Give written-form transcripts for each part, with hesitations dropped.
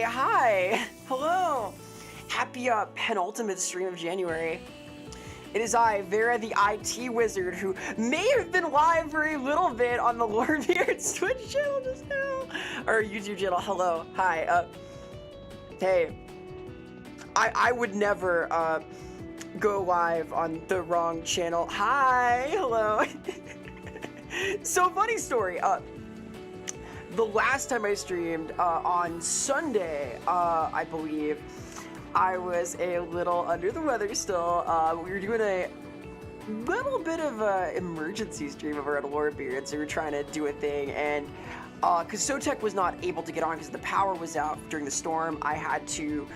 hi, hello. Happy penultimate stream of January. It is I, Vera, the IT wizard, who may have been live for a little bit on the Lordbeard's Twitch channel just now, or YouTube channel. Hello, hi. Hey, I would never go live on the wrong channel. Hi, hello. So funny story. The last time I streamed on Sunday, I believe, I was a little under the weather still. We were doing a little bit of an emergency stream over at Lordbeard, so we were trying to do a thing, and because Sotek was not able to get on because the power was out during the storm, I had to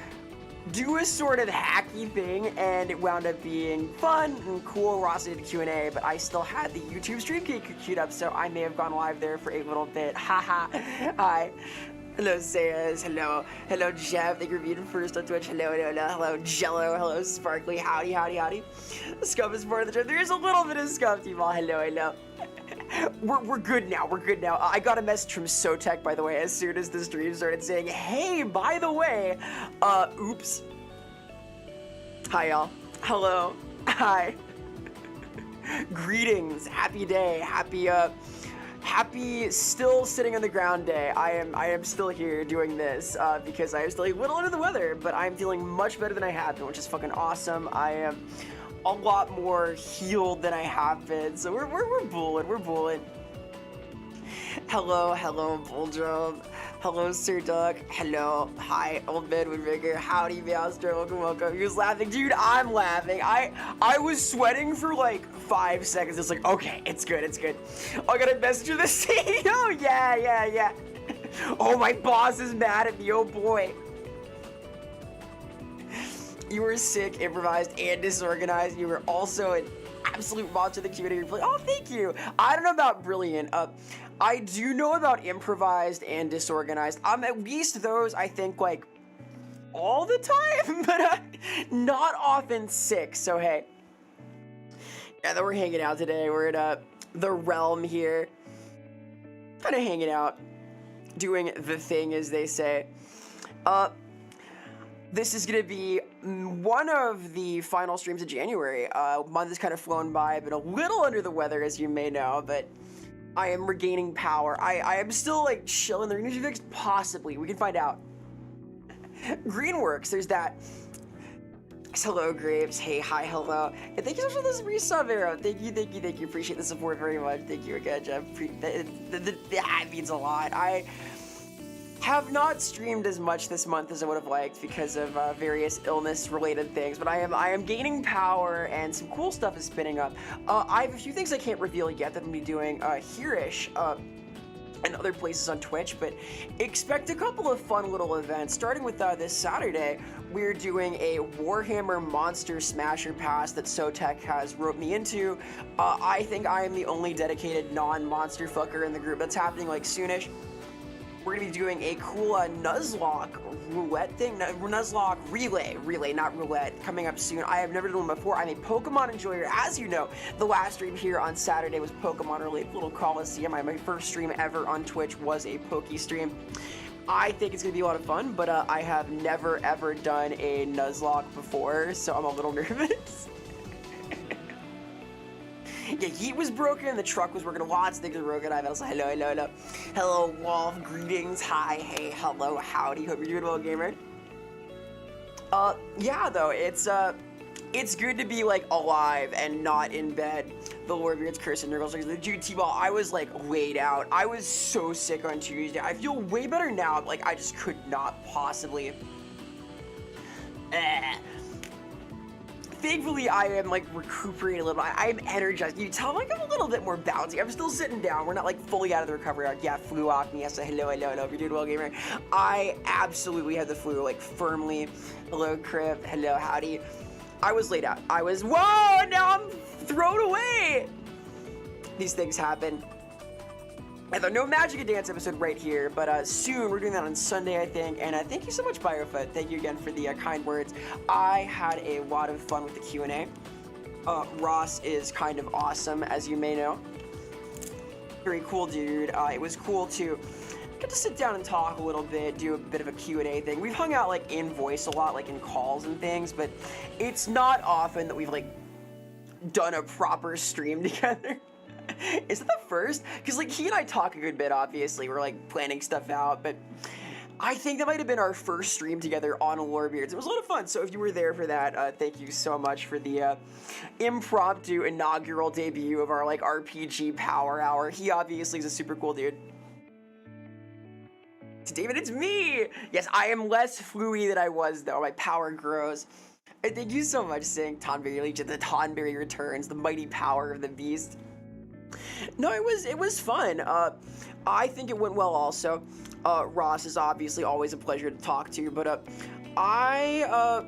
do a sort of hacky thing, and it wound up being fun and cool. Ross did a Q&A, but I still had the YouTube stream queued up, so I may have gone live there for a little bit. Haha. Hi. Hello, Sayers. Hello. Hello, Jeff. Thank you for being first on Twitch. Hello, hello, hello. Hello, Jello. Hello, Sparkly. Howdy, howdy, howdy. Scuff is part of the chat. There is a little bit of Scuff, team. Hello, hello. We're good now. We're good now. I got a message from Sotek, by the way, as soon as the stream started saying, hey, by the way, oops. Hi, y'all. Hello. Hi. Greetings. Happy day. Happy still sitting on the ground day. I am still here doing this because I am still a little under the weather, but I'm feeling much better than I have been, which is fucking awesome. I am a lot more healed than I have been, so we're bulling. Hello, Bulldrum. Hello, Sir Duck. Hello. Hi, Old Man Woodrigger. Howdy, Meowster. Welcome. He was laughing. Dude, I'm laughing. I was sweating for like 5 seconds. It's like, okay, it's good. I got a message from the CEO. Yeah. Oh, my boss is mad at me. Oh, boy. You were sick, improvised, and disorganized. You were also an absolute monster of the community. Oh, thank you. I don't know about brilliant. I do know about improvised and disorganized. At least those, I think, like, all the time, but not often sick. So, hey. Yeah, then we're hanging out today. We're at the realm here. Kind of hanging out. Doing the thing, as they say. This is going to be one of the final streams of January. Month has kind of flown by. I've been a little under the weather, as you may know, but I am regaining power. I am still, like, chilling. The energy fix? Possibly. We can find out. Greenworks, there's that. Hello, Grapes. Hey, hi, hello. And thank you so much for this resub, Vera. Thank you. Appreciate the support very much. Thank you again, Jeff. That means a lot. I have not streamed as much this month as I would have liked because of various illness-related things, but I am gaining power and some cool stuff is spinning up. I have a few things I can't reveal yet that I'm going to be doing here-ish and other places on Twitch, but expect a couple of fun little events. Starting with this Saturday, we're doing a Warhammer Monster Smasher Pass that Sotek has roped me into. I think I am the only dedicated non-monster fucker in the group. That's happening like soonish. We're going to be doing a cool Nuzlocke roulette thing. Nuzlocke relay, not roulette, coming up soon. I have never done one before. I'm a Pokemon enjoyer. As you know, the last stream here on Saturday was Pokemon related, little Coliseum. My first stream ever on Twitch was a Poke stream. I think it's going to be a lot of fun, but I have never ever done a Nuzlocke before, so I'm a little nervous. Yeah, heat was broken, the truck was working, lots of things were broken. I was like, hello. Hello, Wolf, greetings, hi, hey, hello, howdy, hope you're doing well, gamer. Yeah, though, it's good to be, like, alive and not in bed. The Lordbeard's curse and Nurgles, like, dude, T-Ball, I was, like, laid out. I was so sick on Tuesday. I feel way better now, like, I just could not possibly. Thankfully, I am, like, recuperating a little bit. I am energized. You tell, like, I'm a little bit more bouncy. I'm still sitting down. We're not, like, fully out of the recovery. Like, yeah, flu off me. Yes, hello. If you're doing well, gamer. I absolutely had the flu, like, firmly. Hello, Crip. Hello, howdy. I was laid out. Whoa, now I'm thrown away. These things happen. And no Magic and Dance episode right here, but soon we're doing that on Sunday, I think. And thank you so much, BioFed. Thank you again for the kind words. I had a lot of fun with the Q&A. Ross is kind of awesome, as you may know. Very cool, dude. It was cool to get to sit down and talk a little bit, do a bit of a Q&A thing. We've hung out like in voice a lot, like in calls and things, but it's not often that we've like done a proper stream together. Is it the first? Because like he and I talk a good bit, obviously. We're like planning stuff out, but I think that might have been our first stream together on Lorebeards. It was a lot of fun, so if you were there for that, thank you so much for the impromptu inaugural debut of our like RPG Power Hour. He obviously is a super cool dude. It's David, it's me! Yes, I am less fluey than I was though. My power grows. And thank you so much, saying Tonberry Legion, the Tonberry returns, the mighty power of the beast. No, it was fun. I think it went well also. Ross is obviously always a pleasure to talk to, but I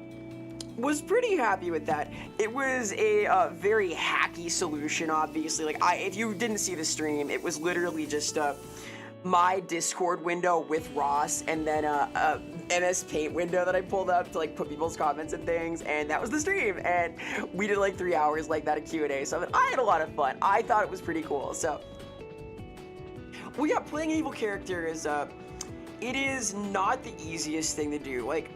was pretty happy with that. It was a very hacky solution, obviously. Like, if you didn't see the stream, it was literally just my Discord window with Ross, and then a MS Paint window that I pulled up to like put people's comments and things, and that was the stream. And we did like 3 hours like that of Q&A, so I had a lot of fun. I thought it was pretty cool. So, well, yeah, playing an evil character is it is not the easiest thing to do. Like,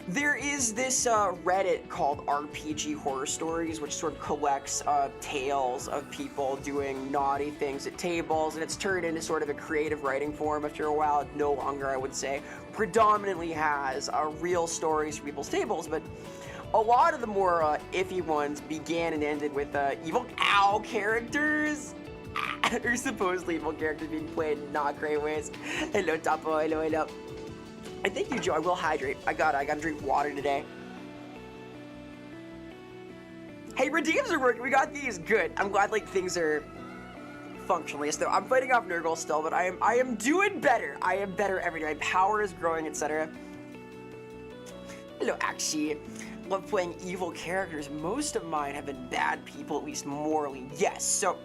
there is this Reddit called RPG Horror Stories, which sort of collects tales of people doing naughty things at tables, and it's turned into sort of a creative writing form after a while. It no longer, I would say, predominantly has real stories for people's tables, but a lot of the more iffy ones began and ended with evil characters. Or supposedly evil characters being played in not great ways. Hello, Tapo. Hello, hello. And thank you, Joe. I will hydrate. I gotta drink water today. Hey, redeems are working. We got these. Good. I'm glad like things are functionally. So I'm fighting off Nurgle still, but I am doing better. I am better every day. My power is growing, etc. Hello, Axie. Love playing evil characters. Most of mine have been bad people, at least morally. Yes. So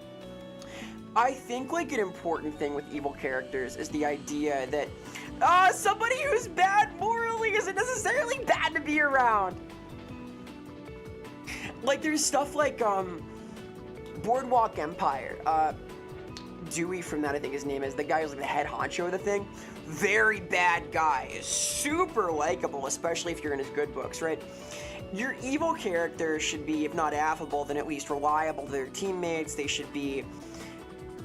I think like an important thing with evil characters is the idea that somebody who's bad morally isn't necessarily bad to be around. Like there's stuff like Boardwalk Empire. Dewey from that, I think his name is, the guy who's like the head honcho of the thing. Very bad guy, is super likable, especially if you're in his good books, right? Your evil character should be, if not affable, then at least reliable to their teammates. They should be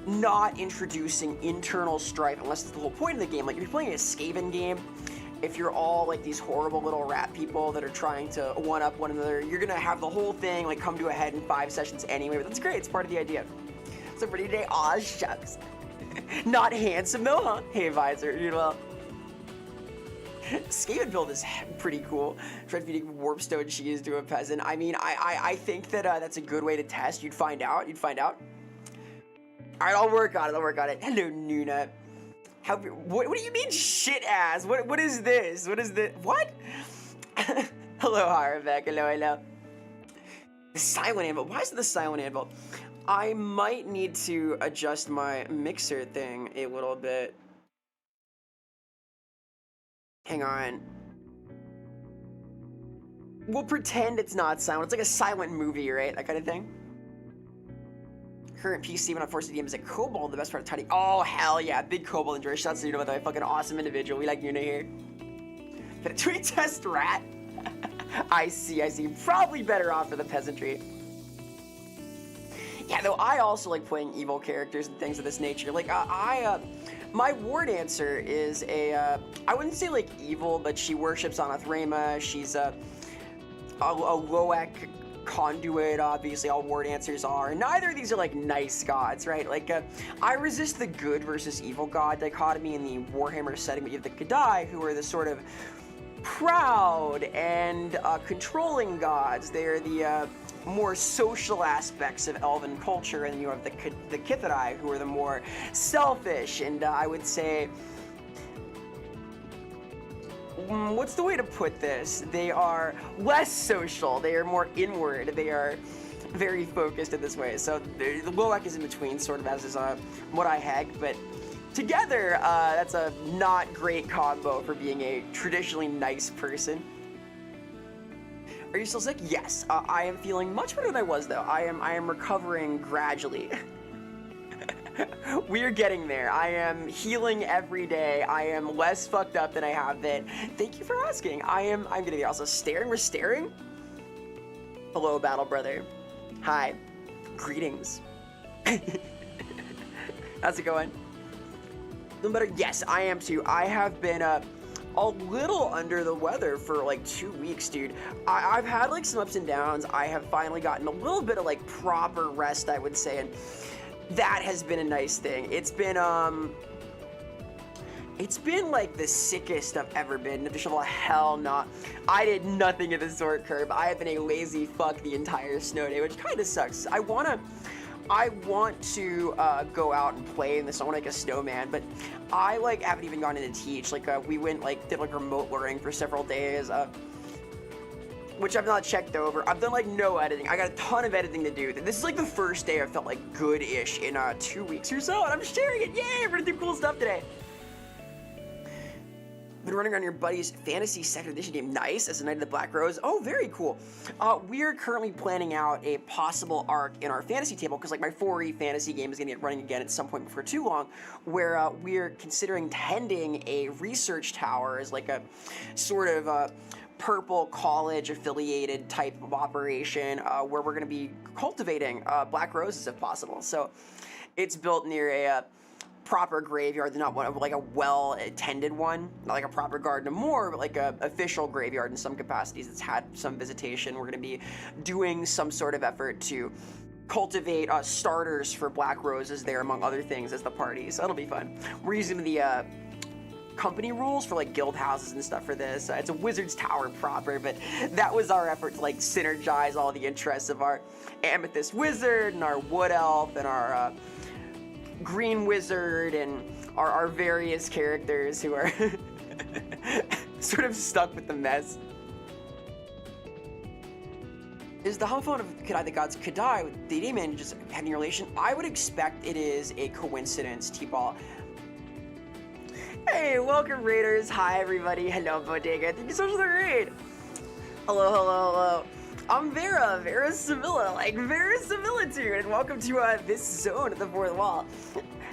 not introducing internal strife, unless it's the whole point of the game. Like if you're playing a Skaven game, if you're all like these horrible little rat people that are trying to one-up one another, you're gonna have the whole thing like come to a head in 5 sessions anyway, but that's great, it's part of the idea. So for today, aw shucks. Not handsome though, huh? Hey Visor, you know. Skaven build is pretty cool. Try feeding warpstone cheese to a peasant. I mean, I think that that's a good way to test. You'd find out. Alright, I'll work on it. Hello, Nuna. What do you mean shit ass? What is this? What is this? What? Hello, Harvek. Hello. The silent anvil. Why is it the silent anvil? I might need to adjust my mixer thing a little bit. Hang on. We'll pretend it's not silent. It's like a silent movie, right? That kind of thing. Current PC when I'm forced to DM is a kobold, the best part of Tiny. Oh, hell yeah. Big kobold enjoyer. Shouts to Nuna, by the way. Fucking awesome individual. We like Nuna here. Did a tweet test rat? I see. Probably better off for the peasantry. Yeah, though I also like playing evil characters and things of this nature. Like, my war dancer is I wouldn't say like evil, but she worships Anathrema. She's a Loak conduit, obviously all war dancers are, and neither of these are like nice gods, right? Like I resist the good versus evil god dichotomy in the Warhammer setting, but you have the Kadai, who are the sort of proud and controlling gods. They're the more social aspects of elven culture, and then you have the Kithari, who are the more selfish and I would say, what's the way to put this? They are less social, they are more inward, they are very focused in this way. So the Loak is in between, sort of as is Moriheg, but together, that's a not great combo for being a traditionally nice person. Are you still sick? Yes, I am feeling much better than I was though. I am recovering gradually. We're getting there. I am healing every day. I am less fucked up than I have been. Thank you for asking. I'm gonna be also staring. We're staring? Hello, battle brother. Hi. Greetings. How's it going? No matter. Yes, I am too. I have been a little under the weather for like 2 weeks, dude. I've had like some ups and downs. I have finally gotten a little bit of like proper rest, I would say, and that has been a nice thing. It's been like the sickest I've ever been. Additional hell not. I did nothing of the sort, Curb. I have been a lazy fuck the entire snow day, which kind of sucks. I want to go out and play in this. I want to make a snowman, but I like haven't even gone in to teach. Like we went did like remote learning for several days, which I've not checked over. I've done like no editing. I got a ton of editing to do. This is like the first day I felt like good-ish in 2 weeks or so, and I'm sharing it. Yay! We're gonna do cool stuff today. Been running around your buddy's fantasy second edition game. Nice, as a Knight of the Black Rose. Oh, very cool. We're currently planning out a possible arc in our fantasy table, because like my 4E fantasy game is gonna get running again at some point before too long, where we're considering tending a research tower as like a sort of purple college affiliated type of operation, where we're gonna be cultivating black roses if possible. So it's built near a proper graveyard, not one like a well-attended one, not like a proper garden of more, but like a official graveyard in some capacities that's had some visitation. We're going to be doing some sort of effort to cultivate starters for black roses there, among other things, as the party. So that'll be fun. We're using the company rules for like guild houses and stuff for this. It's a wizard's tower proper, but that was our effort to like synergize all the interests of our amethyst wizard and our wood elf and our green wizard and our various characters who are sort of stuck with the mess. Is the homophone of Kadai the Gods Kadai with the demon just having a relation? I would expect it is a coincidence, T-Ball. Hey, welcome Raiders. Hi everybody. Hello Bodega. Thank you so much for the raid. Hello, hello, hello. I'm Vera, Vera Sevilla, like Vera Similitude, and welcome to this zone at the fourth wall.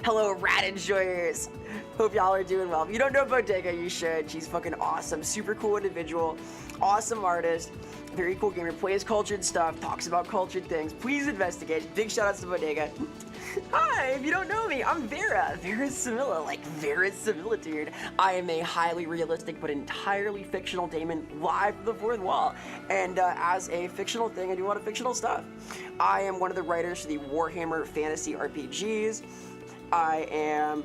Hello, rat enjoyers. Hope y'all are doing well. If you don't know Bodega, you should. She's fucking awesome, super cool individual, awesome artist, very cool gamer, plays cultured stuff, talks about cultured things. Please investigate. Big shout outs to Bodega. Hi, if you don't know me, I'm Vera, Vera Sevilla, like Vera Similitude. I am a highly realistic but entirely fictional daemon live from the fourth wall. And as a fictional thing, I do a lot of fictional stuff. I am one of the writers for the Warhammer Fantasy RPGs. I am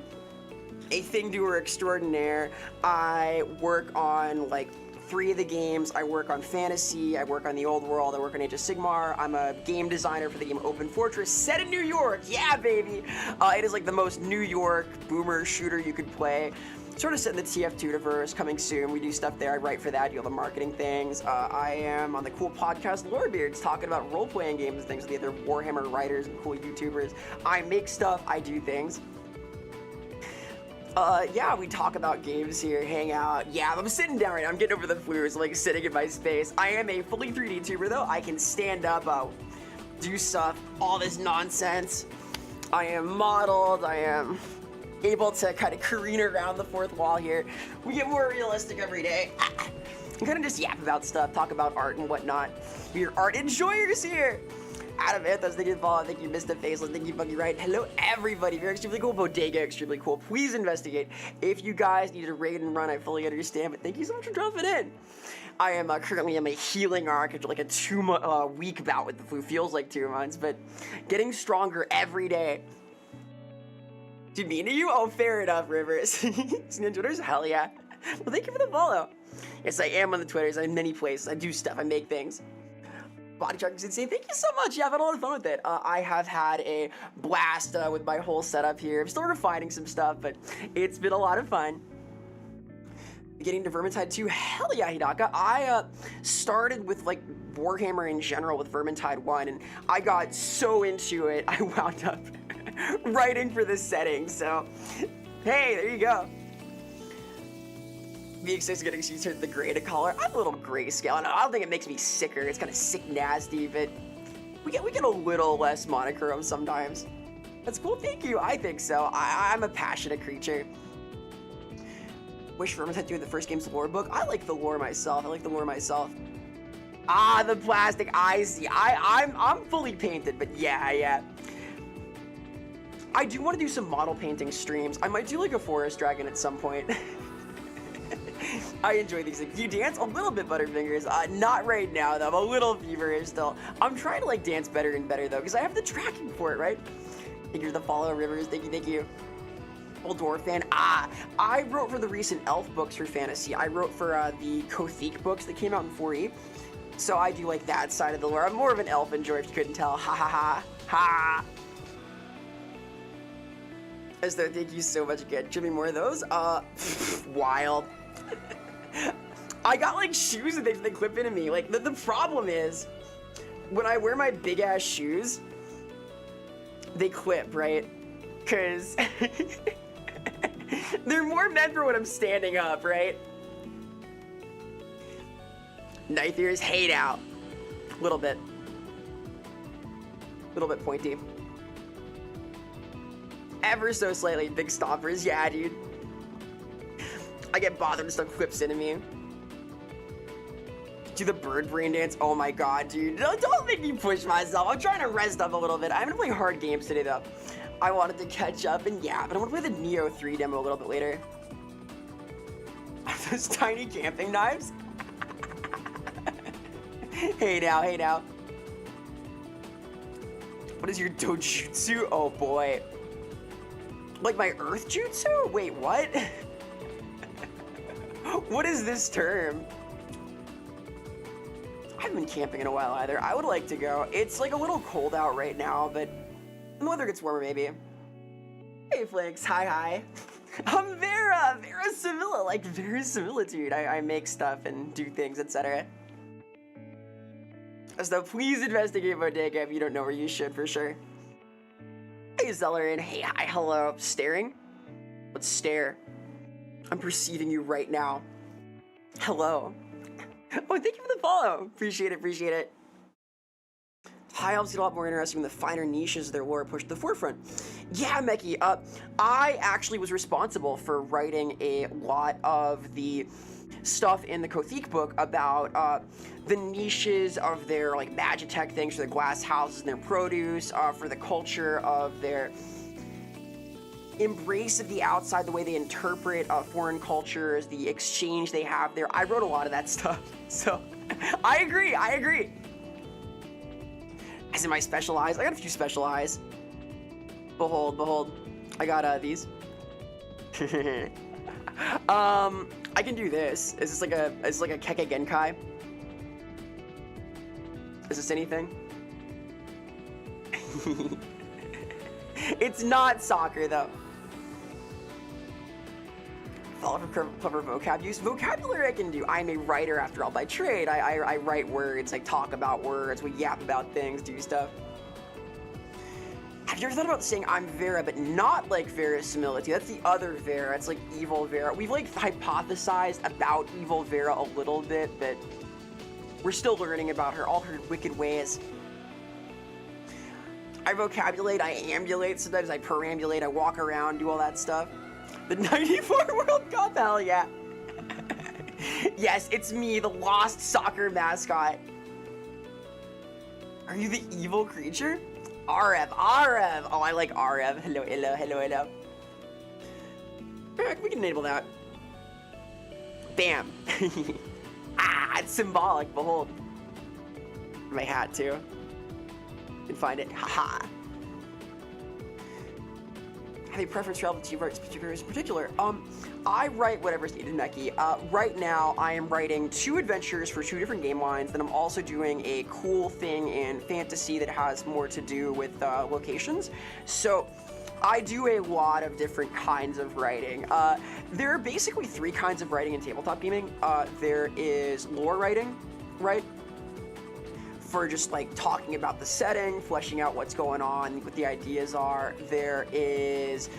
a thing doer extraordinaire. I work on like 3 of the games. I work on fantasy, I work on the old world, I work on Age of Sigmar. I'm a game designer for the game Open Fortress, set in New York. Yeah, baby. It is like the most New York boomer shooter you could play. Sort of set in the TF2-verse, coming soon. We do stuff there. I write for that, do all the marketing things. I am on the cool podcast Lorebeards, talking about role-playing games and things with the other Warhammer writers and cool YouTubers. I make stuff, I do things. Yeah, we talk about games here, hang out. Yeah, I'm sitting down right now. I'm getting over the flu, so like sitting in my space. I am a fully 3D tuber though. I can stand up, do stuff, all this nonsense. I am modeled, I am able to kind of careen around the fourth wall here. We get more realistic every day. I'm gonna just yap about stuff, talk about art and whatnot. We're art enjoyers here. Adam Anthos, thank you for following. Thank you, Mr. Faceless. Thank you, Buggy Right. Hello, everybody. You're extremely cool. Bodega, extremely cool. Please investigate. If you guys need a raid and run, I fully understand, but thank you so much for dropping in. I am currently in a healing arc after like a 2-week bout with the flu. Feels like 2 months, but getting stronger every day. Do you mean to you? Oh, fair enough, Rivers. Ninja Twitters? Hell yeah. Well, thank you for the follow. Yes, I am on the Twitters. I'm in many places. I do stuff. I make things. Body Shark is insane. Thank you so much. Yeah, I've had a lot of fun with it. I have had a blast with my whole setup here. I'm still refining some stuff, but it's been a lot of fun. Getting to Vermintide 2, hell yeah, Hidaka. I started with like Warhammer in general with Vermintide 1, and I got so into it, I wound up writing for this setting, so hey, there you go. VX6 is getting used to the gray to color. I'm a little grayscale, and I don't think it makes me sicker. It's kind of sick nasty, but we get a little less monochrome sometimes. That's cool, thank you. I think so. I'm a passionate creature. Wish Vermin had to do the first game's lore book. I like the lore myself. Ah, the plastic. I see. I'm fully painted, but yeah. I do want to do some model painting streams. I might do like a forest dragon at some point. I enjoy these things. You dance a little bit, Butterfingers. Not right now though. I'm a little feverish still. I'm trying to like dance better and better though, because I have the tracking for it, right? Thank you for the follow, Rivers. Thank you. Old dwarf fan. I wrote for the recent elf books for fantasy. I wrote for the Kothik books that came out in 4E. So I do like that side of the lore. I'm more of an elf enjoyer if you couldn't tell. Ha ha ha. Ha. As though, thank you so much again. Should be more of those? Wild. I got like shoes and things that clip into me. Like the problem is when I wear my big ass shoes, they clip, right? Cause they're more meant for when I'm standing up, right? Knife ears, hate out. Little bit pointy. Ever so slightly, big stompers, yeah, dude. I get bothered when stuff clips into me. Do the bird brain dance, oh my god, dude. Don't make me push myself. I'm trying to rest up a little bit. I'm gonna play hard games today, though. I wanted to catch up, and yeah, but I'm gonna play the Nioh 3 demo a little bit later. Those tiny camping knives? Hey now. What is your dojutsu? Oh boy. Like my earth jutsu? Wait, what? What is this term? I haven't been camping in a while either. I would like to go. It's like a little cold out right now, but the weather gets warmer maybe. Hey Flix, hi. I'm Vera Sevilla, like Vera Similitude. I make stuff and do things, etc. So please investigate Bodega if you don't know where you should for sure. Hey Zellerin, hey, hi, hello. Staring? Let's stare. I'm perceiving you right now. Hello. Oh, thank you for the follow. Appreciate it. High elves get a lot more interesting when the finer niches of their lore pushed to the forefront. Yeah, Meki, I actually was responsible for writing a lot of the stuff in the Kothik book about the niches of their like magitech things for the glass houses and their produce, for the culture of their embrace of the outside, the way they interpret foreign cultures, the exchange they have there. I wrote a lot of that stuff, so I agree. As in my special eyes, I got a few special eyes. Behold, I got these. I can do this. Is this like a Kekkei Genkai? Is this anything? It's not soccer though. Follow for clever vocab use. Vocabulary I can do. I'm a writer after all by trade. I write words, I talk about words, we yap about things, do stuff. Have you ever thought about saying I'm Vera, but not like Vera Similitude? That's the other Vera. It's like evil Vera. We've like hypothesized about evil Vera a little bit, but we're still learning about her, all her wicked ways. I vocabulate, I ambulate, sometimes I perambulate, I walk around, do all that stuff. The 94 World Cup, hell yeah. Yes, it's me, the lost soccer mascot. Are you the evil creature? Arev. Oh, I like Arev. Hello. Alright, we can enable that. Bam. It's symbolic, behold. My hat, too. You can find it. Haha. Have a preference for LGBTQ in particular? I write whatever's needed, Meki. Right now, I am writing 2 adventures for 2 different game lines, then I'm also doing a cool thing in fantasy that has more to do with locations. So, I do a lot of different kinds of writing. There are basically 3 kinds of writing in tabletop gaming. There is lore writing, right? For just like talking about the setting, fleshing out what's going on, what the ideas are. There is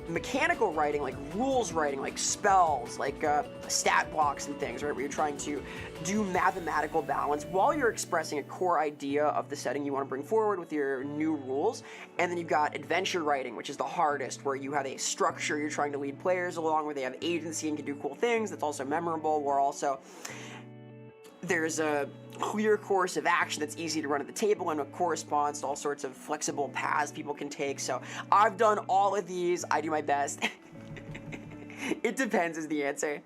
mechanical writing, like rules writing, like spells, like stat blocks and things, right, where you're trying to do mathematical balance while you're expressing a core idea of the setting you want to bring forward with your new rules. And then you've got adventure writing, which is the hardest, where you have a structure you're trying to lead players along, where they have agency and can do cool things. That's also memorable, where also there's a clear course of action that's easy to run at the table, and it corresponds to all sorts of flexible paths people can take. So I've done all of these. I do my best. It depends is the answer.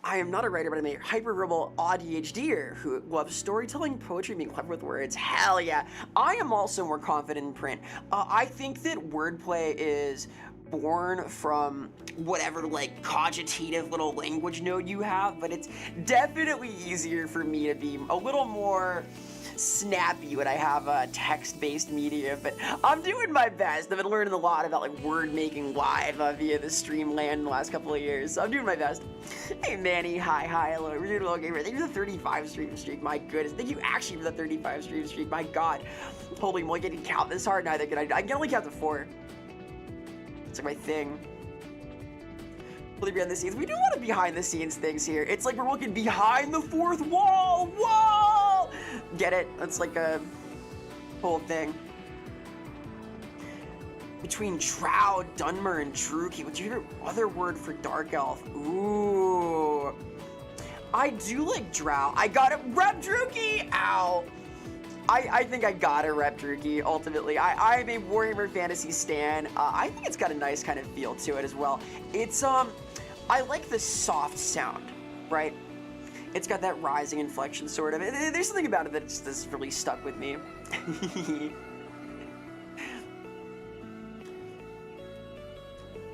I am not a writer, but I'm a hyper-verbal ADHDer who loves storytelling, poetry, being clever with words. Hell yeah. I am also more confident in print. I think that wordplay is born from whatever like cogitative little language node you have, but it's definitely easier for me to be a little more snappy when I have a text-based media, but I'm doing my best. I've been learning a lot about like word making live via the Streamland in the last couple of years, so I'm doing my best. Hey Manny, hi, hello, we're doing well, gamer. Thank you for the 35 stream streak, my goodness. Thank you actually for the 35 stream streak, my god. Holy moly, I can count this hard, neither can I can only count to 4. It's like my thing. Really behind the scenes. We do a lot of behind the scenes things here. It's like we're looking behind the fourth wall. Whoa! Get it? That's like a whole thing. Between Drow, Dunmer, and Druchii. What's your other word for Dark Elf? Ooh. I do like Drow. I got it. Rep Druchii! Ow. I think I gotta rep Druchii, ultimately. I'm a Warhammer Fantasy stan. I think it's got a nice kind of feel to it as well. It's, I like the soft sound, right? It's got that rising inflection, sort of. There's something about it that's really stuck with me.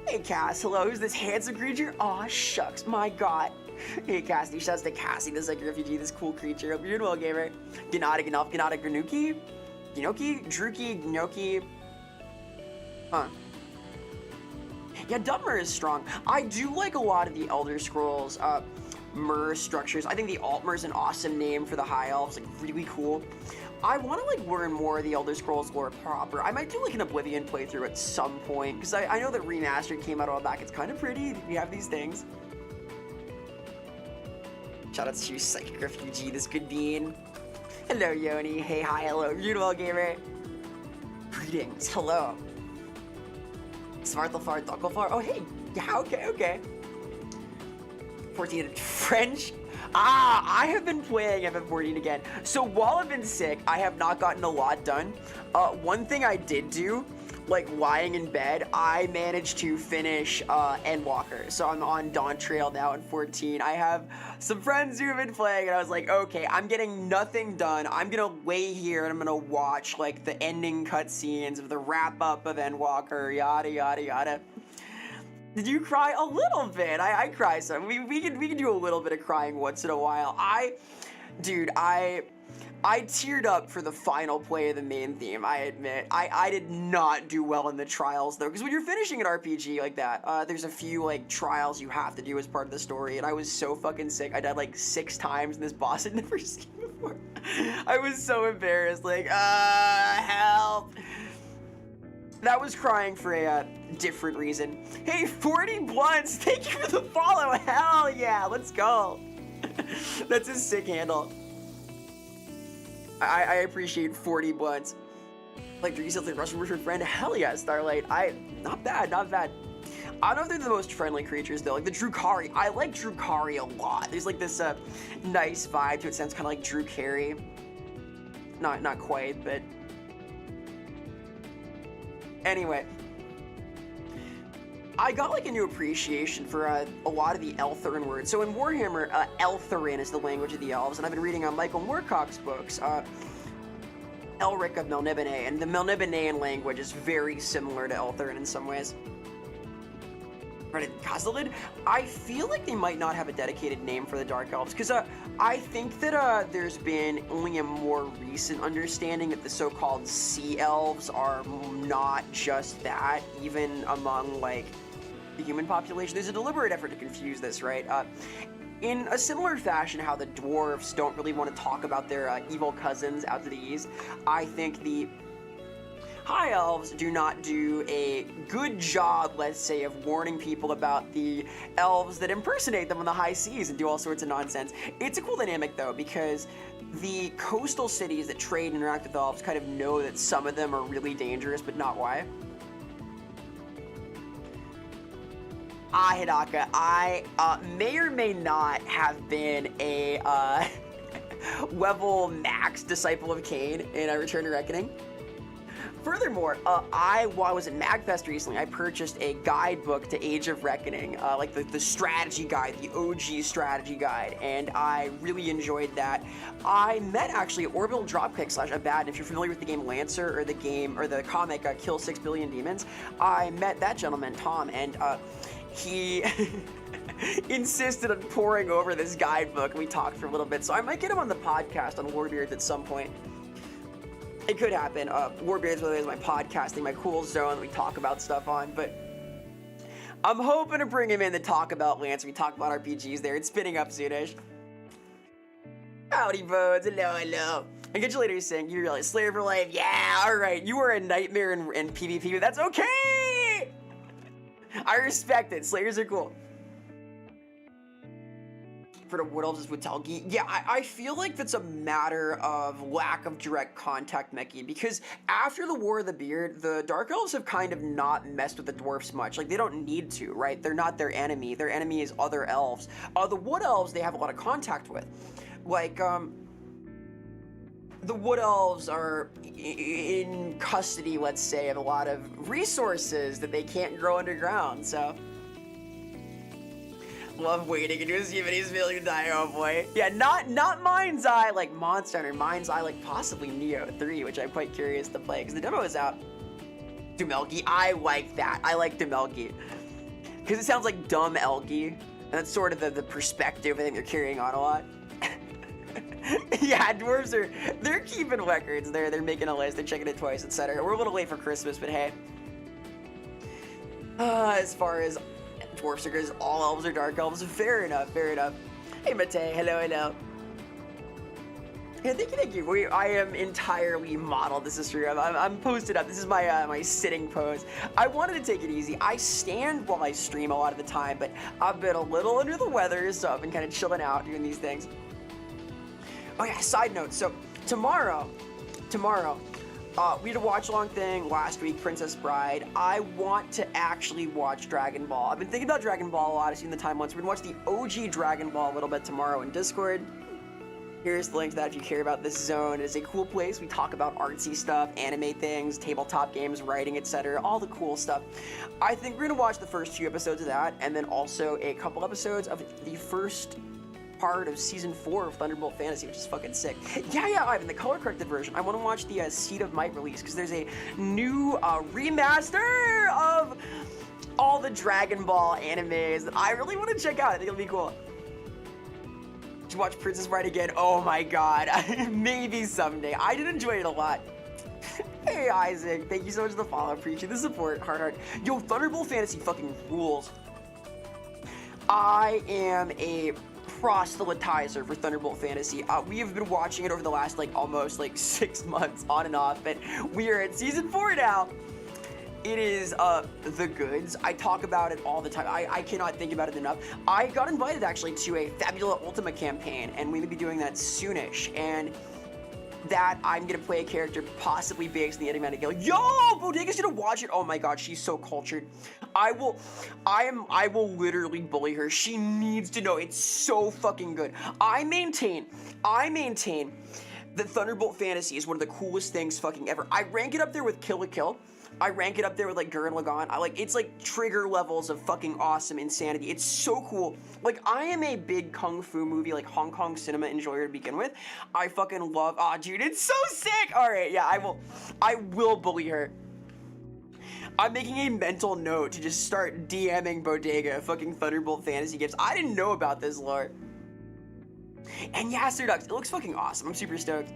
Hey, Cass, hello, who's this handsome creature? Aw, shucks, my god. Hey, Cassie, shouts to Cassie, this like refugee, this cool creature. Hope you're doing well, gamer. Gnada, Granuki? Ginoki? Druchii, Gnoki? Huh. Yeah, Dunmer is strong. I do like a lot of the Elder Scrolls, Mer structures. I think the Altmer is an awesome name for the High Elves, like really cool. I want to like learn more of the Elder Scrolls lore proper. I might do like an Oblivion playthrough at some point, because I know that Remastered came out a while back. It's kind of pretty. We have these things. Shoutouts to Psychic Refugee, this good bean. Hello, Yoni. Hey, hi, hello. Beautiful gamer. Greetings. Hello. Smartlefar, Ducklefar. Oh, hey. Yeah, okay. 14 French. I have been playing FF14 again. So while I've been sick, I have not gotten a lot done. One thing I did do, like lying in bed, I managed to finish Endwalker. So I'm on Dawn Trail now in 14. I have some friends who have been playing, and I was like, okay, I'm getting nothing done. I'm gonna lay here and I'm gonna watch like the ending cutscenes of the wrap up of Endwalker, yada yada yada. Did you cry? A little bit. I cry some. We can do a little bit of crying once in a while. Dude, I teared up for the final play of the main theme, I admit. I did not do well in the trials, though, because when you're finishing an RPG like that, there's a few, like, trials you have to do as part of the story, and I was so fucking sick. I died, like, 6 times, and this boss I'd never seen before. I was so embarrassed, like, help. That was crying for a different reason. Hey, 40 Blunts, thank you for the follow. Hell yeah, let's go. That's a sick handle. I appreciate 40 Blunts. Like, Druchii sounds like Russian word for friend. Hell yeah, Starlight. Not bad. I don't know if they're the most friendly creatures, though. Like, the Drukhari. I like Drukhari a lot. There's, like, this nice vibe to it. Sounds kind of like Drukhari. Not quite, but... Anyway. I got, like, a new appreciation for a lot of the Eltherin words. So in Warhammer, Eltherin is the language of the elves, and I've been reading Michael Moorcock's books, Elric of Melniboné, and the Melnibonéan language is very similar to Eltherin in some ways. Right, Khazalid, I feel like they might not have a dedicated name for the Dark Elves, because I think that there's been only a more recent understanding that the so-called Sea Elves are not just that, even among, like, the human population. There's a deliberate effort to confuse this, right? In a similar fashion, how the dwarves don't really want to talk about their evil cousins out to the east, I think the High elves do not do a good job, let's say, of warning people about the elves that impersonate them on the high seas and do all sorts of nonsense. It's a cool dynamic, though, because the coastal cities that trade and interact with elves kind of know that some of them are really dangerous, but not why. Hidaka, I may or may not have been a level max Disciple of Cain in Return to Reckoning. Furthermore, while I was at MagFest recently, I purchased a guidebook to Age of Reckoning, like the strategy guide, the OG strategy guide, and I really enjoyed that. I met actually Orbital Dropkick / Abaddon, if you're familiar with the game Lancer or the comic Kill 6 Billion Demons. I met that gentleman, Tom, and he insisted on pouring over this guidebook, and we talked for a little bit, so I might get him on the podcast on Warbeards at some point. It could happen. Warbeards, by the way, is my podcasting, my cool zone that we talk about stuff on, but I'm hoping to bring him in to talk about Lancer. We talk about RPGs there. It's spinning up soonish. Howdy, Bones. Hello, hello. And get you later saying, you realize Slayer for life. Yeah, alright. You were a nightmare in PvP, but that's okay! I respect it. Slayers are cool. For the Wood Elves is Witelgi. Yeah, I feel like that's a matter of lack of direct contact, Meki, because after the War of the Beard, the Dark Elves have kind of not messed with the Dwarfs much. Like, they don't need to, right? They're not their enemy. Their enemy is other elves. The Wood Elves, they have a lot of contact with. Like, the Wood Elves are in custody, let's say, of a lot of resources that they can't grow underground, so... Love waiting and to see if he's feeling to die, oh boy. Yeah, not Mind's Eye like Monster Hunter, Mind's Eye like possibly Nioh 3, which I'm quite curious to play, because the demo is out. Dumelgi, I like that. I like Dumelgi. Because it sounds like dumb Elgi, and that's sort of the perspective I think they're carrying on a lot. Yeah, dwarves they're keeping records. They're making a list, they're checking it twice, etc. We're a little late for Christmas, but hey. As far as dwarfs are good, all elves are dark elves. Fair enough, fair enough. Hey, Mate, hello, hello. Yeah, thank you. I am entirely modeled. This is true. I'm posted up. This is my my sitting pose. I wanted to take it easy. I stand while I stream a lot of the time, but I've been a little under the weather, so I've been kind of chilling out doing these things. Oh yeah, side note. So tomorrow, we had a watch-along thing last week, Princess Bride. I want to actually watch Dragon Ball. I've been thinking about Dragon Ball a lot. I've seen the timelines. We're gonna watch the OG Dragon Ball a little bit tomorrow in Discord. Here's the link to that if you care about this zone. It is a cool place. We talk about artsy stuff, anime things, tabletop games, writing, etc. All the cool stuff. I think we're gonna watch the first 2 episodes of that, and then also a couple episodes of the first part of season 4 of Thunderbolt Fantasy, which is fucking sick. Yeah, Ivan, the color corrected version. I want to watch the Seed of Might release because there's a new remaster of all the Dragon Ball animes that I really want to check out. I think it'll be cool. To watch Princess Bride again, oh my god. Maybe someday. I did enjoy it a lot. Hey Isaac, thank you so much for the follow. Appreciate the support. Heart. Yo, Thunderbolt Fantasy fucking rules. I am a proselytizer for Thunderbolt Fantasy. We have been watching it over the last almost 6 months on and off, but we are at season 4 now. It is the goods. I talk about it all the time. I cannot think about it enough. I got invited actually to a Fabula Ultima campaign, and we will be doing that soonish. And that I'm gonna play a character possibly based on the Enigmatic Guild. Yo, Bodega's gonna watch it. Oh my god, she's so cultured. I will literally bully her. She needs to know. It's so fucking good. I maintain that Thunderbolt Fantasy is one of the coolest things fucking ever. I rank it up there with Kill la Kill. I rank it up there with Gurren Lagann. It's trigger levels of fucking awesome insanity. It's so cool. I am a big kung fu movie, Hong Kong cinema enjoyer to begin with. I fucking love, dude, it's so sick. All right, yeah, I will bully her. I'm making a mental note to just start DMing Bodega fucking Thunderbolt Fantasy gifts. I didn't know about this lore. And yeah, Sir Ducks, it looks fucking awesome. I'm super stoked.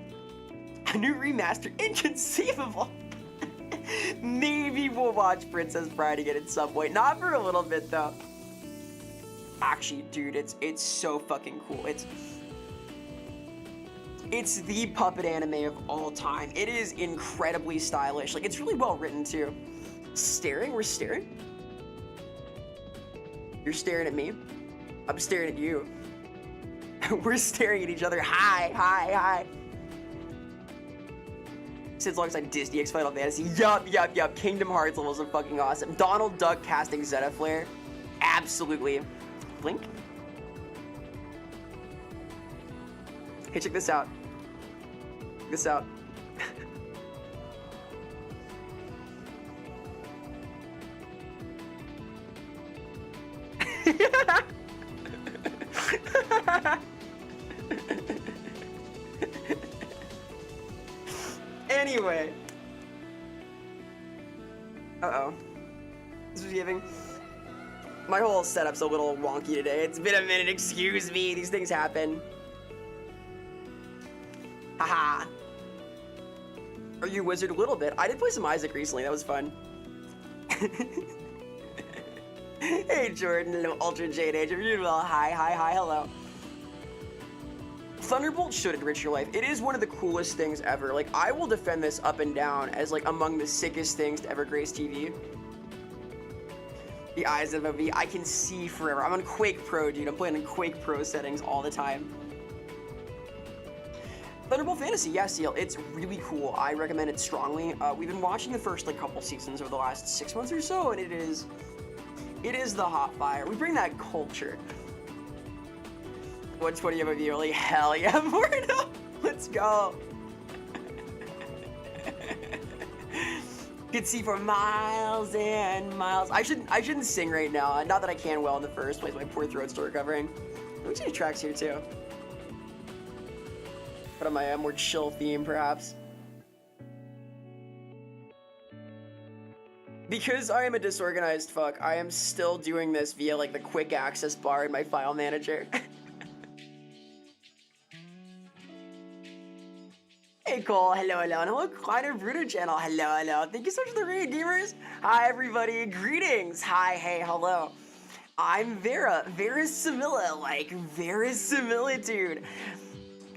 A new remaster, inconceivable. Maybe we'll watch Princess Bride again at some point. Not for a little bit though. Actually, dude, it's so fucking cool. It's the puppet anime of all time. It is incredibly stylish. Like, it's really well written too. Staring? We're staring? You're staring at me. I'm staring at you. We're staring at each other. Hi, hi, hi. Sits alongside Disney X Final Fantasy. Yup. Kingdom Hearts levels are fucking awesome. Donald Duck casting Zeta Flare. Absolutely. Blink? Hey, check this out. Check this out. Anyway. Uh-oh. This was giving. My whole setup's a little wonky today. It's been a minute, excuse me. These things happen. Haha. Are you a wizard? A little bit. I did play some Isaac recently. That was fun. Hey, Jordan. Hello, Ultra Jade Age. Are you well? Hi, hello. Thunderbolt should enrich your life. It is one of the coolest things ever. Like, I will defend this up and down as, like, among the sickest things to ever grace TV. The eyes of a V. I can see forever. I'm on Quake Pro, dude. I'm playing in Quake Pro settings all the time. Thunderbolt Fantasy, yeah, Seal. It's really cool. I recommend it strongly. We've been watching the first, like, couple seasons over the last 6 months or so, and it is the hot fire. We bring that culture. 120 of a view, really? Hell yeah, Mordo! Let's go! Could see for miles and miles. I shouldn't sing right now. Not that I can well in the first place. My poor throat's still recovering. We change tracks here too. But on my more chill theme, perhaps. Because I am a disorganized fuck, I am still doing this via like the quick access bar in my file manager. Hey Cole, hello, and hello Kleiner Bruder channel, hello. Thank you so much for the raid, gamers. Hi everybody, greetings. Hi, hey, hello. I'm Vera, verisimilitude.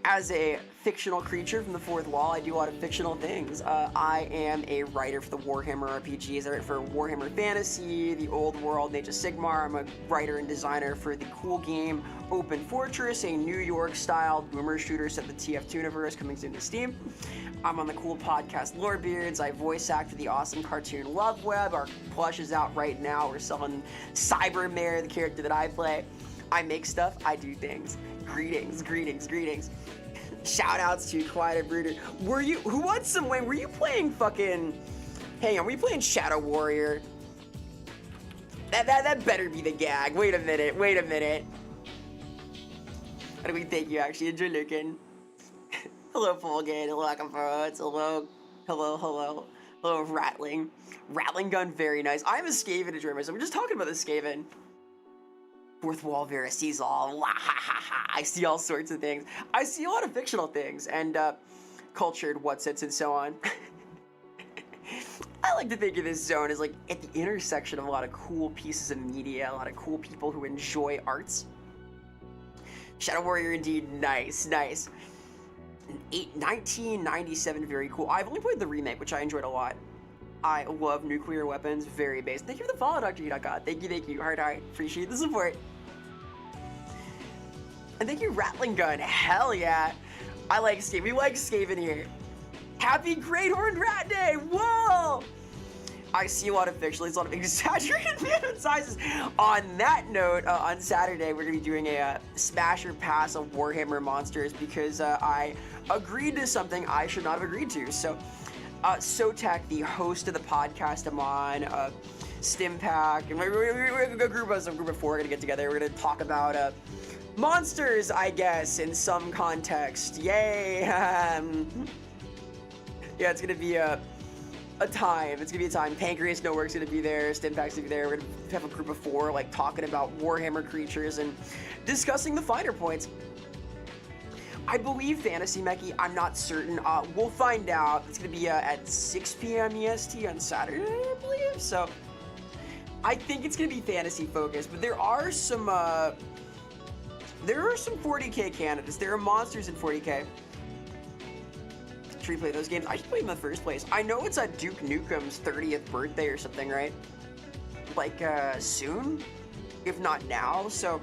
As a fictional creature from the fourth wall, I do a lot of fictional things. I am a writer for the Warhammer RPGs. I write for Warhammer Fantasy, the Old World, Age of Sigmar. I'm a writer and designer for the cool game Open Fortress, a New York-style boomer shooter set in the TF2 universe coming soon to Steam. I'm on the cool podcast Lorebeards. I voice act for the awesome cartoon Love Web. Our plush is out right now. We're selling Cybermare, the character that I play. I make stuff, I do things. Greetings. Shout outs to Quiet Brooder. Who wants some Wayne? Were you playing fucking, hang on, were you playing Shadow Warrior? That better be the gag. Wait a minute. How do we thank you actually? Enjoy looking. Hello, Fulgate. Hello, Akapros. Hello, Rattling. Rattling gun, very nice. I'm a Skaven enjoyer myself. We're just talking about the Skaven. Fourth wall Vera sees all. I see all sorts of things. I see a lot of fictional things and cultured whatsits and so on. I like to think of this zone as like at the intersection of a lot of cool pieces of media, a lot of cool people who enjoy arts. Shadow Warrior indeed, nice. 1997, very cool. I've only played the remake, which I enjoyed a lot. I love nuclear weapons, very based. Thank you for the follow, Dr. E.God. Thank you. Heart. Appreciate the support. And thank you, Rattling Gun. Hell yeah. I like Skaven. We like Skaven here. Happy Great Horned Rat Day. Whoa. I see a lot of fictional, a lot of exaggerated man sizes. On that note, on Saturday, we're going to be doing a Smasher Pass of Warhammer monsters because I agreed to something I should not have agreed to. So, Sotek, the host of the podcast I'm on, Stimpack, and we're a group of four are going to get together. We're going to talk about monsters, I guess, in some context. Yay! Yeah, it's going to be a time. It's going to be a time. Pancreas No Work's going to be there. Stimpack's going to be there. We're going to have a group of four, like, talking about Warhammer creatures and discussing the finer points. I believe Fantasy Mechie, I'm not certain. We'll find out. It's going to be at 6 p.m. EST on Saturday, I believe. So, I think it's going to be fantasy focused, but there are some 40k candidates. There are monsters in 40k. replay those games. I should play them in the first place. I know it's Duke Nukem's 30th birthday or something, right? Like, soon? If not now, so...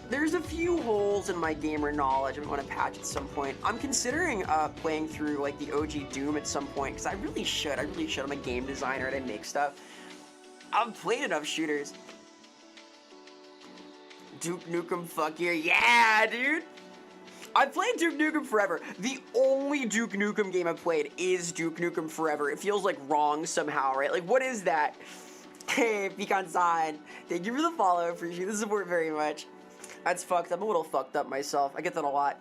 There's a few holes in my gamer knowledge I want to patch at some point. I'm considering playing through like the OG Doom at some point, because I really should. I'm a game designer and I make stuff. I've played enough shooters. Duke Nukem, fuck yeah, dude! I've played Duke Nukem Forever. The only Duke Nukem game I've played is Duke Nukem Forever. It feels like wrong somehow, right? Like, what is that? Hey, Pecan-san, thank you for the follow. Appreciate the support very much. That's fucked. I'm a little fucked up myself. I get that a lot.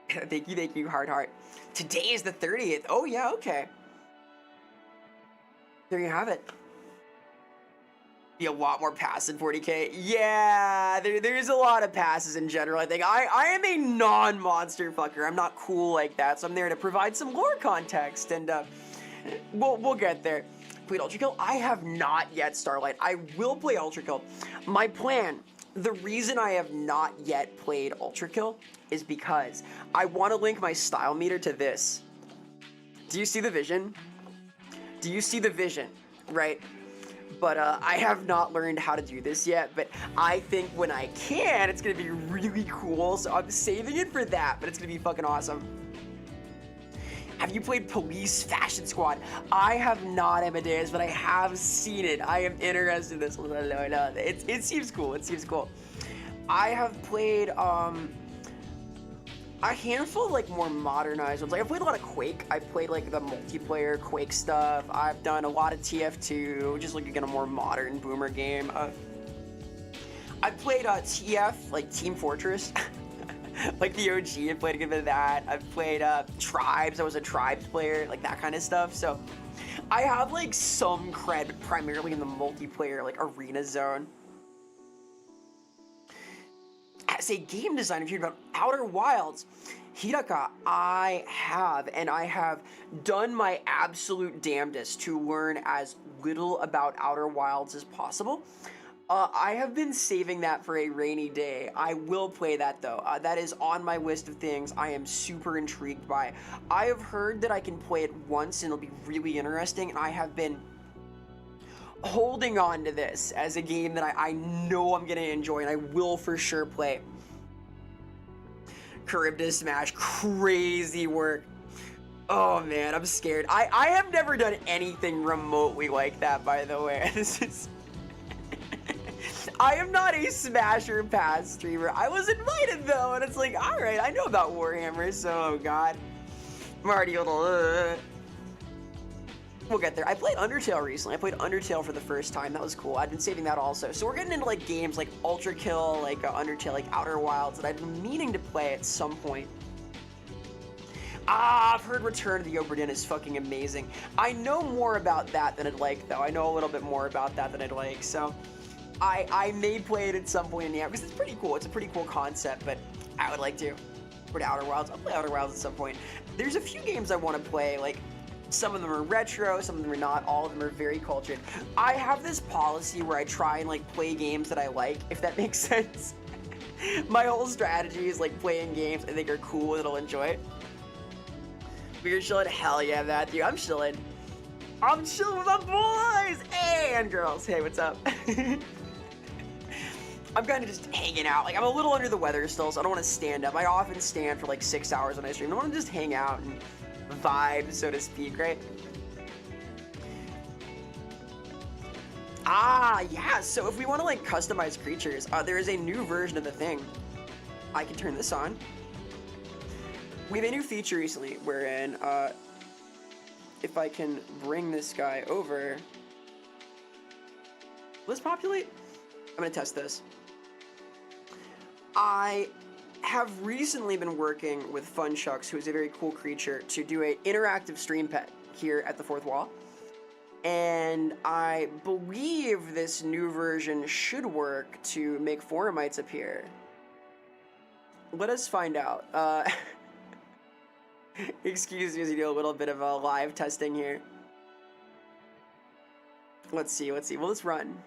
Thank you, hard heart. Today is the 30th. Oh, yeah, okay. There you have it. Be a lot more pass than 40k. Yeah, there's a lot of passes in general, I think. I am a non-monster fucker. I'm not cool like that, so I'm there to provide some lore context, and we'll get there. Played Ultra Kill? I have not yet, Starlight. I will play Ultra Kill. My plan... The reason I have not yet played Ultra Kill is because I want to link my style meter to this. Do you see the vision? Do you see the vision? Right? But I have not learned how to do this yet, but I think when I can, it's going to be really cool, so I'm saving it for that, but it's going to be fucking awesome. Have you played Police Fashion Squad? I have not, Amadeus, but I have seen it. I am interested in this. It seems cool. It seems cool. I have played a handful of like more modernized ones. Like I've played a lot of Quake. I've played like the multiplayer Quake stuff. I've done a lot of TF2, just like again a more modern boomer game. I've played TF, like Team Fortress. Like the OG, I played a good bit of that. I've played Tribes, I was a Tribes player, like that kind of stuff. So I have like some cred primarily in the multiplayer, like arena zone. As a game designer, if you're about Outer Wilds, Hidaka, I have done my absolute damnedest to learn as little about Outer Wilds as possible. I have been saving that for a rainy day. I will play that though. That is on my list of things I am super intrigued by. I have heard that I can play it once and it'll be really interesting, and I have been holding on to this as a game that I know I'm gonna enjoy and I will for sure play. Charybdis Smash, crazy work. Oh man, I'm scared. I have never done anything remotely like that, by the way. This is... I am not a Smasher Pass streamer. I was invited though, and it's like, alright, I know about Warhammer, so oh god. I'm already a little, We'll get there. I played Undertale recently. I played Undertale for the first time. That was cool. I've been saving that also. So we're getting into like games like Ultra Kill, like Undertale, like Outer Wilds that I've been meaning to play at some point. I've heard Return to the Obra Dinn is fucking amazing. I know more about that than I'd like though. I know a little bit more about that than I'd like, so... I may play it at some point in the app because it's pretty cool. It's a pretty cool concept, but I would like to. For Outer Wilds, I'll play Outer Wilds at some point. There's a few games I want to play, like some of them are retro, some of them are not, all of them are very cultured. I have this policy where I try and like play games that I like, if that makes sense. My whole strategy is like playing games I think are cool and I'll enjoy. We're chilling? Hell yeah, Matthew, I'm chilling. I'm chilling with my boys and girls. Hey, what's up? I'm kind of just hanging out. Like, I'm a little under the weather still, so I don't want to stand up. I often stand for like 6 hours when I stream. I want to just hang out and vibe, so to speak, right? Ah, yeah, so if we want to like customize creatures, there is a new version of the thing. I can turn this on. We have a new feature recently wherein, if I can bring this guy over, let's populate. I'm gonna test this. I have recently been working with Funchucks, who is a very cool creature, to do an interactive stream pet here at the fourth wall. And I believe this new version should work to make Foramites appear. Let us find out. Excuse me as you do a little bit of a live testing here. Let's see. Well, let's run.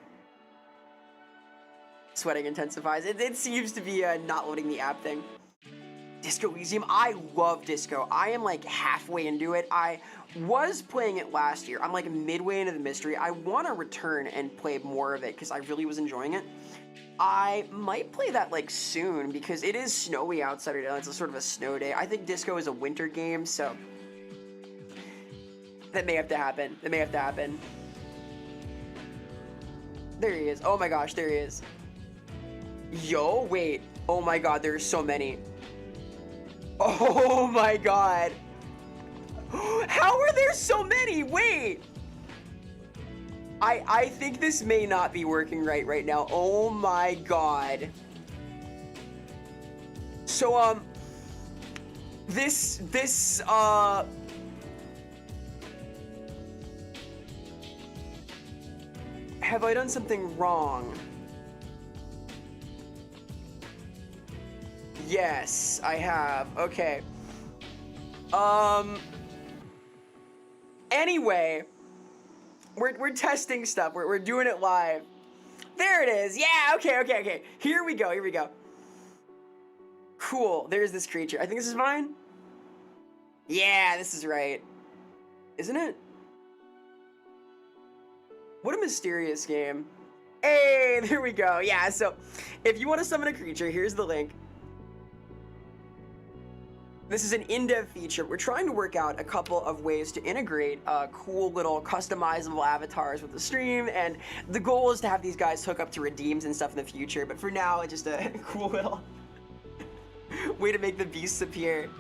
Sweating intensifies. It seems to be not loading the app thing. Disco Elysium. I love Disco. I am like halfway into it. I was playing it last year. I'm like midway into the mystery. I want to return and play more of it because I really was enjoying it. I might play that like soon because it is snowy outside right now. It's a sort of a snow day. I think Disco is a winter game, so that may have to happen. That may have to happen. There he is. Oh my gosh, there he is. Yo, wait. Oh my god, there's so many. Oh my god. How are there so many? Wait. I think this may not be working right now. Oh my god. So, have I done something wrong? Yes, I have. Okay. Anyway, we're testing stuff. We're doing it live. There it is. Yeah, okay. Here we go. Cool. There's this creature. I think this is mine. Yeah, this is right. Isn't it? What a mysterious game. Hey, there we go. Yeah, so if you want to summon a creature, here's the link. This is an in-dev feature. We're trying to work out a couple of ways to integrate cool little customizable avatars with the stream, and the goal is to have these guys hook up to redeems and stuff in the future, but for now, it's just a cool little way to make the beasts appear.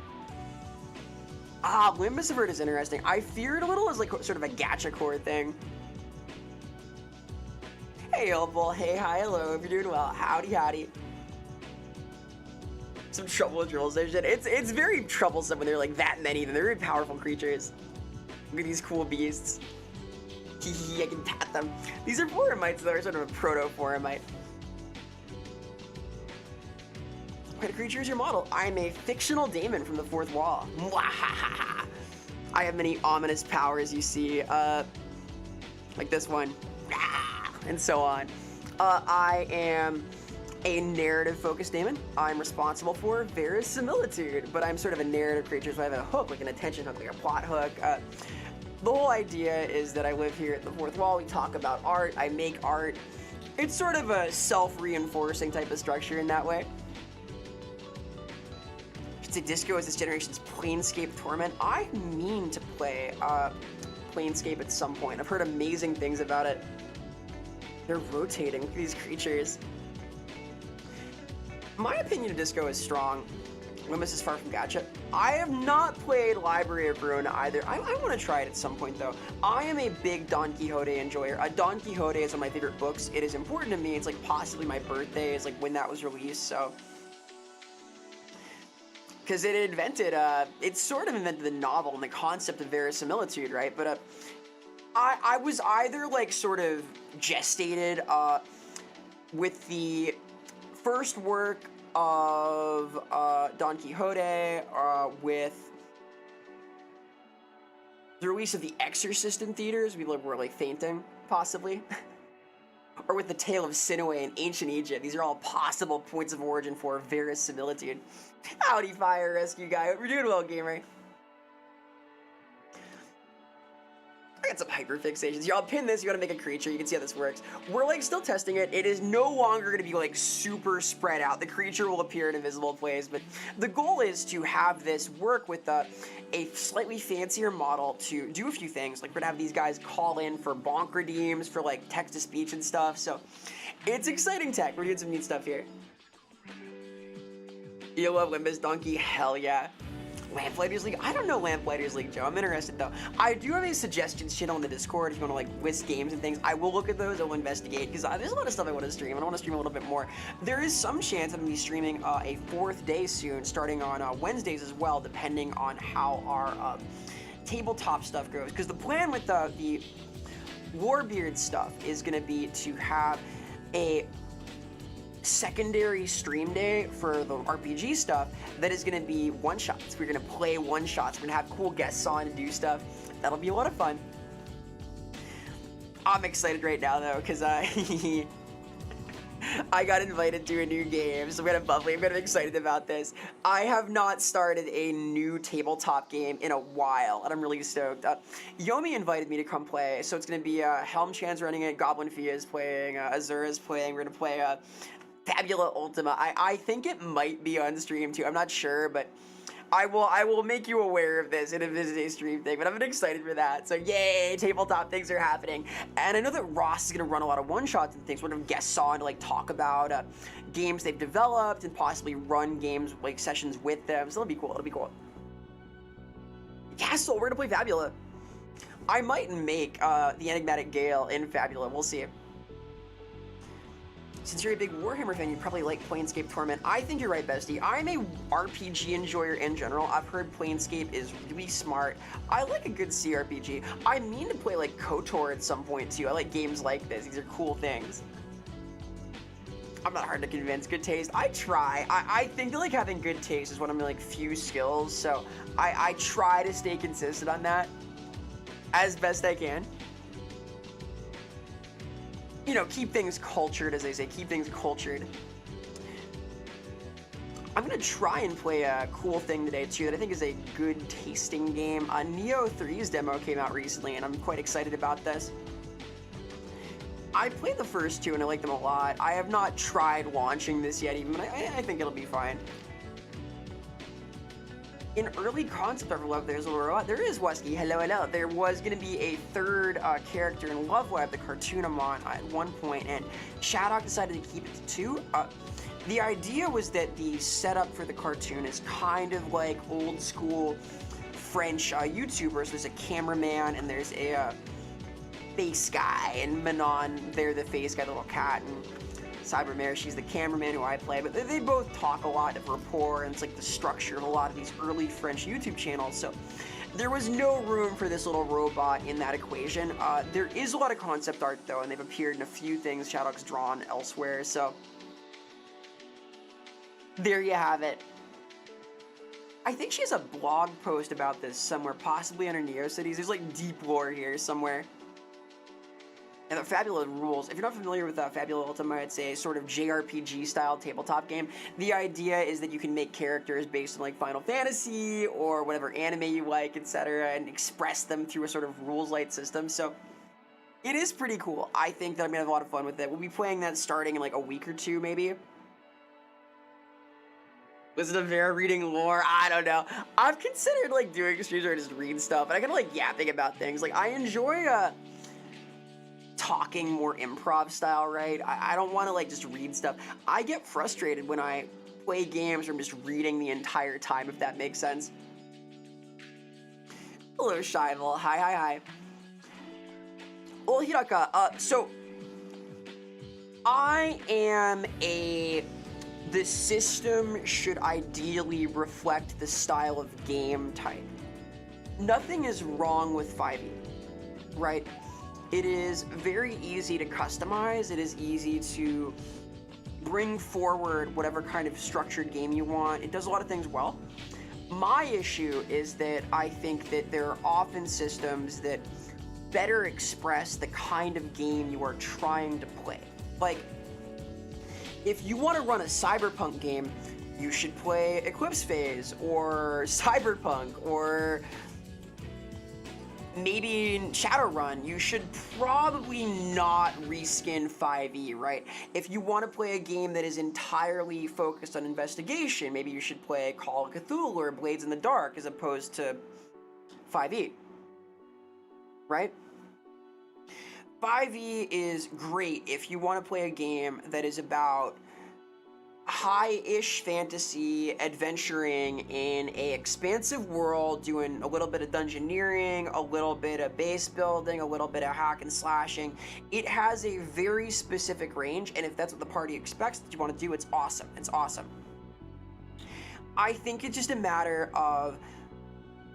Limbus Avert is interesting. I fear it a little as like sort of a gacha core thing. Hey, Opal. Hey, hi, hello. Hope you're doing well. Howdy. Some trouble with realization. It's very troublesome when they're like that many. They're very powerful creatures. Look at these cool beasts. I can pat them. These are Foramites, though. They're sort of a proto-Foramite. What kind of creature is your model? I'm a fictional daemon from the fourth wall. I have many ominous powers, you see. Like this one. And so on. I am a narrative-focused daemon. I'm responsible for verisimilitude, but I'm sort of a narrative creature, so I have a hook, like an attention hook, like a plot hook. The whole idea is that I live here at the fourth wall. We talk about art. I make art. It's sort of a self-reinforcing type of structure in that way. I should say Disco is this generation's Planescape Torment. I mean to play Planescape at some point. I've heard amazing things about it. They're rotating with these creatures. My opinion of Disco is strong. Limbus is far from gacha. I have not played Library of Ruin either. I want to try it at some point, though. I am a big Don Quixote enjoyer. Don Quixote is one of my favorite books. It is important to me. It's like possibly my birthday is like when that was released, so. Because it invented, it sort of invented the novel and the concept of verisimilitude, right? But I was either like sort of gestated with the first work of Don Quixote with the release of The Exorcist in theaters. People were like fainting, possibly. Or with the Tale of Sinué in ancient Egypt. These are all possible points of origin for verisimilitude. Howdy, Fire Rescue Guy. Hope you're doing well, gamer. I got some hyperfixations. Y'all pin this, you gotta make a creature, you can see how this works. We're like still testing it. It is no longer gonna be like super spread out. The creature will appear in invisible plays, but the goal is to have this work with a slightly fancier model to do a few things. Like we're gonna have these guys call in for bonk redeems, for like text-to-speech and stuff, so it's exciting tech. We're doing some neat stuff here. You love Limbus Donkey? Hell yeah. Lamplighters League? I don't know Lamplighters League, Joe. I'm interested, though. I do have a suggestions channel on the Discord if you want to, like, list games and things. I will look at those. I will investigate, because there's a lot of stuff I want to stream. I want to stream a little bit more. There is some chance I'm going to be streaming a fourth day soon, starting on Wednesdays as well, depending on how our tabletop stuff goes. Because the plan with the Warbeard stuff is going to be to have a secondary stream day for the RPG stuff that is going to be one-shots. We're going to play one-shots. We're going to have cool guests on and do stuff. That'll be a lot of fun. I'm excited right now, though, because I got invited to a new game, so I'm kind of excited about this. I have not started a new tabletop game in a while, and I'm really stoked. Yomi invited me to come play, so it's going to be Helm Chan's running it, Goblin Fia is playing, Azura's playing, we're going to play Fabula Ultima. I think it might be on stream too, I'm not sure, but I will make you aware of this in a Visit stream thing, but I'm excited for that. So yay, tabletop things are happening. And I know that Ross is gonna run a lot of one-shots and things. We're gonna have guests on to like talk about games they've developed and possibly run games, like sessions with them. So it'll be cool, it'll be cool. Castle, we're gonna play Fabula. I might make the Enigmatic Gale in Fabula, we'll see. Since you're a big Warhammer fan, you probably like Planescape Torment. I think you're right, bestie. I'm a RPG enjoyer in general. I've heard Planescape is really smart. I like a good CRPG. I mean to play like KOTOR at some point too. I like games like this. These are cool things. I'm not hard to convince. Good taste. I try. I think that like having good taste is one of my like few skills. So I try to stay consistent on that as best I can. You know, keep things cultured, as they say, keep things cultured. I'm gonna try and play a cool thing today too that I think is a good tasting game. Nioh 3's demo came out recently and I'm quite excited about this. I played the first two and I like them a lot. I have not tried launching this yet even, but I think it'll be fine. In early concept art for Love, there's a little robot. There is Wesky. Hello, hello. There was going to be a third character in Love Web, the cartoon I'm on, at one point, and Shadok decided to keep it to 2. The idea was that the setup for the cartoon is kind of like old school French YouTubers. There's a cameraman and there's a face guy, and Manon, they're the face guy, the little cat, and Cybermare, she's the cameraman who I play, but they both talk a lot of rapport, and it's like the structure of a lot of these early French YouTube channels, so there was no room for this little robot in that equation. There is a lot of concept art though, and they've appeared in a few things Shadow's drawn elsewhere, so there you have it. I think she has a blog post about this somewhere, possibly under Nioh Cities. There's like deep lore here somewhere. And the Fabula rules, if you're not familiar with Fabula Ultima, it's a sort of JRPG style tabletop game. The idea is that you can make characters based on like Final Fantasy or whatever anime you like, etc., and express them through a sort of rules light system. So it is pretty cool. I think that I'm gonna have a lot of fun with it. We'll be playing that starting in like a week or two, maybe. Listen to Vera reading lore, I don't know. I've considered like doing streams where I just read stuff, and I kind of like yapping about things. Like I enjoy talking more improv style, right? I don't want to like just read stuff. I get frustrated when I play games where I'm just reading the entire time, if that makes sense. Hello, Shival. Hi, hi, hi. Well, Hiraka, so I am the system should ideally reflect the style of game type. Nothing is wrong with 5e, right? It is very easy to customize. It is easy to bring forward whatever kind of structured game you want. It does a lot of things well. My issue is that I think that there are often systems that better express the kind of game you are trying to play. Like, if you want to run a cyberpunk game, you should play Eclipse Phase or Cyberpunk, or maybe in Shadowrun. You should probably not reskin 5e, right? If you want to play a game that is entirely focused on investigation, maybe you should play Call of Cthulhu or Blades in the Dark as opposed to 5e, right? 5e is great if you want to play a game that is about high-ish fantasy adventuring in a expansive world, doing a little bit of dungeoneering, a little bit of base building, a little bit of hack and slashing. It has a very specific range, and if that's what the party expects that you want to do, it's awesome. It's awesome. I think it's just a matter of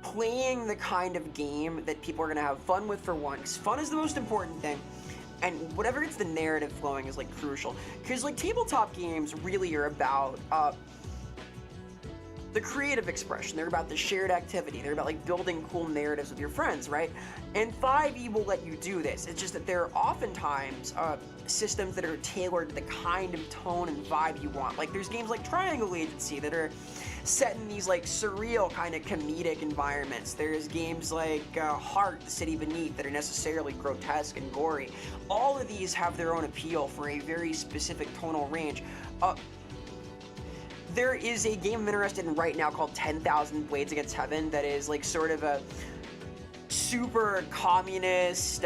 playing the kind of game that people are going to have fun with, for one, because fun is the most important thing, and whatever gets the narrative flowing is like crucial, because like tabletop games really are about the creative expression. They're about the shared activity. They're about like building cool narratives with your friends, right? And 5e will let you do this. It's just that there are oftentimes systems that are tailored to the kind of tone and vibe you want. Like there's games like Triangle Agency that are set in these like surreal kind of comedic environments. There's games like Heart, The City Beneath that are necessarily grotesque and gory. All of these have their own appeal for a very specific tonal range. There is a game I'm interested in right now called 10,000 Blades Against Heaven that is like sort of a super communist,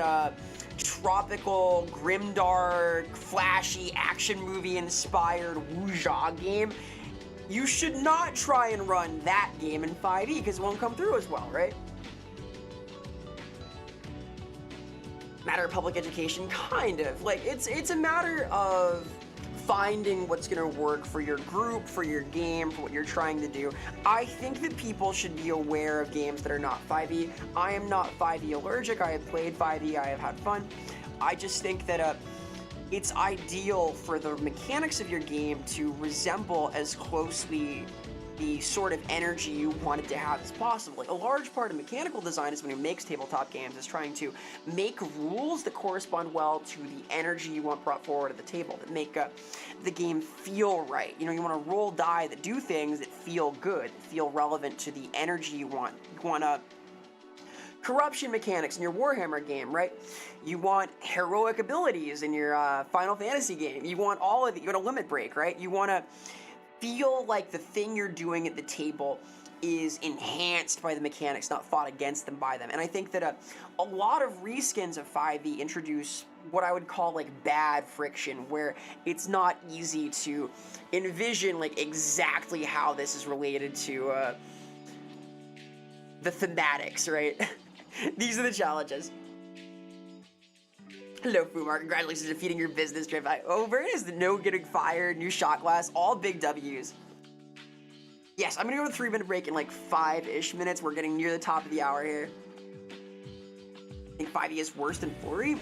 tropical, grimdark, flashy, action movie inspired wuxia game. You should not try and run that game in 5e because it won't come through as well, right? Matter of public education, kind of. Like it's a matter of finding what's going to work for your group, for your game, for what you're trying to do. I think that people should be aware of games that are not 5e. I am not 5e allergic. I have played 5e. I have had fun. I just think that it's ideal for the mechanics of your game to resemble as closely the sort of energy you want it to have as possible. Like a large part of mechanical design is when it makes tabletop games is trying to make rules that correspond well to the energy you want brought forward at the table, that make the game feel right. You know, you want to roll die that do things that feel good, that feel relevant to the energy you want. You want corruption mechanics in your Warhammer game, right? You want heroic abilities in your Final Fantasy game. You want all of it. You want a limit break, right? You want to feel like the thing you're doing at the table is enhanced by the mechanics, not fought against them by them. And I think that a lot of reskins of 5e introduce what I would call like bad friction, where it's not easy to envision like exactly how this is related to the thematics, right? These are the challenges. Hello, Fumar. Congratulations on defeating your business trip. Oh, Vera is the no getting fired, new shot glass, all big W's. Yes, I'm gonna go to a 3-minute break in like 5-ish minutes. We're getting near the top of the hour here. I think 5e is worse than 4e?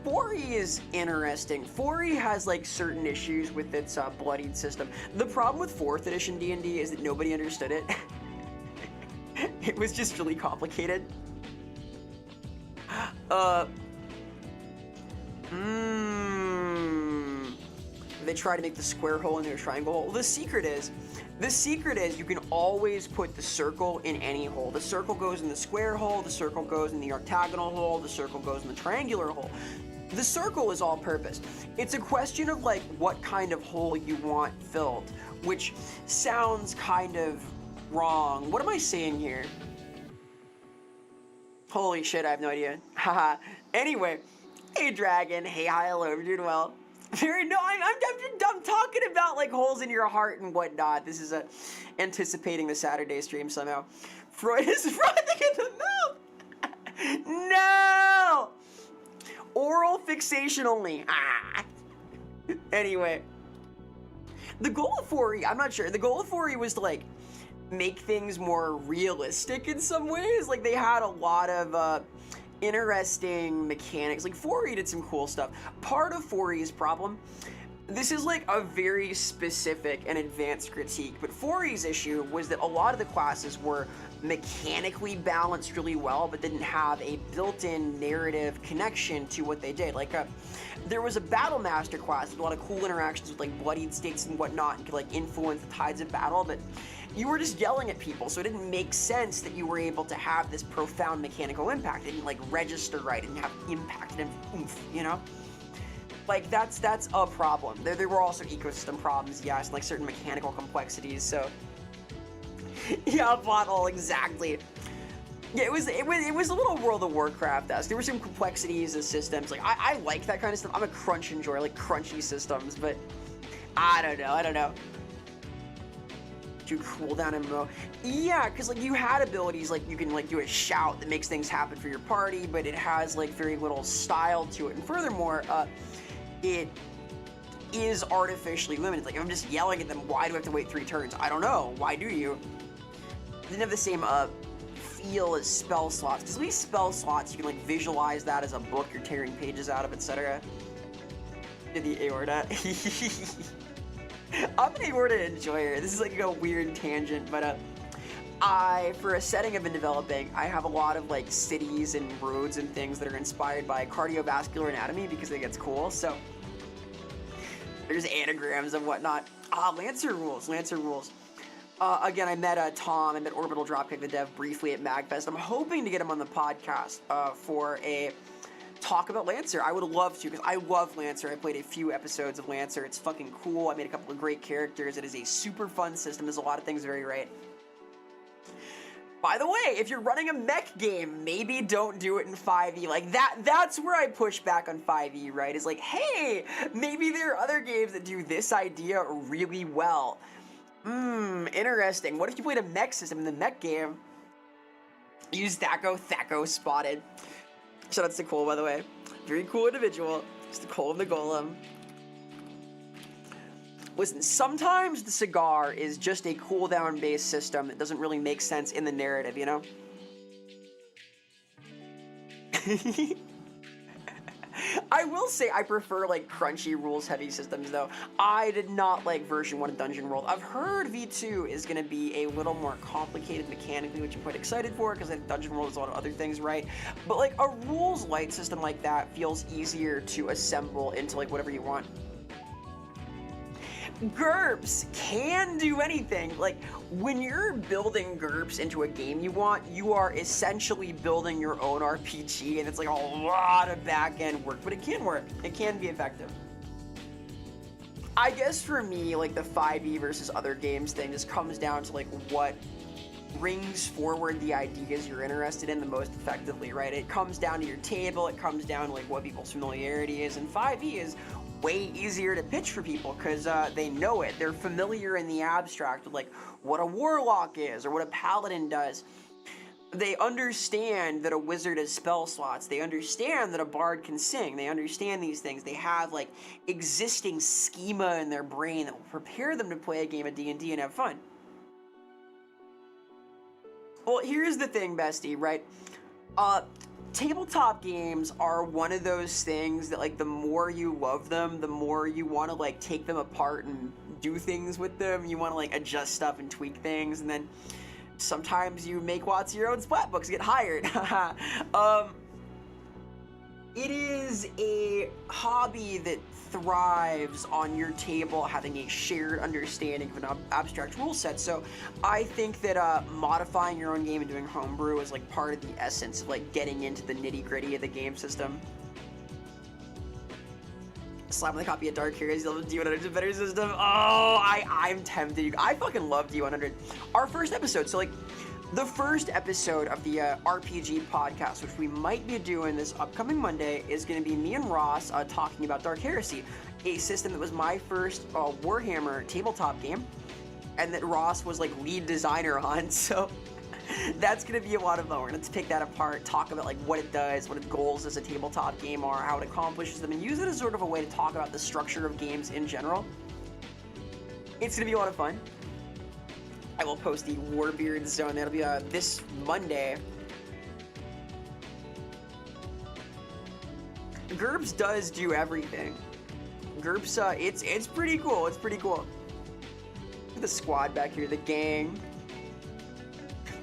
4e is interesting. 4e has like certain issues with its bloodied system. The problem with 4th edition D&D is that nobody understood it. It was just really complicated. They try to make the square hole in their triangle hole. The secret is you can always put the circle in any hole. The circle goes in the square hole, the circle goes in the octagonal hole, the circle goes in the triangular hole. The circle is all purpose. It's a question of like what kind of hole you want filled, which sounds kind of wrong. What am I saying here? Holy shit, I have no idea. Haha. Anyway, hey Dragon, hey, hi, hello, you're doing well. No, I'm talking about like holes in your heart and whatnot. This is anticipating the Saturday stream somehow. Freud is frothing in the mouth. No! Oral fixation only. Anyway. The goal of 4e, I'm not sure. The goal of 4e was to like make things more realistic in some ways. Like they had a lot of interesting mechanics. Like 4e did some cool stuff. Part of 4e's problem, this is like a very specific and advanced critique, but 4e's issue was that a lot of the classes were mechanically balanced really well, but didn't have a built-in narrative connection to what they did. Like there was a battle master class with a lot of cool interactions with like bloodied states and whatnot, and could like influence the tides of battle, but you were just yelling at people, so it didn't make sense that you were able to have this profound mechanical impact. It didn't like register right, it didn't have impact, it didn't oomph, you know? Like that's a problem. There were also ecosystem problems, yes, and like certain mechanical complexities, so yeah, bottle, exactly. Yeah, it was a little World of Warcraft-esque. There were some complexities in systems. Like I like that kind of stuff. I'm a crunch enjoyer, like crunchy systems, but I don't know. Do cooldown ammo. Yeah, because like you had abilities like you can like do a shout that makes things happen for your party, but it has like very little style to it. And furthermore, it is artificially limited. Like if I'm just yelling at them, why do I have to wait 3 turns? I don't know. Why do you? It didn't have the same feel as spell slots. Because at least spell slots, you can like visualize that as a book you're tearing pages out of, etc. The aorta. I'm an aorta enjoyer. This is like a weird tangent, but for a setting I've been developing, I have a lot of like cities and roads and things that are inspired by cardiovascular anatomy because it gets cool. So there's anagrams and whatnot. Lancer rules, Lancer rules. Again, I met Tom, I met Orbital Dropkick the dev briefly at MagFest. I'm hoping to get him on the podcast for a talk about Lancer. I would love to, because I love Lancer. I played a few episodes of Lancer. It's fucking cool. I made a couple of great characters. It is a super fun system. There's a lot of things very right. By the way, if you're running a mech game, maybe don't do it in 5e. Like, that's where I push back on 5e, right? It's like, hey, maybe there are other games that do this idea really well. Interesting. What if you played a mech system in the mech game? Use Thaco spotted. Shout out to Cole, by the way. Very cool individual. It's the Cole of the Golem. Listen, sometimes the cigar is just a cooldown-based system that doesn't really make sense in the narrative, you know? I will say I prefer, like, crunchy rules-heavy systems, though. I did not like version 1 of Dungeon World. I've heard V2 is going to be a little more complicated mechanically, which I'm quite excited for, because I think Dungeon World is a lot of other things right. But, like, a rules-light system like that feels easier to assemble into, like, whatever you want. GURPS can do anything. Like, when you're building GURPS into a game you want, you are essentially building your own RPG, and it's like a lot of back-end work, but it can work. It can be effective. I guess for me, like, the 5e versus other games thing just comes down to, like, what brings forward the ideas you're interested in the most effectively, right? It comes down to your table, it comes down to, like, what people's familiarity is, and 5e is way easier to pitch for people because they know it. They're familiar in the abstract with, like, what a warlock is or what a paladin does. They understand that a wizard has spell slots. They understand that a bard can sing. They understand these things. They have, like, existing schema in their brain that will prepare them to play a game of D&D and have fun. Well, here's the thing, bestie, right? Tabletop games are one of those things that, like, the more you love them, the more you want to, like, take them apart and do things with them. You want to, like, adjust stuff and tweak things, and then sometimes you make lots of your own splat books, get hired. It is a hobby that thrives on your table having a shared understanding of an abstract rule set. So I think that modifying your own game and doing homebrew is, like, part of the essence of, like, getting into the nitty-gritty of the game system. Slap on the copy of Dark Heroes, D100 is a better system. Oh, I'm tempted. I fucking love D100. Our first episode, so, like, the first episode of the RPG podcast, which we might be doing this upcoming Monday, is going to be me and Ross talking about Dark Heresy, a system that was my first Warhammer tabletop game, and that Ross was, like, lead designer on, so that's going to be a lot of fun. We're going to pick that apart, talk about, like, what it does, what its goals as a tabletop game are, how it accomplishes them, and use it as sort of a way to talk about the structure of games in general. It's going to be a lot of fun. I will post the Warbeard Zone. That'll be this Monday. GURPS does do everything. GURPS, it's pretty cool. It's pretty cool. Look at the squad back here, the gang.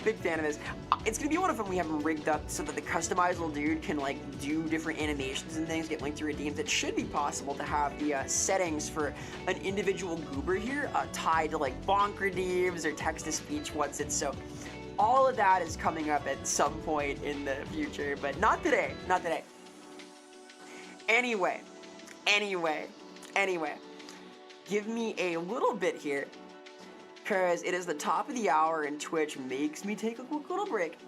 Big fan of this. It's gonna be a lot of fun. We have them rigged up so that the customizable dude can, like, do different animations and things, get linked to redeems. It should be possible to have the settings for an individual goober here tied to, like, bonk redeems or text-to-speech what's it. So all of that is coming up at some point in the future, but not today. Not today. Anyway. Give me a little bit here, because it is the top of the hour and Twitch makes me take a quick little break.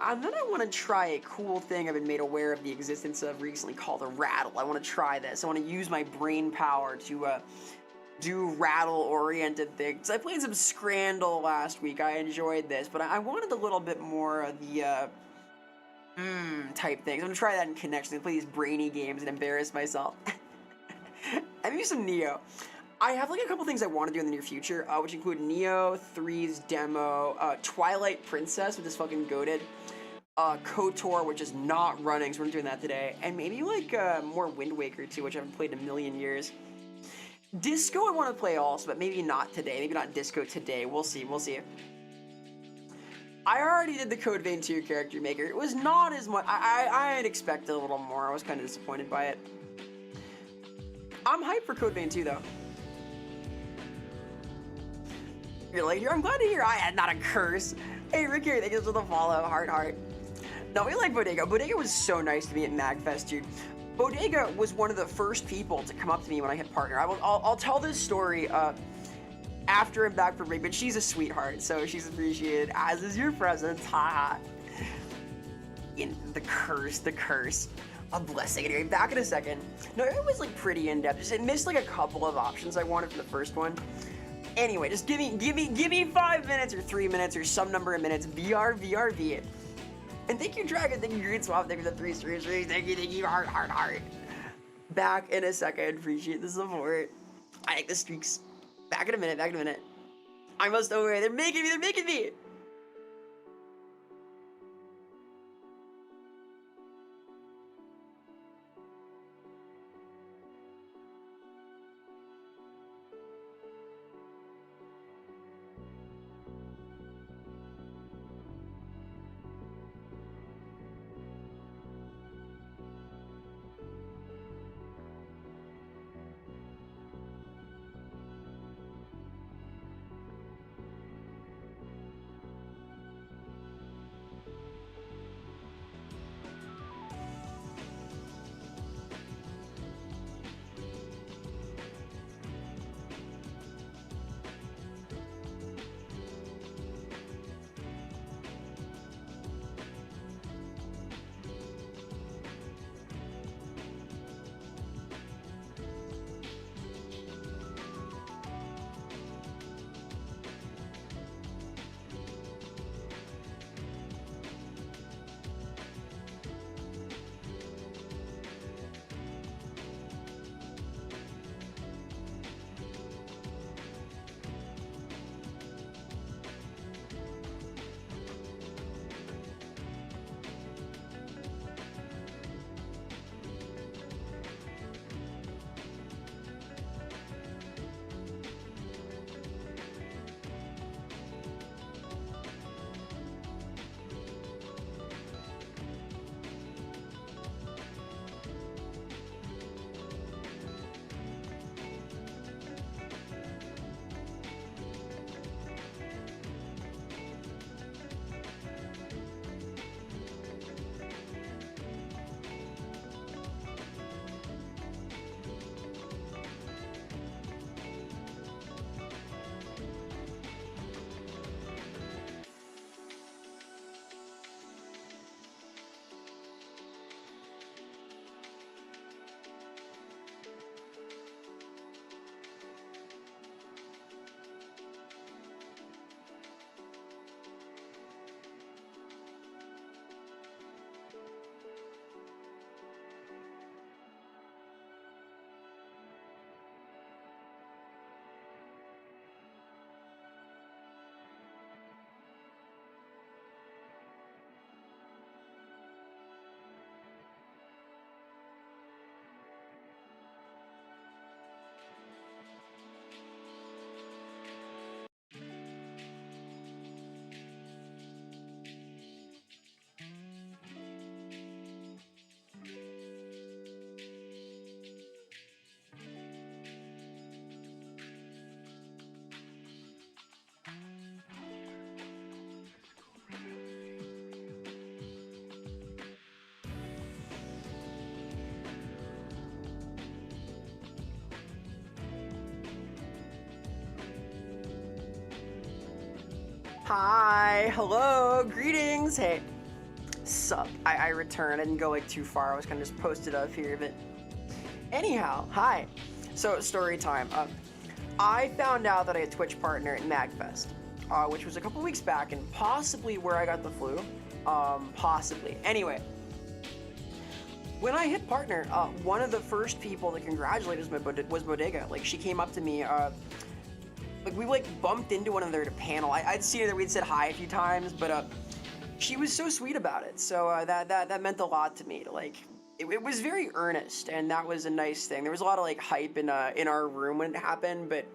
And then I want to try a cool thing I've been made aware of the existence of recently called a rattle. I want to try this. I want to use my brain power to do rattle-oriented things. I played some Scrandle last week. I enjoyed this, but I wanted a little bit more of the type things. I'm going to try that in Connection. I play these brainy games and embarrass myself. And maybe some Nioh. I have, like, a couple things I want to do in the near future, which include Nioh 3's demo, Twilight Princess, which is fucking goated, KOTOR, which is not running, so we're doing that today, and maybe, like, more Wind Waker too, which I haven't played in a million years. Disco I want to play also, but maybe not today. Maybe not Disco today. We'll see. We'll see. I already did the Code Vein 2 character maker. It was not as much. I had expected a little more. I was kind of disappointed by it. I'm hyped for Code Vein 2 though. You're late here. I'm glad to hear I had not a curse. Hey Rick here, thank you for the follow. Heart. No, we like Bodega. Bodega was so nice to me at MagFest, dude. Bodega was one of the first people to come up to me when I hit partner. I'll tell this story after I'm back from break, but she's a sweetheart, so she's appreciated, as is your presence. Haha. In the curse. A blessing. Anyway, back in a second. No, it was like pretty in-depth. Just it missed like a couple of options I wanted from the first one. Anyway, just give me 5 minutes or 3 minutes or some number of minutes. VRV. And thank you, Dragon. Thank you, Green Swap. Thank you for the 3 streams. Thank you. Heart. Back in a second. Appreciate the support. I like the streaks. Back in a minute. I must over. They're making me. Hi, hello, greetings. Hey, sup? I returned. I didn't go like too far. I was kind of just posted up here, but anyhow, hi. So story time. I found out that I had a Twitch partner at MagFest, which was a couple weeks back, and possibly where I got the flu. Possibly. Anyway, when I hit partner, one of the first people to congratulate us was Bodega. Like, she came up to me. Like, we bumped into one another at a panel. I'd seen her, we'd said hi a few times, but she was so sweet about it. So that meant a lot to me to it was very earnest, and that was a nice thing. There was a lot of like hype in our room when it happened, but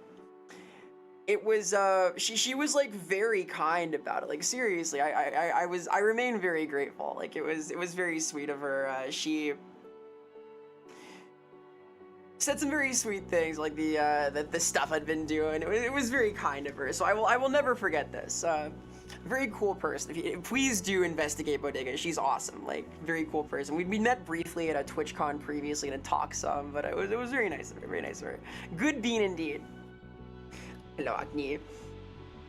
it was she was like very kind about it. Like seriously, I remain very grateful. Like it was very sweet of her. She said some very sweet things, like the stuff I'd been doing. It was very kind of her. So I will never forget this. Very cool person. Please do investigate Bodega. She's awesome. Like very cool person. We met briefly at a TwitchCon previously and talked some, but it was very nice of her. Very nice of her. Good bean indeed. Hello, Agni.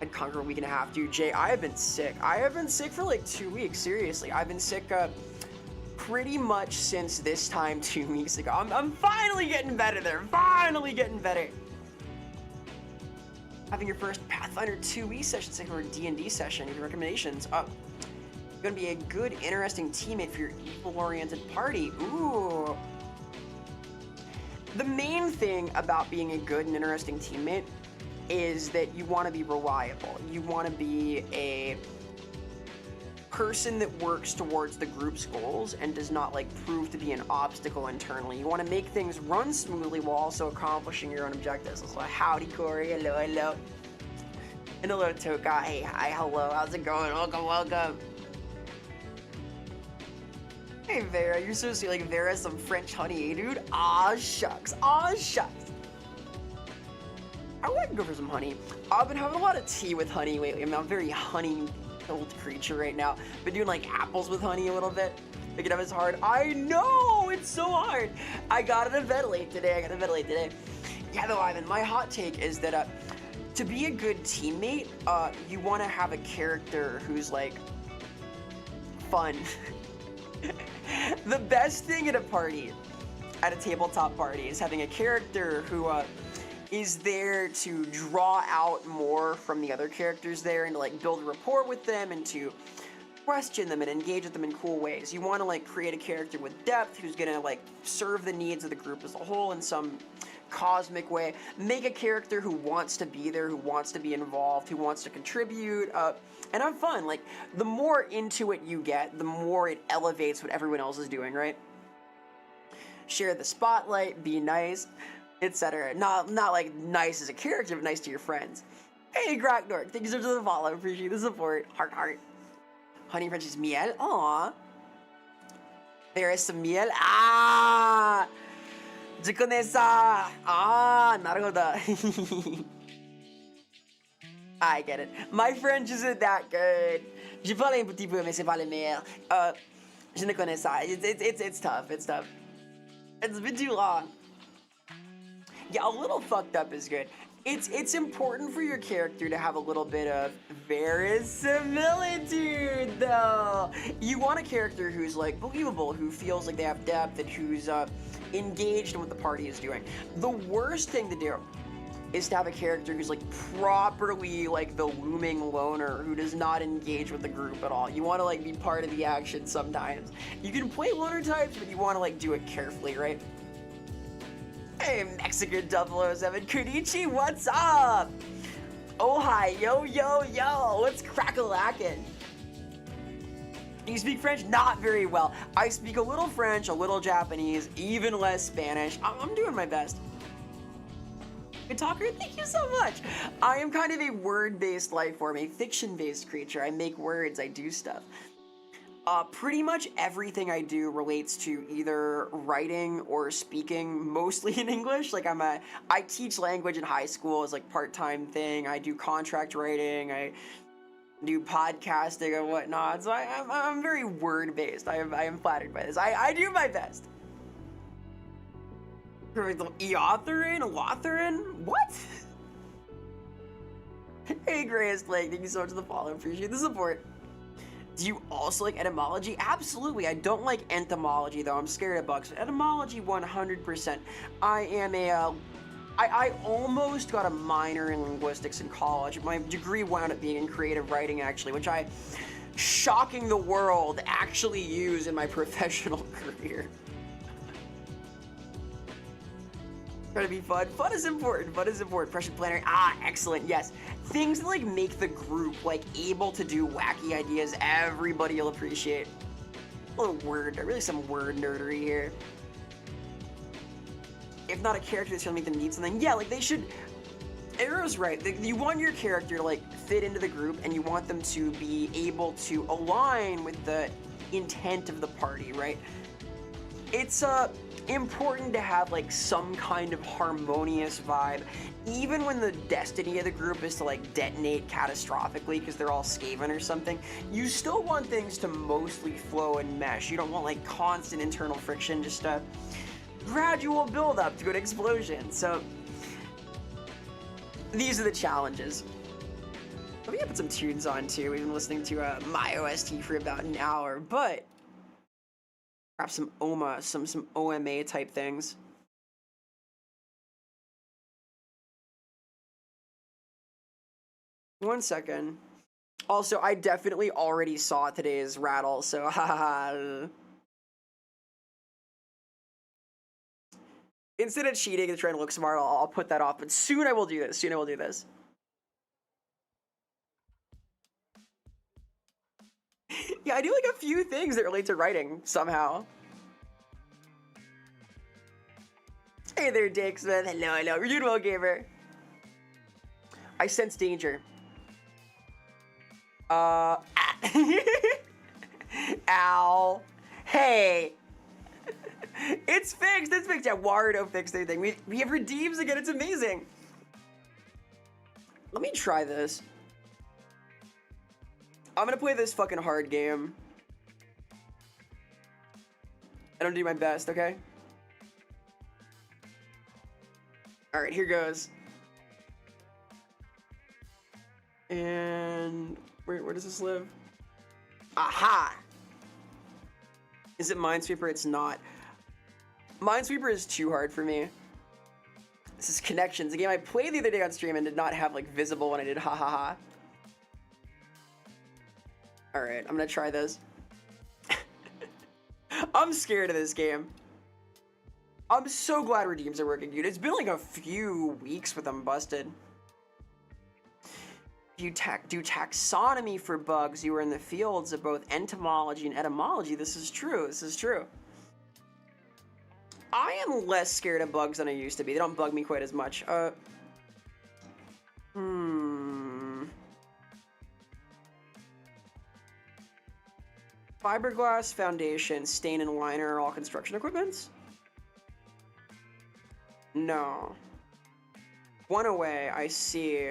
I'd conquer a week and a half. Dude, Jay, I have been sick. I have been sick for like 2 weeks. Seriously, I've been sick pretty much since this time 2 weeks ago. I'm finally getting better there. Finally getting better. Having your first Pathfinder 2e session or D&D session. Your recommendations. You're gonna be a good, interesting teammate for your evil-oriented party. Ooh. The main thing about being a good and interesting teammate is that you want to be reliable. You want to be a person that works towards the group's goals and does not like prove to be an obstacle internally. You want to make things run smoothly while also accomplishing your own objectives. So howdy Corey, hello, hello. And hello Toka, hey, hi, hello, how's it going? Welcome, welcome. Hey Vera, you're so sweet. Like Vera, some French honey, eh, dude? Aw shucks, aw shucks. I would go for some honey. I've been having a lot of tea with honey lately. I mean, I'm a very honey-filled creature right now. Been doing like apples with honey a little bit. Picking up is hard. I know, it's so hard. I got an event late today. Yeah, though, Ivan, my hot take is that to be a good teammate, you want to have a character who's like fun. The best thing at a party, at a tabletop party, is having a character who is there to draw out more from the other characters there and to like build a rapport with them and to question them and engage with them in cool ways. You want to like create a character with depth who's gonna like serve the needs of the group as a whole in some cosmic way. Make a character who wants to be there, who wants to be involved, who wants to contribute, and have fun. Like the more into it you get, the more it elevates what everyone else is doing, right? Share the spotlight, be nice, etc. Not like nice as a character, but nice to your friends. Hey, Graknork, thank you so much for the follow. Appreciate the support. Heart, heart. Honey French's miel. Aww. There is some miel. Ah! Jukonesa. Ah, naruhodo. I get it. My French isn't that good. Je parle un petit peu, mais c'est pas le meilleur. Je ne connais ça. It's tough. It's tough. It's been too long. Yeah, a little fucked up is good. It's important for your character to have a little bit of verisimilitude, though. You want a character who's like believable, who feels like they have depth, and who's engaged in what the party is doing. The worst thing to do is to have a character who's like properly like the looming loner who does not engage with the group at all. You want to like be part of the action sometimes. You can play loner types, but you want to like do it carefully, right? Hey, Mexican 007, Kunichi, what's up? Oh, hi, yo, yo, yo, what's crack-a-lackin'? You speak French? Not very well. I speak a little French, a little Japanese, even less Spanish. I'm doing my best. Good talker, thank you so much. I am kind of a word-based life form, a fiction-based creature. I make words, I do stuff. Pretty much everything I do relates to either writing or speaking, mostly in English. Like I teach language in high school as like part-time thing. I do contract writing. I do podcasting and whatnot. So I'm very word-based. I am flattered by this. I do my best. Eotherin? What? Hey, Grayest Lake, thank you so much for the follow. Appreciate the support. Do you also like etymology? Absolutely. I don't like entomology, though. I'm scared of bugs. Etymology, 100%. I am I almost got a minor in linguistics in college. My degree wound up being in creative writing, actually, which I, shocking the world, actually use in my professional career. Try to be fun. Fun is important. Fun is important. Pressure planner. Ah, excellent. Yes. Things that like make the group like able to do wacky ideas everybody will appreciate. A little word, really some word nerdery here. If not a character that's gonna make them need something, yeah, like they should. Arrow's right. You want your character to like fit into the group, and you want them to be able to align with the intent of the party, right? It's important to have like some kind of harmonious vibe, even when the destiny of the group is to like detonate catastrophically because they're all Skaven or something. You still want things to mostly flow and mesh. You don't want like constant internal friction, just a gradual build up to an explosion. So these are the challenges. Let me put some tunes on too. We've been listening to my OST for about an hour, but perhaps some some OMA type things. One second. Also, I definitely already saw today's rattle, so haha. Instead of cheating and trying to look smart, I'll put that off. But soon I will do this. Soon I will do this. Yeah, I do like a few things that relate to writing somehow. Hey there, Dixon. Hello, hello. You're doing well, gamer. I sense danger. Ow. Hey. It's fixed. It's fixed. Yeah, Warudo fixed everything. We have redeems again. It's amazing. Let me try this. I'm gonna play this fucking hard game. I don't do my best, okay? Alright, here goes. And where does this live? Aha! Is it Minesweeper? It's not. Minesweeper is too hard for me. This is Connections, a game I played the other day on stream and did not have like visible when I did ha ha ha. Alright, I'm gonna try this. I'm scared of this game. I'm so glad redeems are working, dude. It's been like a few weeks with them busted. If you do taxonomy for bugs, you are in the fields of both entomology and etymology. This is true. This is true. I am less scared of bugs than I used to be. They don't bug me quite as much. Fiberglass, foundation, stain, and liner are all construction equipments? No. One away, I see.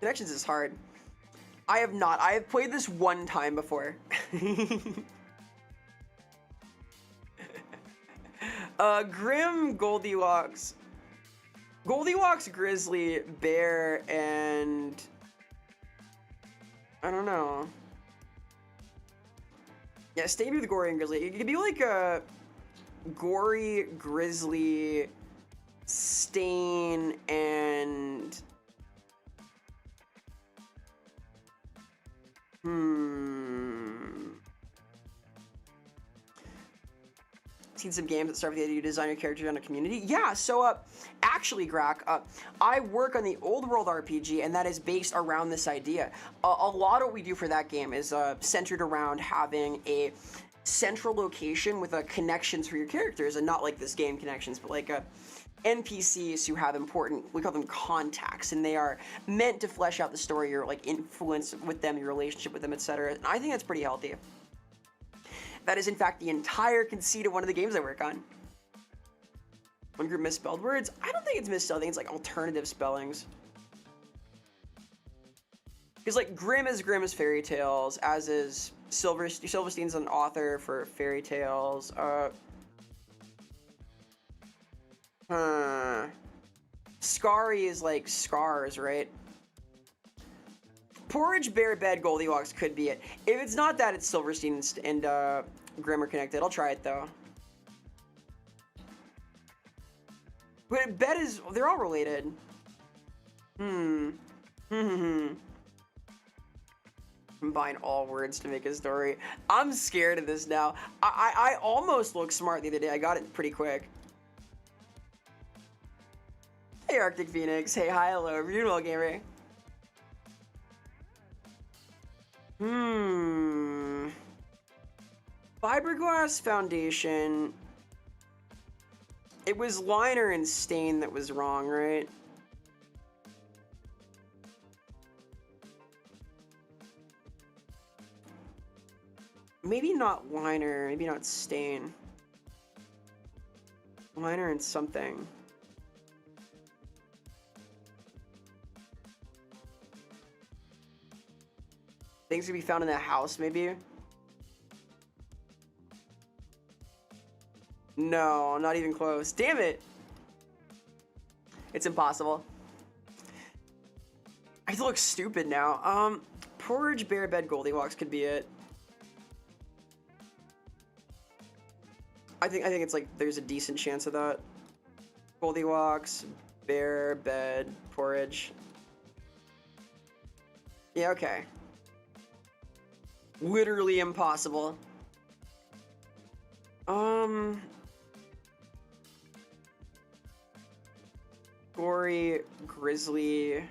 Connections is hard. I have not. I have played this one time before. Grim, Goldilocks, Grizzly, Bear, and I don't know. Yeah, stay with Gory and Grizzly. It could be like a Gory, Grizzly, Stain, and seen some games that start with the idea you design your character on a community. Yeah, so actually, Grak, I work on the Old World RPG, and that is based around this idea. A lot of what we do for that game is centered around having a central location with connections for your characters, and not like this game connections, but like NPCs who have important, we call them contacts, and they are meant to flesh out the story, your like influence with them, your relationship with them, etc. And I think that's pretty healthy. That is, in fact, the entire conceit of one of the games I work on. One group misspelled words? I don't think it's misspelled. I think it's like alternative spellings. Because like Grimm is fairy tales, as is Silverstein's an author for fairy tales. Scary is like scars, right? Porridge, Bear, Bed, Goldilocks could be it. If it's not that, it's Silverstein and Grimm are connected. I'll try it though. But Bed is, they're all related. Combine all words to make a story. I'm scared of this now. I almost looked smart the other day. I got it pretty quick. Hey Arctic Phoenix. Hey, hi, hello. You're doing well, gamer. Fiberglass foundation. It was liner and stain that was wrong, right? Maybe not liner, maybe not stain. Liner and something. Things could be found in the house, maybe? No, not even close. Damn it! It's impossible. I look stupid now. Porridge, bear bed, Goldilocks could be it. I think it's like there's a decent chance of that. Goldilocks, bear bed, porridge. Yeah, okay. Literally impossible. Gory, grizzly,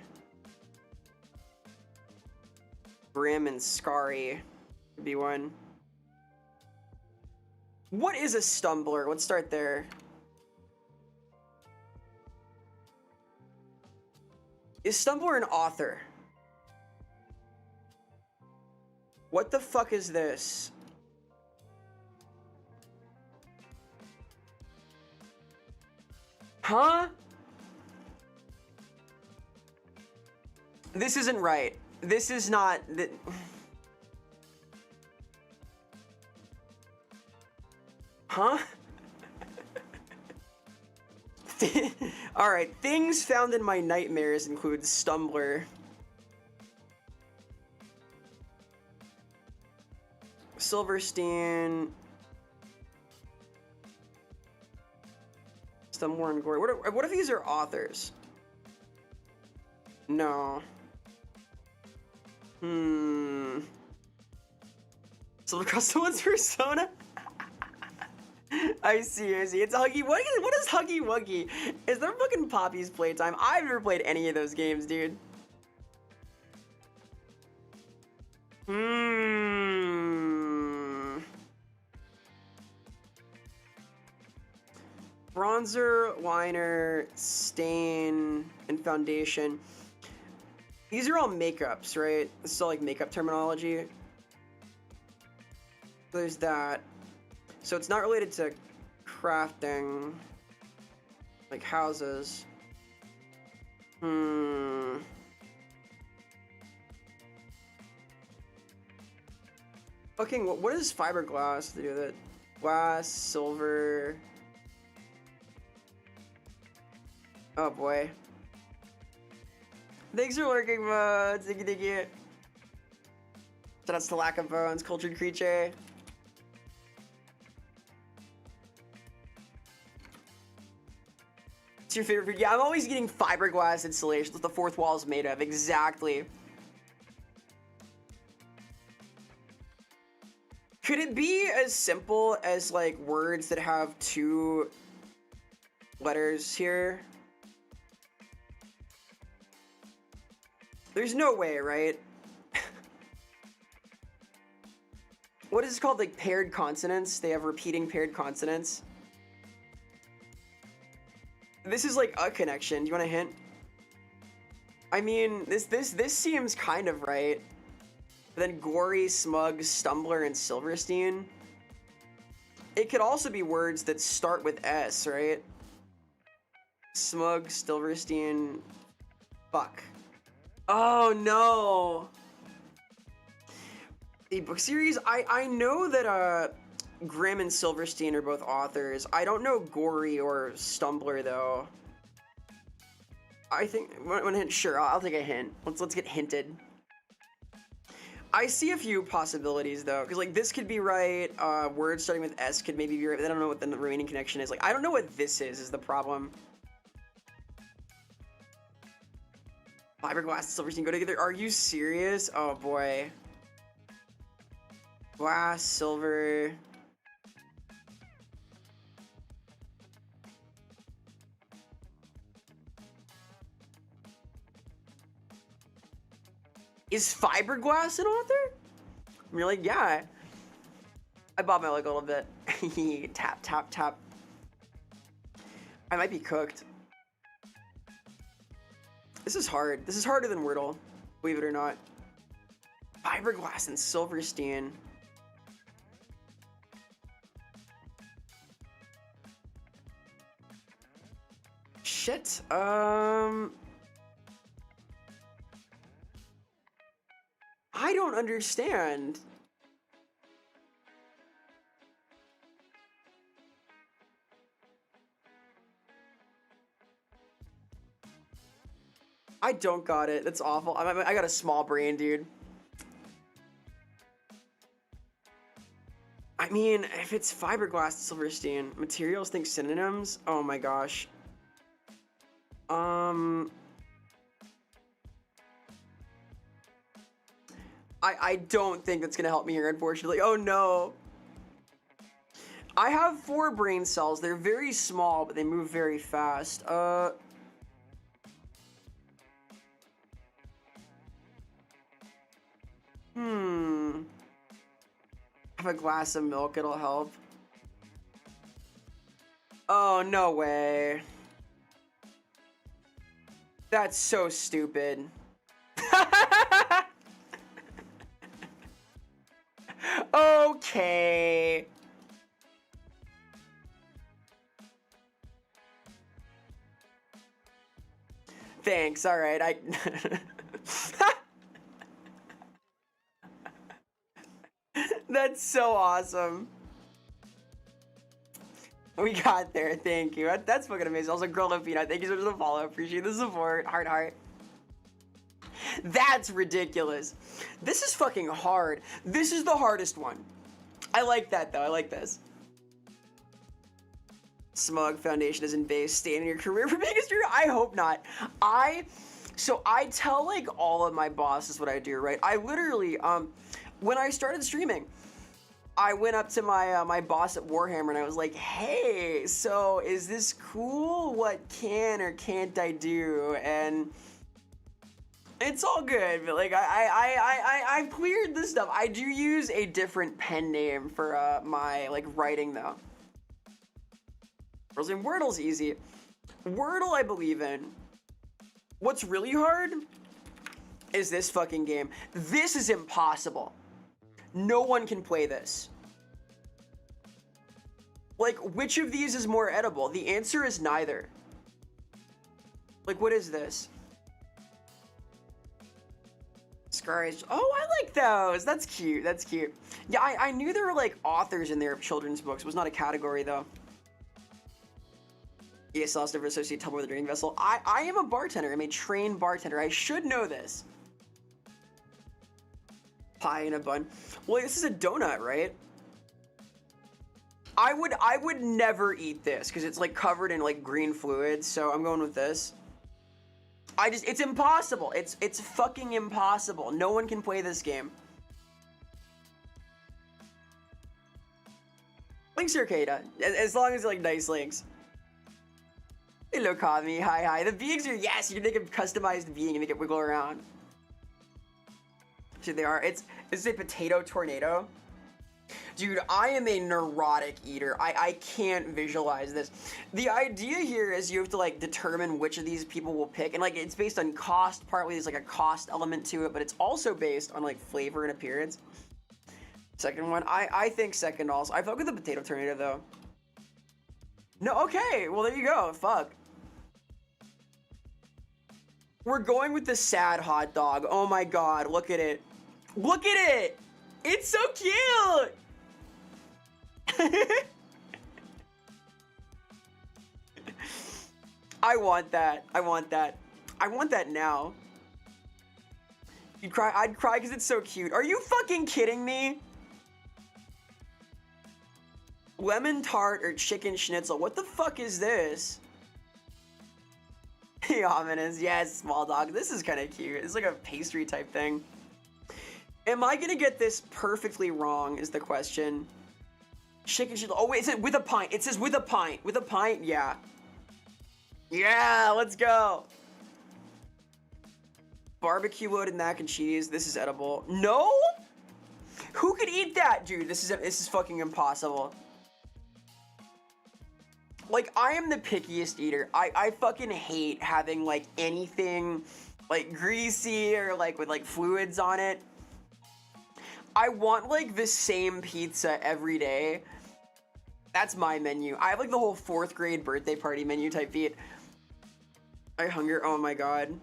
grim, and scary could be one. What is a stumbler? Let's start there. Is stumbler an author? What the fuck is this? Huh? This isn't right. This is not... Huh? Alright, things found in my nightmares include stumbler. Silverstein. Stumbler and Gory. What if these are authors? No. Silver Cross someone's persona? I see. It's Huggy Wuggy. What is Huggy Wuggy? Is there fucking Poppy's playtime? I've never played any of those games, dude. Bronzer, liner, stain, and foundation. These are all makeups, right? This is all like makeup terminology. There's that. So it's not related to crafting, like houses. Fucking, what does fiberglass to do with it? Glass, silver. Oh boy. Thanks for lurking, mods. Thank you. Shoutouts to Lack of Bones, Cultured Creature. What's your favorite food? Yeah, I'm always getting fiberglass insulation. That's what the fourth wall is made of. Exactly. Could it be as simple as like words that have 2 letters here? There's no way, right? What is it called? Like paired consonants? They have repeating paired consonants. This is like a connection. Do you want a hint? I mean, this seems kind of right. But then Gory, Smug, Stumbler, and Silverstein. It could also be words that start with S, right? Smug, Silverstein, fuck. Oh no! The book series, I know that Grimm and Silverstein are both authors. I don't know Gory or Stumbler though. I think one hint, sure, I'll take a hint. Let's get hinted. I see a few possibilities though, because like this could be right. Words starting with S could maybe be right. But I don't know what the remaining connection is. Like I don't know what this is the problem. Fiberglass and Silverstein go together. Are you serious? Oh boy. Glass, silver. Is fiberglass an author? And you're like, yeah. I bobbed my leg a little bit. Tap, tap, tap. I might be cooked. This is hard. This is harder than Wordle, believe it or not. Fiberglass and Silverstein. Shit. I don't understand. I don't got it. That's awful. I got a small brain, dude. I mean, if it's fiberglass, Silverstein, materials think synonyms. Oh my gosh. I don't think that's gonna help me here, unfortunately. Oh no. I have 4 brain cells. They're very small, but they move very fast. Have a glass of milk, it'll help. Oh, no way. That's so stupid. Okay. Thanks, alright, That's so awesome. We got there, thank you. That's fucking amazing. Also, Girl No Peanut, thank you so much for the follow. Appreciate the support. Heart, heart. That's ridiculous. This is fucking hard. This is the hardest one. I like that, though. I like this. Smug foundation isn't based. Stay in your career for being a streamer? I hope not. So I tell, like, all of my bosses what I do, right? I literally, when I started streaming, I went up to my my boss at Warhammer and I was like, hey, so is this cool? What can or can't I do? And it's all good, but like I cleared this stuff. I do use a different pen name for my like writing though. Wordle's easy. Wordle I believe in. What's really hard is this fucking game. This is impossible. No one can play this. Like, which of these is more edible? The answer is neither. Like, what is this? Scars. Oh, I like those. That's cute. That's cute. Yeah, I knew there were, like, authors in there of children's books. It was not a category, though. ESL is never associated Tumblr with a drinking vessel. I am a bartender. I'm a trained bartender. I should know this. Pie in a bun. Well, this is a donut, right? I would never eat this because it's like covered in like green fluid, so I'm going with this. It's impossible. It's fucking impossible. No one can play this game. Links Arcada, as long as like nice links. Hello, Kami. Hi, hi. The beings are, yes, you can make a customized being and make it wiggle around. So they are. It's a potato tornado. Dude, I am a neurotic eater. I can't visualize this. The idea here is you have to like determine which of these people will pick, and like it's based on cost. Partly there's like a cost element to it, but it's also based on like flavor and appearance. Second one, I think second also. I fuck with the potato tornado though. No, okay, well there you go. Fuck. We're going with the sad hot dog. Oh my god, look at it. Look at it! It's so cute! I want that. I want that. I want that now. You'd cry? I'd cry because it's so cute. Are you fucking kidding me? Lemon tart or chicken schnitzel. What the fuck is this? Ominous. Yes, small dog. This is kind of cute. It's like a pastry type thing. Am I gonna get this perfectly wrong is the question. Chicken schnitzel. Oh wait, it says with a pint. It says with a pint. With a pint? Yeah. Yeah, let's go. Barbecue loaded mac and cheese. This is edible. No? Who could eat that, dude? This is fucking impossible. Like, I am the pickiest eater. I fucking hate having, like, anything, like, greasy or, like, with, like, fluids on it. I want, like, the same pizza every day. That's my menu. I have, like, the whole 4th grade birthday party menu type beat. I hunger. Oh, my God.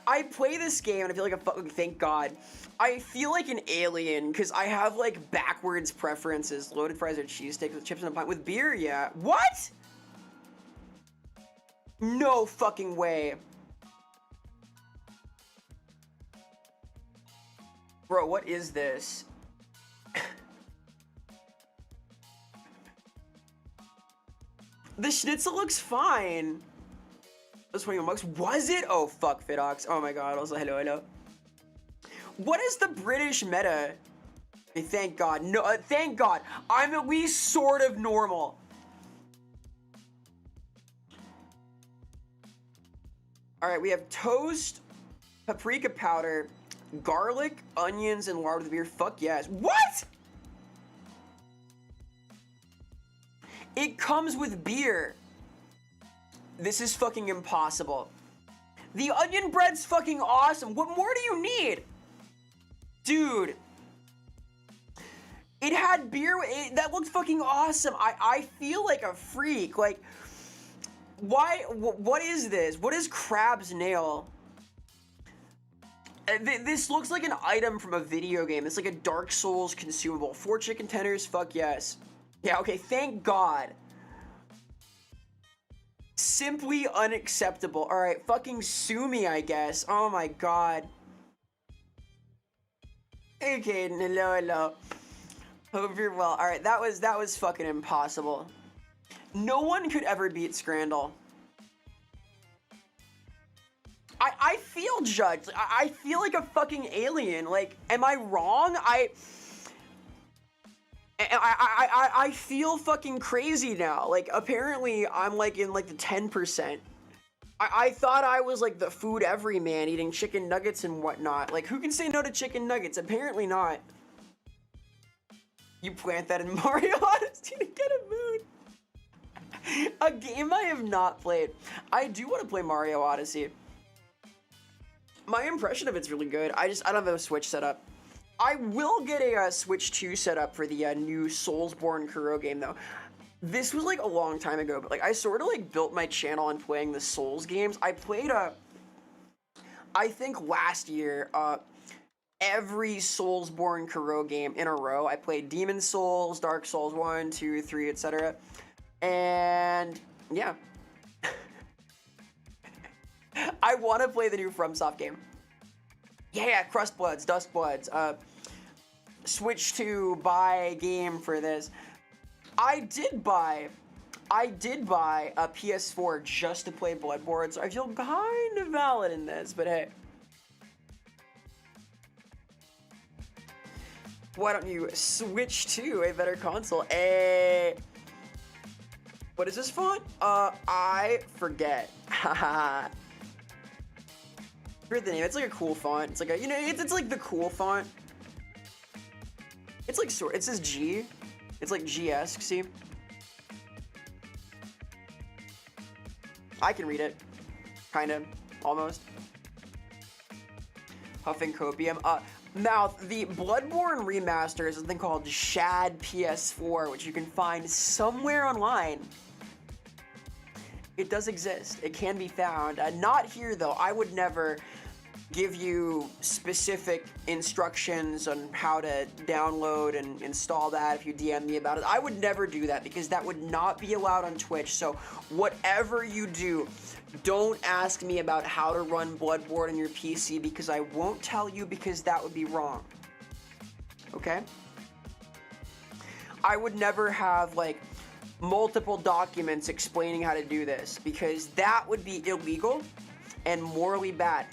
I play this game and I feel like a fucking, thank God. I feel like an alien because I have like backwards preferences. Loaded fries or cheesesteaks with chips and a pint with beer, yeah. What? No fucking way. Bro, what is this? The schnitzel looks fine. That's 21 bucks. Was it? Oh, fuck, Fidox. Oh my God. Also, hello, hello. What is the British meta? Hey, thank God. No, thank God. I'm at least sort of normal. All right, we have toast, paprika powder, garlic, onions, and lard with beer. Fuck yes. What? It comes with beer. This is fucking impossible. The onion bread's fucking awesome. What more do you need? Dude. It had beer. That looked fucking awesome. I feel like a freak. Like, why? What is this? What is crab's nail? This looks like an item from a video game. It's like a Dark Souls consumable. 4 chicken tenders. Fuck yes. Yeah, okay. Thank God. Simply unacceptable. All right, fucking sue me, I guess. Oh my God. Okay, hello, hello. Hope you're well. All right, that was fucking impossible. No one could ever beat Scrandle. I feel judged. I feel like a fucking alien. Like, am I wrong? I feel fucking crazy now. Like, apparently I'm like in like the 10%. I thought I was like the food everyman eating chicken nuggets and whatnot. Like, who can say no to chicken nuggets? Apparently not. You plant that in Mario Odyssey to get a moon. A game I have not played. I do want to play Mario Odyssey. My impression of it's really good. I don't have a Switch set up. I will get a Switch 2 set up for the new SoulsBorneKiroRing game though. This was like a long time ago, but like I sort of like built my channel on playing the Souls games. I played I think last year, every SoulsBorneKiroRing game in a row. I played Demon Souls, Dark Souls 1, 2, 3, etc. And yeah. I want to play the new FromSoft game. Yeah, Crust Bloods, Dust Bloods, Switch to buy game for this. I did buy a PS4 just to play Bloodborne, so I feel kind of valid in this, but hey. Why don't you switch to a better console? What is this font? I forget. Haha. Forget the name. It's like a cool font. It's like a, you know, it's like the cool font. It's like it says G. It's like G-esque, see? I can read it. Kind of. Almost. Huffing Copium. Mouth, the Bloodborne remaster is something called Shad PS4, which you can find somewhere online. It does exist. It can be found. Not here, though. I would never give you specific instructions on how to download and install that if you DM me about it. I would never do that because that would not be allowed on Twitch. So whatever you do, don't ask me about how to run Bloodborne on your PC because I won't tell you because that would be wrong. Okay? I would never have, like, multiple documents explaining how to do this because that would be illegal and morally bad.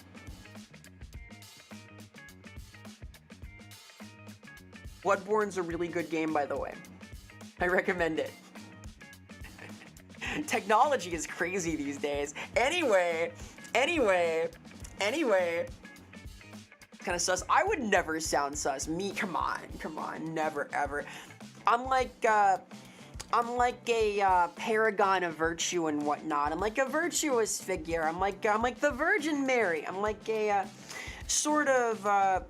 Bloodborne's a really good game, by the way. I recommend it. Technology is crazy these days. Anyway. Kind of sus. I would never sound sus. Me, come on, never ever. I'm like a paragon of virtue and whatnot. I'm like a virtuous figure. I'm like the Virgin Mary. I'm like a sort of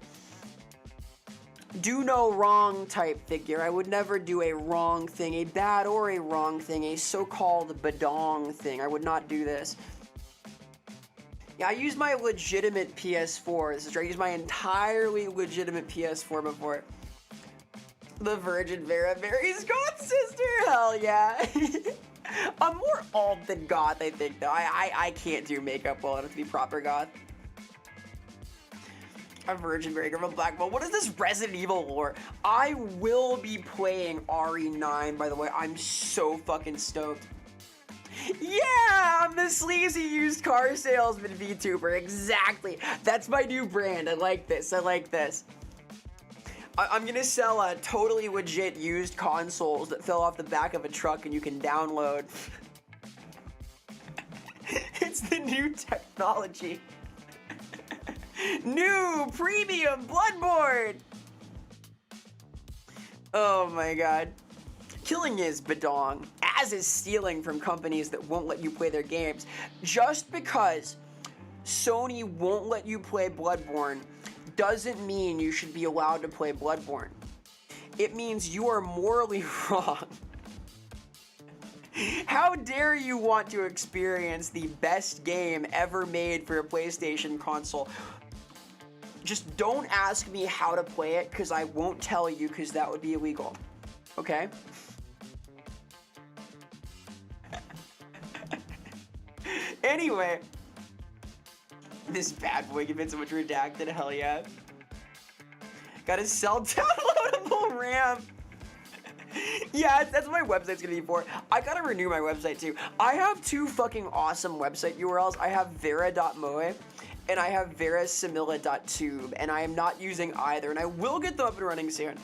do no wrong type figure. I would never do a wrong thing, a bad or a wrong thing, a so-called badong thing. I would not do this. Yeah, I use my legitimate PS4. This is true. I use my entirely legitimate PS4 before. The Virgin Vera, Mary's goth sister. Hell yeah. I'm more alt than goth, I think, though. I can't do makeup well enough to be proper goth. A Virgin Mary, girl, Black Bolt. What is this Resident Evil lore? I will be playing RE9, by the way. I'm so fucking stoked. Yeah, I'm the sleazy used car salesman VTuber. Exactly. That's my new brand. I like this. I'm gonna sell totally legit used consoles that fell off the back of a truck and you can download. It's the new technology. New premium Bloodborne. Oh my god. Killing is badong, as is stealing from companies that won't let you play their games. Just because Sony won't let you play Bloodborne doesn't mean you should be allowed to play Bloodborne. It means you are morally wrong. How dare you want to experience the best game ever made for a PlayStation console? Just don't ask me how to play it, because I won't tell you, because that would be illegal. Okay? Anyway, this bad boy gets so much redacted, hell yeah. Gotta sell downloadable RAM. Yeah, that's what my website's gonna be for. I gotta renew my website too. I have two fucking awesome website URLs. I have vera.moe and I have verasimila.tube, and I am not using either, and I will get them up and running soon.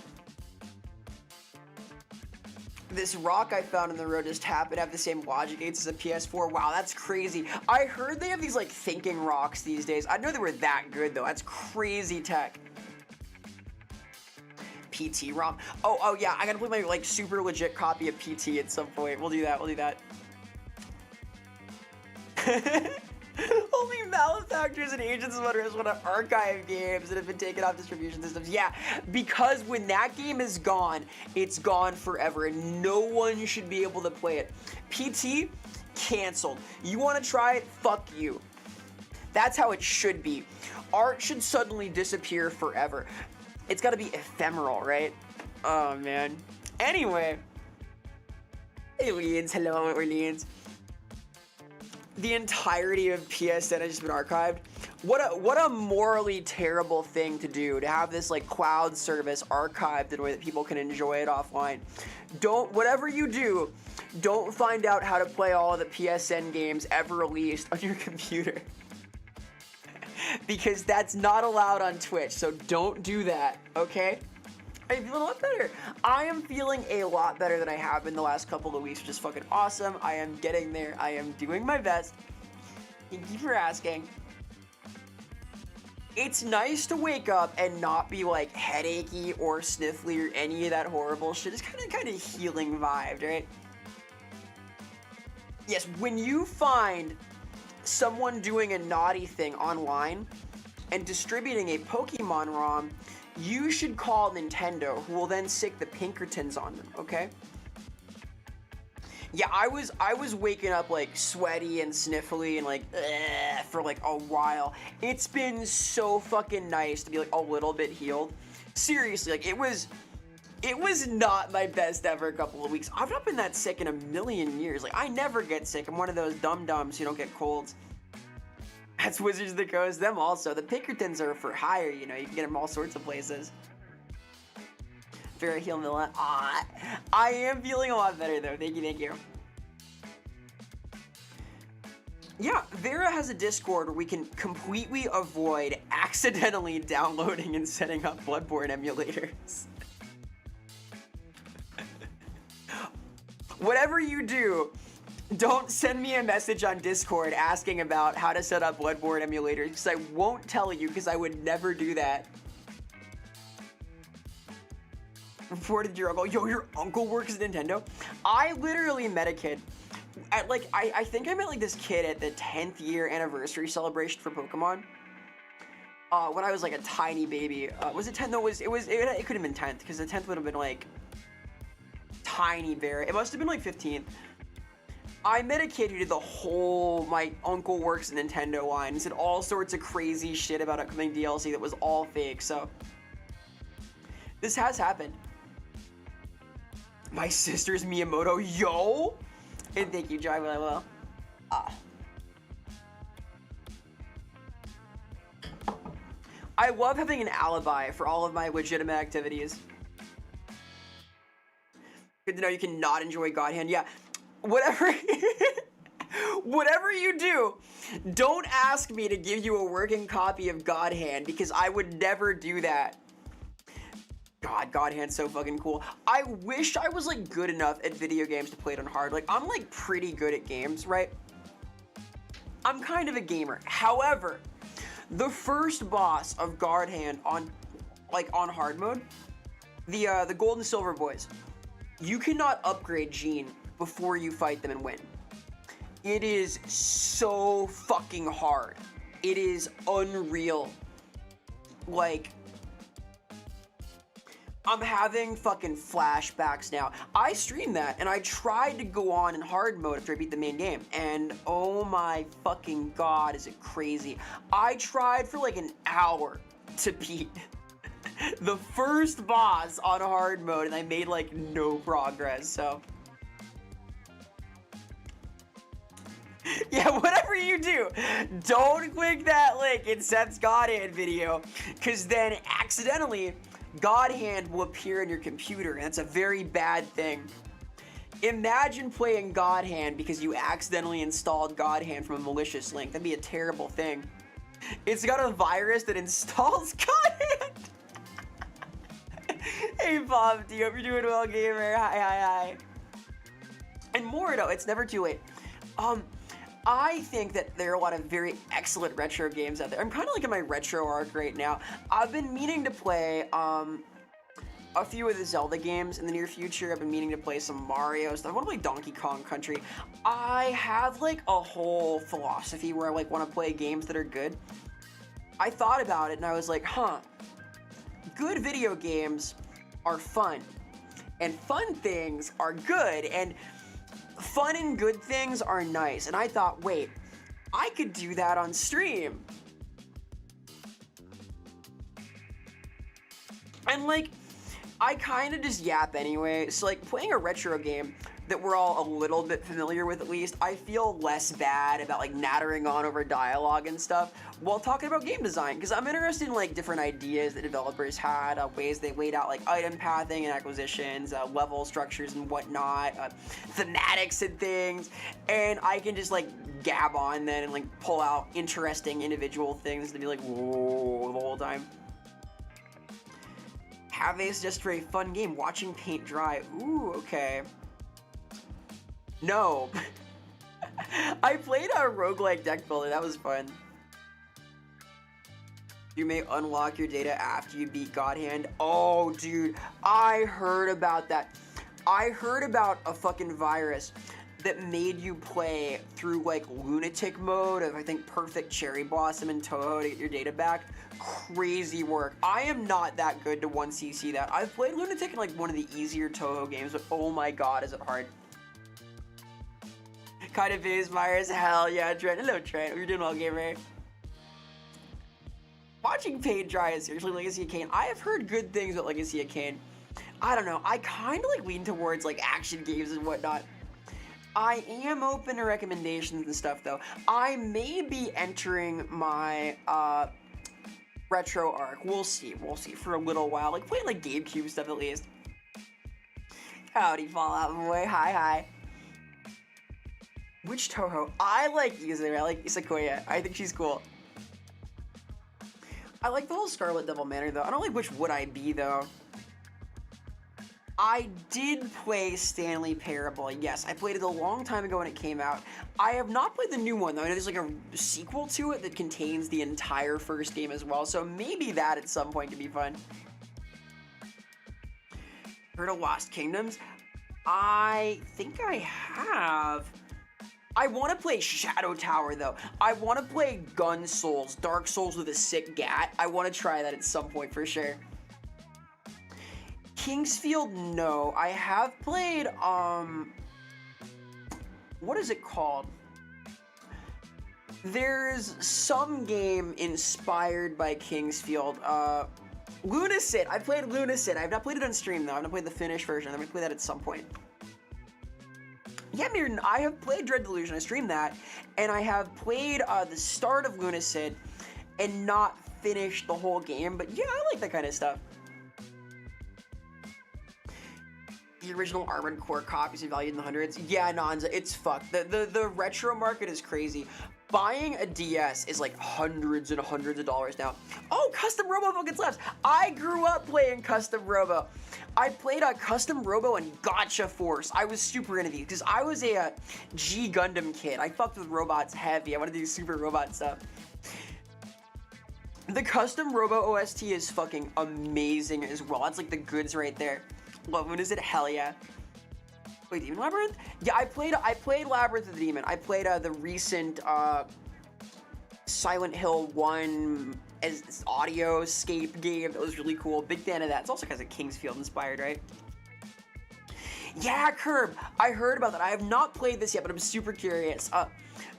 This rock I found in the road just happened to have the same logic gates as a PS4. Wow, that's crazy. I heard they have these like thinking rocks these days. I didn't know they were that good though. That's crazy tech. PT ROM. Oh yeah, I gotta play my like super legit copy of PT at some point. We'll do that. Only malefactors and agents of unrest want to archive games that have been taken off distribution systems. Yeah, because when that game is gone, it's gone forever, and no one should be able to play it. PT, canceled. You want to try it? Fuck you. That's how it should be. Art should suddenly disappear forever. It's got to be ephemeral, right? Oh, man. Anyway. Aliens, hello, aliens. The entirety of PSN has just been archived. What a morally terrible thing to do, to have this like cloud service archived in a way that people can enjoy it offline. Whatever you do, don't find out how to play all of the PSN games ever released on your computer. Because that's not allowed on Twitch, so don't do that, okay? I'm feeling a lot better. I am feeling a lot better than I have been the last couple of weeks, which is fucking awesome. I am getting there. I am doing my best. Thank you for asking. It's nice to wake up and not be like headachy or sniffly or any of that horrible shit. It's kind of healing vibe, right? Yes, when you find someone doing a naughty thing online and distributing a Pokemon ROM, you should call Nintendo, who will then sick the Pinkertons on them, okay? Yeah, I was waking up like sweaty and sniffly and like for like a while. It's been so fucking nice to be like a little bit healed. Seriously, like it was not my best ever couple of weeks. I've not been that sick in a million years. Like I never get sick. I'm one of those dum-dums who don't get colds. That's Wizards of the Coast. Them also. The Pinkertons are for hire, you know. You can get them all sorts of places. Vera Heal Milla. Ah, I am feeling a lot better though. Thank you. Yeah, Vera has a Discord where we can completely avoid accidentally downloading and setting up Bloodborne emulators. Whatever you do, Don't send me a message on Discord asking about how to set up Bloodborne emulators, because I won't tell you, because I would never do that. Reported your uncle. Yo, your uncle works at Nintendo? I literally met a kid. At like, I think I met like this kid at the 10th year anniversary celebration for Pokemon. When I was like a tiny baby. Was it 10? No, it could have been 10th, because the 10th would have been like tiny Vera. It must have been like 15th. I met a kid who did the whole my uncle works at Nintendo line and said all sorts of crazy shit about upcoming DLC that was all fake, so this has happened. My sister's Miyamoto, yo! And thank you, Jai, well. I love having an alibi for all of my legitimate activities. Good to know you cannot enjoy God Hand. Yeah, whatever you do, don't ask me to give you a working copy of God Hand, because I would never do that. God Hand's so fucking cool. I wish I was like good enough at video games to play it on hard. Like, I'm like pretty good at games, right? I'm kind of a gamer. However, the first boss of God Hand on hard mode, the Gold and Silver boys, you cannot upgrade Jean before you fight them and win. It is so fucking hard. It is unreal. Like, I'm having fucking flashbacks now. I streamed that, and I tried to go on in hard mode after I beat the main game, and oh my fucking god, is it crazy. I tried for like an hour to beat the first boss on hard mode, and I made like no progress, so. Yeah, whatever you do, don't click that link in Seth's God Hand video, because then accidentally, God Hand will appear in your computer, and that's a very bad thing. Imagine playing God Hand because you accidentally installed God Hand from a malicious link. That'd be a terrible thing. It's got a virus that installs God Hand. Hey Bob D, hope you're doing well, gamer. Hi. And more though, it's never too late. I think that there are a lot of very excellent retro games out there. I'm kind of like in my retro arc right now. I've been meaning to play a few of the Zelda games in the near future. I've been meaning to play some Mario stuff. I want to play Donkey Kong Country. I have like a whole philosophy where I like want to play games that are good. I thought about it and I was like, good video games are fun, and fun things are good, and fun and good things are nice. And I thought, wait, I could do that on stream. And like, I kind of just yap anyway, so like playing a retro game that we're all a little bit familiar with at least, I feel less bad about like nattering on over dialogue and stuff while talking about game design, because I'm interested in like different ideas that developers had, ways they laid out like item pathing and acquisitions, level structures and whatnot, thematics and things, and I can just like gab on then and like pull out interesting individual things to be like, whoa, the whole time. Have a just for a fun game, watching paint dry. Ooh, okay. No. I played a roguelike deck builder, that was fun. You may unlock your data after you beat God Hand. Oh, dude, I heard about that. I heard about a fucking virus that made you play through like lunatic mode of, I think, Perfect Cherry Blossom and Touhou to get your data back. Crazy work. I am not that good to 1cc that. I've played lunatic in like one of the easier Touhou games, but oh my god, is it hard. Kind of is virus, hell yeah, Trent. Hello, Trent. You're doing well, gamer. Watching paint dry is seriously Legacy of Kain. I have heard good things about Legacy of Kain. I don't know. I kind of like lean towards like action games and whatnot. I am open to recommendations and stuff though. I may be entering my retro arc. We'll see for a little while. Like playing like GameCube stuff at least. Howdy, Fallout boy. Hi. Which Touhou? I like Yuzuru. I like Sequoia. I think she's cool. I like the whole Scarlet Devil Manor though. I don't like which would I be though. I did play Stanley Parable. Yes, I played it a long time ago when it came out. I have not played the new one though. I know there's like a sequel to it that contains the entire first game as well, so maybe that at some point could be fun. Heard of Lost Kingdoms? I think I have. I want to play Shadow Tower though. I want to play Gun Souls, Dark Souls with a sick gat. I want to try that at some point for sure. Kingsfield, no. I have played, what is it called? There's some game inspired by Kingsfield. Lunacid. I played Lunacid. I've not played it on stream though. I've not played the finished version. I'm gonna play that at some point. Yeah, Mirden, I have played Dread Delusion. I streamed that, and I have played the start of Lunacid and not finished the whole game. But yeah, I like that kind of stuff. The original Armored Core copies are valued in the hundreds. Yeah, Nanza, it's fucked. The retro market is crazy. Buying a DS is like hundreds and hundreds of dollars now. Oh, Custom Robo fucking slaps. I grew up playing Custom Robo. I played a Custom Robo and Gotcha Force. I was super into these because I was a G Gundam kid. I fucked with robots heavy. I want to do super robot stuff. The Custom Robo OST is fucking amazing as well. That's like the goods right there. What is it? Hell yeah. Wait, Demon Labyrinth? Yeah, I played Labyrinth of the Demon. I played the recent Silent Hill 1 as audio escape game. That was really cool. Big fan of that. It's also kind of Kingsfield inspired, right? Yeah, Curb. I heard about that. I have not played this yet, but I'm super curious.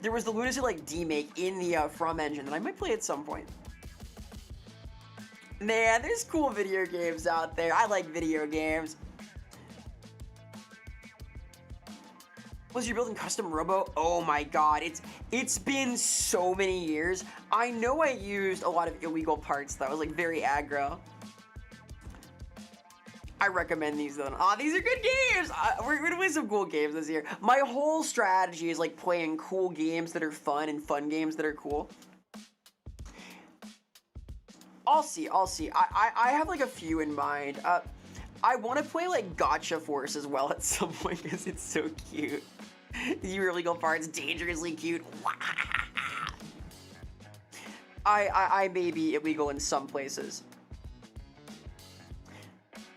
There was the Lunacy like demake in the From engine, and I might play at some point. Man, there's cool video games out there. I like video games. Was you building Custom Robo? Oh my god, it's been so many years. I know I used a lot of illegal parts though. I was like very aggro. I recommend these though. Ah, these are good games. We're gonna play some cool games this year. My whole strategy is like playing cool games that are fun and fun games that are cool. I'll see. I have like a few in mind. I want to play like Gotcha Force as well at some point because it's so cute. The illegal part's dangerously cute. I may be illegal in some places.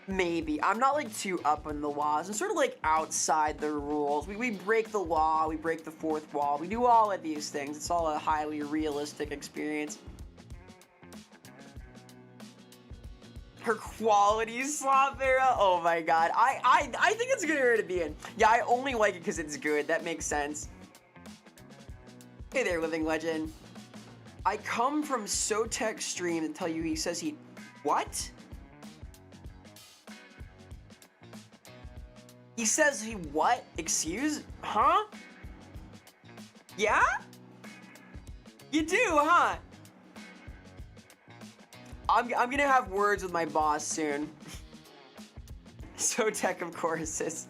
Maybe. I'm not like too up on the laws. I'm sort of like outside the rules. We break the law, we break the fourth wall. We do all of these things. It's all a highly realistic experience. Her quality slot, Vera. Oh my god. I think it's a good area to be in. Yeah, I only like it because it's good. That makes sense. Hey there, living legend. I come from Sotek stream and tell you he says he... What? He says he what? Excuse? Huh? Yeah? You do, huh? I'm gonna have words with my boss soon. Sotek, of course, is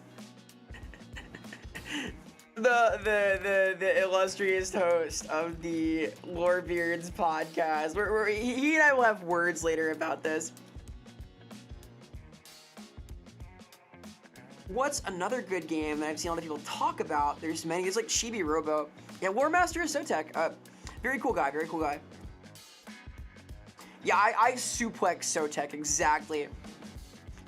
the illustrious host of the Lorebeards podcast. Where he and I will have words later about this. What's another good game that I've seen a lot of people talk about? There's many. It's like Chibi Robo. Yeah, Lore Master is Sotek. Very cool guy. Very cool guy. Yeah, I suplex Sotek, exactly.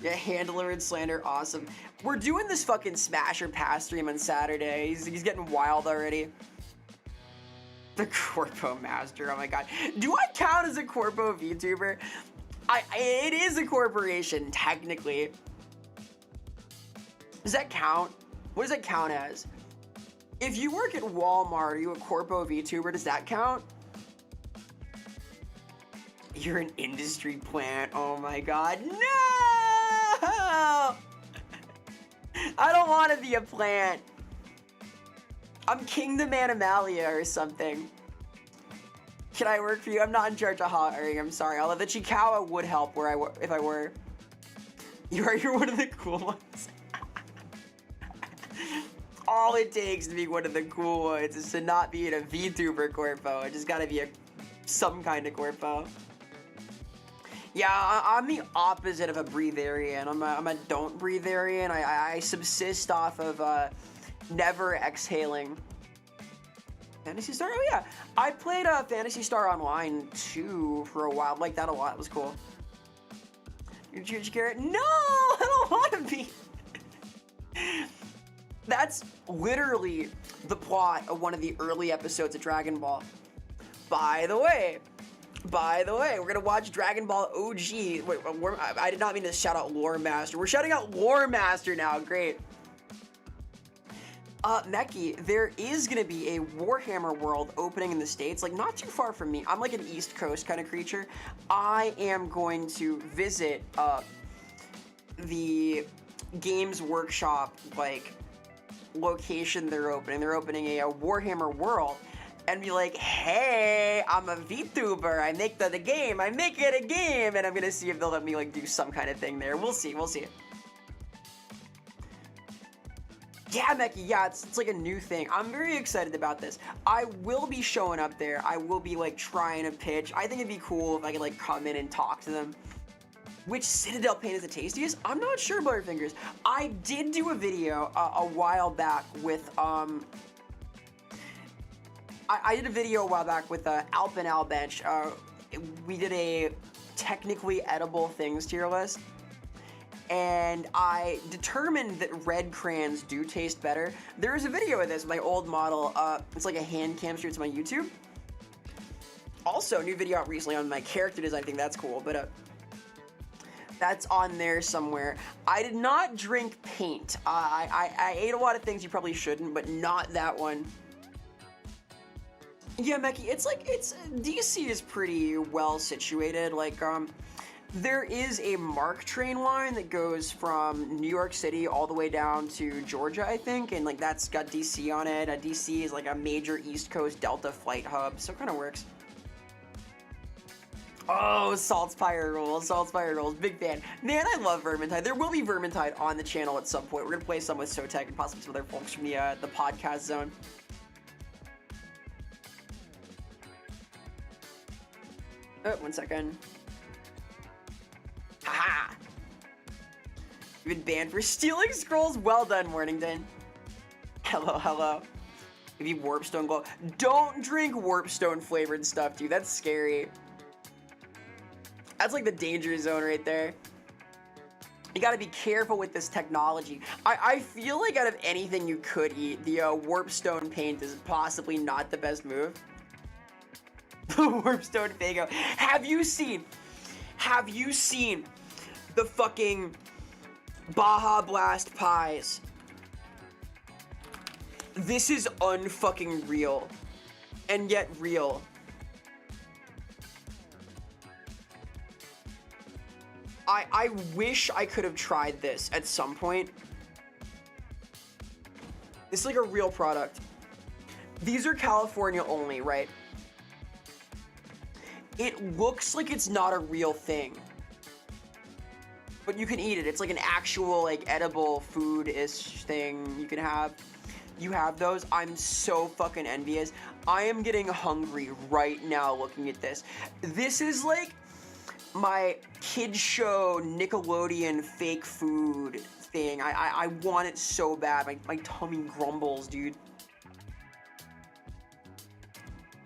Yeah, hand-delivered slander, awesome. We're doing this fucking Smash or Pass stream on Saturday. He's getting wild already. The Corpo Master, oh my god. Do I count as a Corpo VTuber? It is a corporation, technically. Does that count? What does that count as? If you work at Walmart, are you a Corpo VTuber? Does that count? You're an industry plant. Oh my god. No! I don't want to be a plant. I'm Kingdom Animalia or something. Can I work for you? I'm not in charge of hiring. I'm sorry. Although the Chikawa would help if I were. You're one of the cool ones. All it takes to be one of the cool ones is to not be in a VTuber corpo. I just gotta be some kind of corpo. Yeah, I'm the opposite of a breatharian. I'm a don't breatharian. I subsist off of never exhaling. Phantasy Star? Oh yeah, I played Phantasy Star Online 2 for a while. Like that a lot. It was cool. You're George Garrett? No, I don't want to be. That's literally the plot of one of the early episodes of Dragon Ball. By the way, we're gonna watch Dragon Ball OG. Wait, I did not mean to shout out Lore Master. We're shouting out Lore Master now. Great. Meki, there is gonna be a Warhammer world opening in the States, like not too far from me. I'm like an East Coast kind of creature. I am going to visit the Games Workshop like location they're opening. They're opening a Warhammer world. And be like, hey, I'm a VTuber. I make the game. I make it a game. And I'm gonna see if they'll let me like do some kind of thing there. We'll see. We'll see. Yeah, Meki. Yeah, it's like a new thing. I'm very excited about this. I will be showing up there. I will be like trying to pitch. I think it'd be cool if I could like come in and talk to them. Which Citadel paint is the tastiest? I'm not sure, Butterfingers. I did do a video a while back with I did a video a while back with Alp and Albench. We did a technically edible things tier list. And I determined that red crayons do taste better. There is a video of this, my old model. It's like a hand camster. It's on my YouTube. Also, new video out recently on my character design. I think that's cool, but that's on there somewhere. I did not drink paint. I ate a lot of things you probably shouldn't, but not that one. Yeah, Meki, it's DC is pretty well situated. Like, there is a MARC train line that goes from New York City all the way down to Georgia, I think, and like that's got DC on it. DC is like a major East Coast Delta flight hub, so it kind of works. Oh, Saltspire rules, Saltspire rules, big fan. Man, I love Vermintide. There will be Vermintide on the channel at some point. We're gonna play some with Sotek and possibly some other folks from the podcast zone. Oh, 1 second. Haha! You've been banned for stealing scrolls? Well done, Mornington. Hello, hello. If you Warpstone glow. Don't drink Warpstone flavored stuff, dude. That's scary. That's like the danger zone right there. You gotta be careful with this technology. I feel like out of anything you could eat, the Warpstone paint is possibly not the best move. Warpstone Fago. Have you seen the fucking Baja Blast pies? This is unfucking real. And yet real. I wish I could have tried this at some point. It's like a real product. These are California only, right? It looks like it's not a real thing. But you can eat it. It's like an actual, like, edible food-ish thing you can have. You have those. I'm so fucking envious. I am getting hungry right now looking at this. This is like my kid show Nickelodeon fake food thing. I want it so bad. My tummy grumbles, dude.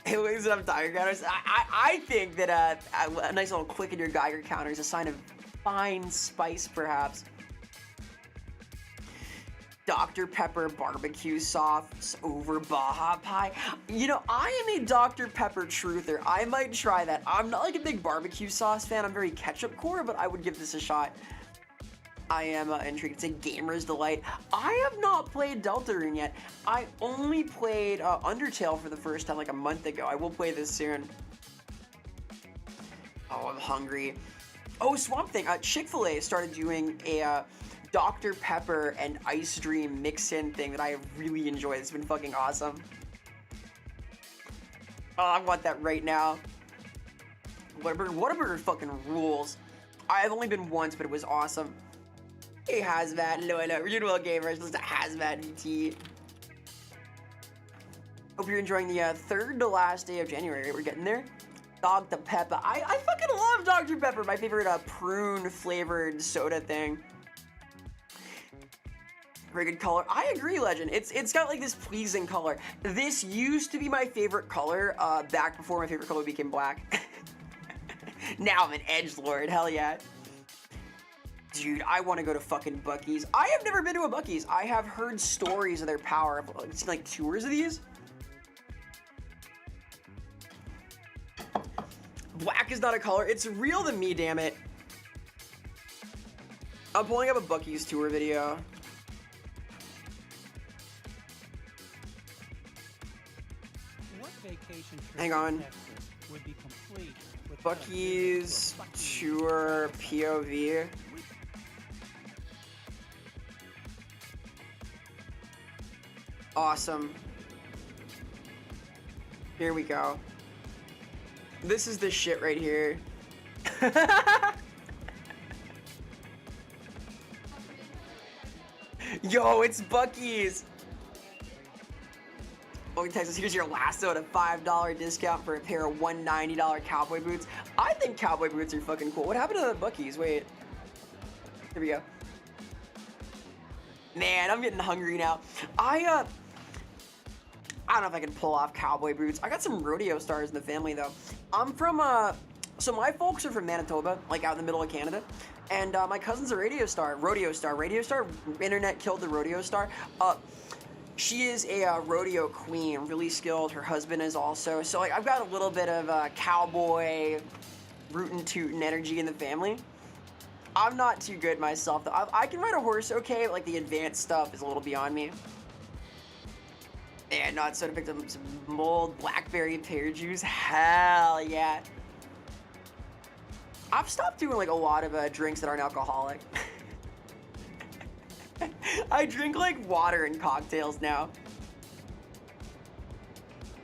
Hey, ladies and Geiger counters. I think that a nice little click in your Geiger counter is a sign of fine spice, perhaps. Dr. Pepper barbecue sauce over Baja pie. You know, I am a Dr. Pepper truther. I might try that. I'm not like a big barbecue sauce fan. I'm very ketchup core, but I would give this a shot. I am intrigued. It's a gamer's delight. I have not played Delta Ring yet. I only played Undertale for the first time like a month ago. I will play this soon. Oh, I'm hungry. Oh, Swamp Thing. Chick-fil-A started doing a Dr. Pepper and Ice Dream mix-in thing that I have really enjoyed. It's been fucking awesome. Oh, I want that right now. Whataburger fucking rules. I've only been once, but it was awesome. Hey, Hazmat. Hello, hello. You're doing well, gamers. Listen to Hazmat VT. Hope you're enjoying the third to last day of January. We're getting there. Dr. Pepper. I fucking love Dr. Pepper, my favorite prune flavored soda thing. Very good color. I agree, Legend. It's got like this pleasing color. This used to be my favorite color back before my favorite color became black. Now I'm an edgelord. Hell yeah. Dude, I want to go to fucking Buc-ee's. I have never been to a Buc-ee's. I have heard stories of their power. I've seen like tours of these. Black is not a color. It's real to me, damn it. I'm pulling up a Buc-ee's tour video. What vacation trip Hang on. to Texas would be complete with Buc-ee's tour POV. Awesome. Here we go. This is the shit right here. Yo, it's Buc-ee's. Oh, Texas, here's your lasso at a $5 discount for a pair of $190 cowboy boots. I think cowboy boots are fucking cool. What happened to the Buc-ee's? Wait. Here we go. Man, I'm getting hungry now. I don't know if I can pull off cowboy boots. I got some rodeo stars in the family, though. I'm from, so my folks are from Manitoba, like out in the middle of Canada. And my cousin's a rodeo star. Internet killed the rodeo star. She is a rodeo queen, really skilled. Her husband is also. So, like, I've got a little bit of cowboy rootin' tootin' energy in the family. I'm not too good myself, though. I can ride a horse okay, but, like, the advanced stuff is a little beyond me. And not soda picked up some mold blackberry pear juice. Hell yeah. I've stopped doing like a lot of drinks that aren't alcoholic. I drink like water and cocktails now.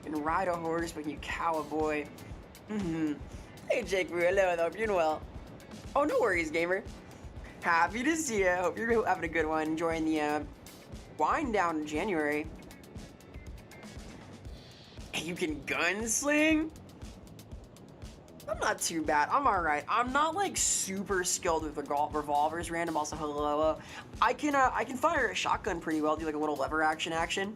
And ride a horse when you cowboy. Hey Jake, hello, hope you're doing well. Oh, no worries, gamer. Happy to see you. Hope you're having a good one. Enjoying the wind down in January. You can gunsling? I'm not too bad. I'm alright. I'm not like super skilled with revolvers. Random also hello. I can fire a shotgun pretty well. Do like a little lever action.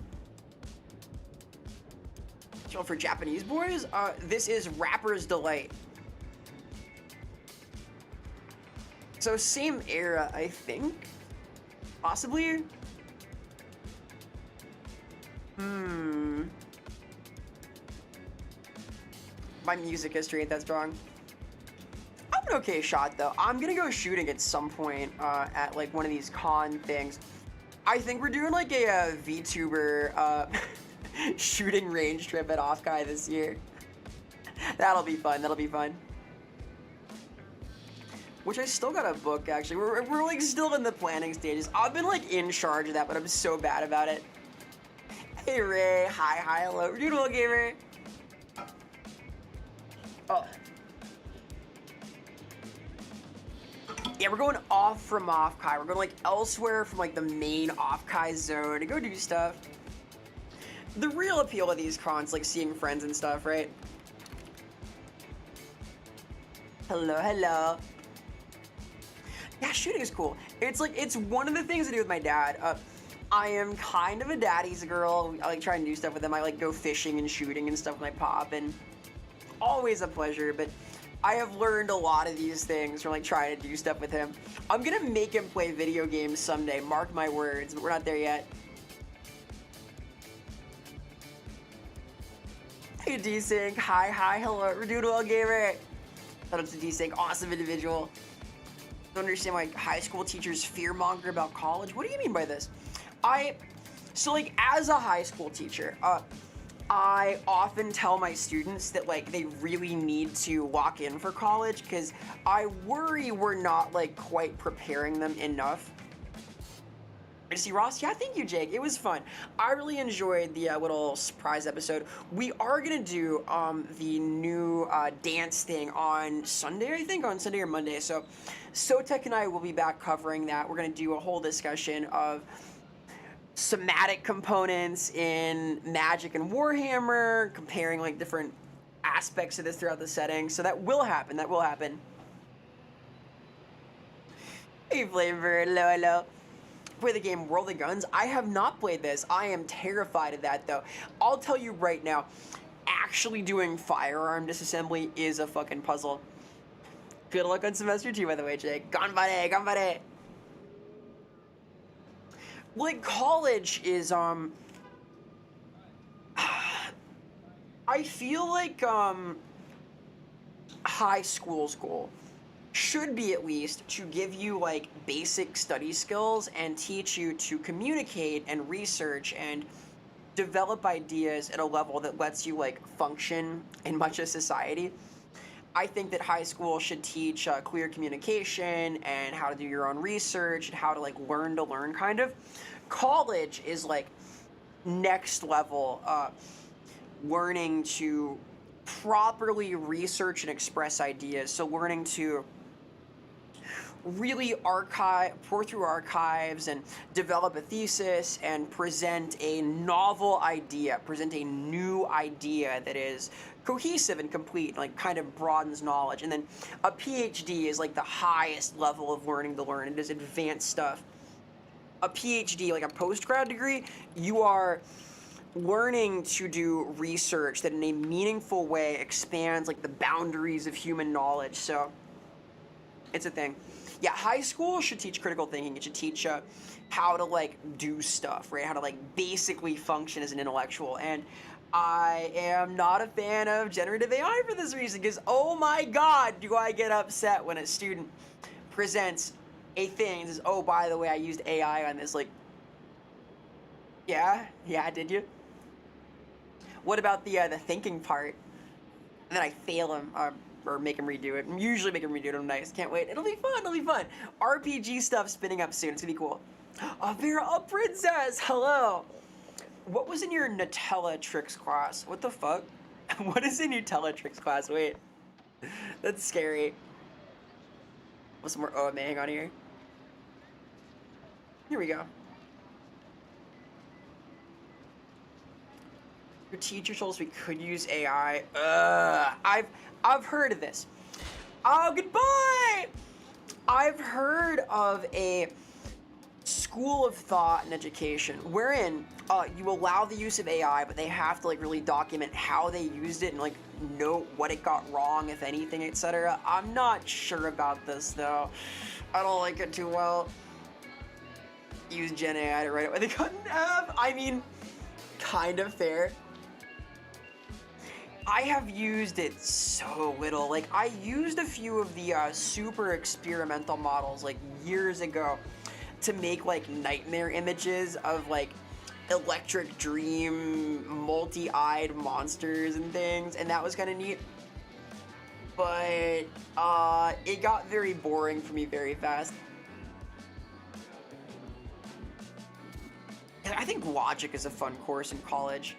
So for Japanese boys, this is Rapper's Delight. So same era, I think. Possibly. My music history ain't that strong. I'm an okay shot though. I'm gonna go shooting at some point at like one of these con things. I think we're doing like a VTuber shooting range trip at Offkai this year. That'll be fun. Which I still got a book actually. We're like still in the planning stages. I've been like in charge of that, but I'm so bad about it. Hey Ray, hi, hello. We're doing well, gamer. Oh. Yeah, we're going off from Offkai. We're going like elsewhere from like the main Offkai zone to go do stuff. The real appeal of these cons, like seeing friends and stuff, right? Hello. Yeah, shooting is cool. It's like, it's one of the things I do with my dad. I am kind of a daddy's girl. I like try and do stuff with him. I like go fishing and shooting and stuff with my pop, and always a pleasure, but I have learned a lot of these things from like trying to do stuff with him. I'm gonna make him play video games someday, mark my words, but we're not there yet. Hey D-Sync, hi, hello, we're doing well, gamer. Shout out to D-Sync, awesome individual. Don't understand why high school teachers fearmonger about college. What do you mean by this? So like as a high school teacher, I often tell my students that like they really need to lock in for college because I worry we're not like quite preparing them enough. You see Ross? Yeah, thank you, Jake. It was fun. I really enjoyed the little surprise episode. We are gonna do the new dance thing on Sunday, I think, on Sunday or Monday. So Sotek and I will be back covering that. We're gonna do a whole discussion of somatic components in Magic and Warhammer, comparing like different aspects of this throughout the setting. So that will happen. Hey, Flavor, hello. Play the game World of Guns. I have not played this. I am terrified of that, though. I'll tell you right now, actually doing firearm disassembly is a fucking puzzle. Good luck on semester 2, by the way, Jake. Ganbare, ganbare. Like, college is, I feel like, high school's goal should be at least to give you like basic study skills and teach you to communicate and research and develop ideas at a level that lets you like function in much of society. I think that high school should teach clear communication and how to do your own research and how to like learn to learn kind of. College is like next level learning to properly research and express ideas. So learning to really pour through archives and develop a thesis and present a novel idea, present a new idea that is cohesive and complete, like kind of broadens knowledge. And then a PhD is like the highest level of learning to learn. It is advanced stuff. A PhD, like a post-grad degree, you are learning to do research that in a meaningful way expands like the boundaries of human knowledge. So it's a thing. Yeah, high school should teach critical thinking. It should teach how to like do stuff, right? How to like basically function as an intellectual. And I am not a fan of generative AI for this reason, because oh my god, do I get upset when a student presents a thing and says, oh, by the way, I used AI on this. Like, yeah, did you? What about the thinking part? And then I fail him, or make him redo it. Usually make him redo it. I'm nice. Can't wait. It'll be fun. RPG stuff spinning up soon. It's gonna be cool. Vera, princess. Hello. What was in your Nutella tricks class? What the fuck? What is in your Nutella tricks class? Wait. That's scary. What's some more OMA? Hang on here. Here we go. Your teacher told us we could use AI. I've heard of this. Oh, goodbye! I've heard of a school of thought and education wherein you allow the use of AI, but they have to like really document how they used it and like note what it got wrong, if anything, etc. I'm not sure about this though. I don't like it too well. Use Gen AI to write it when they got an F. I mean, kind of fair. I have used it so little. Like, I used a few of the super experimental models like years ago to make like nightmare images of like electric dream multi-eyed monsters and things, and that was kind of neat. But it got very boring for me very fast. And I think logic is a fun course in college.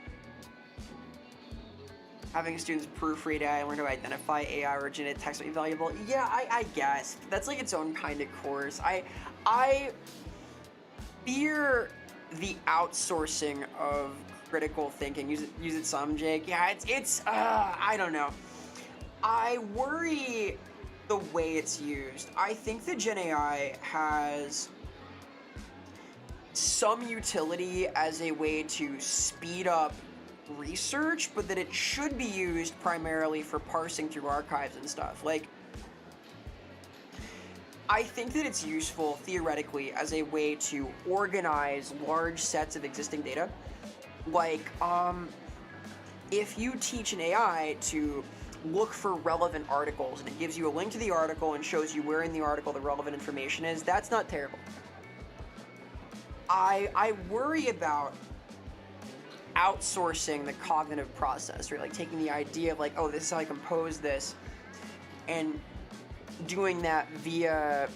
Having students proofread AI and learn to identify AI originated text might be valuable. Yeah, I guess. That's like its own kind of course. I fear the outsourcing of critical thinking. Use it some, Jake. Yeah, it's I don't know. I worry the way it's used. I think the Gen AI has some utility as a way to speed up research, but that it should be used primarily for parsing through archives and stuff. Like, I think that it's useful theoretically as a way to organize large sets of existing data. Like, if you teach an AI to look for relevant articles and it gives you a link to the article and shows you where in the article the relevant information is, that's not terrible. I worry about outsourcing the cognitive process, right? Like taking the idea of like, oh, this is how I compose this, and doing that via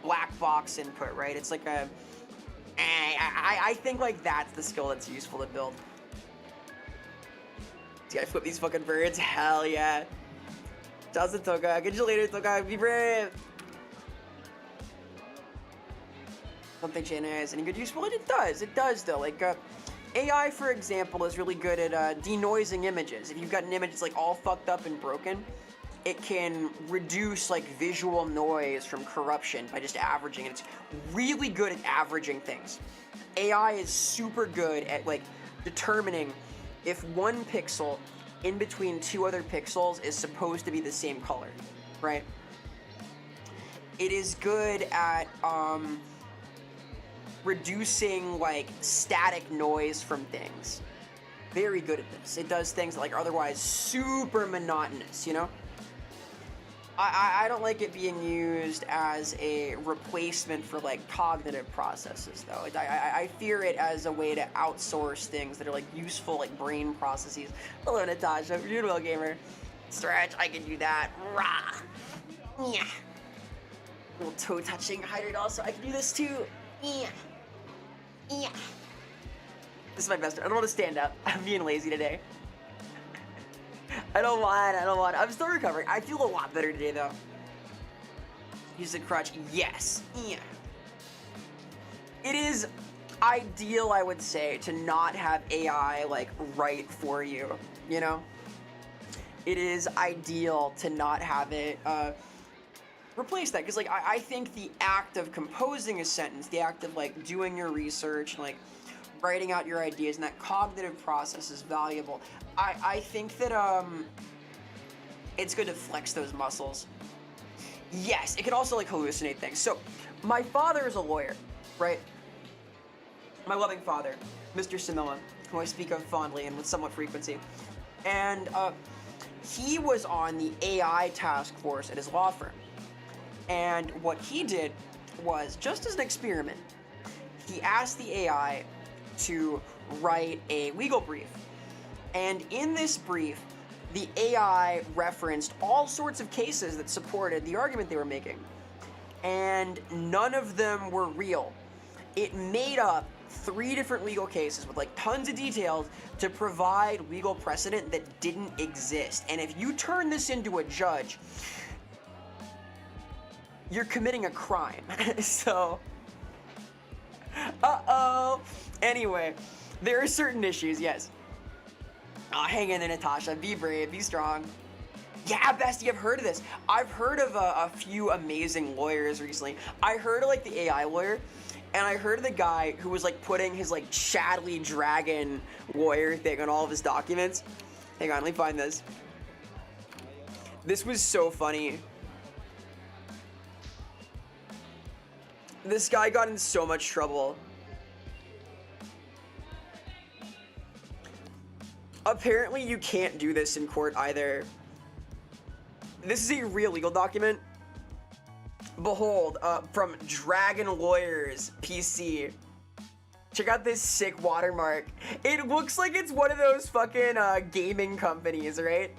black box input, right? It's like I think like that's the skill that's useful to build. See, I flip these fucking birds. Hell yeah. Does it, Toka? Get you later, Toka. Be brave. Don't think Gen AI has any good use. Well, it does though. Like, AI, for example, is really good at denoising images. If you've got an image that's like all fucked up and broken, it can reduce like visual noise from corruption by just averaging, and it's really good at averaging things. AI is super good at like determining if one pixel in between two other pixels is supposed to be the same color, right? It is good at reducing like static noise from things. Very good at this. It does things that like are otherwise super monotonous, you know? I don't like it being used as a replacement for like cognitive processes though. I fear it as a way to outsource things that are like useful like brain processes. Hello Natasha, you're doing well gamer. Stretch, I can do that. Rah. Yeah. Little toe touching, hydrate also. I can do this too. Yeah. Yeah. This is my best. I don't want to stand up. I'm being lazy today. I don't want. I'm still recovering. I feel a lot better today though. Use the crutch. Yes. Yeah. It is ideal, I would say, to not have AI like write for you, you know? It is ideal to not have it replace that, because like I think the act of composing a sentence, the act of like doing your research and like writing out your ideas, and that cognitive process is valuable. I think that it's good to flex those muscles. Yes, it can also like hallucinate things. So my father is a lawyer, right? My loving father, Mr. Samilla, who I speak of fondly and with somewhat frequency. And he was on the AI task force at his law firm. And what he did was, just as an experiment, he asked the AI to write a legal brief. And in this brief, the AI referenced all sorts of cases that supported the argument they were making. And none of them were real. It made up 3 different legal cases with like tons of details to provide legal precedent that didn't exist. And if you turn this into a judge, you're committing a crime. So, uh-oh. Anyway, there are certain issues, yes. Hang in there, Natasha. Be brave, be strong. Yeah, Bestie, I've heard of this. I've heard of a few amazing lawyers recently. I heard of like the AI lawyer, and I heard of the guy who was like putting his like Shadley Dragon lawyer thing on all of his documents. Hang on, let me find this. This was so funny. This guy got in so much trouble. Apparently you can't do this in court either. This is a real legal document. Behold, from Dragon Lawyers PC. Check out this sick watermark. It looks like it's one of those fucking gaming companies, right?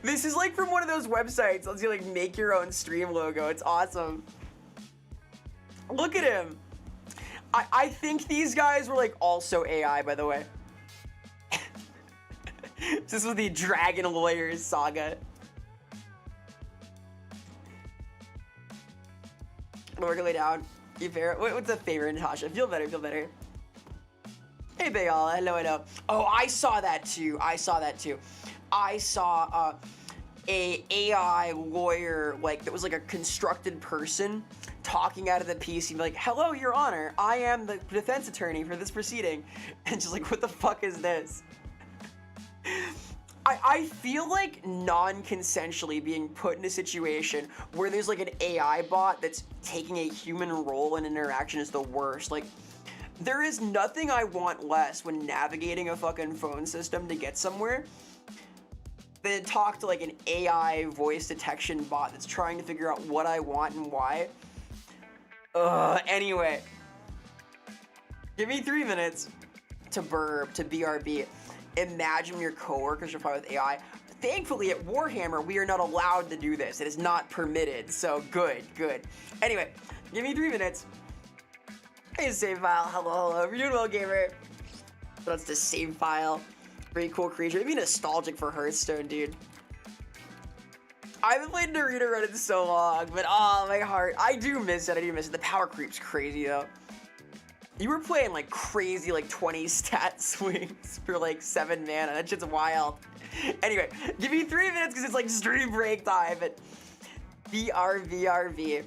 This is like from one of those websites. Let's see, like make your own stream logo. It's awesome. Look at him. I think these guys were like also AI, by the way. This was the Dragon Lawyers saga. Work way down. You Vera. What's a favor, Natasha? Feel better, feel better. Hey, Bayala. Hello, hello. Oh, I saw that too. I saw a AI lawyer, like, that was like a constructed person talking out of the PC, like, hello, Your Honor, I am the defense attorney for this proceeding. And just like, what the fuck is this? I feel like non-consensually being put in a situation where there's like an AI bot that's taking a human role in an interaction is the worst. Like, there is nothing I want less when navigating a fucking phone system to get somewhere than talk to like an AI voice detection bot that's trying to figure out what I want and why. Anyway. Give me 3 minutes to burp, to BRB. Imagine your coworkers are probably with AI. Thankfully, at Warhammer, we are not allowed to do this. It is not permitted, so good, good. Anyway, give me 3 minutes. Hey, save file. Hello, hello. You're doing well, gamer. That's the save file. Pretty cool creature. It'd be nostalgic for Hearthstone, dude. I haven't played Naruto Run in so long, but oh, my heart. I do miss it. I do miss it. The power creep's crazy, though. You were playing like crazy, like 20 stat swings for like 7 mana. That shit's wild. Anyway, give me 3 minutes because it's like stream break time. But VRVRV.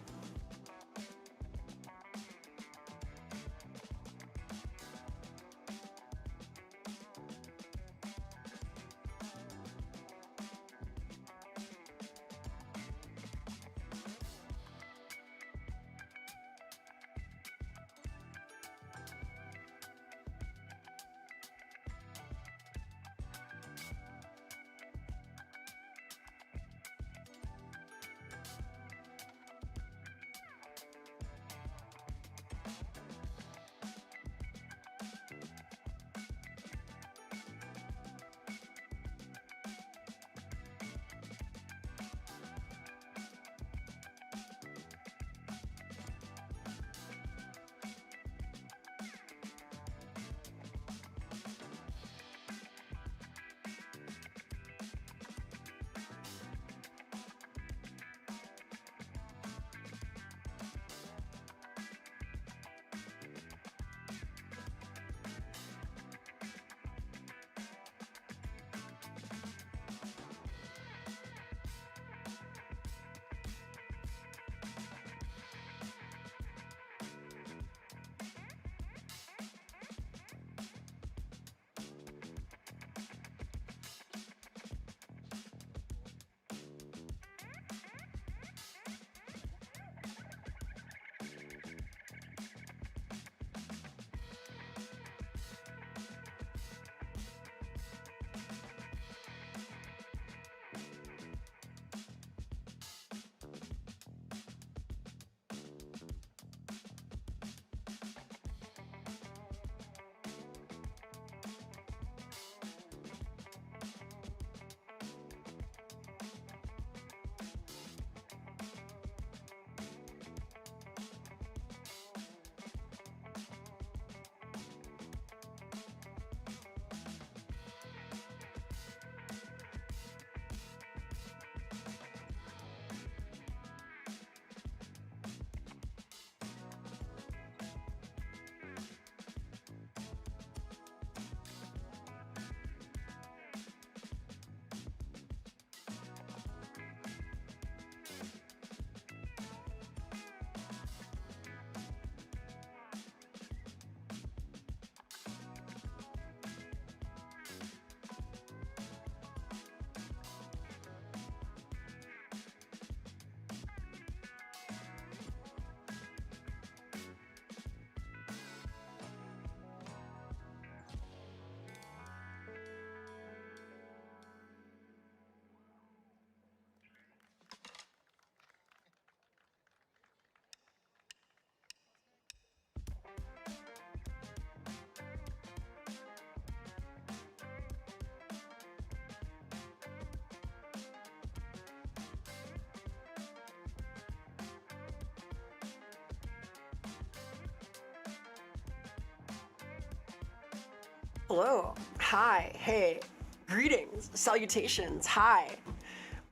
Hello, hi, hey, greetings, salutations, hi.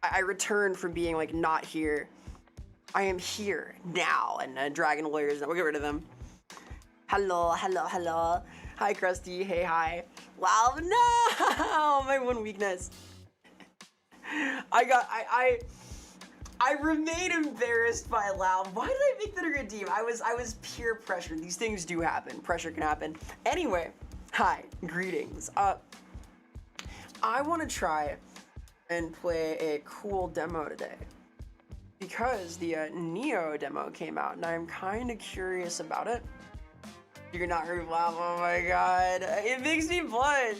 I returned from being like not here. I am here now, and dragon lawyers, we'll get rid of them. Hello, hello, hello. Hi, Krusty, hey, hi. Wow, no, my one weakness. I remain embarrassed by loud. Why did I make that a redeem? I was peer pressured. These things do happen. Pressure can happen. Anyway, hi, greetings. I want to try and play a cool demo today because the Nioh demo came out, and I'm kind of curious about it. You're not gonna laugh. Oh my god, it makes me blush.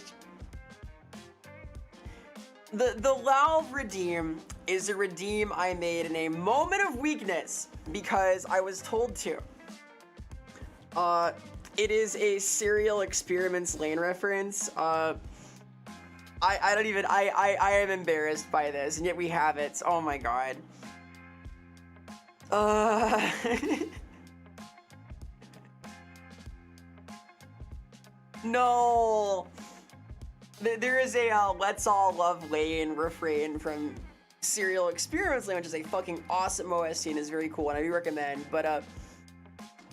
The Valve redeem is a redeem I made in a moment of weakness because I was told to. It is a Serial Experiments lane reference. I don't even, I am embarrassed by this, and yet we have it. Oh my god. No. There is a Let's All Love Lane refrain from Serial Experiments Lane, which is a fucking awesome OST and is very cool, and I do recommend. But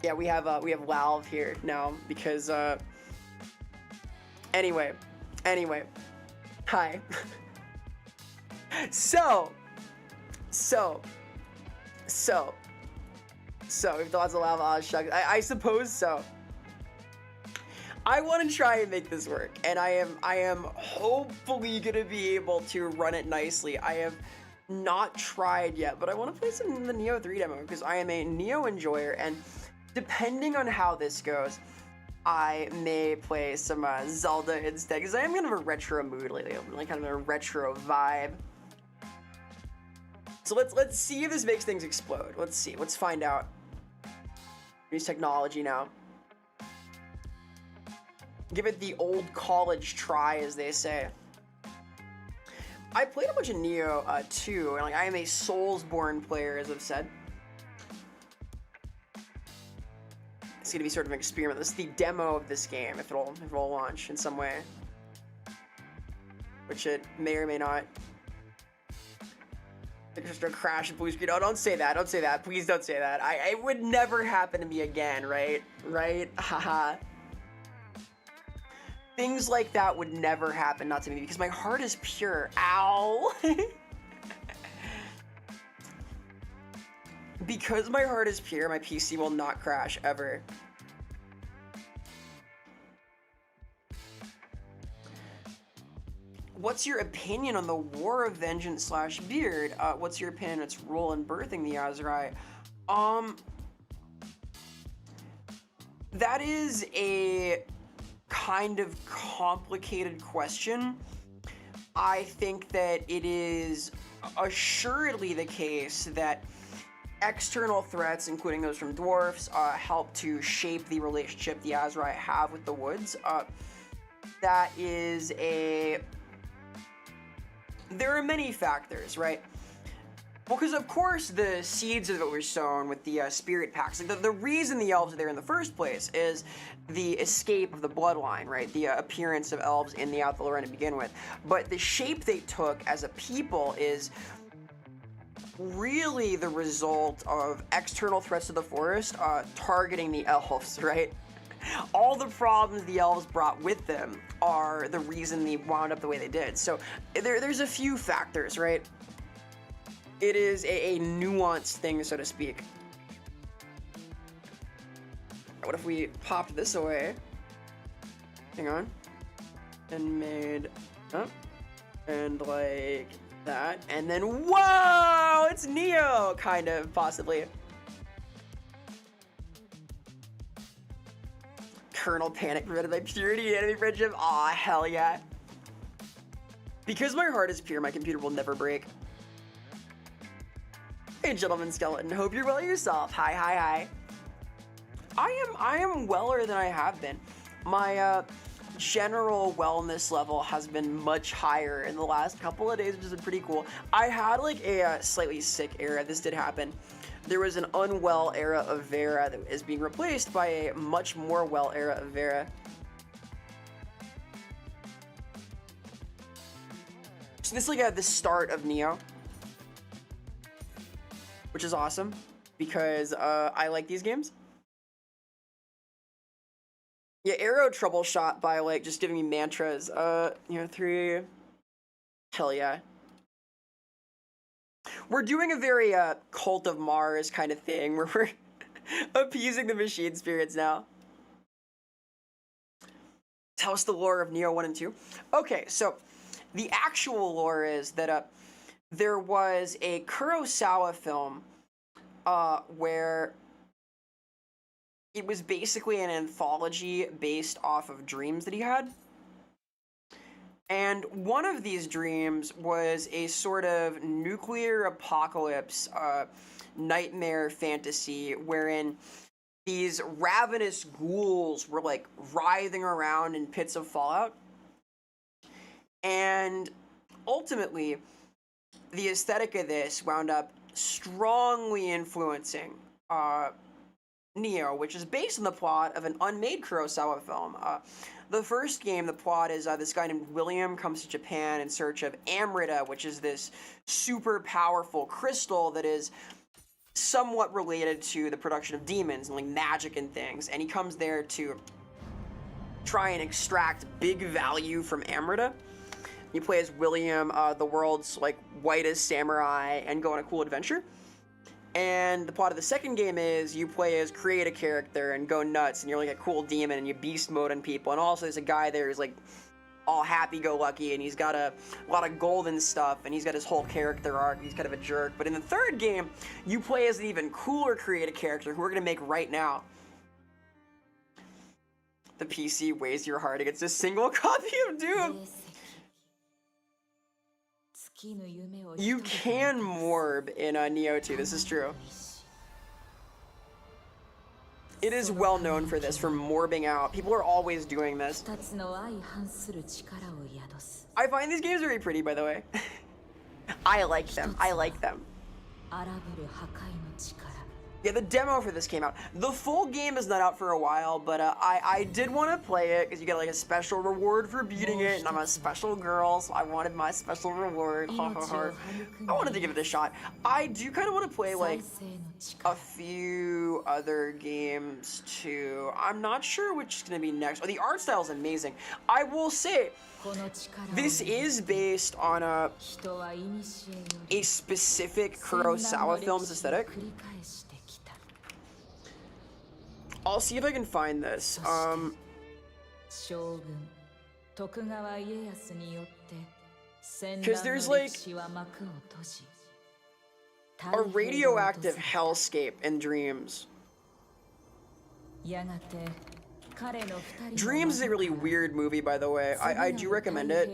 yeah, we have Valve here now because anyway, hi. So, if the lots of lava, oh, shucks. I suppose so. I want to try and make this work, and I am hopefully gonna be able to run it nicely. I have not tried yet, but I want to play some of the Nioh 3 demo because I am a Nioh enjoyer, and depending on how this goes, I may play some Zelda instead, because I am kind of a retro mood lately. I'm like kind of a retro vibe. So let's see if this makes things explode. Let's see. Let's find out. Use technology now. Give it the old college try, as they say. I played a bunch of Nioh too, and like I am a Soulsborne player, as I've said. It's gonna be sort of an experiment. This is the demo of this game, if it'll launch in some way, which it may or may not. Just a crash blue screen. Oh, don't say that. Don't say that. Please don't say that. It would never happen to me again, right? Right? Haha. Things like that would never happen, not to me, because my heart is pure. Ow. Because my heart is pure, my PC will not crash, ever. What's your opinion on the War of Vengeance / Beard? What's your opinion on its role in birthing the Azrai? That is a kind of complicated question. I think that it is assuredly the case that external threats, including those from dwarfs, help to shape the relationship the Azrai have with the woods. That is a... There are many factors, right? Well, because of course the seeds of it were sown with the spirit packs. Like the reason the elves are there in the first place is the escape of the bloodline, right? The appearance of elves in the Alpha Lorraine to begin with. But the shape they took as a people is really the result of external threats to the forest targeting the elves, right? All the problems the elves brought with them are the reason they wound up the way they did. So there's a few factors, right? It is a nuanced thing, so to speak. What if we popped this away? Hang on. And made up. And like that. And then, whoa! It's Nioh! Kind of, possibly. Kernel panic prevented by purity, enemy friendship. Aw, hell yeah. Because my heart is pure, my computer will never break. Hey, gentleman skeleton. Hope you're well yourself. Hi, hi, hi. I am weller than I have been. My general wellness level has been much higher in the last couple of days, which is pretty cool. I had like a slightly sick era. This did happen. There was an unwell era of Vera that is being replaced by a much more well era of Vera. So this is like the start of Nioh, which is awesome because I like these games. Yeah, arrow troubleshot by like just giving me mantras. 3. Hell yeah. We're doing a very Cult of Mars kind of thing where we're appeasing the machine spirits now. Tell us the lore of Nioh 1 and 2. Okay, so the actual lore is that there was a Kurosawa film where it was basically an anthology based off of dreams that he had. And one of these dreams was a sort of nuclear apocalypse nightmare fantasy wherein these ravenous ghouls were like writhing around in pits of fallout. And ultimately, the aesthetic of this wound up strongly influencing Nioh, which is based on the plot of an unmade Kurosawa film. The first game, the plot is this guy named William comes to Japan in search of Amrita, which is this super powerful crystal that is somewhat related to the production of demons and like magic and things. And he comes there to try and extract big value from Amrita. You play as William, the world's like whitest samurai, and go on a cool adventure. And the plot of the second game is you play as create a character and go nuts, and you're like a cool demon, and you beast mode on people. And also there's a guy there who's like all happy-go-lucky, and he's got a lot of gold and stuff, and he's got his whole character arc. He's kind of a jerk. But in the third game, you play as an even cooler create a character who we're gonna make right now. The PC weighs your heart against a single copy of Doom. You can morb in Nioh 2, this is true. It is well known for this, for morbing out. People are always doing this. I find these games very pretty, by the way. I like them. I like them. Yeah, the demo for this came out. The full game is not out for a while, but I did want to play it because you get like a special reward for beating it, and I'm a special girl, so I wanted my special reward. I wanted to give it a shot. I do kind of want to play like a few other games too. I'm not sure which is going to be next. Oh, the art style is amazing. I will say, this is based on a specific Kurosawa film's aesthetic. I'll see if I can find this. Because there's like a radioactive hellscape in Dreams. Dreams is a really weird movie, by the way. I do recommend it.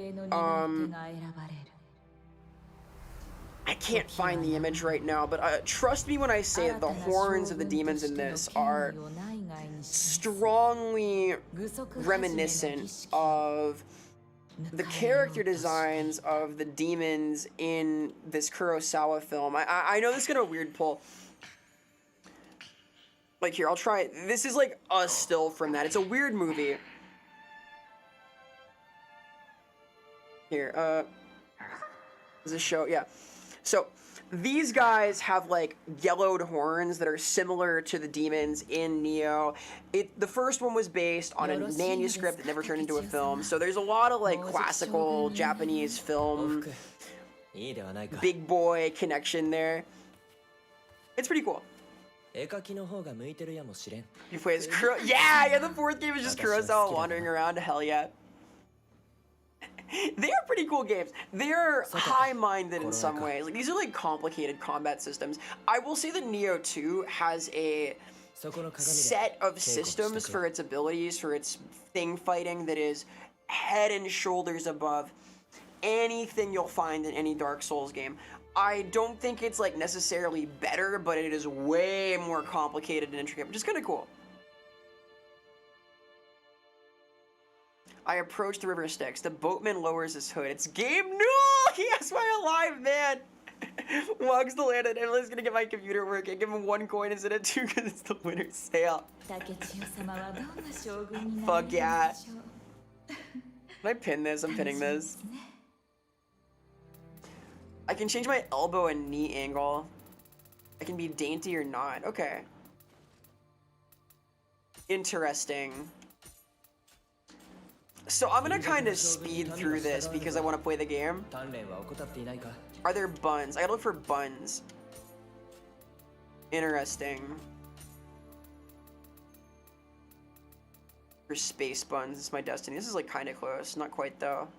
I can't find the image right now, but trust me when I say that the horns of the demons in this are strongly reminiscent of the character designs of the demons in this Kurosawa film. I know this is gonna weird pull. Like here, I'll try it. This is like a still from that. It's a weird movie. Here, does this show? Yeah. So these guys have like yellowed horns that are similar to the demons in Nioh. The first one was based on a manuscript that never turned into a film. So there's a lot of like classical Japanese film big boy connection there. It's pretty cool. You play as yeah, the fourth game is just Kurosawa wandering around. Hell yeah. They are pretty cool games. They're high-minded in some ways. Like, these are like complicated combat systems. I will say that Nioh 2 has a set of systems for its abilities, for its thing fighting that is head and shoulders above anything you'll find in any Dark Souls game. I don't think it's like necessarily better, but it is way more complicated and intricate, which is kind of cool. I approach the river Styx. The boatman lowers his hood. It's Gabe Newell! Yes, my alive man! Walks the land and Emily's gonna get my computer working. Give him 1 coin instead of 2 because it's the winter's sale. Fuck yeah. Can I pin this? I'm pinning this. I can change my elbow and knee angle. I can be dainty or not. Okay. Interesting. So I'm gonna kind of speed through this because I want to play the game. Are there buns? I gotta look for buns. Interesting. For space buns, it's my destiny. This is like kind of close, not quite though.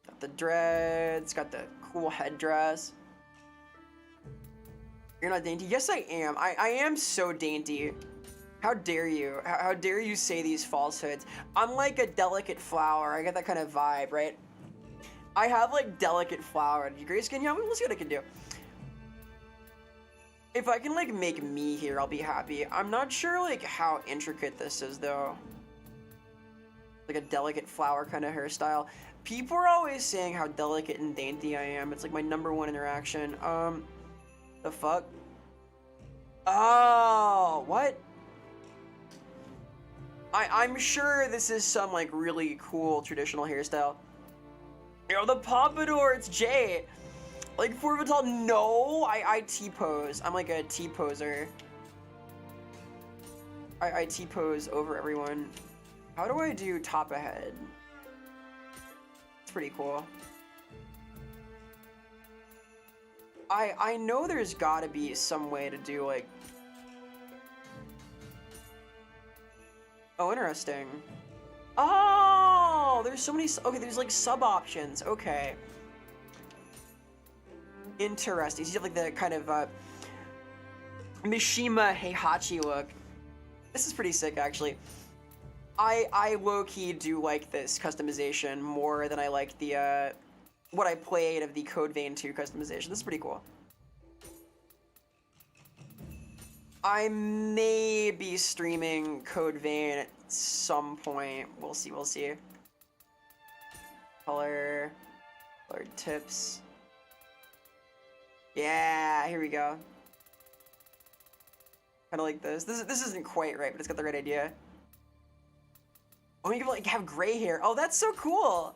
Got the dreads, got the cool headdress. You're not dainty? Yes, I am. I am so dainty. How dare you? How dare you say these falsehoods? I'm like a delicate flower. I get that kind of vibe, right? I have like delicate flower. You gray skin? Yeah, we'll see what I can do. If I can like make me here, I'll be happy. I'm not sure like how intricate this is though. Like a delicate flower kind of hairstyle. People are always saying how delicate and dainty I am. It's like my #1 interaction. The fuck? Oh, what? I'm sure this is some like really cool traditional hairstyle. Yo, the pompadour, it's Jay. Like 4 foot tall, no, I T-pose. I'm like a T-poser. I T-pose over everyone. How do I do top ahead? It's pretty cool. I know there's gotta be some way to do like... Oh, interesting. Oh, there's so many... Okay, there's like sub-options. Okay. Interesting. So you have like the kind of Mishima Heihachi look. This is pretty sick, actually. I low-key do like this customization more than I like the what I played of the Code Vein 2 customization. This is pretty cool. I may be streaming Code Vein at some point. We'll see, we'll see. Color tips. Yeah, here we go. Kind of like this. This isn't quite right, but it's got the right idea. Oh, you can like have gray hair. Oh, that's so cool.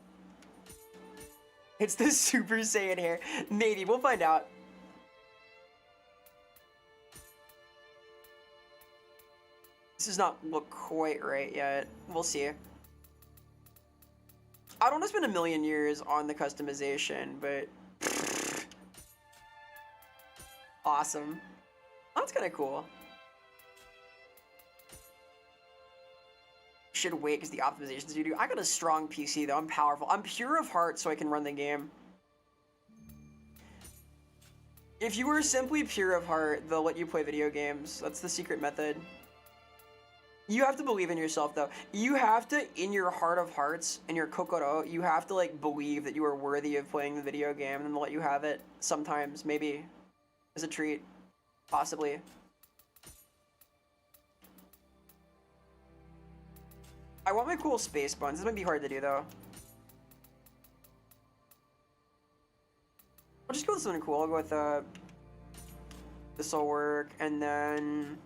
It's the Super Saiyan hair. Maybe we'll find out. This does not look quite right yet. We'll see. I don't want to spend a million years on the customization, but awesome. Oh, that's kind of cool. Should wait because the optimizations you do. I got a strong PC though. I'm powerful. I'm pure of heart, so I can run the game. If you were simply pure of heart, they'll let you play video games. That's the secret method. You have to believe in yourself though. You have to, in your heart of hearts, in your kokoro, you have to like believe that you are worthy of playing the video game, and they'll let you have it sometimes, maybe as a treat, possibly. I want my cool space buns. This might be hard to do though. I'll just go with something cool. I'll go with this will work, and then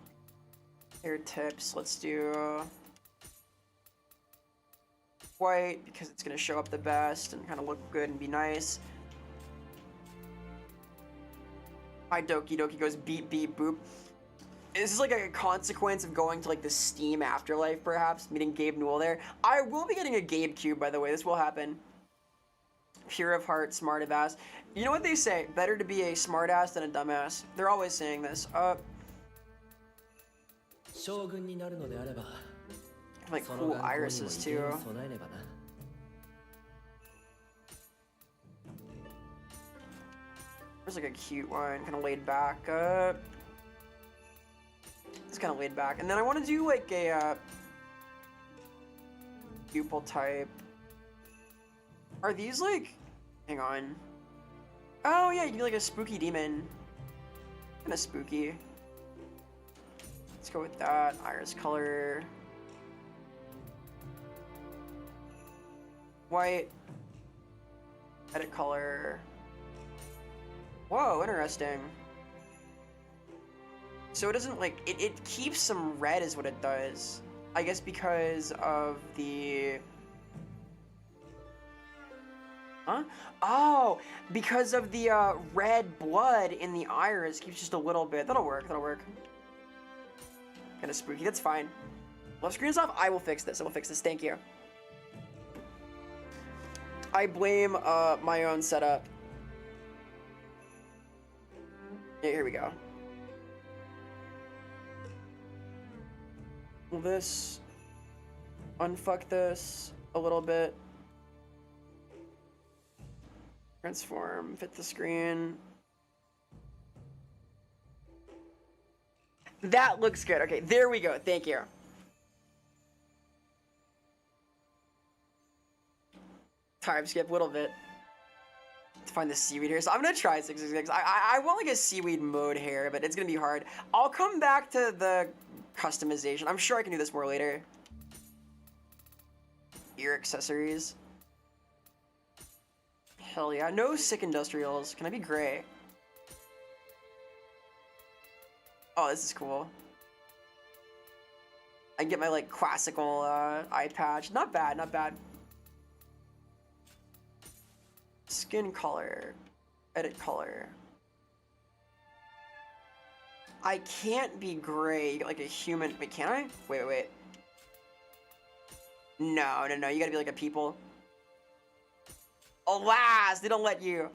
hair tips. Let's do white because it's gonna show up the best and kind of look good and be nice. Hi Doki Doki goes beep beep boop. This is like a consequence of going to like the Steam afterlife, perhaps, meeting Gabe Newell there. I will be getting a Gabe Cube, by the way. This will happen. Pure of heart, smart of ass. You know what they say? Better to be a smart ass than a dumbass. They're always saying this. Like cool irises too. There's like a cute one, kind of laid back. It's kind of laid back. And then I want to do like a pupil type. Are these like, hang on. Oh yeah, you can be like a spooky demon. Kind of spooky. Let's go with that. Iris color. White. Edit color. Whoa, interesting. So it doesn't like, it keeps some red is what it does. I guess because of the... Huh? Oh, because of the red blood in the iris keeps just a little bit. That'll work, that'll work. Kind of spooky, that's fine. Left screen is off, I will fix this, thank you. I blame my own setup. Yeah, here we go. Will this unfuck this a little bit? Transform, fit the screen. That looks good. Okay, there we go. Thank you. Time skip a little bit to find the seaweed here. So I'm gonna try 666. I want like a seaweed mode here, but it's gonna be hard. I'll come back to the customization. I'm sure I can do this more later. Ear accessories. Hell yeah. No sick industrials. Can I be gray? Oh, this is cool. I get my like classical eye patch. Not bad, not bad. Skin color. Edit color. I can't be gray like a human. Wait, can I? Wait. No. You gotta be like a people. Alas, they don't let you.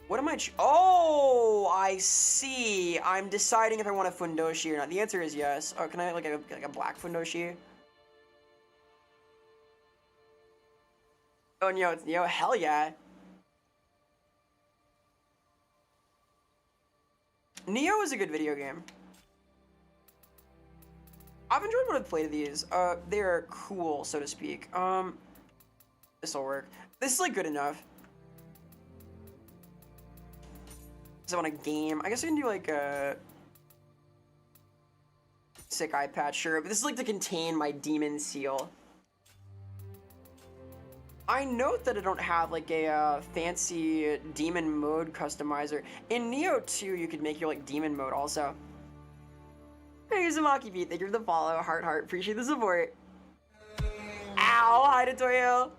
What am I? Oh, I see. I'm deciding if I want a fundoshi or not. The answer is yes. Oh, can I like a black fundoshi? Oh, Nioh, it's Nioh. Hell yeah. Nioh is a good video game. I've enjoyed what I've played of these. They're cool, so to speak. This'll work. This is like good enough. So on a game, I guess I can do like a sick eye patch, sure. But this is like to contain my demon seal. I note that I don't have like a fancy demon mode customizer. In Nioh 2, you could make your like demon mode also. Hey, Uzumaki Beat, thank you for the follow. Heart, heart. Appreciate the support. Ow, hi to Toyo.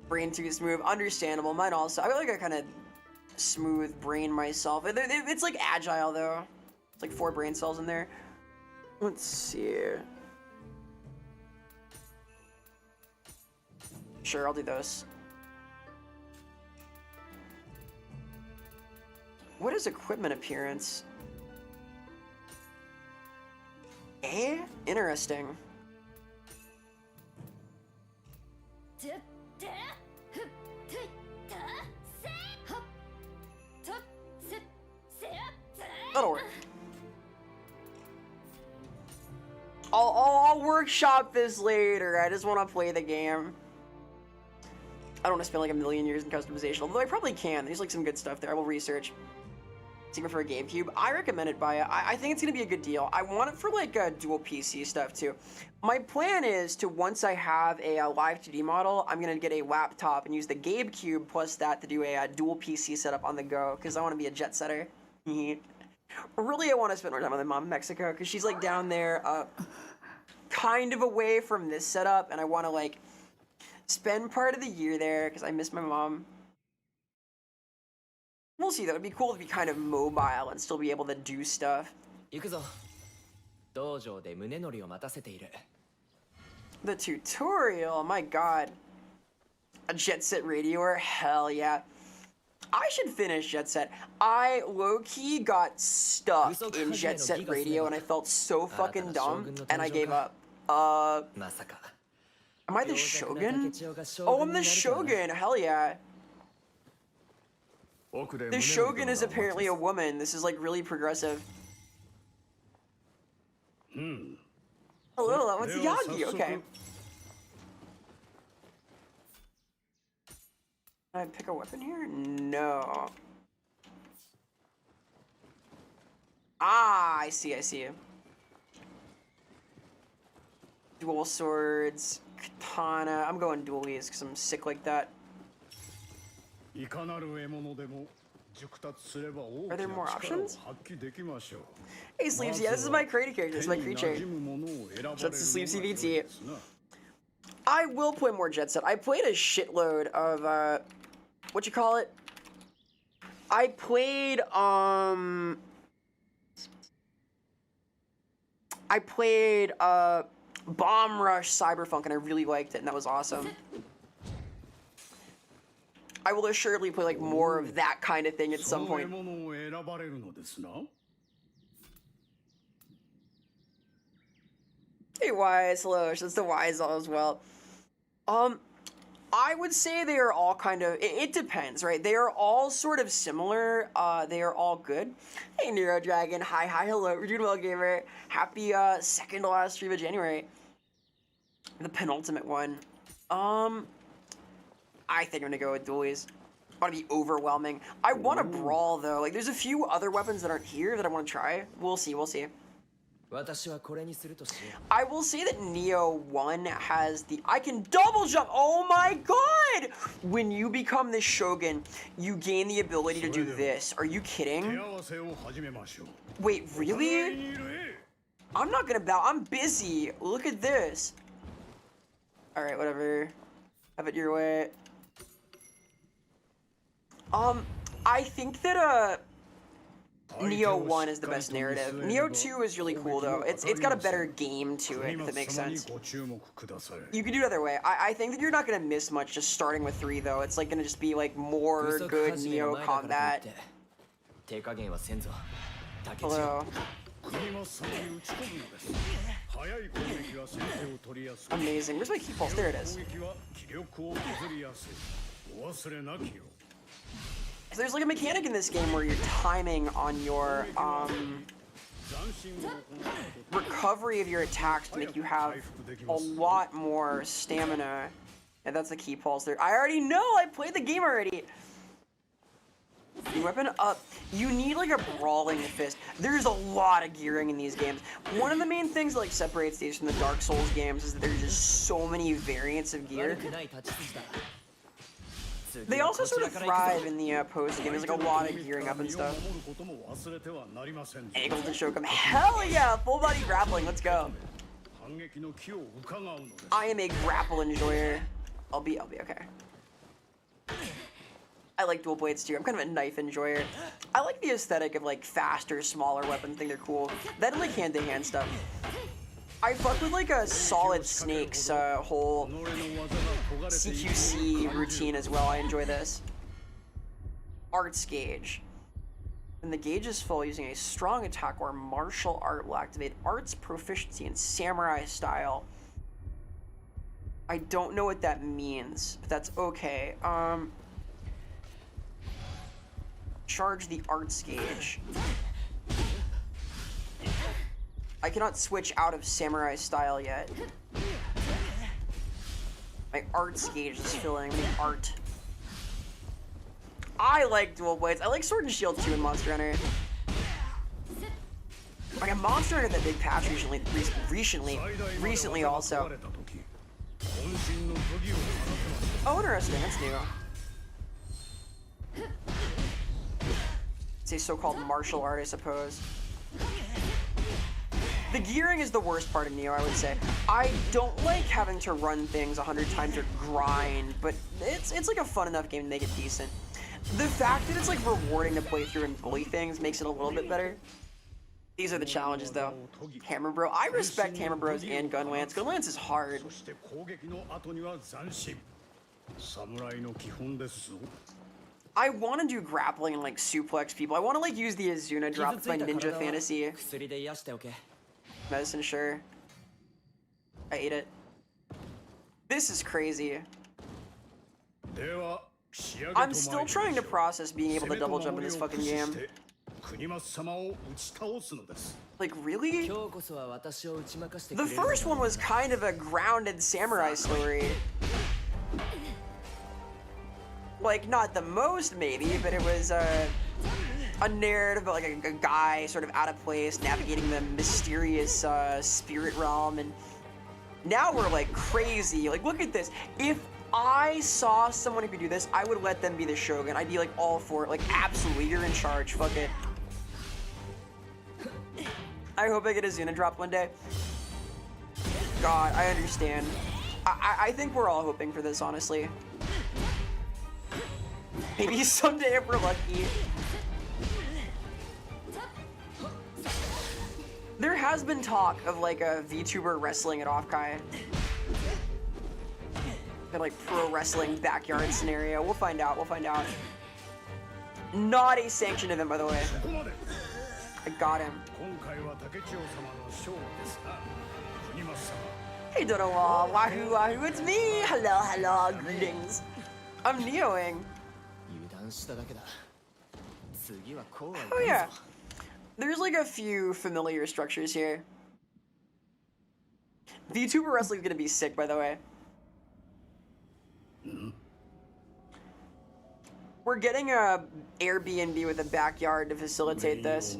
Brain too smooth. Understandable. Mine also. I feel like I kind of smooth brain myself. It's like agile though. It's like 4 brain cells in there. Let's see. Sure, I'll do this. What is equipment appearance? Eh? Interesting. That'll work. I'll workshop this later. I just want to play the game. I don't want to spend like a million years in customization, although I probably can. There's like some good stuff there. I will research. Even for a GameCube, I recommend it. I think it's gonna be a good deal. I want it for like dual PC stuff too. My plan is to, once I have a live 2D model, I'm gonna get a laptop and use the GameCube plus that to do a dual PC setup on the go, because I want to be a jet setter. Really, I want to spend more time with my mom in Mexico because she's like down there, kind of away from this setup, and I want to like spend part of the year there because I miss my mom. We'll see. That would be cool to be kind of mobile and still be able to do stuff. The tutorial, my god. A Jet Set radioer? Hell yeah. I should finish Jet Set. I low-key got stuck in Jet Set Radio and I felt so fucking dumb and I gave up. Am I the Shogun? Oh, I'm the Shogun. Hell yeah. The Shogun is apparently a woman. This is like really progressive. Hello, what's Yagi? Okay. Can I pick a weapon here? No. Ah, I see, I see. Dual swords, katana. I'm going dualies because I'm sick like that. Are there more options? Hey, Sleeves, yeah, this is my creative character. This is my creature. That's the Sleeves CVT. I will play more Jet Set. I played a shitload of, what you call it? I played Bomb Rush Cyberpunk, and I really liked it, and that was awesome. I will assuredly play like more of that kind of thing at some point. Hey Wise, hello, that's the Wise as well. I would say they are all kind of, it depends, right? They are all sort of similar, they are all good. Hey Nero Dragon, hi, hello, we're doing well, gamer. Happy second to last stream of January. The penultimate one. I think I'm gonna go with dualies. I want to be overwhelming. I want to brawl though. Like, there's a few other weapons that aren't here that I want to try. We'll see. We'll see. I will say that Nioh 1 has the... I can double jump! Oh my god! When you become the Shogun, you gain the ability to do this. Are you kidding? Wait, really? I'm not gonna bow. I'm busy. Look at this. Alright, whatever. Have it your way. I think that, Nioh 1 is the best narrative. Nioh 2 is really cool though. It's got a better game to it, if that makes sense. You can do it either way. I think that you're not gonna miss much just starting with 3 though. It's like gonna just be like more good Nioh combat. Hello. Amazing. Where's my key pulse? There it is. So there's like a mechanic in this game where you're timing on your recovery of your attacks to make you have a lot more stamina. And that's the key pulse there. I already know! I played the game already! Your weapon up. You need like a brawling fist. There's a lot of gearing in these games. One of the main things that like separates these from the Dark Souls games is that there's just so many variants of gear. They also sort of thrive in the post game. There's like a lot of gearing up and stuff. Angle to choke him. Hell yeah! Full body grappling. Let's go. I am a grapple enjoyer. I'll be okay. I like dual blades too. I'm kind of a knife enjoyer. I like the aesthetic of like faster, smaller weapons. I think they're cool. That and like hand-to-hand stuff. I fuck with like a Solid Snake's whole CQC routine as well. I enjoy this. Arts gauge. When the gauge is full, using a strong attack or martial art will activate arts proficiency in samurai style. I don't know what that means, but that's okay. Charge the arts gauge. I cannot switch out of samurai style yet. My arts gauge is filling. The art. I like dual blades. I like Sword and Shield too in Monster Hunter. Like a Monster Hunter that big patch recently also. Oh, interesting. That's new. It's a so-called martial art, I suppose. The gearing is the worst part of Nioh, I would say. I don't like having to run things 100 times or grind, but it's like a fun enough game to make it decent. The fact that it's like rewarding to play through and bully things makes it a little bit better. These are the challenges though. Hammer Bro. I respect Hammer Bros and Gunlance. Gunlance is hard. I want to do grappling and like suplex people. I want to like use the Azuna drop with my Ninja Fantasy. Medicine, sure. I ate it. This is crazy. I'm still trying to process being able to double jump in this fucking game. Like, really? The first one was kind of a grounded samurai story. Like, not the most, maybe, but it was a narrative about, like, a guy sort of out of place, navigating the mysterious spirit realm, and now we're, like, crazy. Like, look at this. If I saw someone who could do this, I would let them be the Shogun. I'd be, like, all for it. Like, absolutely, you're in charge. Fuck it. I hope I get a Zuna drop one day. God, I understand. I think we're all hoping for this, honestly. Maybe someday if we're lucky. There has been talk of like a VTuber wrestling at Offkai. Like pro wrestling backyard scenario. We'll find out, we'll find out. Not a sanctioned event, by the way. I got him. Hey Dodowa, wahoo wahoo, it's me! Hello, hello, greetings. I'm Niohing. Oh yeah. There's like a few familiar structures here. VTuber wrestling is gonna be sick, by the way. We're getting a Airbnb with a backyard to facilitate this.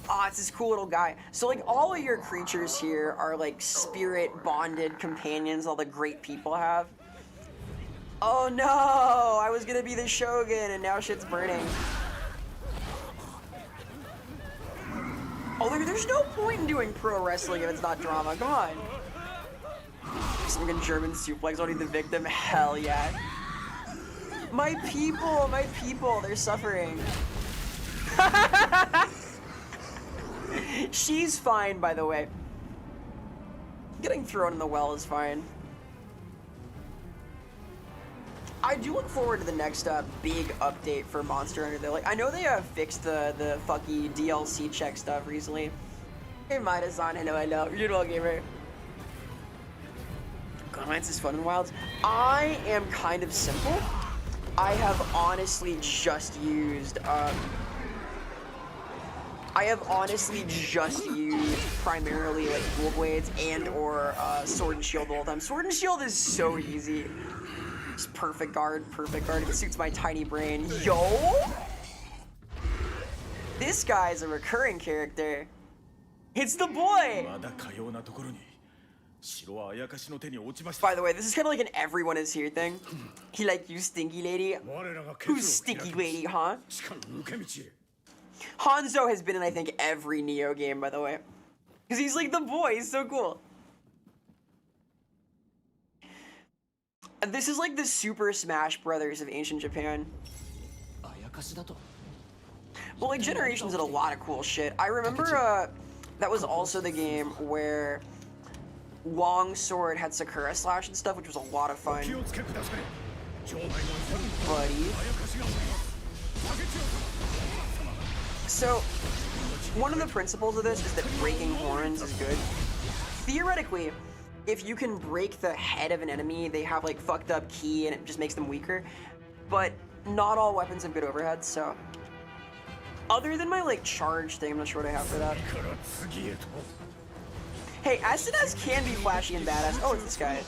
Oh, it's this cool little guy. So like all of your creatures here are like spirit bonded companions all the great people have. Oh no, I was gonna be the Shogun and now shit's burning. Oh, there's no point in doing pro wrestling if it's not drama, come on. Some good German suplex, I'll need the victim, hell yeah. My people, they're suffering. She's fine, by the way. Getting thrown in the well is fine. I do look forward to the next big update for Monster Hunter though. Like, I know they have fixed the fucky DLC check stuff recently. Hey, Mida-san, hello, you're well, gamer. Godlance is fun in Wilds. I am kind of simple. I have honestly just used primarily like dual blades and or sword and shield the whole time. Sword and shield is so easy. Just perfect guard. It suits my tiny brain. Yo! This guy's a recurring character. It's the boy! By the way, this is kind of like an everyone is here thing. He like, you stinky lady. Who's stinky lady, huh? Hanzo has been in, I think, every Nioh game, by the way. Because he's like the boy, he's so cool. And this is like the Super Smash Brothers of ancient Japan. Well, like, Generations did a lot of cool shit. I remember, that was also the game where Longsword had Sakura Slash and stuff, which was a lot of fun. Buddy. So, one of the principles of this is that breaking horns is good. Theoretically, if you can break the head of an enemy, they have like fucked up ki and it just makes them weaker. But not all weapons have good overheads, so. Other than my like charge thing, I'm not sure what I have for that. Hey, Acidas can be flashy and badass. Oh, it's this guy.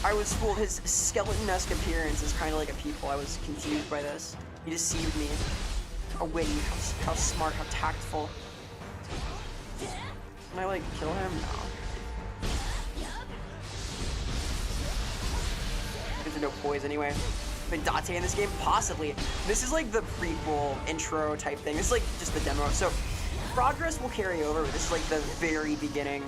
I was fooled. His skeleton-esque appearance is kind of like a people. I was confused by this. He deceived me. Oh, witty. How smart, how tactful. Can I like kill him? No. There's no poise anyway. Been Date in this game? Possibly. This is like the prequel intro type thing. This is like just the demo. So progress will carry over, but this is like the very beginning.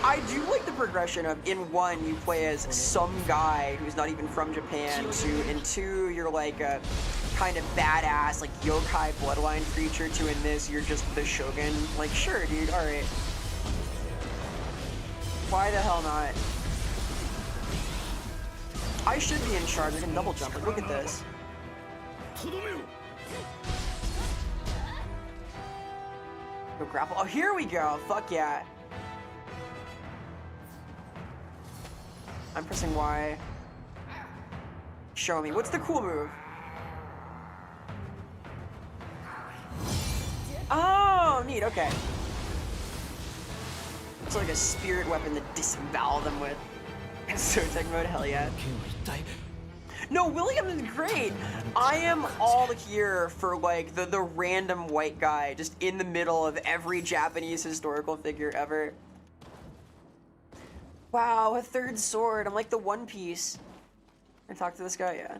I do like the progression of, in 1, you play as some guy who's not even from Japan, to, in 2, you're like a kind of badass, like yokai bloodline creature, to in this, you're just the shogun. Like, sure, dude, alright. Why the hell not? I should be in charge. I can double jump. Like, look at this. Go grapple. Oh, here we go. Fuck yeah. I'm pressing Y. Show me. What's the cool move? Oh, neat. Okay. It's like a spirit weapon to disembowel them with. In Sotec mode, hell yeah. No, William is great. I am all here for like the random white guy just in the middle of every Japanese historical figure ever. Wow, a third sword. I'm like the One Piece. Can I talk to this guy? Yeah.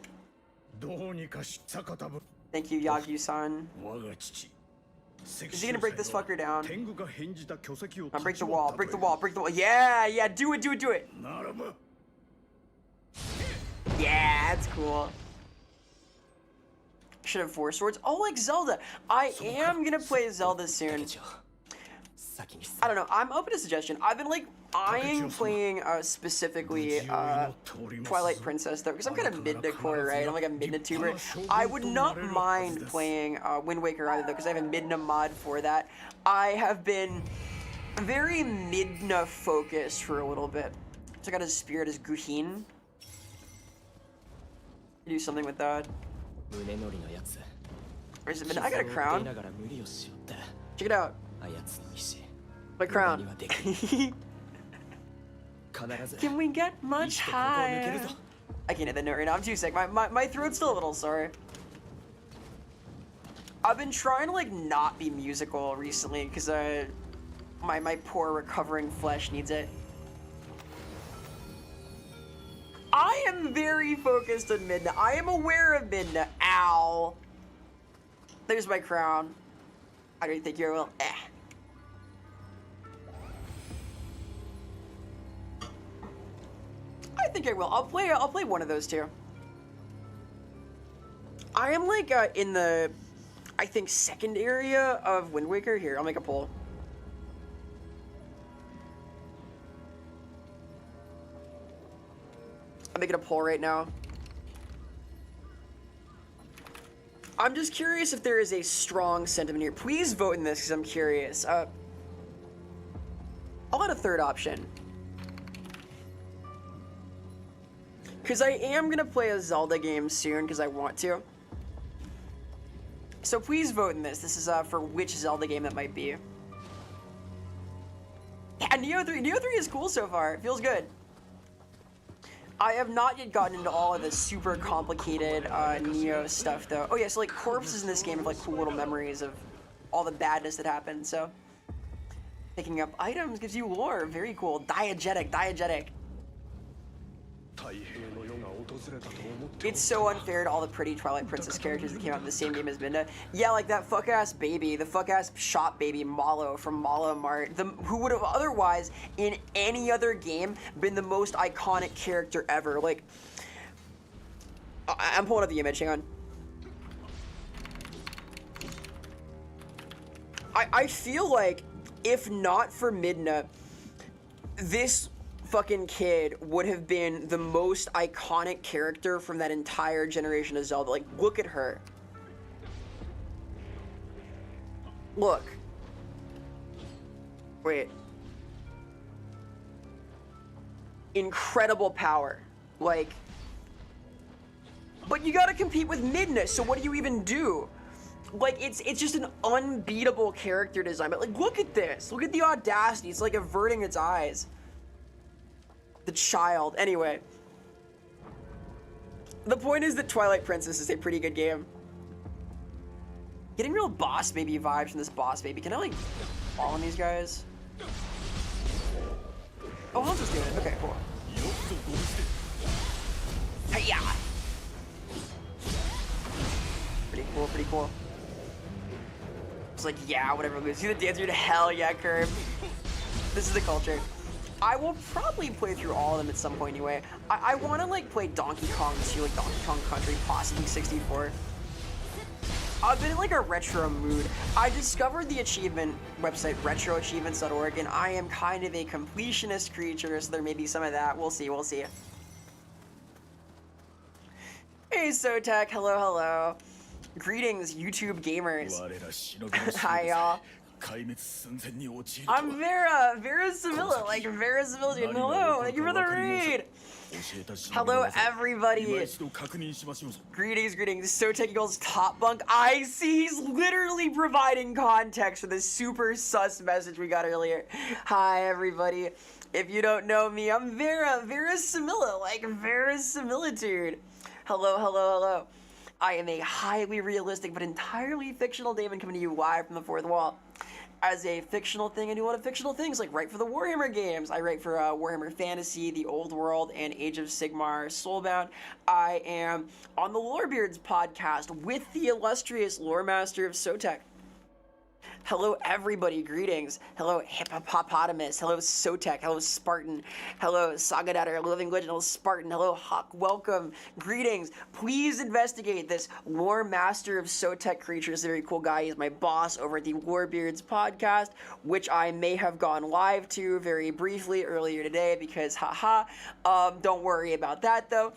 Thank you, Yagyu-san. Is he gonna break this fucker down? Break the wall, break the wall, break the wall. Yeah, yeah, do it. Yeah, that's cool. Should have 4 swords. Oh, like Zelda. I am gonna play Zelda soon. I don't know. I'm open to suggestion. I've been like eyeing playing specifically Twilight Princess though, because I'm kind of mid to core, right? I'm like a mid to tuber. I would not mind playing Wind Waker either though, because I have a Midna mod for that. I have been very Midna focused for a little bit. So I got his spirit as Guhin. Do something with that. Where's it been? I got a crown. Check it out. My crown. Can we get much higher? I can't hit the note right now. I'm too sick. My throat's still a little sore. I've been trying to like not be musical recently because my poor recovering flesh needs it. I am very focused on Midna. I am aware of Midna. Ow. There's my crown. I don't think you're well. I think I will. I'll play one of those two. I am like in the, I think, second area of Wind Waker. Here, I'll make a poll. I'm making a poll right now. I'm just curious if there is a strong sentiment here. Please vote in this because I'm curious. I'll add a third option. Because I am going to play a Zelda game soon because I want to. So please vote in this. This is for which Zelda game that might be. Yeah, Nioh 3. Nioh 3 is cool so far. It feels good. I have not yet gotten into all of the super complicated Nioh stuff, though. Oh, yeah, so, like, corpses in this game have, like, cool little memories of all the badness that happened, so. Picking up items gives you lore. Very cool. Diegetic, diegetic. It's so unfair to all the pretty Twilight Princess characters that came out in the same game as Midna. Yeah, like that fuck-ass baby, the fuck-ass shop baby Malo from Malo Mart, who would have otherwise, in any other game, been the most iconic character ever. Like, I'm pulling up the image, hang on. I feel like, if not for Midna, this fucking kid would have been the most iconic character from that entire generation of Zelda. Like, look at her. Look. Wait. Incredible power. Like, but you gotta compete with Midna, so what do you even do? Like, it's just an unbeatable character design. But, like, look at this. Look at the audacity. It's like averting its eyes. The child. Anyway. The point is that Twilight Princess is a pretty good game. Getting real boss baby vibes from this boss baby. Can I, like, fall on these guys? Oh, Hanzo's doing it. Okay, cool. Hey-ya! Pretty cool, pretty cool. It's like, yeah, whatever, Lucy. See the dancer to hell, yeah, Curb. This is the culture. I will probably play through all of them at some point anyway. I want to, like, play Donkey Kong too, like Donkey Kong Country, possibly 64. I've been in, like, a retro mood. I discovered the achievement website, retroachievements.org, and I am kind of a completionist creature, so there may be some of that. We'll see, we'll see. Hey, Sotek, hello, hello. Greetings, YouTube gamers. Hi, y'all. I'm Vera, Vera Sevilla, like Vera Sevilla, dude. Hello, thank you for the raid. Hello, everybody. Greetings, greetings. So Technical's top bunk. I see he's literally providing context for this super sus message we got earlier. Hi, everybody. If you don't know me, I'm Vera, Vera Sevilla, like Vera Similitude. Hello, hello, hello. I am a highly realistic but entirely fictional Damon coming to you live from the fourth wall. As a fictional thing, I do a lot of fictional things, like write for the Warhammer games. I write for Warhammer Fantasy, The Old World, and Age of Sigmar, Soulbound. I am on the Lorebeards podcast with the illustrious lore master of Sotek. Hello, everybody. Greetings. Hello, Hippopotamus. Hello, Sotek. Hello, Spartan. Hello, Sagadatter, Living Legend. Hello, Spartan. Hello, Hawk. Welcome. Greetings. Please investigate this lore master of Sotek creature. Is a very cool guy. He's my boss over at the Lorebeards podcast, which I may have gone live to very briefly earlier today because, haha. Don't worry about that, though.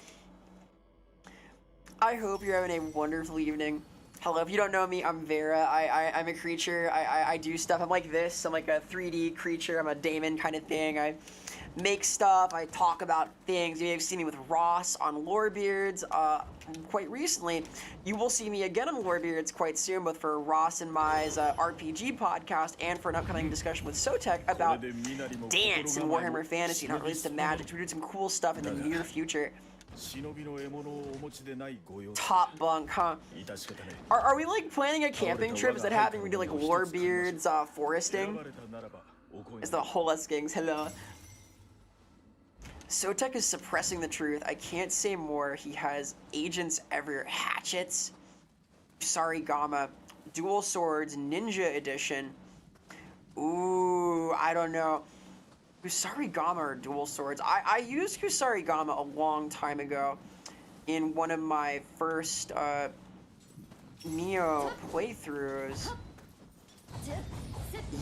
I hope you're having a wonderful evening. Hello, if you don't know me, I'm Vera. I'm a creature. I do stuff. I'm like this. I'm like a 3D creature. I'm a daemon kind of thing. I make stuff. I talk about things. You may have seen me with Ross on Lorebeards quite recently. You will see me again on Lorebeards quite soon, both for Ross and my's RPG podcast and for an upcoming discussion with Sotek about dance and Warhammer Fantasy, not related to magic. We're doing some cool stuff in the near future. Top bunk, huh? Are we like planning a camping trip? Is that happening? We do like Lorebeards foresting? It's the whole Skings. Hello. Sotek is suppressing the truth. I can't say more. He has agents everywhere. Hatchets. Sarigama. Dual swords. Ninja edition. Ooh, I don't know. Kusarigama or dual swords. I used Kusarigama a long time ago in one of my first Nioh playthroughs.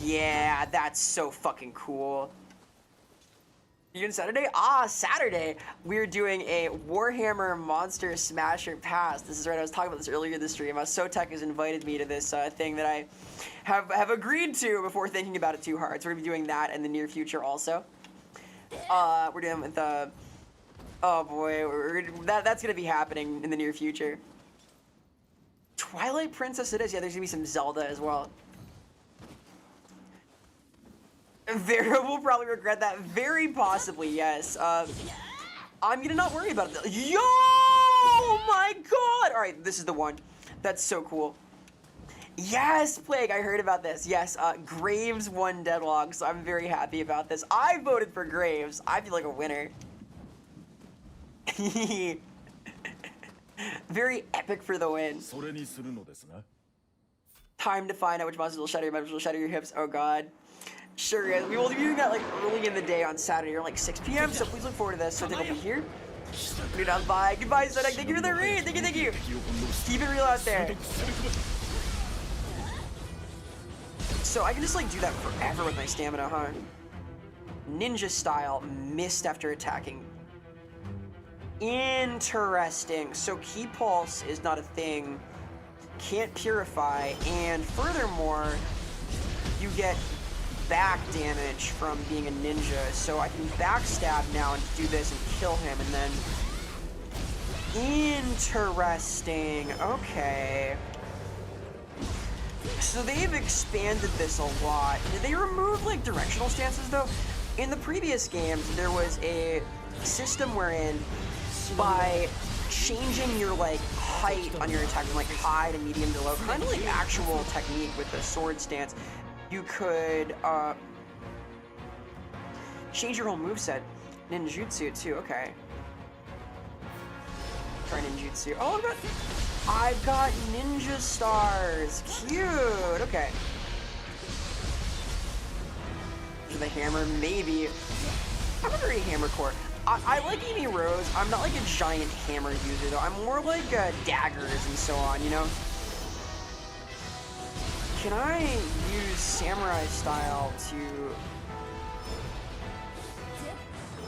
Yeah, that's so fucking cool. You on Saturday? Ah, Saturday! We're doing a Warhammer Monster Smasher Pass. This is right, I was talking about this earlier in the stream. Sotek has invited me to this thing that I have agreed to before thinking about it too hard. So we're gonna be doing that in the near future also. We're doing with oh boy, that's gonna be happening in the near future. Twilight Princess it is. Yeah, there's gonna be some Zelda as well. Vera will probably regret that. Very possibly, yes. I'm gonna not worry about it. Yo! My god! Alright, this is the one. That's so cool. Yes, Plague, I heard about this. Yes, Graves won Deadlock, so I'm very happy about this. I voted for Graves. I feel like a winner. Very epic for the win. Time to find out which monsters will shatter your members, will shatter your hips. Oh god. Sure is. We will be doing that like early in the day on Saturday or like 6 p.m. So please look forward to this. So they'll be here. Dude, bye. Goodbye, Sodak. Thank you for the raid. Thank you, thank you. Keep it real out there. So I can just like do that forever with my stamina, huh? Ninja style, missed after attacking. Interesting. So key pulse is not a thing. Can't purify, and furthermore, you get back damage from being a ninja, so I can backstab now and do this and kill him, and then... Interesting. Okay. So they've expanded this a lot. Did they remove, like, directional stances, though? In the previous games, there was a system wherein by changing your, like, height on your attack from, like, high to medium to low, kind of like actual technique with the sword stance, you could change your whole moveset. Ninjutsu too, okay. Try ninjutsu. Oh, I've got ninja stars. Cute. Okay. The hammer, maybe. I'm a very hammer core. I like Amy Rose. I'm not like a giant hammer user though. I'm more like daggers and so on, you know? Can I use samurai style to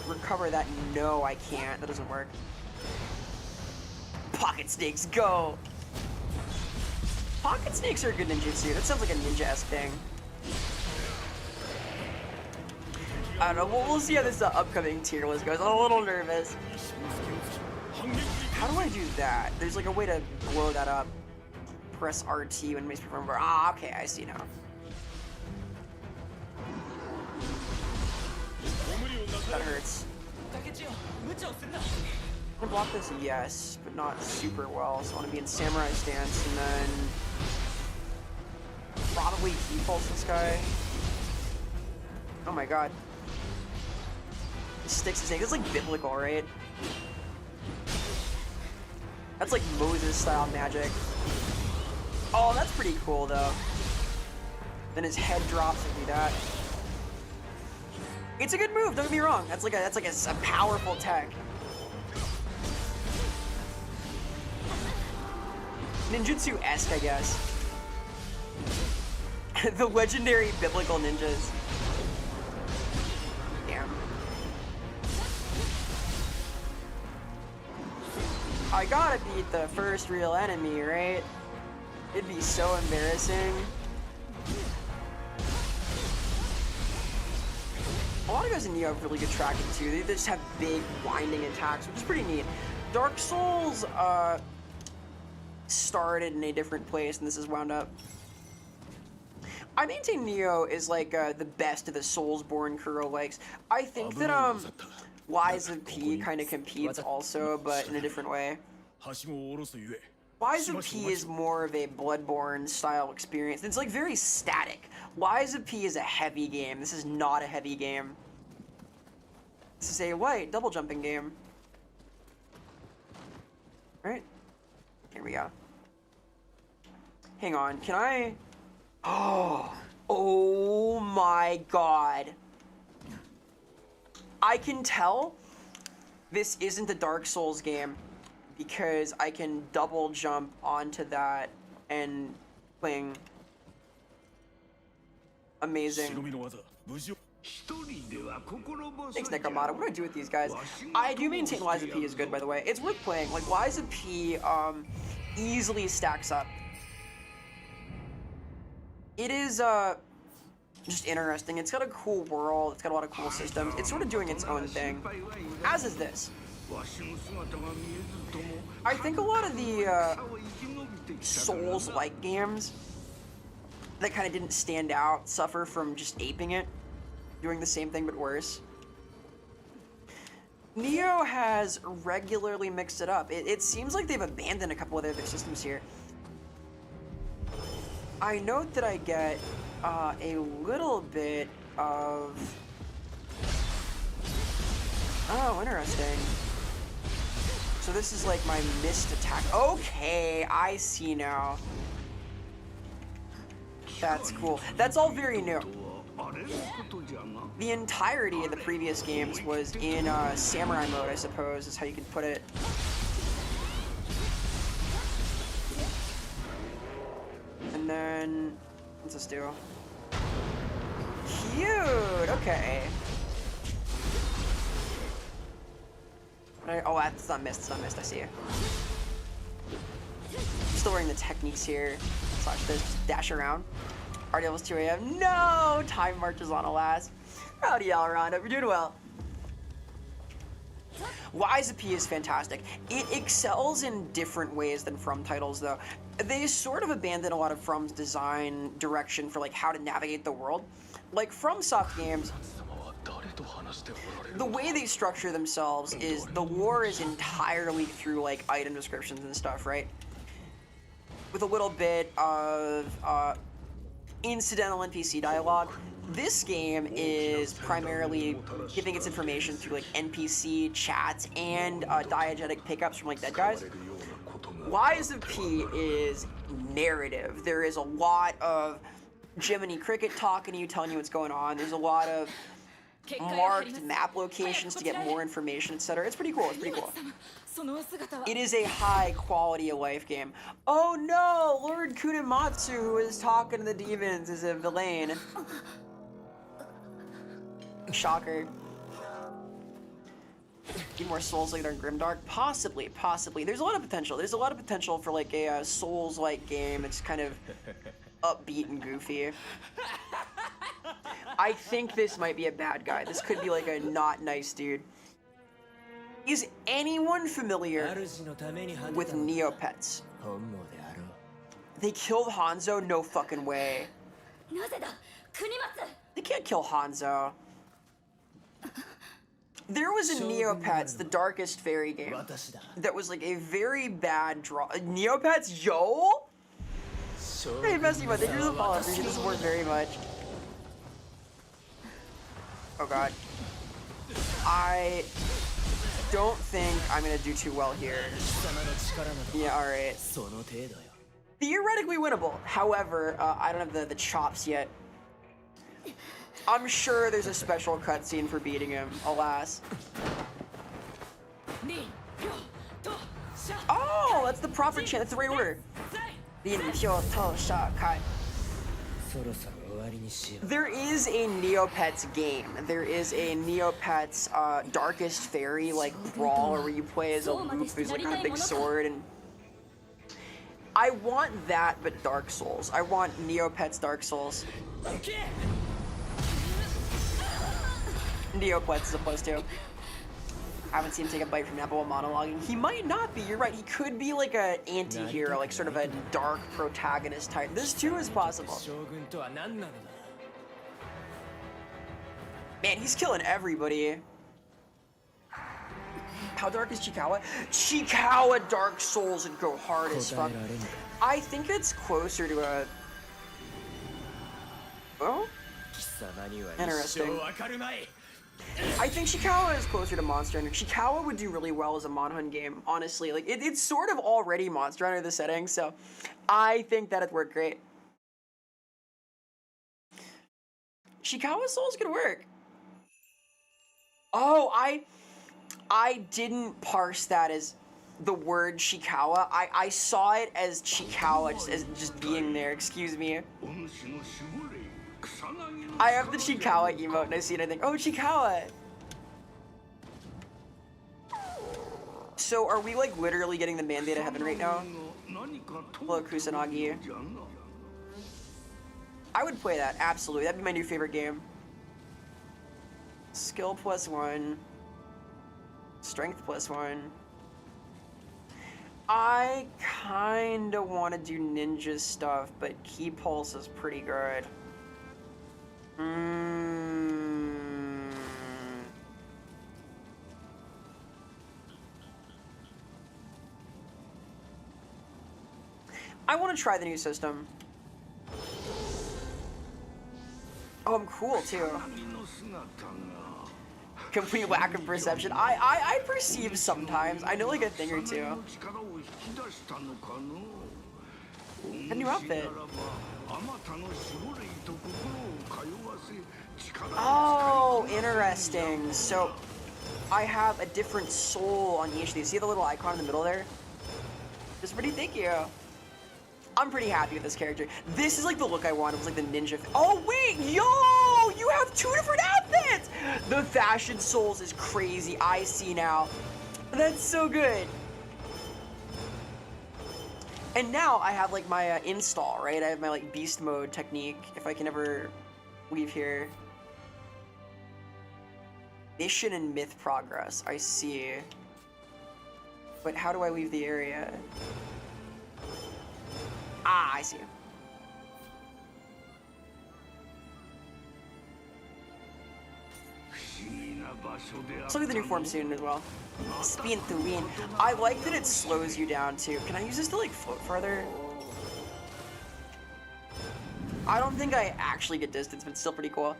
recover that? No, I can't. That doesn't work. Pocket snakes, go! Pocket snakes are a good ninjutsu. That sounds like a ninja-esque thing. I don't know. We'll see how this upcoming tier list goes. I'm a little nervous. How do I do that? There's like a way to blow that up. Press RT when it makes me remember. Ah, okay, I see now. That hurts. Can I block this? Yes, but not super well. So I want to be in samurai stance and then probably key pulse this guy. Oh my god. He sticks his name. That's like biblical, right? That's like Moses style magic. Oh, that's pretty cool though. Then his head drops and do that. It's a good move, don't get me wrong. That's like a powerful tech. Ninjutsu-esque, I guess. The legendary biblical ninjas. Damn. I gotta beat the first real enemy, right? It'd be so embarrassing. A lot of guys in Nioh have really good tracking too. They just have big winding attacks, which is pretty neat. Dark Souls started in a different place, and this is wound up. I maintain Nioh is like the best of the Soulsborne likes. I think that Lies of P kind of competes also, but in a different way. Lies of P is more of a Bloodborne style experience. It's like very static. Lies of P is a heavy game. This is not a heavy game. This is a light double jumping game. Right? Here we go. Hang on, can I? Oh my god. I can tell this isn't a Dark Souls game because I can double jump onto that and playing amazing. Thanks, Necromata. What do I do with these guys? I do maintain Liza P is good, by the way. It's worth playing. Like, Liza P easily stacks up. It is just interesting. It's got a cool world. It's got a lot of cool systems. It's sort of doing its own thing, as is this. I think a lot of the Souls-like games that kind of didn't stand out suffer from just aping it, doing the same thing but worse. Nioh has regularly mixed it up. It seems like they've abandoned a couple of their systems here. I note that I get a little bit of... Oh, interesting. So this is like my missed attack. Okay, I see now. That's cool. That's all very new. The entirety of the previous games was in samurai mode, I suppose, is how you could put it. And then, what's this do? Cute, okay. Oh, that's not missed, I see you. Still learning the techniques here. Slash this, just dash around. Already almost 2 a.m. No! Time marches on, alas. Howdy, y'all around. Hope you're doing well. Liza P is fantastic. It excels in different ways than From titles, though. They sort of abandon a lot of From's design direction for like how to navigate the world. Like FromSoft games, the way they structure themselves is the lore is entirely through like item descriptions and stuff, right? With a little bit of incidental NPC dialogue. This game is primarily giving its information through like NPC chats and diegetic pickups from like dead guys. Liza P is narrative. There is a lot of Jiminy Cricket talking to you, telling you what's going on. There's a lot of marked map locations to get more information, etc. It's pretty cool. It's pretty cool. It is a high quality of life game. Oh no, Lord Kunamatsu, who is talking to the demons, is a villain. Shocker. Need more Souls-like than Grimdark? Possibly, possibly. There's a lot of potential. There's a lot of potential for like a Souls-like game. It's kind of upbeat and goofy. I think this might be a bad guy. This could be like a not nice dude. Is anyone familiar with Neopets? They killed Hanzo? No fucking way. They can't kill Hanzo. There was a Neopets, the Darkest Fairy game, that was like a very bad draw. Neopets, yo? Hey, Bestie, thank you for the follow. Appreciate the support very much. Oh god. I don't think I'm gonna do too well here. Yeah, alright. Theoretically winnable. However, I don't have the chops yet. I'm sure there's a special cutscene for beating him, alas. Oh, that's the proper chant. That's the right order. There is a Neopets game. There is a Neopets Darkest Fairy like brawler where you play as a loop who's like got a big sword, and I want that but Dark Souls. I want Neopets Dark Souls. Neopets as opposed to. I haven't seen him take a bite from that while monologuing. He might not be, you're right. He could be like an anti-hero, like sort of a dark protagonist type. This too is possible. Man, he's killing everybody. How dark is Chikawa? Chikawa Dark Souls and go hard as fuck. I think it's closer to a... Oh? Interesting. I think Chikawa is closer to Monster Hunter. Chikawa would do really well as a Mon Hun game, honestly. Like, it's sort of already Monster Hunter, the setting, so I think that'd work great. Chikawa Souls could work. Oh, I didn't parse that as... the word Chikawa. I saw it as Chikawa, just being there. Excuse me. I have the Chikawa emote and I see it and I think, oh, Chikawa. So are we like literally getting the Mandate of Heaven right now? Hello, Kusanagi. I would play that, absolutely. That'd be my new favorite game. Skill +1. Strength +1. I kinda wanna do ninja stuff, but Key Pulse is pretty good. I want to try the new system. Oh, I'm cool too. Complete lack of perception. I perceive sometimes. I know like a thing or two. A new outfit. Oh, interesting. So I have a different soul on each of these. See the little icon in the middle there? Just pretty, thank you. I'm pretty happy with this character. This is like the look I wanted. It was like the ninja. Oh wait, yo! You have two different outfits! The fashion souls is crazy. I see now. That's so good. And now I have like my install, right? I have my like beast mode technique. If I can ever leave here. Mission and myth progress. I see. But how do I leave the area? Ah, I see. So look at the new form soon as well. Spin to win. I like that it slows you down too. Can I use this to like float farther? I don't think I actually get distance, but it's still pretty cool.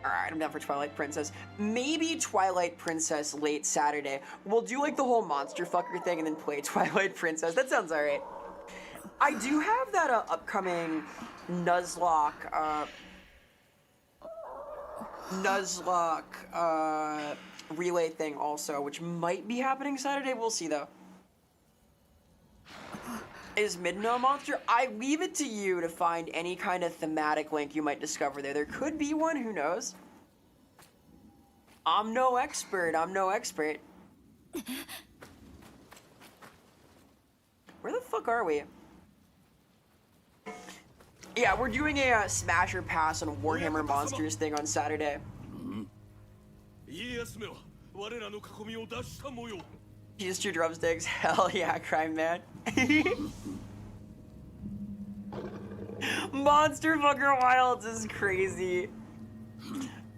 Alright, I'm down for Twilight Princess. Maybe Twilight Princess late Saturday. We'll do like the whole monster fucker thing and then play Twilight Princess. That sounds alright. I do have that upcoming Nuzlocke relay thing also, which might be happening Saturday. We'll see though. Is Midno a monster? I leave it to you to find any kind of thematic link you might discover there. There could be one, who knows? I'm no expert, I'm no expert. Where the fuck are we? Yeah, we're doing a Smasher Pass on Warhammer Monsters thing on Saturday. Just two drumsticks. Hell yeah, crime man. Monster fucker wilds is crazy.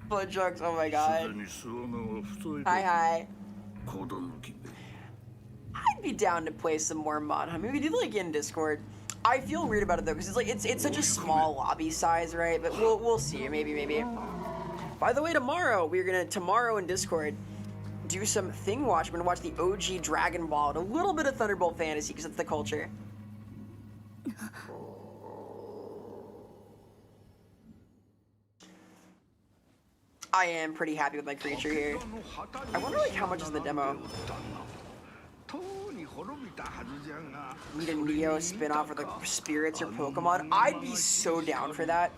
Blood trucks, oh my god. Hi, hi. I'd be down to play some more Mod Hunt. Maybe do like in Discord. I feel weird about it though, because it's like it's such a small lobby size, right? But we'll see. Maybe. By the way, tomorrow in Discord do some thing watch. We're gonna watch the OG Dragon Ball and a little bit of Thunderbolt Fantasy because it's the culture. I am pretty happy with my creature here. I wonder like how much is the demo. Need a Nioh spin-off for the spirits or Pokemon. I'd be so down for that.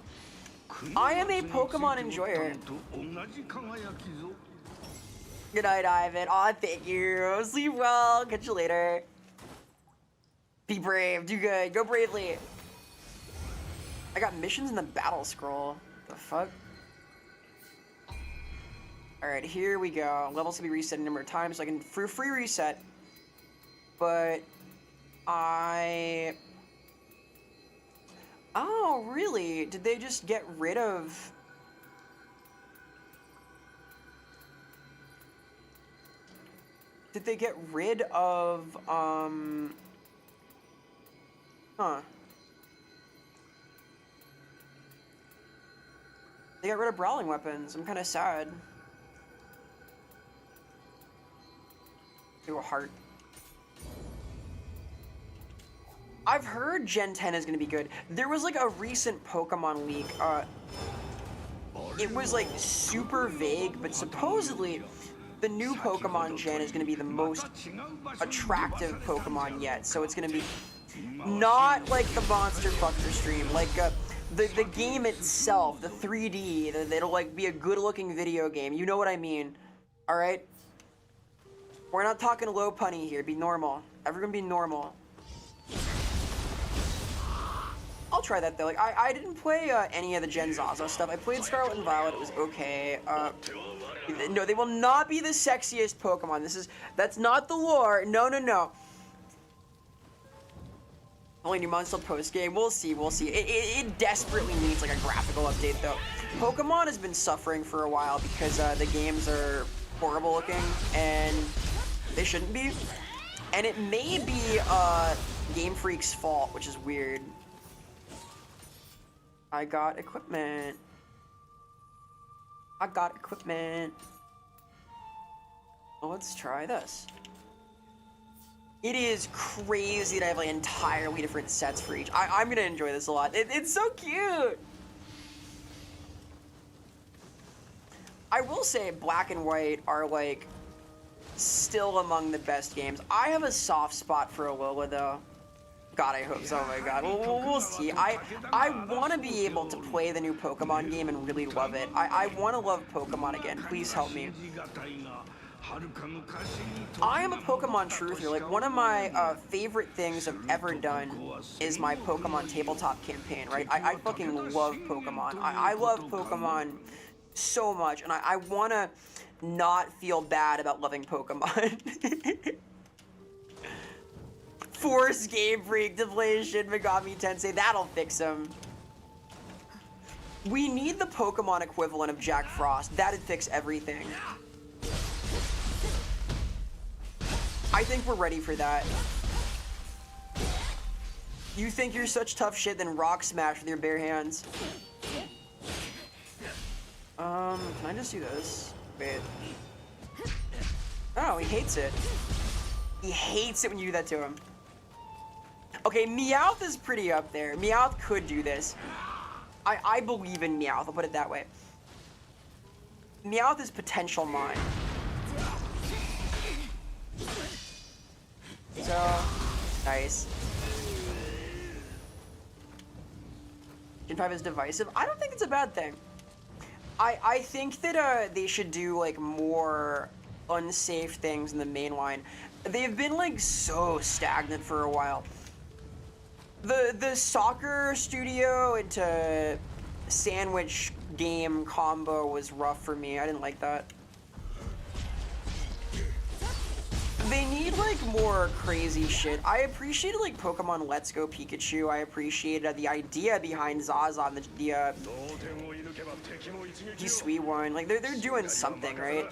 I am a Pokemon enjoyer. Good night, Ivan. Aw, thank you. Sleep well. Catch you later. Be brave. Do good. Go bravely. I got missions in the battle scroll. The fuck? Alright, here we go. Levels to be reset a number of times, so I can free reset. But oh, really? Did they just get rid of... Did they get rid of, Huh. They got rid of brawling weapons. I'm kind of sad. Do a heart. I've heard Gen 10 is going to be good. There was like a recent Pokemon leak. It was like super vague, but supposedly the new Pokemon gen is going to be the most attractive Pokemon yet. So it's going to be not like the Monster Fucker stream, like the game itself, the 3D. It'll like be a good-looking video game. You know what I mean? All right. We're not talking low punny here. Be normal. Everyone be normal. I'll try that though. Like I didn't play any of the Gen Zaza stuff. I played Scarlet and Violet. It was okay. No, they will not be the sexiest Pokemon. That's not the lore. No, no, no. Only new months till post game. We'll see. We'll see. It desperately needs like a graphical update though. Pokemon has been suffering for a while because the games are horrible looking and they shouldn't be. And it may be Game Freak's fault, which is weird. I got equipment. I got equipment. Well, let's try this. It is crazy that I have like entirely different sets for each. I'm gonna enjoy this a lot. It's so cute. I will say Black and White are like still among the best games. I have a soft spot for Alola though. God, I hope so. Oh my God. We'll see. I want to be able to play the new Pokemon game and really love it. I want to love Pokemon again. Please help me. I am a Pokemon truther. Like, one of my favorite things I've ever done is my Pokemon tabletop campaign, right? I fucking love Pokemon. I love Pokemon so much, and I want to not feel bad about loving Pokemon. Force Game Freak to play Shin Megami Tensei. That'll fix him. We need the Pokemon equivalent of Jack Frost. That'd fix everything. I think we're ready for that. You think you're such tough shit, then rock smash with your bare hands. Can I just do this? Wait. Oh, he hates it. He hates it when you do that to him. Okay, Meowth is pretty up there. Meowth could do this. I believe in Meowth, I'll put it that way. Meowth is potential mine. So, nice. Gen 5 is divisive. I don't think it's a bad thing. I think that they should do like more unsafe things in the main line. They've been like so stagnant for a while. The soccer studio into sandwich game combo was rough for me. I didn't like that. They need like more crazy shit. I appreciated like Pokemon Let's Go Pikachu. I appreciated the idea behind Zaza and the sweet one. Like they're doing something, right?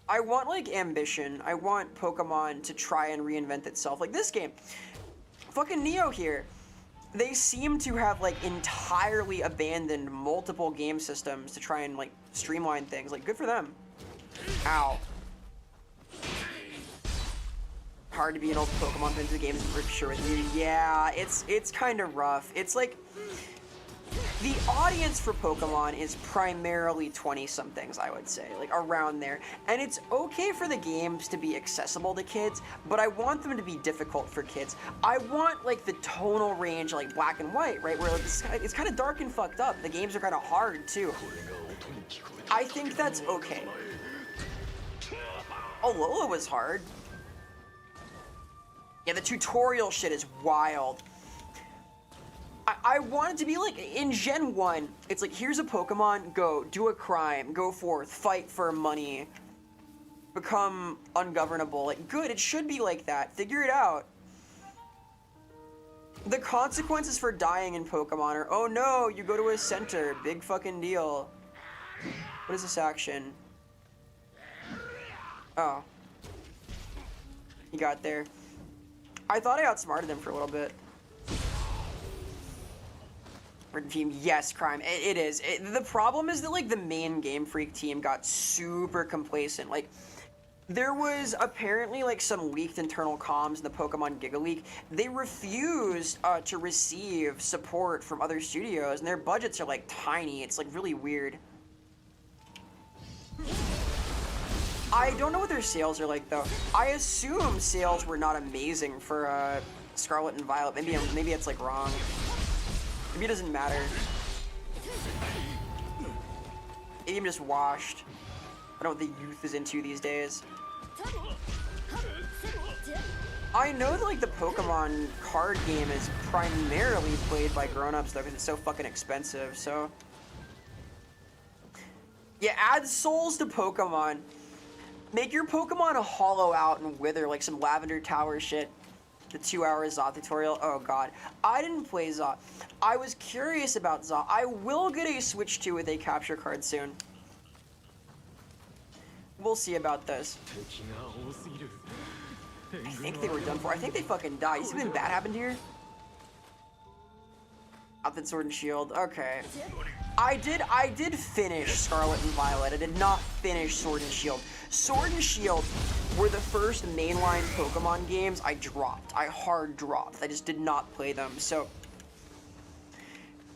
I want like ambition. I want Pokemon to try and reinvent itself. Like this game. Fucking Nioh here. They seem to have like entirely abandoned multiple game systems to try and like streamline things. Like good for them. Ow. Hard to be an old Pokemon fan to games for sure with you. Yeah, it's kind of rough. It's like the audience for Pokemon is primarily 20-somethings, I would say, like around there. And it's okay for the games to be accessible to kids, but I want them to be difficult for kids. I want like the tonal range like Black and White, right? Where like, it's kind of dark and fucked up. The games are kind of hard too. I think that's okay. Oh, Lola was hard. Yeah, the tutorial shit is wild. I want it to be like, in Gen 1, it's like, here's a Pokemon, go, do a crime, go forth, fight for money, become ungovernable. Like, good, it should be like that. Figure it out. The consequences for dying in Pokemon are, oh no, you go to a center, big fucking deal. What is this action? Oh. He got there. I thought I outsmarted him for a little bit. Team, yes, crime. It is. The problem is that like the main Game Freak team got super complacent. Like there was apparently like some leaked internal comms in the Pokemon Giga Leak. They refused to receive support from other studios, and their budgets are like tiny. It's like really weird. I don't know what their sales are like though. I assume sales were not amazing for Scarlet and Violet. Maybe it's like wrong. Maybe it doesn't matter. Maybe I'm just washed. I don't know what the youth is into these days. I know that like the Pokemon card game is primarily played by grown-ups though, because it's so fucking expensive. So yeah, add souls to Pokemon. Make your Pokemon hollow out and wither like some Lavender Tower shit. The 2-hour Za tutorial. Oh god. I didn't play Za. I was curious about Za. I will get a Switch 2 with a capture card soon. We'll see about this. I think they were done for. I think they fucking died. You see something bad happened here? Outfit Sword and Shield. Okay. I did finish Scarlet and Violet. I did not finish Sword and Shield. Sword and Shield were the first mainline Pokemon games I dropped. I hard dropped. I just did not play them. So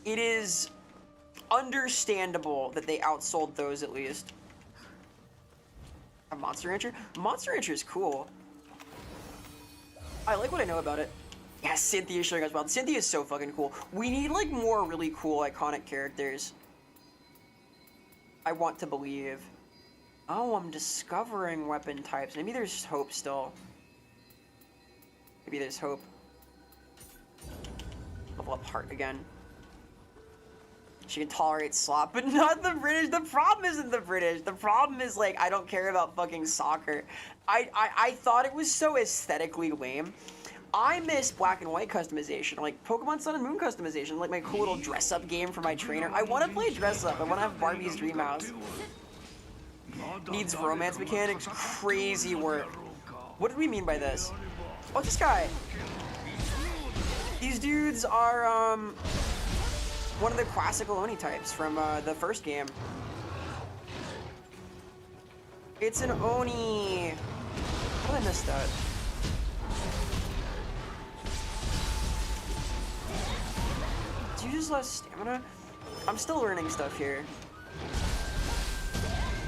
it is understandable that they outsold those at least. A Monster Rancher? Monster Rancher is cool. I like what I know about it. Yeah, Cynthia showing us well. Cynthia is so fucking cool. We need like more really cool iconic characters. I want to believe. Oh, I'm discovering weapon types. Maybe there's hope still. Maybe there's hope. Level up Heart again. She can tolerate slop, but not the British. The problem isn't the British. The problem is like I don't care about fucking soccer. I thought it was so aesthetically lame. I miss black and white customization, like Pokemon Sun and Moon customization, like my cool little dress-up game for my trainer. I want to play dress-up. I want to have Barbie's Dream House. Needs romance mechanics. Crazy work. What did we mean by this? Oh, this guy. These dudes are one of the classical Oni types from the first game. It's an Oni. How did I miss that? Do you just less stamina? I'm still learning stuff here.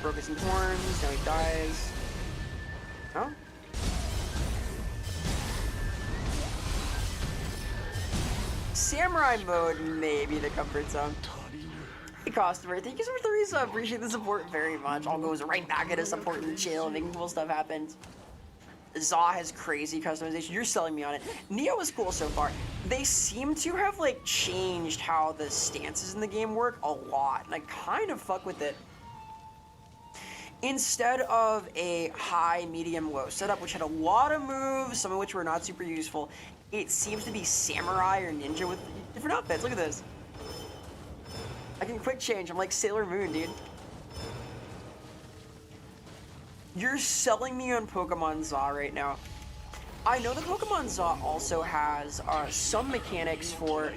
Broke his horns, now he dies. Oh? Samurai mode may be the comfort zone. Hey, customer, thank you so much for the resub. Appreciate the support very much. All goes right back into support and chill, making cool stuff happen. Za has crazy customization. You're selling me on it. Nioh is cool so far. They seem to have like changed how the stances in the game work a lot, and I kind of fuck with it. Instead of a high, medium, low setup, which had a lot of moves, some of which were not super useful, it seems to be samurai or ninja with different outfits. Look at this. I can quick change. I'm like Sailor Moon, dude. You're selling me on Pokemon Za right now. I know that Pokemon Za also has some mechanics for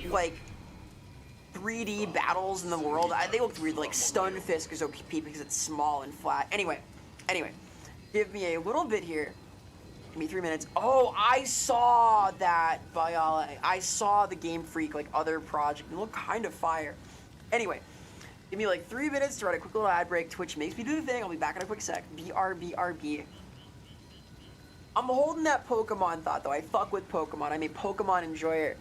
like 3D battles in the world. They look weird, like Stun Fist is OP because it's small and flat. Anyway, give me a little bit here. Give me 3 minutes. Oh, I saw that Viola. I saw the Game Freak like other project. It looked kind of fire. Anyway. Give me like 3 minutes to write a quick little ad break. Twitch makes me do the thing. I'll be back in a quick sec. BRB. I'm holding that Pokemon thought though. I fuck with Pokemon. I'm a Pokemon enjoyer.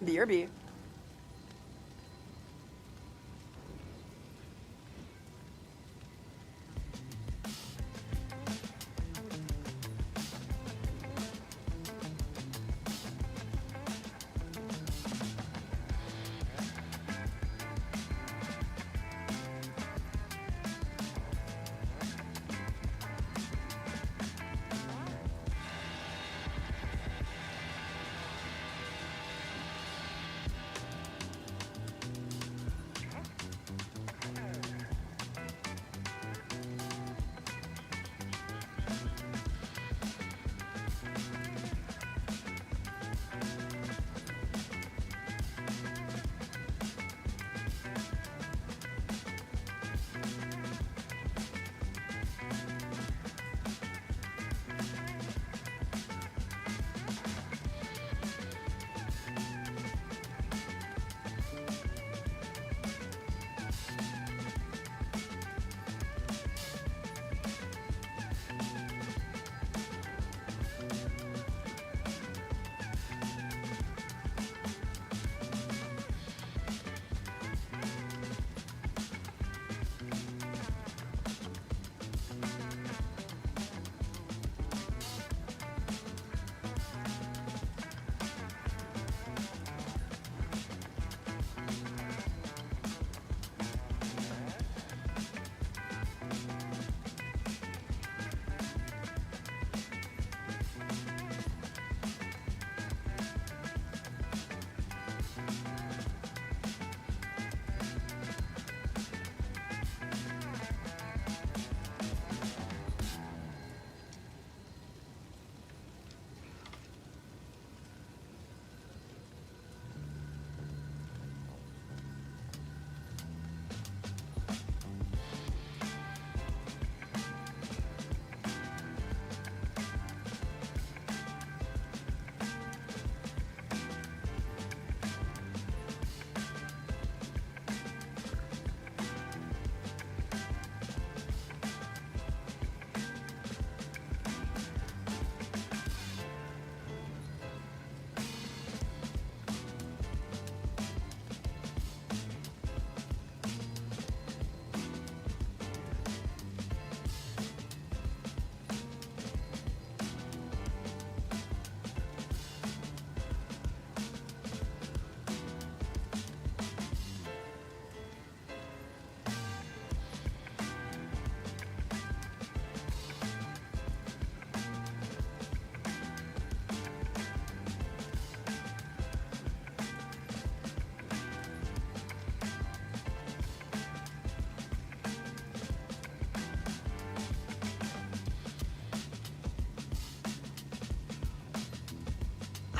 BRB.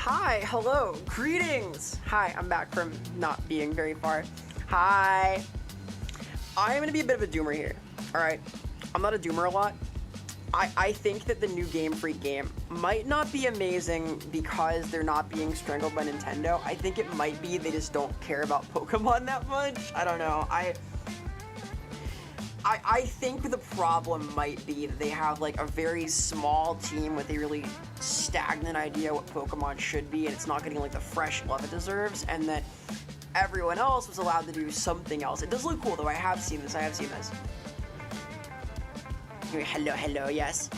Hi, hello, greetings. Hi, I'm back from not being very far. Hi. I am going to be a bit of a doomer here. All right. I'm not a doomer a lot. I think that the new Game Freak game might not be amazing because they're not being strangled by Nintendo. I think it might be they just don't care about Pokemon that much. I don't know. I think the problem might be that they have like a very small team with a really stagnant idea what Pokemon should be, and it's not getting like the fresh love it deserves, and that everyone else was allowed to do something else. It does look cool though. I have seen this. Hello, yes.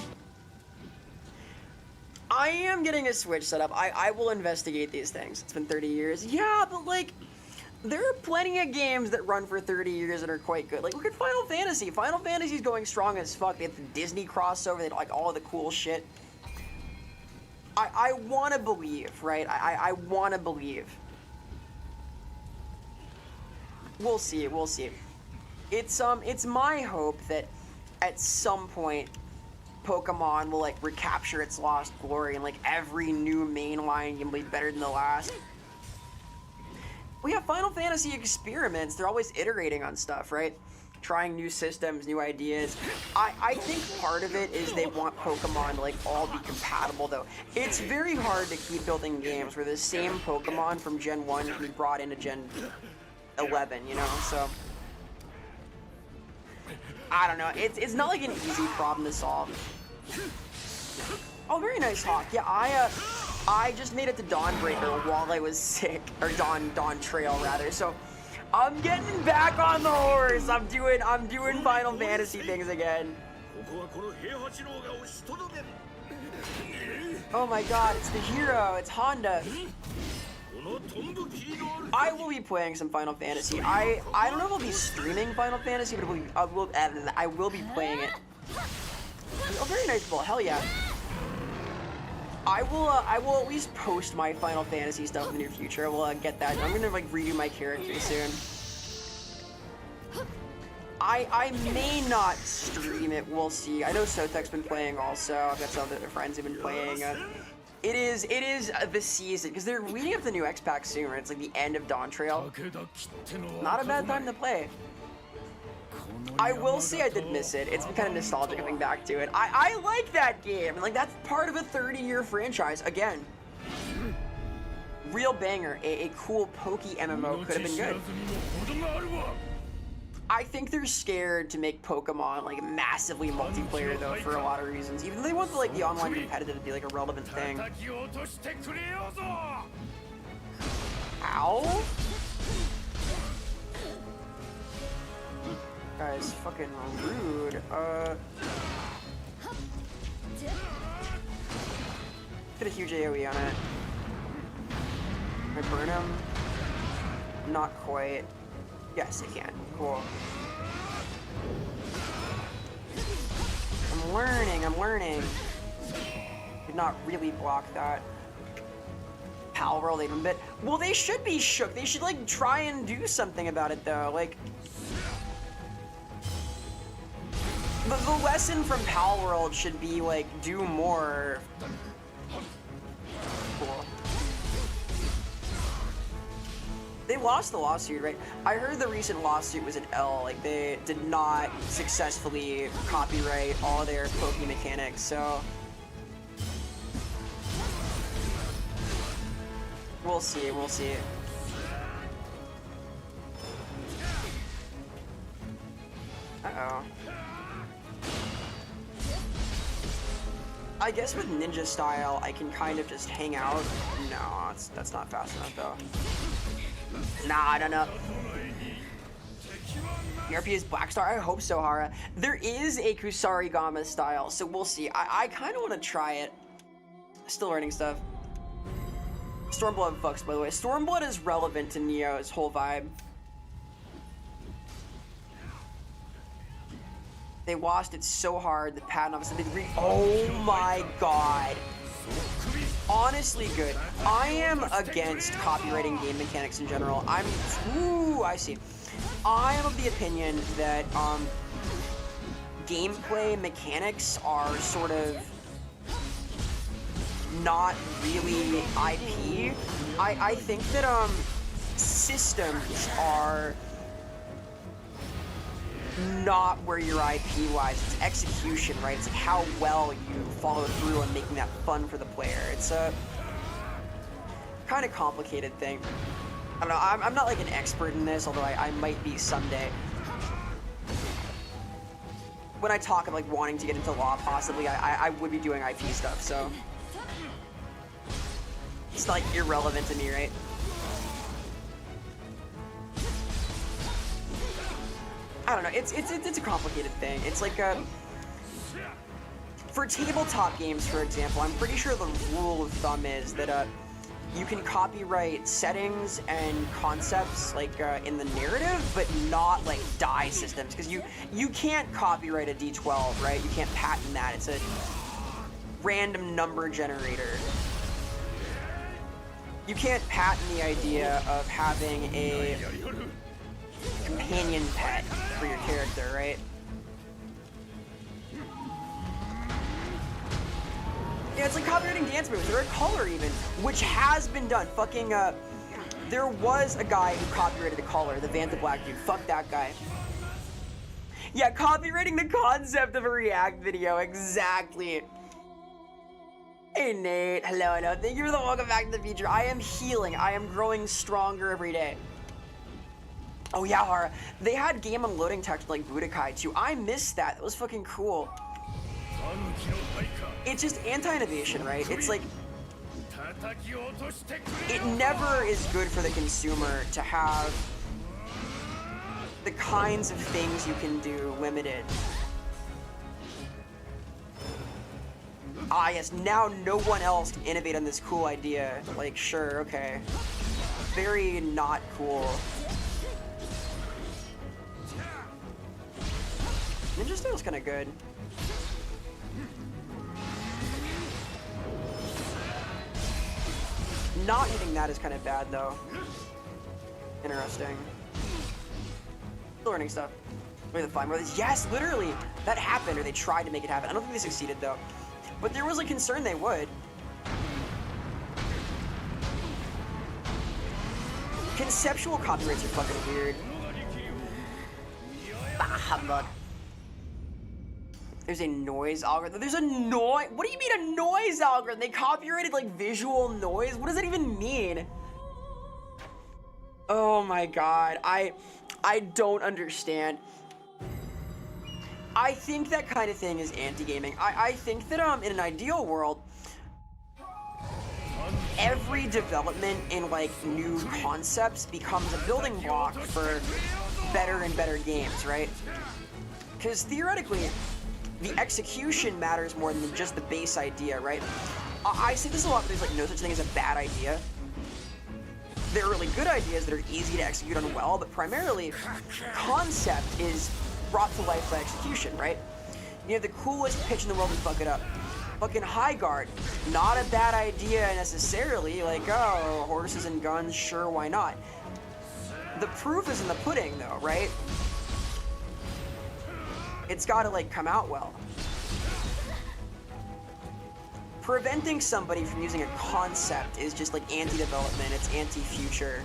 I am getting a Switch set up. I will investigate these things. It's been 30 years. Yeah, but like, there are plenty of games that run for 30 years that are quite good. Like, look at Final Fantasy. Final Fantasy's going strong as fuck. They have the Disney crossover. They have like all of the cool shit. I want to believe, right? I want to believe. We'll see. It's my hope that at some point Pokemon will like recapture its lost glory and like every new mainline game will be better than the last. We have Final Fantasy experiments. They're always iterating on stuff, right? Trying new systems, new ideas. I think part of it is they want Pokemon to like all be compatible though. It's very hard to keep building games where the same Pokemon from Gen 1 can be brought into Gen 11, you know? So I don't know. It's not like an easy problem to solve. Oh, very nice, Hawk. Yeah, I just made it to Dawnbreaker while I was sick, or Dawn Trail rather. So I'm getting back on the horse. I'm doing Final Fantasy things again. Oh my God, it's the hero. It's Honda. I will be playing some Final Fantasy. I don't know if I'll be streaming Final Fantasy, but I will be playing it. Oh, very nice ball. Hell yeah. I will at least post my Final Fantasy stuff in the near future. We'll get that. I'm gonna like redo my character soon. I may not stream it. We'll see. I know Sotek's been playing also. I've got some other friends who've been playing. It is the season because they're leading up to the new X-Pack soon. Right? It's like the end of Dawn Trail. Not a bad time to play. I will say I did miss it. It's been kind of nostalgic coming back to it. I like that game. Like, that's part of a 30-year franchise. Again, real banger. A cool pokey MMO could have been good. I think they're scared to make Pokemon like massively multiplayer though for a lot of reasons. Even though they want the online competitive to be like a relevant thing. Ow! Guys, fucking rude. Get a huge AoE on it. Can I burn him? Not quite. Yes, I can. Cool. I'm learning. Did not really block that. Pal World even bit. Well, they should be shook. They should like try and do something about it though. Like, the lesson from Pal World should be like do more. Cool. They lost the lawsuit, right? I heard the recent lawsuit was an L. Like, they did not successfully copyright all their Poke mechanics, so we'll see. Uh-oh. I guess with ninja style, I can kind of just hang out. No, that's not fast enough, though. Nah, I don't know. ERP is Black Star? I hope so, Hara. There is a Kusarigama style, so we'll see. I kind of want to try it. Still learning stuff. Stormblood fucks, by the way. Stormblood is relevant to Nioh's whole vibe. They lost it so hard, the patent office, oh my god. Honestly good. I am against copywriting game mechanics in general. I see. I am of the opinion that gameplay mechanics are sort of not really IP. I think that systems are not where your IP lies. It's execution, right? It's like how well you follow through on making that fun for the player. It's a kind of complicated thing. I don't know, I'm not like an expert in this, although I might be someday. When I talk of like wanting to get into law, possibly, I would be doing IP stuff, so it's like irrelevant to me, right? I don't know, it's a complicated thing. It's like for tabletop games, for example, I'm pretty sure the rule of thumb is that you can copyright settings and concepts like in the narrative, but not like die systems, because you can't copyright a D12, right? You can't patent that. It's a random number generator. You can't patent the idea of having a companion pet for your character, right? Yeah, it's like copyrighting dance moves or a color even, which has been done. Fucking, there was a guy who copyrighted a color, the Vanta Black dude. Fuck that guy. Yeah, copyrighting the concept of a React video, exactly. Hey Nate, hello, hello. Thank you for the welcome back to the future. I am healing. I am growing stronger every day. Oh yeah, Hara. They had game unloading text like Budokai too. I missed that. That was fucking cool. It's just anti-innovation, right? It's like, it never is good for the consumer to have the kinds of things you can do limited. Ah yes, now no one else can innovate on this cool idea. Like, sure, okay. Very not cool. Ninja style's kinda good. Not hitting that is kind of bad, though. Interesting. Still learning stuff. Look at the Fine Brothers. Yes, literally! That happened, or they tried to make it happen. I don't think they succeeded, though. But there was a concern they would. Conceptual copyrights are fucking weird. Bah, humbug. There's a noise algorithm. There's a noise. What do you mean a noise algorithm? They copyrighted like visual noise? What does that even mean? Oh my god. I don't understand. I think that kind of thing is anti-gaming. I think that in an ideal world, every development in like new concepts becomes a building block for better and better games, right? Because theoretically, the execution matters more than just the base idea, right? I say this a lot, but there's like no such thing as a bad idea. There are really good ideas that are easy to execute on well, but primarily, concept is brought to life by execution, right? You have the coolest pitch in the world and fuck it up. Fucking High Guard, not a bad idea necessarily, like, oh, horses and guns, sure, why not? The proof is in the pudding, though, right? It's gotta, like, come out well. Preventing somebody from using a concept is just, like, anti-development, it's anti-future.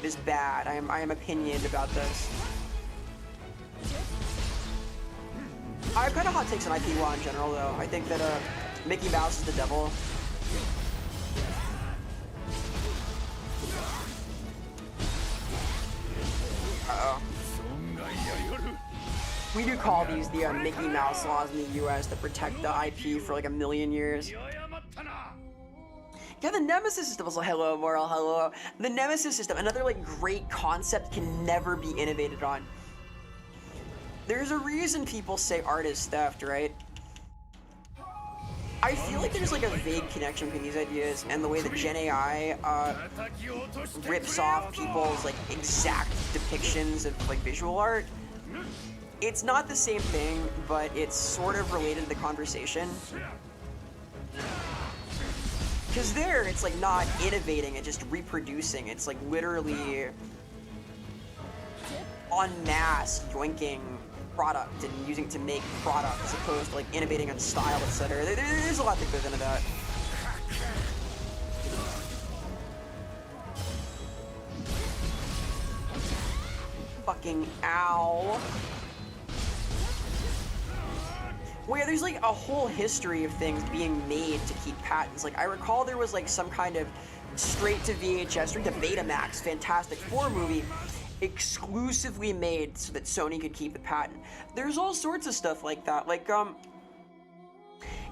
It is bad. I am opinionated about this. I have kind of hot takes on IP law in general, though. I think that, Mickey Mouse is the devil. Uh-oh. We do call these the Mickey Mouse laws in the US that protect the IP for like a million years. Yeah, the Nemesis system also, hello, Moral, hello. The Nemesis system, another like great concept, can never be innovated on. There's a reason people say art is theft, right? I feel like there's like a vague connection between these ideas and the way that Gen AI rips off people's like exact depictions of like visual art. It's not the same thing, but it's sort of related to the conversation. Because there, it's like not innovating, it's just reproducing. It's like literally en masse yoinking product and using it to make product as opposed to like innovating on style, etc. There's a lot that goes into that. fucking ow. Well, yeah, there's like a whole history of things being made to keep patents. Like, I recall there was like some kind of straight to VHS, straight to Betamax Fantastic Four movie exclusively made so that Sony could keep the patent. There's all sorts of stuff like that. Like,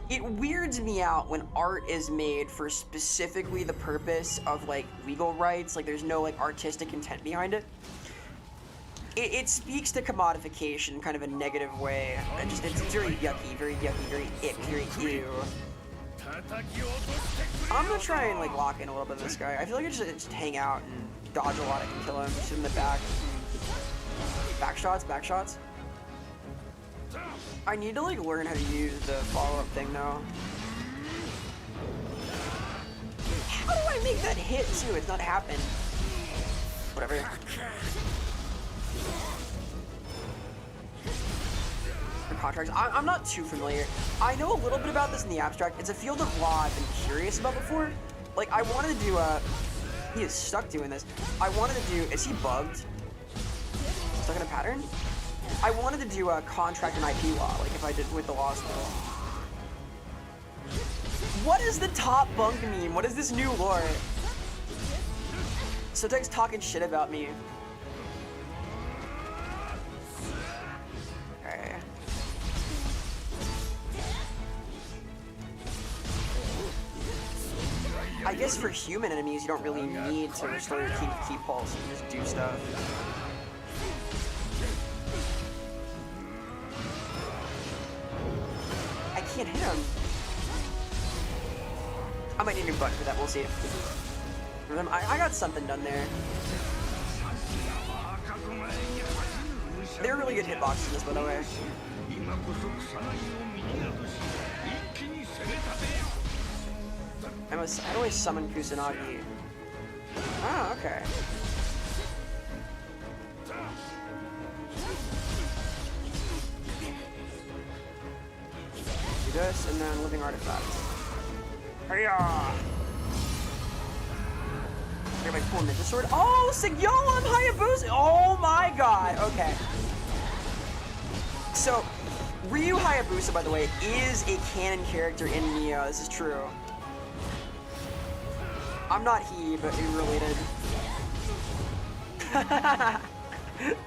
it weirds me out when art is made for specifically the purpose of like legal rights. Like, there's no like artistic intent behind it. It speaks to commodification in kind of a negative way. It's very yucky, very ick, very ew. I'm gonna try and like lock in a little bit of this guy. I feel like I just hang out and dodge a lot and kill him. Sit in the back. Back shots. I need to like learn how to use the follow-up thing though. How do I make that hit too? It's not happened. Whatever. Contracts. I'm not too familiar. I know a little bit about this in the abstract. It's a field of law I've been curious about before. Like, I wanted to do he is stuck doing this. I wanted to do, is he bugged? Stuck in a pattern? I wanted to do a contract and IP law, like if I did with the law school. What is the top bunk meme? What is this new lore? Sotek's talking shit about me. Okay. I guess for human enemies, you don't really need to restore your key pulse. You can just do stuff. I can't hit him. I might need a new button for that. We'll see. I got something done there. They're really good hitboxes in this, by the way. How do I summon Kusanagi? Ah, okay. Do this, and then living artifact. Hiya! I got my cool ninja sword. Oh, Yo, I'm Hayabusa! Oh my god! Okay. So, Ryu Hayabusa, by the way, is a canon character in Nioh. This is true. I'm not he, but we're related.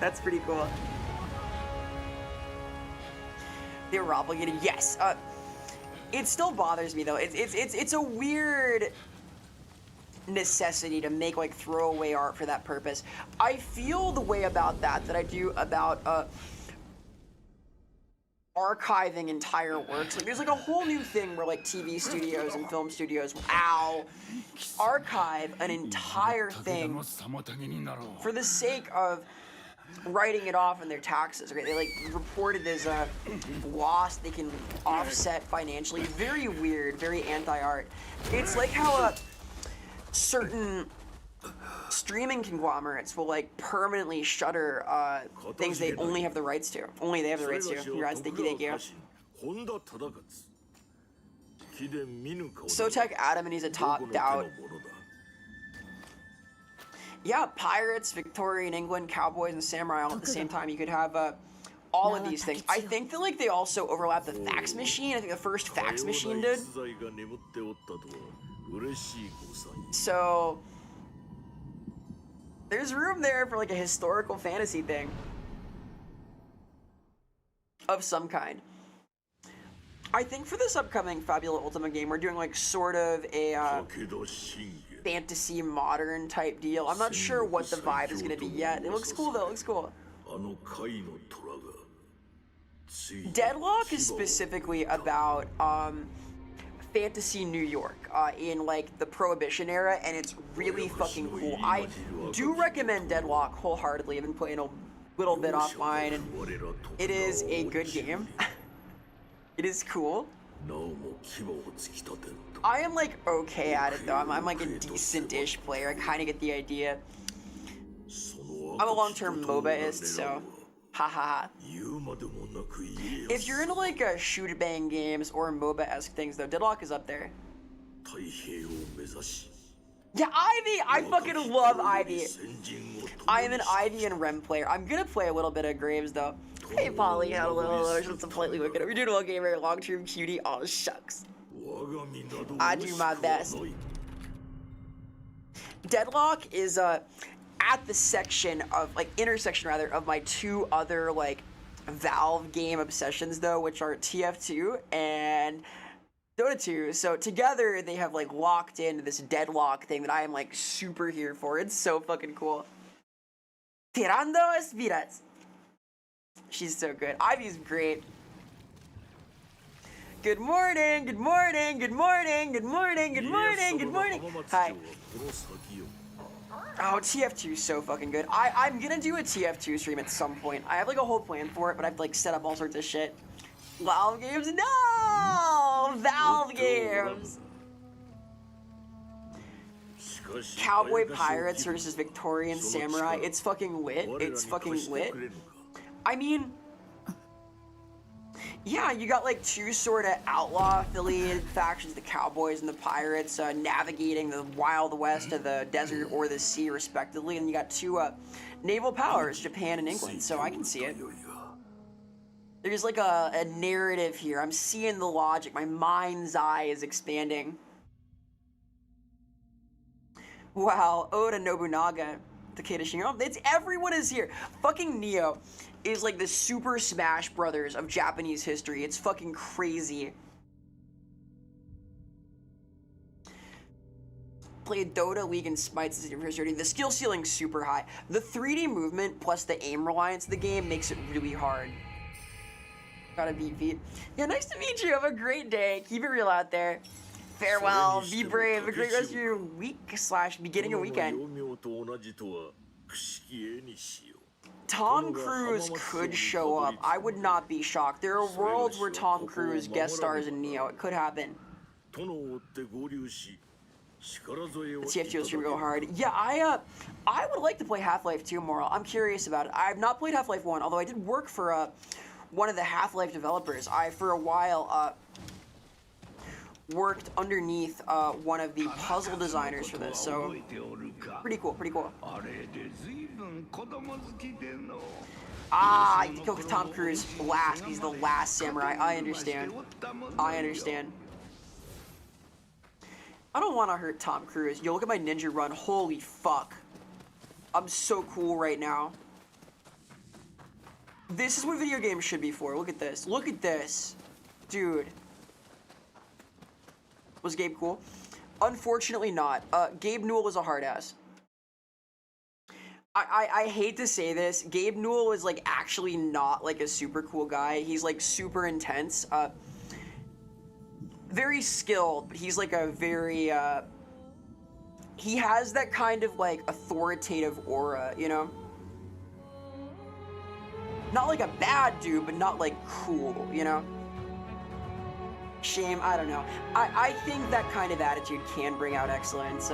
That's pretty cool. They were obligated. Yes. It still bothers me though. It's a weird necessity to make like throwaway art for that purpose. I feel the way about that I do about archiving entire works. Like, there's like a whole new thing where like TV studios and film studios will archive an entire thing for the sake of writing it off in their taxes. Okay, they like report it as a loss they can offset financially. Very weird, very anti-art. It's like how certain streaming conglomerates will like permanently shutter things they only have the rights to. Only they have the rights to. Congrats, thank you. Sotek Adam, and he's a top doubt. Yeah, pirates, Victorian England, cowboys, and samurai all at the same time. You could have all of these things. I think that like they also overlap the fax machine. I think the first fax machine did. So there's room there for like a historical fantasy thing of some kind. I think for this upcoming Fabula Ultima game, we're doing like sort of a fantasy modern type deal. I'm not sure what the vibe is going to be yet. It looks cool though, it looks cool. Deadlock is specifically about fantasy New York in like the Prohibition era, and it's really fucking cool. I do recommend Deadlock wholeheartedly. I've been playing a little bit offline, and it is a good game. It is cool. I am like okay at it though. I'm like a decent-ish player. I kind of get the idea. I'm a long-term MOBAist, so haha. If you're into like shoot bang games or MOBA-esque things though, Deadlock is up there. Yeah, Ivy! I fucking love Ivy. I am an Ivy and Rem player. I'm gonna play a little bit of Graves though. Hey Polly, hello, just politely wicked. We're doing well, gamer, long-term cutie. Oh shucks. I do my best. Deadlock is at the section of intersection rather of my two other like Valve game obsessions though, which are TF2 and Dota 2. So together they have like locked into this Deadlock thing that I am like super here for. It's so fucking cool. Tirando espiras. She's so good. Ivy's great. Good morning, good morning, good morning, good morning, good morning, good morning. Hi. Oh, TF2 is so fucking good. I'm gonna do a TF2 stream at some point. I have like a whole plan for it, but I've like set up all sorts of shit. Valve games? No! Valve games! Cowboy Pirates versus Victorian Samurai. It's fucking lit. It's fucking lit. I mean, yeah, you got like two sort of outlaw affiliated factions, the Cowboys and the Pirates, navigating the Wild West of the desert or the sea, respectively. And you got two naval powers, Japan and England. So I can see it. There's like a narrative here. I'm seeing the logic. My mind's eye is expanding. Wow, Oda Nobunaga, Takeda Shingo. It's everyone is here. Fucking Nioh is like the Super Smash Brothers of Japanese history. It's fucking crazy. Played Dota, League, and Smite since the first. The skill ceiling's super high. The 3D movement plus the aim reliance of the game makes it really hard. Gotta beat feet. Yeah, nice to meet you. Have a great day. Keep it real out there. Farewell. Be brave. Have a great rest of your week / beginning of weekend. Tom Cruise could show up. I would not be shocked. There are worlds where Tom Cruise guest stars in Nioh. It could happen. The TF2 stream go hard. Yeah, I would like to play Half-Life 2 more. I'm curious about it. I have not played Half-Life 1, although I did work for one of the Half-Life developers. I, for a while, worked underneath one of the puzzle designers for this, so pretty cool, pretty cool. Ah, you kill Tom Cruise last. He's the last samurai. I understand. I understand. I don't want to hurt Tom Cruise. Yo, look at my ninja run. Holy fuck. I'm so cool right now. This is what video games should be for. Look at this. Look at this. Dude. Was Gabe cool? Unfortunately not. Gabe Newell was a hard ass. I hate to say this. Gabe Newell is like actually not like a super cool guy. He's like super intense. Very skilled, but he's like a very he has that kind of like authoritative aura, you know? Not like a bad dude, but not like cool, you know? Shame, I don't know. I think that kind of attitude can bring out excellence.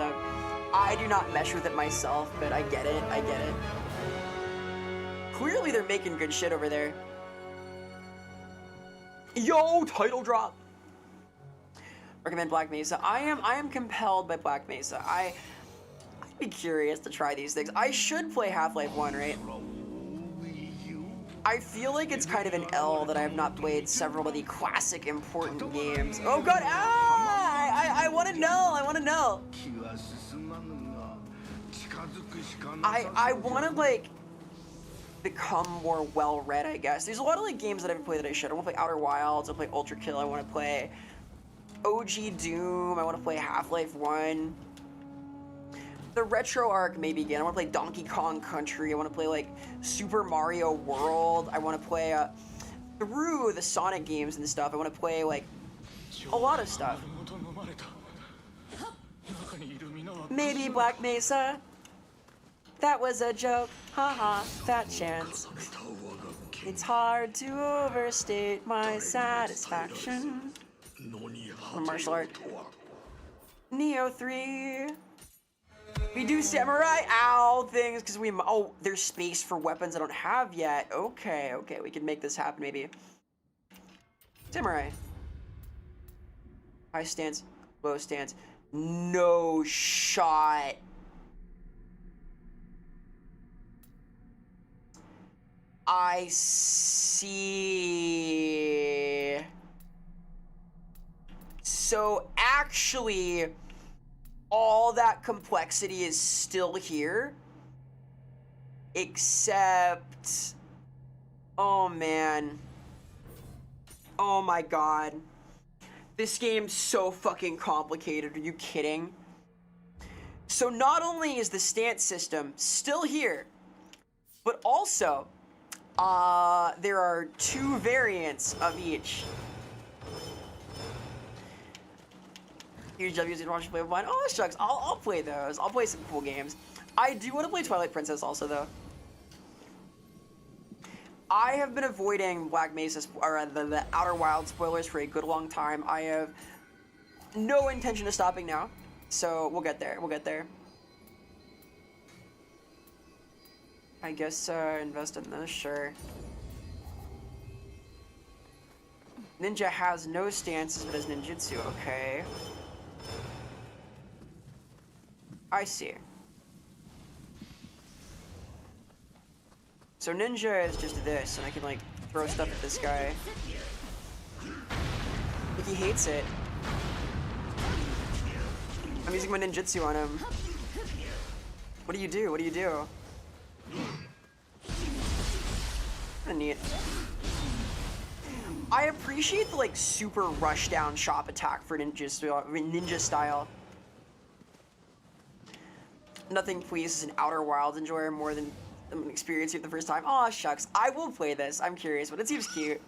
I do not mesh with it myself, but I get it, I get it. Clearly they're making good shit over there. Yo, title drop! Recommend Black Mesa. I am compelled by Black Mesa. I'd be curious to try these things. I should play Half-Life 1, right? I feel like it's kind of an L that I have not played several of the classic important games. Oh god, I want to know, I want to know. I want to like become more well-read, I guess. There's a lot of like games that I haven't played that I should. I want to play Outer Wilds, I want to play Ultra Kill, I want to play OG Doom, I want to play Half-Life 1. The retro arc maybe again. I want to play Donkey Kong Country. I want to play like Super Mario World. I want to play through the Sonic games and stuff. I want to play like a lot of stuff. Maybe Black Mesa. That was a joke. Haha, fat chance. It's hard to overstate my satisfaction. Martial art. Nioh 3. We do samurai ow things because we there's space for weapons I don't have yet. Okay, we can make this happen maybe. Samurai. High stance, low stance, No shot. I see. So actually, all that complexity is still here, except, oh man. Oh my god. This game's so fucking complicated, are you kidding? So not only is the stance system still here, but also, there are 2 variants of each. Huge W's and watch play with mine. Oh shucks, I'll play those. I'll play some cool games. I do want to play Twilight Princess also though. I have been avoiding Black Mesa or the Outer Wilds spoilers for a good long time. I have no intention of stopping now, so we'll get there. We'll get there. I guess invest in this, sure. Ninja has no stances but has ninjutsu, okay. I see. So ninja is just this, and I can like throw stuff at this guy. Like he hates it. I'm using my ninjutsu on him. What do you do? What do you do? Kinda neat. I appreciate the like super rush down shop attack for ninja style. Nothing pleases an Outer Wilds enjoyer more than experiencing it the first time. Aw, shucks. I will play this. I'm curious, but it seems cute.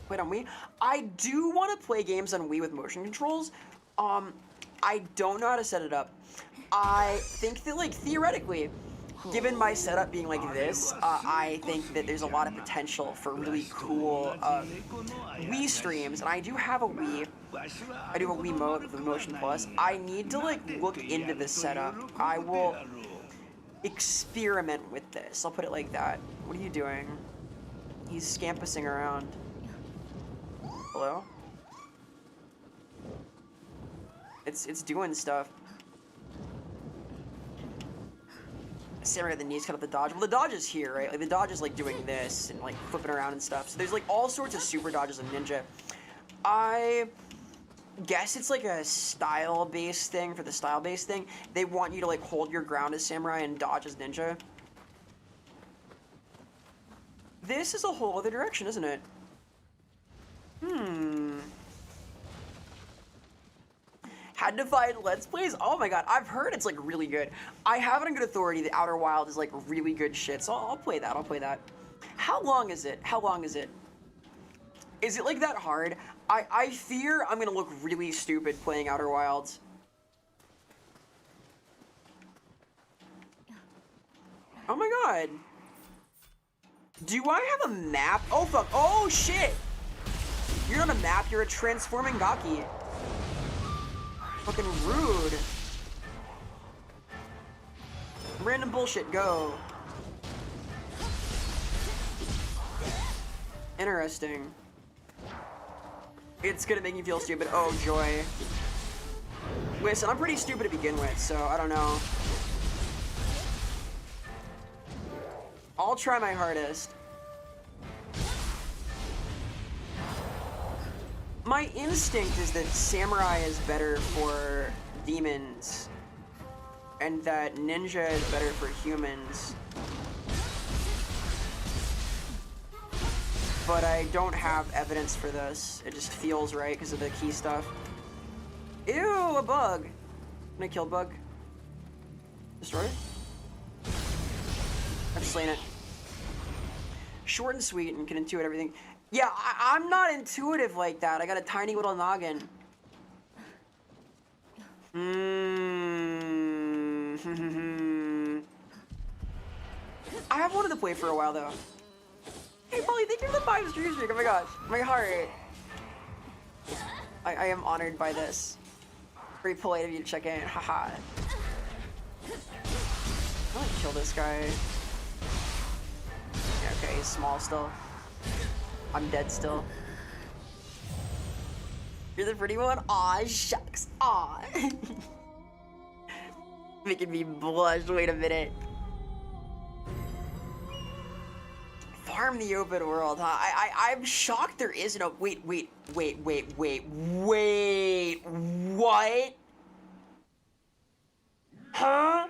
Wait, on Wii? I do want to play games on Wii with motion controls. I don't know how to set it up. I think that, like, theoretically, given my setup being like this, I think that there's a lot of potential for really cool Wii streams, and I do have a Wii. I do have a Wii mode with the Motion Plus. I need to like look into this setup. I will experiment with this. I'll put it like that. What are you doing? He's scampusing around. Hello? It's doing stuff. Samurai the knees cut off the dodge. Well, the dodge is here, right? Like the dodge is like doing this and like flipping around and stuff. So there's like all sorts of super dodges in Ninja. I guess it's like a style-based thing. For the style-based thing, they want you to like hold your ground as Samurai and dodge as Ninja. This is a whole other direction, isn't it? Had to find Let's Plays? Oh my god, I've heard it's like really good. I have it on good authority that Outer Wild is like really good shit, so I'll play that, I'll play that. How long is it? How long is it? Is it like that hard? I fear I'm gonna look really stupid playing Outer Wilds. Oh my god. Do I have a map? Oh fuck, oh shit! You're not a map, you're a transforming Gaki. Fucking rude. Random bullshit, go. Interesting. It's gonna make me feel stupid. Oh, joy. Listen, I'm pretty stupid to begin with, so I don't know. I'll try my hardest. My instinct is that Samurai is better for demons, and that Ninja is better for humans. But I don't have evidence for this. It just feels right because of the key stuff. Ew, a bug. Can I kill bug? Destroy it? I've slain it. Short and sweet and can intuit everything. Yeah, I'm not intuitive like that. I got a tiny little noggin. I have wanted to play for a while though. Hey Polly, thank you for the 5 stream streak. Oh my gosh, my heart. I am honored by this. Very polite of you to check in. Haha. I want to kill this guy. Yeah, okay, he's small still. I'm dead still. You're the pretty one? Aw, shucks. Aw. Making me blush. Wait a minute. Farm the open world, huh? I'm shocked there is no. Wait. What? Huh?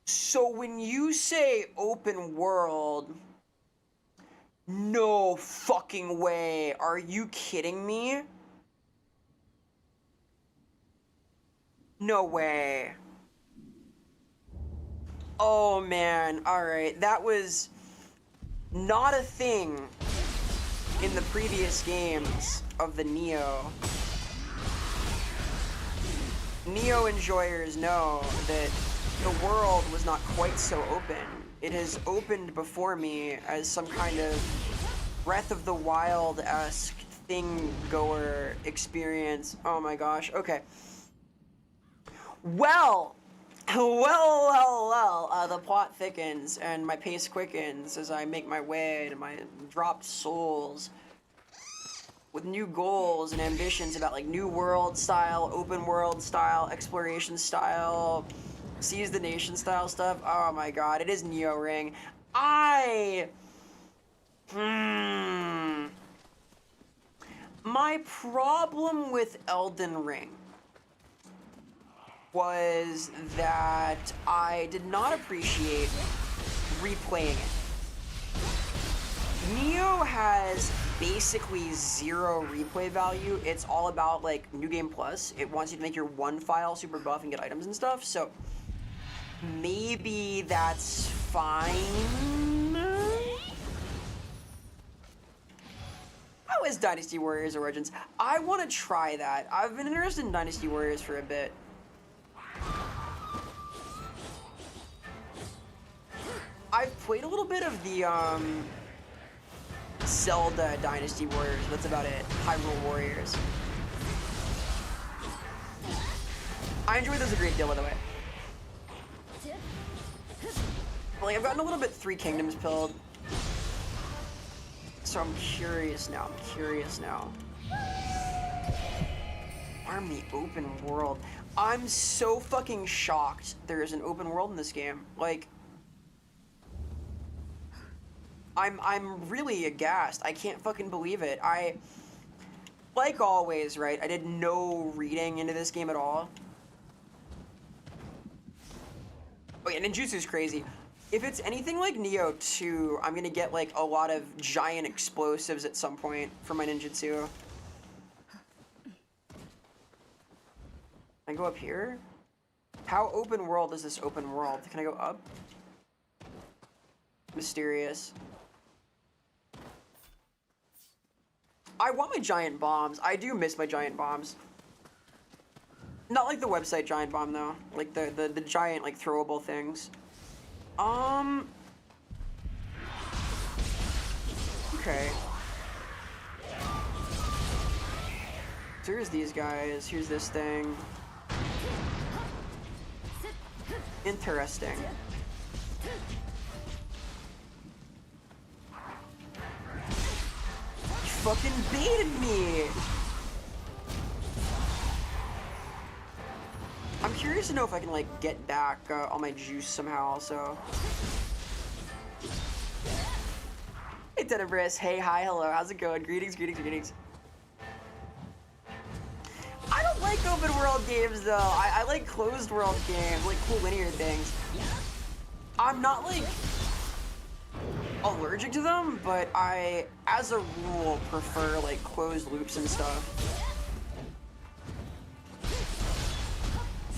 So when you say open world, no fucking way. Are you kidding me? No way. Oh man, alright. That was not a thing in the previous games of the Nioh. Nioh enjoyers know that the world was not quite so open. It has opened before me as some kind of Breath of the Wild-esque thing-goer experience. Oh my gosh, okay. Well, the plot thickens and my pace quickens as I make my way to my dropped souls with new goals and ambitions about like new world style, open world style, exploration style, seize the nation style stuff. Oh my god, it is NiohRing. My problem with Elden Ring was that I did not appreciate replaying it. Nioh has basically zero replay value. It's all about like New Game Plus. It wants you to make your one file super buff and get items and stuff, so maybe that's fine. How is Dynasty Warriors Origins? I want to try that. I've been interested in Dynasty Warriors for a bit. I've played a little bit of the Zelda Dynasty Warriors. That's about it. Hyrule Warriors. I enjoy those a great deal, by the way. Like, I've gotten a little bit Three Kingdoms pilled. So I'm curious now. Farm the open world. I'm so fucking shocked there is an open world in this game. Like, I'm really aghast. I can't fucking believe it. Like always, right, I did no reading into this game at all. Oh yeah, ninjutsu's crazy. If it's anything like Nioh 2, I'm gonna get like a lot of giant explosives at some point for my ninjutsu. Can I go up here? How open world is this open world? Can I go up? Mysterious. I want my giant bombs. I do miss my giant bombs. Not like the website giant bomb though. Like the giant like throwable things. Okay. So here's these guys. Here's this thing. Interesting. You fucking baited me! I'm curious to know if I can, like, get back all my juice somehow, so... Hey, Tenebris. Hey, hi, hello. How's it going? Greetings. I don't like open world games, though. I like closed world games, like cool linear things. I'm not, like, allergic to them, but I, as a rule, prefer, like, closed loops and stuff.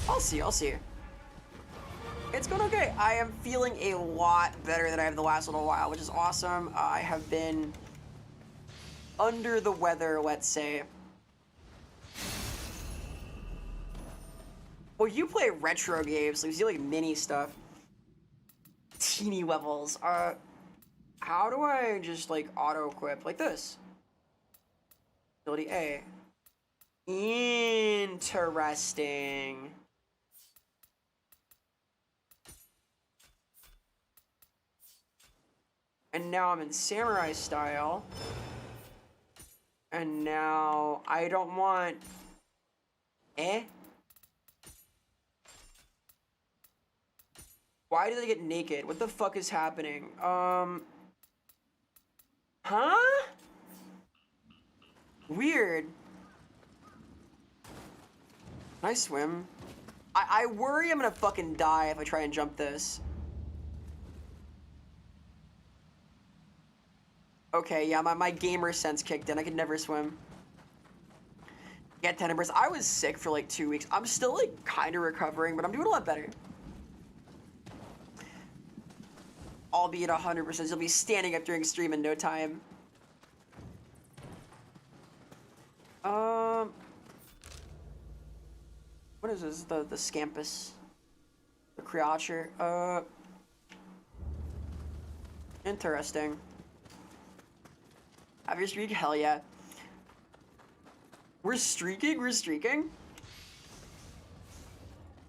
I'll see. It's going okay. I am feeling a lot better than I have the last little while, which is awesome. I have been under the weather, let's say. Well, you play retro games, so you see like mini stuff. Teeny levels. How do I just like auto-equip? Like this. Ability A. Interesting. And now I'm in samurai style. And now I don't want... Why did I get naked? What the fuck is happening? Huh? Weird. Can I swim? I worry I'm gonna fucking die if I try and jump this. Okay, yeah, my gamer sense kicked in. I could never swim. Yeah, Tenebris. I was sick for like 2 weeks. I'm still like kind of recovering, but I'm doing a lot better. Albeit 100%. You'll be standing up during stream in no time. What is this? The Scampus. The creature. Interesting. Have your streak? Hell yeah. We're streaking? We're streaking?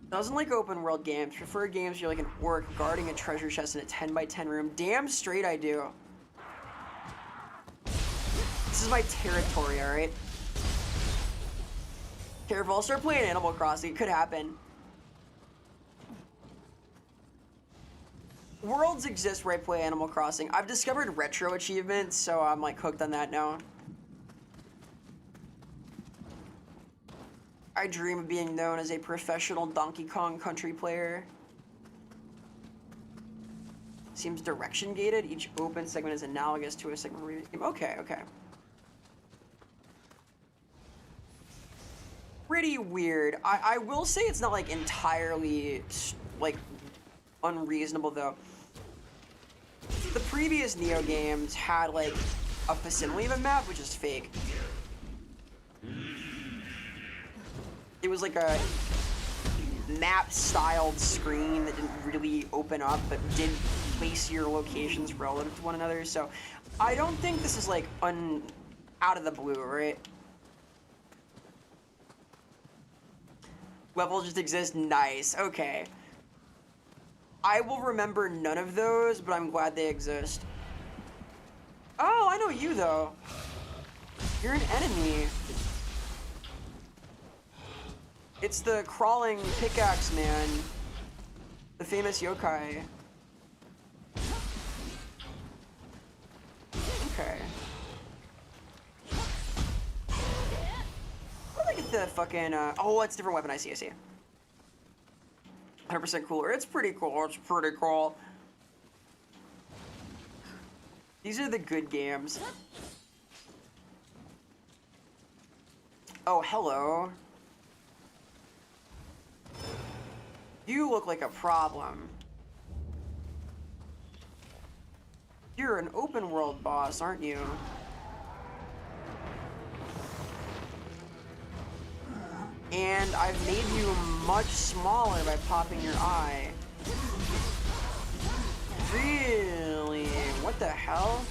Doesn't like open world games. Prefer games you're like an orc guarding a treasure chest in a 10x10 room. Damn straight I do. This is my territory, alright? Careful, I'll start playing Animal Crossing. It could happen. Worlds exist where I play Animal Crossing. I've discovered retro achievements, so I'm like hooked on that now. I dream of being known as a professional Donkey Kong Country player. Seems direction gated. Each open segment is analogous to a segment reading game. Okay, okay. Pretty weird. I will say it's not like entirely like unreasonable though. The previous Nioh games had like a facsimile of a map, which is fake. It was like a map-styled screen that didn't really open up, but did place your locations relative to one another. So I don't think this is like out of the blue, right? Levels just exist. Nice. Okay. I will remember none of those, but I'm glad they exist. Oh, I know you though. You're an enemy. It's the crawling pickaxe man. The famous yokai. Okay. What did I get the fucking, oh, it's a different weapon. I see, I see. 100% cooler. It's pretty cool. It's pretty cool. These are the good games. Oh, hello. You look like a problem. You're an open world boss, aren't you? And I've made you much smaller by popping your eye. Really? What the hell?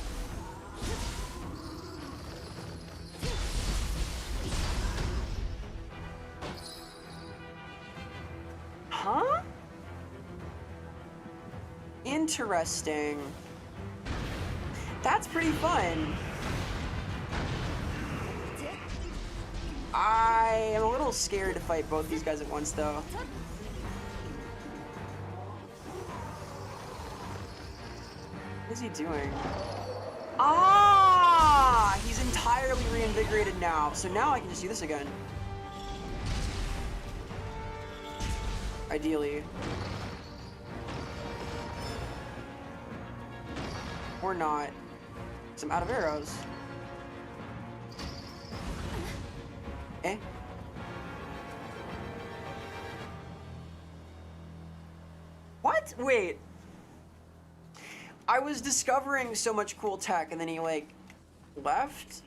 Huh? Interesting. That's pretty fun. I am a little scared to fight both these guys at once, though. What is he doing? Ah! He's entirely reinvigorated now, so now I can just do this again. Ideally. Or not. Because I'm out of arrows. Eh? What? Wait. I was discovering so much cool tech and then he like left?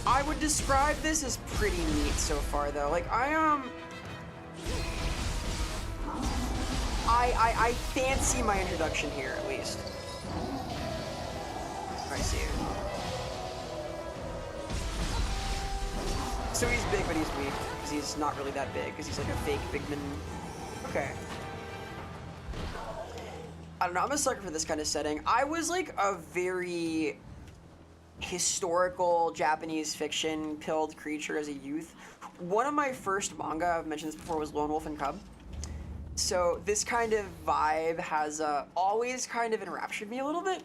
I would describe this as pretty neat so far though. Like I fancy my introduction here at least. I see. So he's big, but he's weak because he's not really that big because he's like a fake big man. Okay. I don't know, I'm a sucker for this kind of setting. I was like a very historical Japanese fiction pilled creature as a youth. One of my first manga, I've mentioned this before, was Lone Wolf and Cub. So this kind of vibe has always kind of enraptured me a little bit.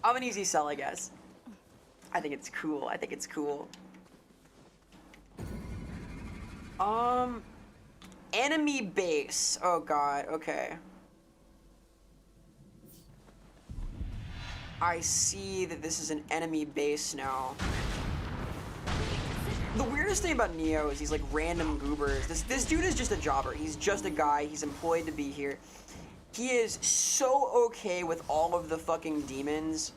I'm an easy sell, I guess. I think it's cool. I think it's cool. Enemy base. Oh god, okay. I see that this is an enemy base now. The weirdest thing about Nioh is these like random goobers. This dude is just a jobber. He's just a guy. He's employed to be here. He is so okay with all of the fucking demons.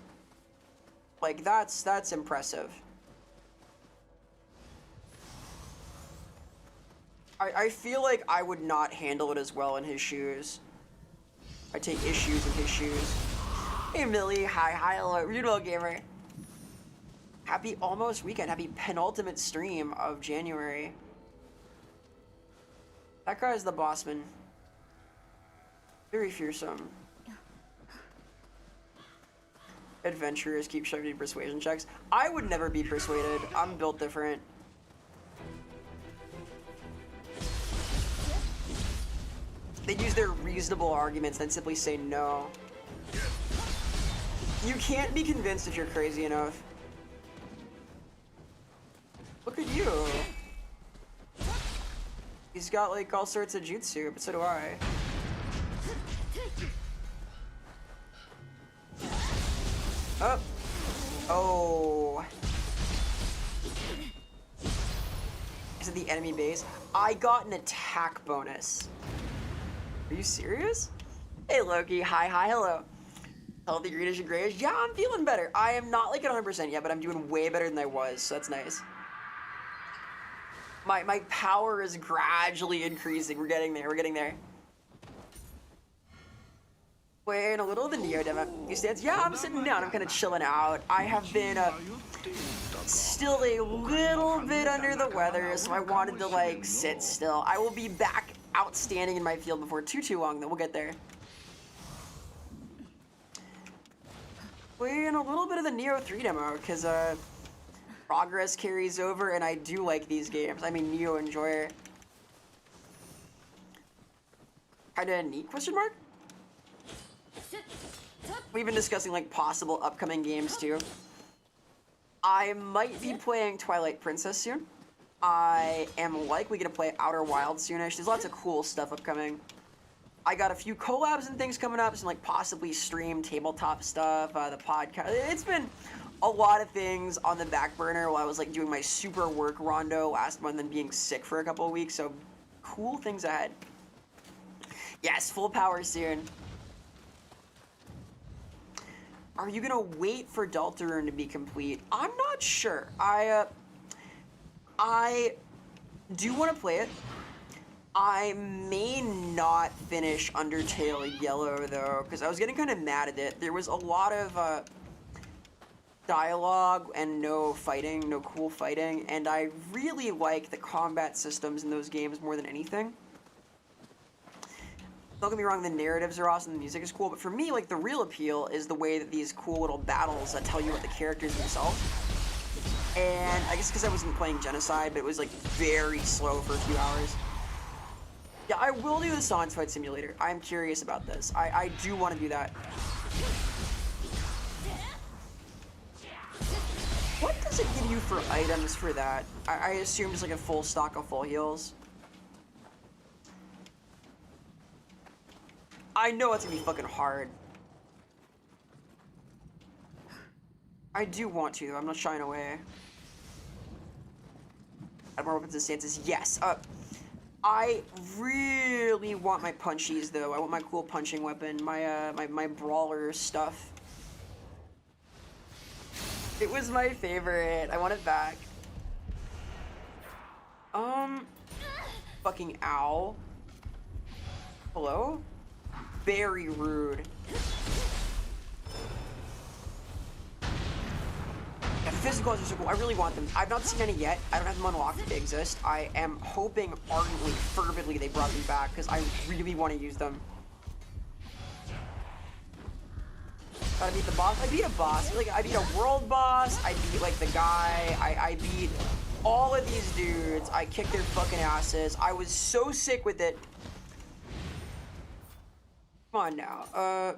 Like that's impressive. I feel like I would not handle it as well in his shoes. I take issues in his shoes. Hey Millie, hi, hello, Readwell Gamer. Happy almost weekend, happy penultimate stream of January. That guy's the bossman. Very fearsome. Adventurers keep shoving persuasion checks. I would never be persuaded. I'm built different. They use their reasonable arguments, then simply say no. You can't be convinced if you're crazy enough. Look at you. He's got like all sorts of jutsu, but so do I. Up. Oh. Is it the enemy base? I got an attack bonus. Are you serious? Hey Loki, hi, hello. Healthy greenish and grayish. Yeah, I'm feeling better. I am not like at 100% yet, but I'm doing way better than I was, so that's nice. My power is gradually increasing. We're getting there, we're getting there. Playing a little of the Nioh demo. You stands? Yeah, I'm sitting down. I'm kind of chilling out. I have been still a little bit under the weather, so I wanted to like sit still. I will be back outstanding in my field before too long, though. We'll get there. Playing a little bit of the Nioh 3 demo, because progress carries over, and I do like these games. I mean, Nioh enjoyer. Kinda neat, question mark? We've been discussing like possible upcoming games too. I might be playing Twilight Princess soon. I am likely gonna play Outer Wilds soonish. There's lots of cool stuff upcoming. I got a few collabs and things coming up, some like possibly stream tabletop stuff, the podcast. It's been a lot of things on the back burner while I was like doing my super work rondo last month and being sick for a couple of weeks. So cool things ahead. Yes, full power soon. Are you gonna wait for Deltarune to be complete? I'm not sure. I do want to play it. I may not finish Undertale Yellow though, because I was getting kind of mad at it. There was a lot of dialogue and no fighting, no cool fighting, and I really like the combat systems in those games more than anything. Don't get me wrong, the narratives are awesome, the music is cool, but for me, like, the real appeal is the way that these cool little battles tell you about the characters themselves. And I guess because I wasn't playing Genocide, but it was, like, very slow for a few hours. Yeah, I will do the Sans Fight Simulator. I'm curious about this. I do want to do that. What does it give you for items for that? I assume just, like, a full stock of full heals. I know it's gonna be fucking hard. I do want to, though. I'm not shying away. Add more weapons and stances. Yes. I really want my punchies, though. I want my cool punching weapon, my brawler stuff. It was my favorite. I want it back. Fucking ow. Hello? Very rude. physical ones are so cool. I really want them. I've not seen any yet. I don't have them unlocked if they exist. I am hoping ardently, fervently they brought them back because I really want to use them. Gotta beat the boss. I beat a boss. Like, I beat a world boss. I beat, like, the guy. I beat all of these dudes. I kicked their fucking asses. I was so sick with it. Come on now.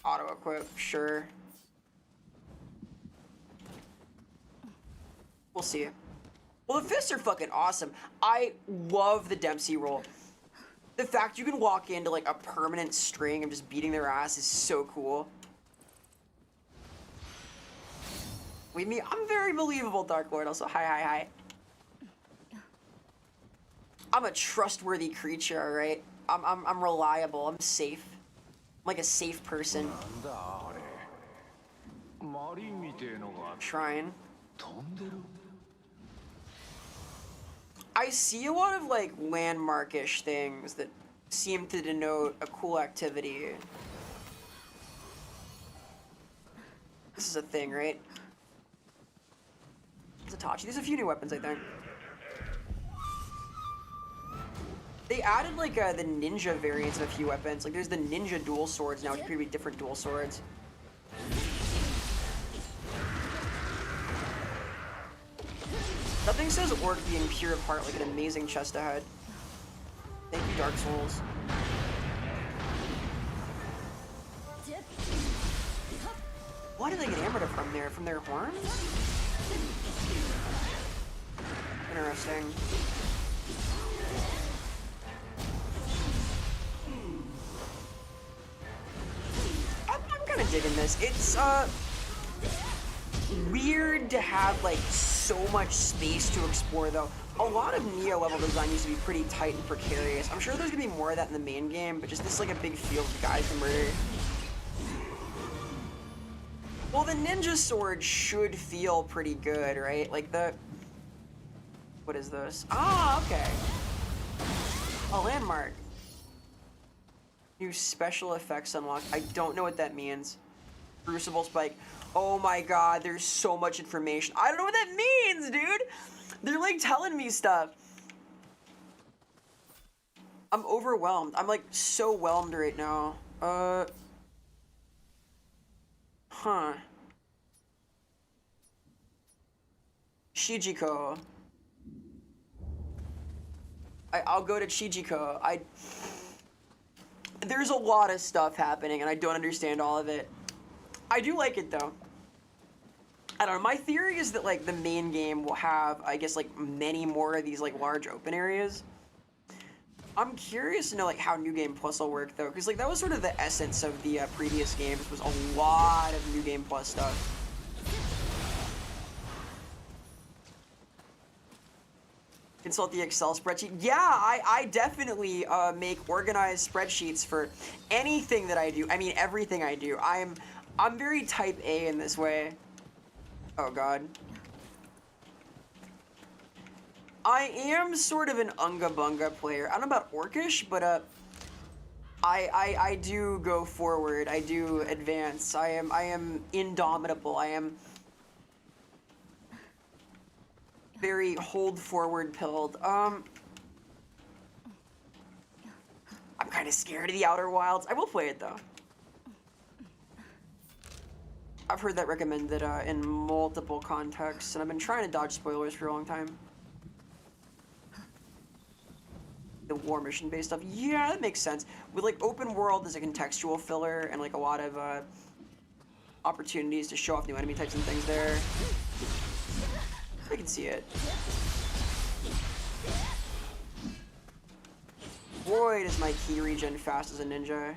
Auto-equip, sure. We'll see. Well, the fists are fucking awesome. I love the Dempsey roll. The fact you can walk into like a permanent string and just beating their ass is so cool. Leave me. I'm very believable, Dark Lord. Also, hi. I'm a trustworthy creature, alright? I'm reliable. I'm safe. I'm like a safe person. Shrine. I see a lot of like landmarkish things that seem to denote a cool activity. This is a thing, right? It's a Tachi. There's a few new weapons, I think. They added like the ninja variants of a few weapons. Like there's the ninja dual swords now, which appear to be different dual swords. Nothing says Orc being pure of heart like an amazing chest ahead. Thank you, Dark Souls. Why did they get Amrita from there? From their horns? Interesting. I'm kind of digging this. It's, weird to have like so much space to explore though. A lot of Nioh level design used to be pretty tight and precarious. I'm sure there's gonna be more of that in the main game, but just this like a big field of guys to murder. Well, the ninja sword should feel pretty good, right? Like the... What is this? Ah, okay. A landmark. New special effects unlocked. I don't know what that means. Crucible spike. Oh my god, there's so much information. I don't know what that means, dude! They're like telling me stuff. I'm overwhelmed. I'm like so whelmed right now. Huh. Shijiko. I'll go to Shijiko. There's a lot of stuff happening and I don't understand all of it. I do like it though. I don't know, my theory is that like the main game will have, I guess, like many more of these like large open areas. I'm curious to know like how New Game Plus will work though, because like that was sort of the essence of the previous games, was a lot of New Game Plus stuff. Consult the Excel spreadsheet. Yeah, I definitely make organized spreadsheets for anything that I do. I mean, everything I do. I'm very type A in this way. Oh god. I am sort of an Unga Bunga player. I don't know about Orcish, but I do go forward. I do advance. I am indomitable. I am very hold forward pilled. I'm kind of scared of the Outer Wilds. I will play it though. I've heard that recommended in multiple contexts, and I've been trying to dodge spoilers for a long time. The war mission based stuff, yeah, that makes sense. With like open world as a contextual filler and like a lot of opportunities to show off new enemy types and things there. I can see it. Boy, does my key regen fast as a ninja.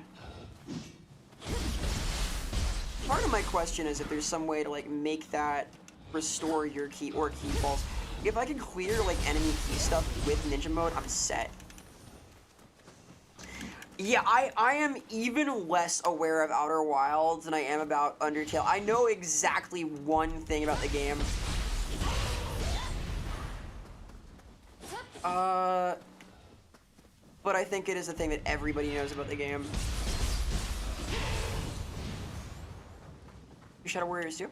Part of my question is if there's some way to like make that restore your key or key pulse. If I can clear like enemy key stuff with ninja mode, I'm set. Yeah, I am even less aware of Outer Wilds than I am about Undertale. I know exactly one thing about the game. But I think it is a thing that everybody knows about the game. Shadow Warriors too.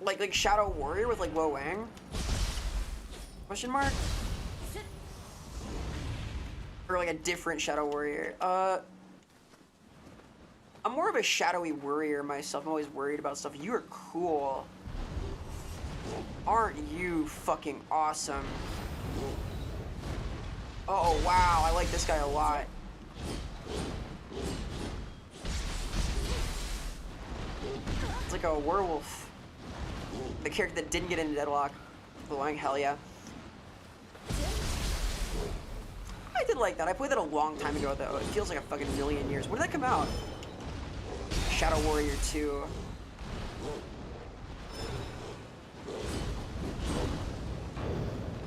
Like Shadow Warrior with like Wo Wang? Question mark? Or like a different Shadow Warrior? I'm more of a shadowy warrior myself. I'm always worried about stuff. You are cool. Aren't you fucking awesome? Oh wow, I like this guy a lot. It's like a werewolf. The character that didn't get into Deadlock. Belonging, hell yeah. I did like that. I played that a long time ago though. It feels like a fucking million years. When did that come out? Shadow Warrior 2.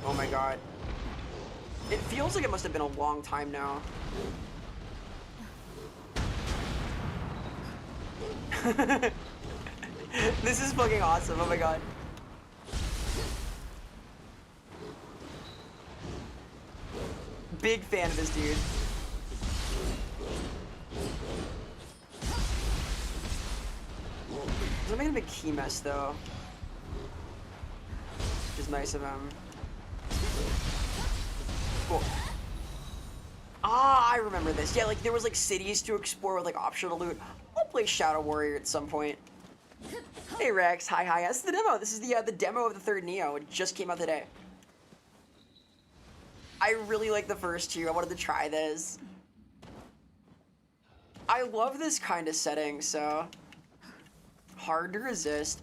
Oh my god. It feels like it must have been a long time now. This is fucking awesome. Oh my god. Big fan of this dude. He's making a big key mess though. Which is nice of him. Cool. Ah, I remember this. Yeah, like there was like cities to explore with like optional loot. I'll play Shadow Warrior at some point. Hey Rex, hi. That's the demo. This is the demo of the third Nioh. It just came out today. I really like the first two. I wanted to try this. I love this kind of setting, so hard to resist.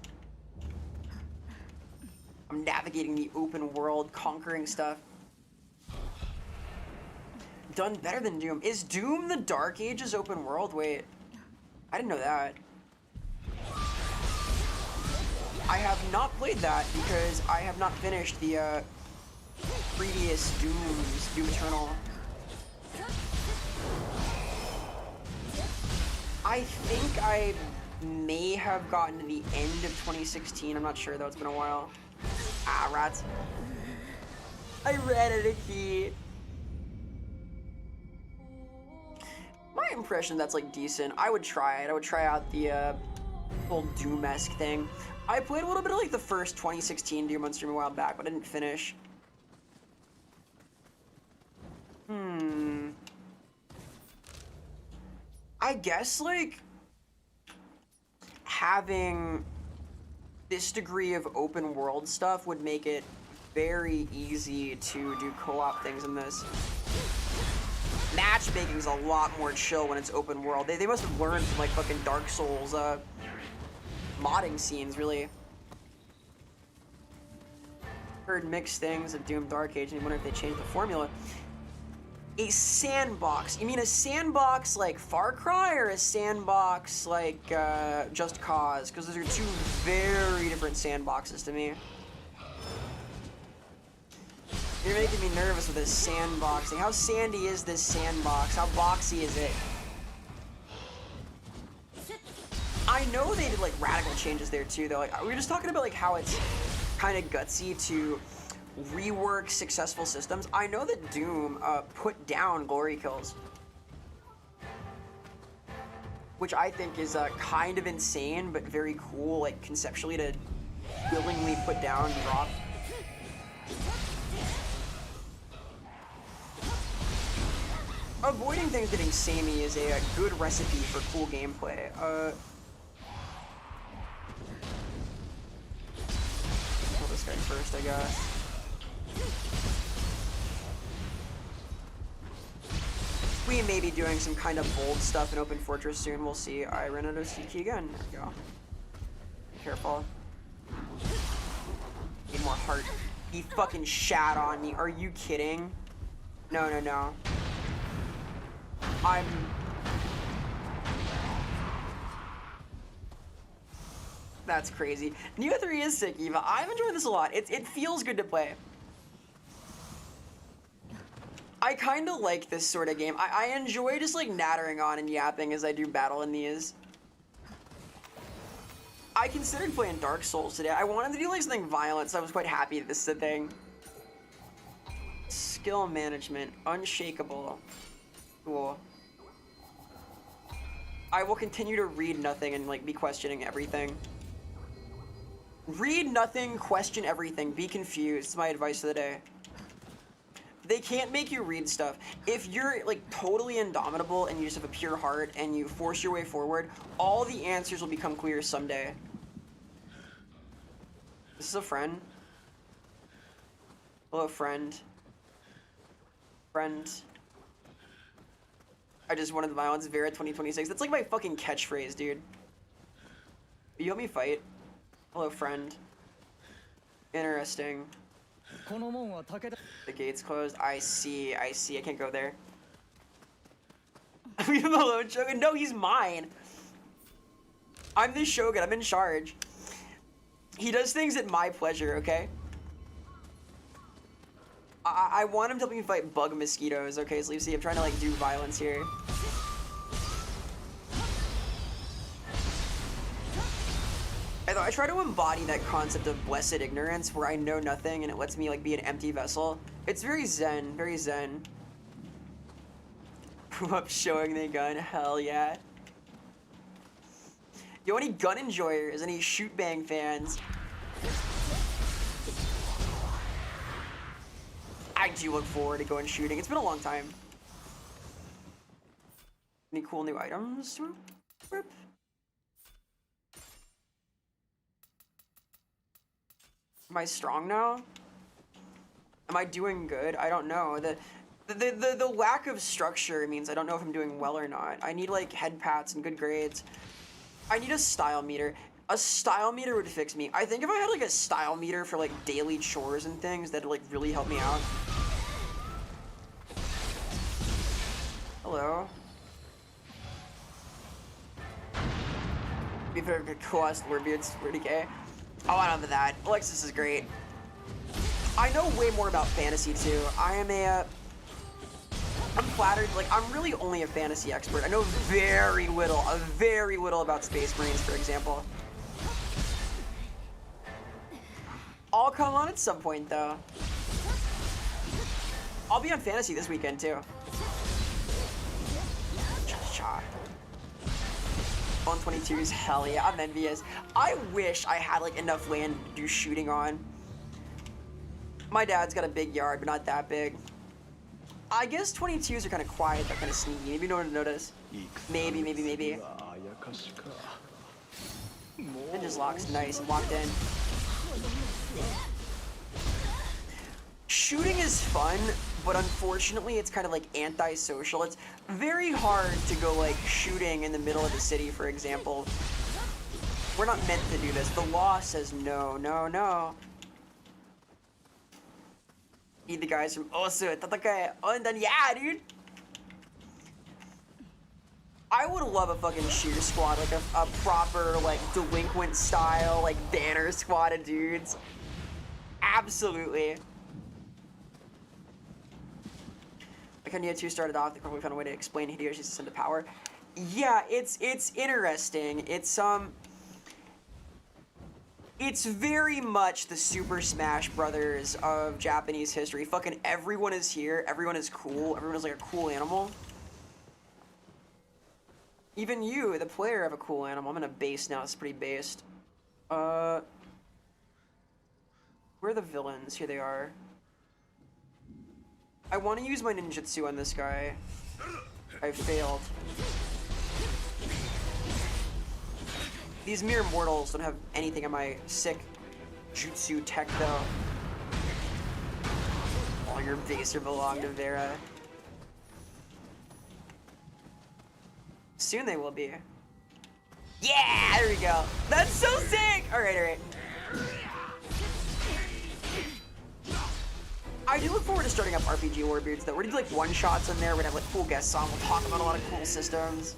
I'm navigating the open world, conquering stuff. Done better than Doom. Is Doom the Dark Ages open world? Wait, I didn't know that. I have not played that because I have not finished the previous Dooms, Doom Eternal. I think I may have gotten to the end of 2016. I'm not sure though, it's been a while. Ah, rats. I ran out of key. My impression that's like decent. I would try it. I would try out the whole Doom-esque thing. I played a little bit of like the first 2016 Doom on stream a while back, but I didn't finish. I guess like having this degree of open world stuff would make it very easy to do co-op things in this. Matchmaking's a lot more chill when it's open world. They must have learned from like fucking Dark Souls modding scenes, really. Heard mixed things of Doom Dark Age and wonder if they changed the formula. A sandbox. You mean a sandbox like Far Cry or a sandbox like Just Cause? Because those are two very different sandboxes to me. You're making me nervous with this sandboxing. How sandy is this sandbox? How boxy is it? I know they did like radical changes there too though. Like we were just talking about like how it's kind of gutsy to rework successful systems. I know that Doom put down glory kills, which I think is kind of insane but very cool, like conceptually, to willingly put down and drop. Avoiding things getting samey is a good recipe for cool gameplay. Kill this guy first, I guess. We may be doing some kind of bold stuff in Open Fortress soon. We'll see. I ran out of CT again. There we go. Be careful. Need more heart. He fucking shat on me. Are you kidding? No. That's crazy. Nioh 3 is sick, Eva. I've enjoyed this a lot. It feels good to play. I kind of like this sort of game. I enjoy just like nattering on and yapping as I do battle in these. I considered playing Dark Souls today. I wanted to do like something violent, so I was quite happy that this is a thing. Skill management, unshakable. Cool. I will continue to read nothing and like be questioning everything. Read nothing, question everything, be confused. It's my advice for the day. They can't make you read stuff. If you're like totally indomitable and you just have a pure heart and you force your way forward, all the answers will become clear someday. This is a friend. Hello, friend. Friend. I just wanted the violence. Vera 2026. That's like my fucking catchphrase, dude. You help me fight. Hello, friend. Interesting. The gate's closed. I see. I see. I can't go there. Leave him alone, Shogun. No, he's mine. I'm the Shogun. I'm in charge. He does things at my pleasure, okay? I want him to help me fight bug mosquitoes, okay, Sleepsy? I'm trying to, like, do violence here. I try to embody that concept of blessed ignorance where I know nothing and it lets me, like, be an empty vessel. It's very zen, very zen. Prove up showing the gun, hell yeah. Yo, any gun enjoyers, any shoot bang fans? I do look forward to going shooting. It's been a long time. Any cool new items? Rip. Am I strong now? Am I doing good? I don't know. The lack of structure means I don't know if I'm doing well or not. I need like head pats and good grades. I need a style meter. A style meter would fix me. I think if I had like a style meter for like daily chores and things, that'd like really help me out. Hello. Be better to cost Lordbeard's 30k. Oh, I love that. Alexis is great. I know way more about fantasy too. I'm flattered. Like, I'm really only a fantasy expert. I know very little about Space Marines, for example. I'll come on at some point, though. I'll be on fantasy this weekend, too. Cha-cha. 122s, hell yeah, I'm envious. I wish I had, like, enough land to do shooting on. My dad's got a big yard, but not that big. I guess 22s are kind of quiet, but kind of sneaky. Maybe no one to notice. Maybe. It just locks nice and locked in. Shooting is fun, but unfortunately it's kind of like antisocial. It's very hard to go like shooting in the middle of the city, for example. We're not meant to do this. The law says no. Need the guys from Osu, Tatake. Oh, and then yeah, dude. I would love a fucking sheer squad, like a proper, like, delinquent style, like, banner squad of dudes. Absolutely. Like how Nioh 2 started off, they probably found a way to explain Hideyoshi's descent to power. Yeah, it's interesting. It's very much the Super Smash Brothers of Japanese history. Fucking everyone is here, everyone is cool, everyone is like a cool animal. Even you, the player, have a cool animal. I'm in a base now, it's pretty based. Where are the villains? Here they are. I want to use my ninjutsu on this guy. I failed. These mere mortals don't have anything in my sick jutsu tech, though. All your baser belong to Vera. Soon they will be. Yeah, there we go. That's so sick! Alright. I do look forward to starting up RPG Warbeards, though. We're gonna do like one-shots in there. We're gonna have like cool guests on. We'll talk about a lot of cool systems.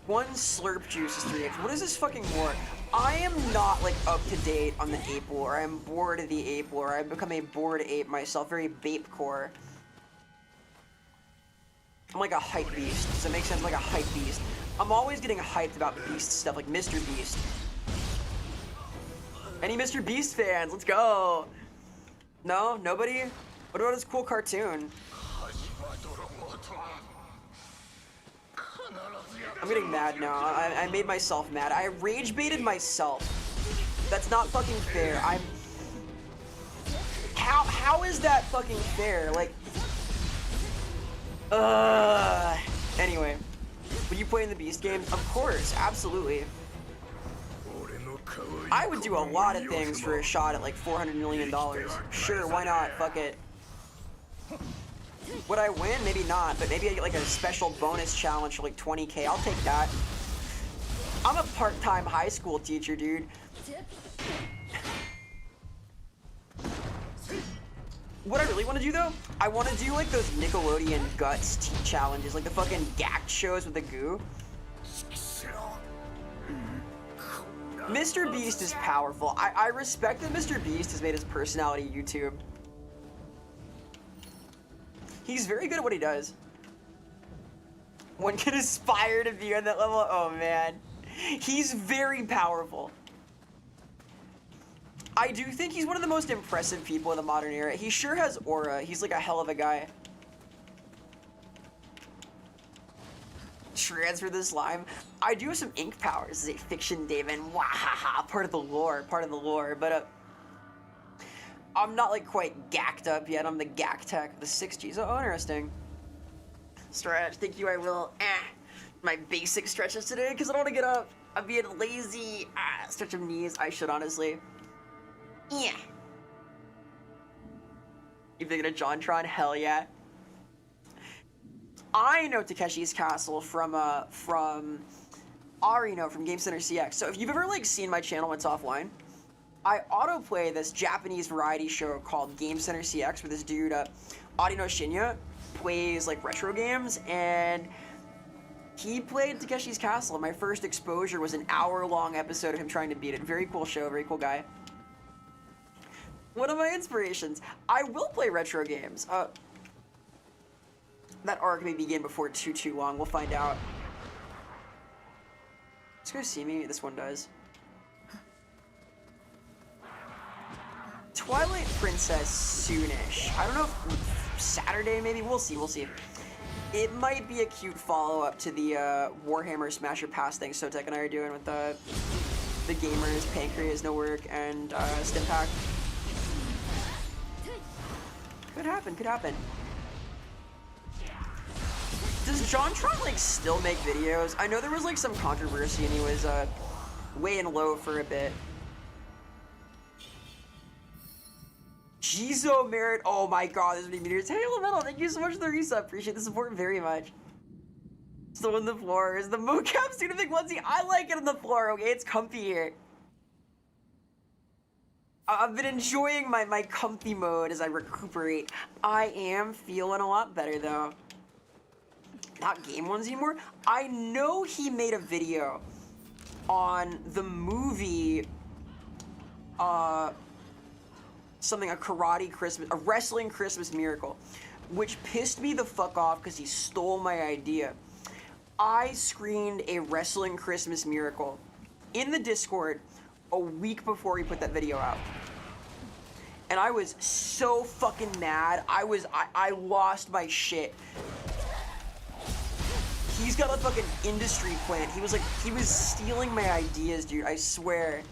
One slurp juice is 3 apes. What is this fucking war? I am not like up to date on the ape lore. I am bored of the ape lore. I've become a bored ape myself, very bape core. I'm like a hype beast. Does that make sense? Like a hype beast. I'm always getting hyped about beast stuff, like Mr. Beast. Any Mr. Beast fans? Let's go. No? Nobody? What about his cool cartoon? I'm getting mad now. I made myself mad. I rage baited myself. That's not fucking fair. How is that fucking fair? Like, anyway, would you play in the Beast games? Of course, absolutely. I would do a lot of things for a shot at like $400 million. Sure, why not? Fuck it. Would I win? Maybe not, but maybe I get like a special bonus challenge for like 20K. I'll take that. I'm a part-time high school teacher, dude. What I really want to do though, I want to do like those Nickelodeon Guts challenges, like the fucking gacked shows with the goo. Mr. Beast is powerful. I respect that Mr. Beast has made his personality YouTube. He's very good at what he does. One can aspire to be on that level. Oh man, he's very powerful. I do think he's one of the most impressive people in the modern era. He sure has aura. He's like a hell of a guy. Transfer the slime. I do have some ink powers as a fiction Daemon. Wahaha, part of the lore, but I'm not like quite gacked up yet. I'm the gack tech, the 6Gs. Oh, interesting. Stretch, thank you, I will. My basic stretches today, because I don't want to get up. I'm being lazy. Stretch of knees, I should honestly. Yeah. You thinking of JonTron? Hell yeah. I know Takeshi's Castle from Arino from Game Center CX. So if you've ever like seen my channel when it's offline, I autoplay this Japanese variety show called Game Center CX where this dude, Arino Shinya, plays like retro games, and he played Takeshi's Castle. My first exposure was an hour-long episode of him trying to beat it. Very cool show, very cool guy. One of my inspirations. I will play retro games. That arc may begin before too long. We'll find out. Let's go see me. This one does. Twilight Princess soonish. I don't know if Saturday maybe. We'll see. We'll see. It might be a cute follow-up to the Warhammer Smasher Pass thing Sotek and I are doing with the gamers, Pancreas, No Work, and Stimpack. Could happen. Could happen. Does JonTron like still make videos? I know there was like some controversy and he was weighing low for a bit. Jizo Merit, oh my god, this many meters. Hey Elemental, thank you so much for the resub. Appreciate the support very much. Still on the floor. Is the mocap suit a big onesie? I like it on the floor, okay? It's comfy here. I've been enjoying my comfy mode as I recuperate. I am feeling a lot better though. Not game ones anymore. I know he made a video on the movie, something, a wrestling Christmas miracle, which pissed me the fuck off because he stole my idea. I screened a wrestling Christmas miracle in the Discord a week before he put that video out. And I was so fucking mad. I lost my shit. He's got a fucking industry plan. He was stealing my ideas, dude, I swear.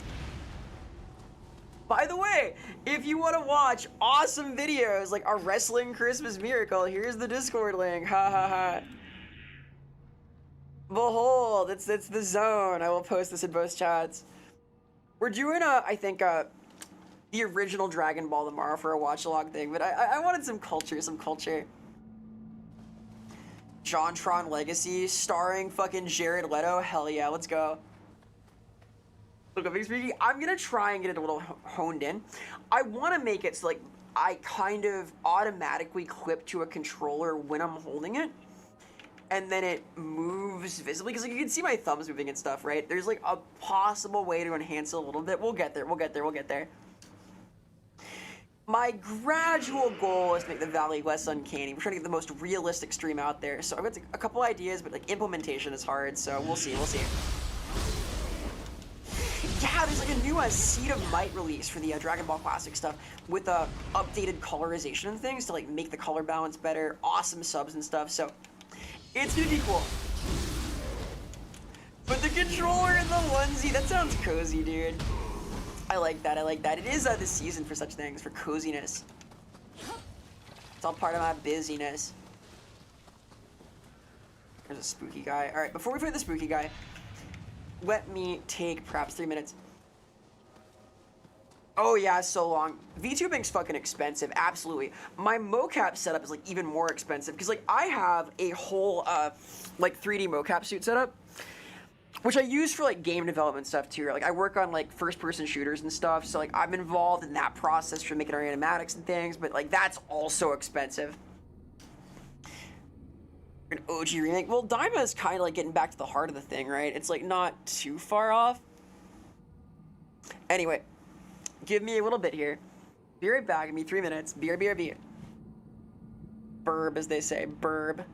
By the way, if you want to watch awesome videos like a wrestling Christmas miracle, here's the Discord link. Ha ha ha. Behold, it's the zone. I will post this in both chats. We're doing I think the original Dragon Ball tomorrow for a watch along thing, but I wanted some culture. JonTron Legacy starring fucking Jared Leto. Hell yeah, let's go. Look, I'm gonna try and get it a little honed in. I want to make it so like I kind of automatically clip to a controller when I'm holding it, and then it moves visibly because like you can see my thumbs moving and stuff, right? There's like a possible way to enhance it a little bit. We'll get there. My gradual goal is to make the Valley less uncanny. We're trying to get the most realistic stream out there. So I've got a couple ideas, but like implementation is hard. So we'll see. Yeah, there's like a new Seed of Might release for the Dragon Ball Classic stuff with updated colorization and things to like make the color balance better, awesome subs and stuff. So it's gonna be cool. controller and the onesie. That sounds cozy, dude. I like that. I like that. It is the season for such things, for coziness. It's all part of my busyness. There's a spooky guy. All right, before we fight the spooky guy, let me take perhaps 3 minutes. Oh yeah, so long. VTubing's fucking expensive, absolutely. My mocap setup is like even more expensive because like I have a whole like 3D mocap suit setup, which I use for like game development stuff too. Like I work on like first-person shooters and stuff, so like I'm involved in that process for making our animatics and things. But like that's also expensive. An OG remake. Well, Daima is kind of like getting back to the heart of the thing, right? It's like not too far off. Anyway. Give me a little bit here. Be right back. Give me 3 minutes. BRB. Burb, as they say. Burb.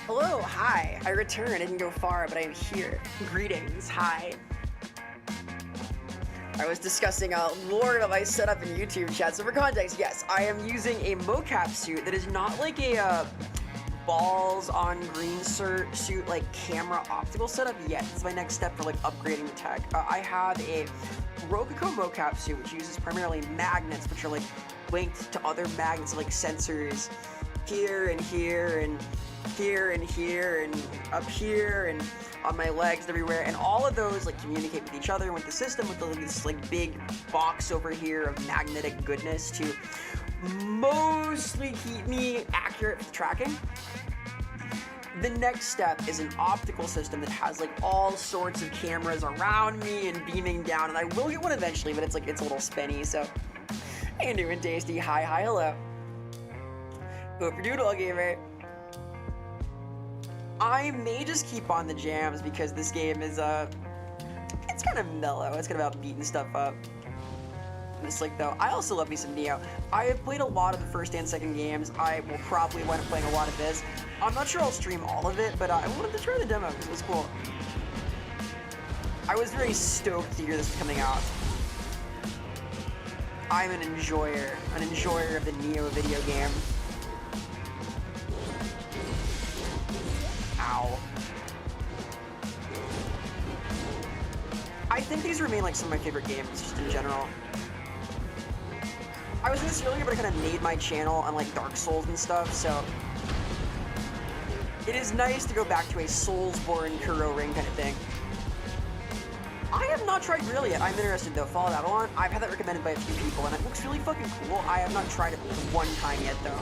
Hello, hi. I return. I didn't go far, but I am here. Greetings, hi. I was discussing lore about my setup in YouTube chat. So for context, yes, I am using a mocap suit that is not like a balls on green suit like camera optical setup yet. It's my next step for like upgrading the tech. I have a Rococo mocap suit which uses primarily magnets, which are like linked to other magnets like sensors here and here and here and here and up here and on my legs everywhere, and all of those like communicate with each other and with the system with this like big box over here of magnetic goodness to mostly keep me accurate with tracking. The next step is an optical system that has like all sorts of cameras around me and beaming down, and I will get one eventually, but it's a little spinny. So how you doing, Tasty? Hi, hello. Hope you're doing well, gamer. I may just keep on the jams because this game is it's kind of mellow. It's kind of about beating stuff up. It's like, though, I also love me some Nioh. I have played a lot of the first and second games. I will probably wind up playing a lot of this. I'm not sure I'll stream all of it, but I wanted to try the demo because it was cool. I was very stoked to hear this was coming out. I'm an enjoyer of the Nioh video game. Ow. I think these remain like some of my favorite games, just in general. I was in this earlier, but I kind of made my channel on like Dark Souls and stuff, so it is nice to go back to a SoulsBorneKiroRing kind of thing. I have not tried Grill yet. I'm interested though. Fallout Avalon, I've had that recommended by a few people, and it looks really fucking cool. I have not tried it one time yet though.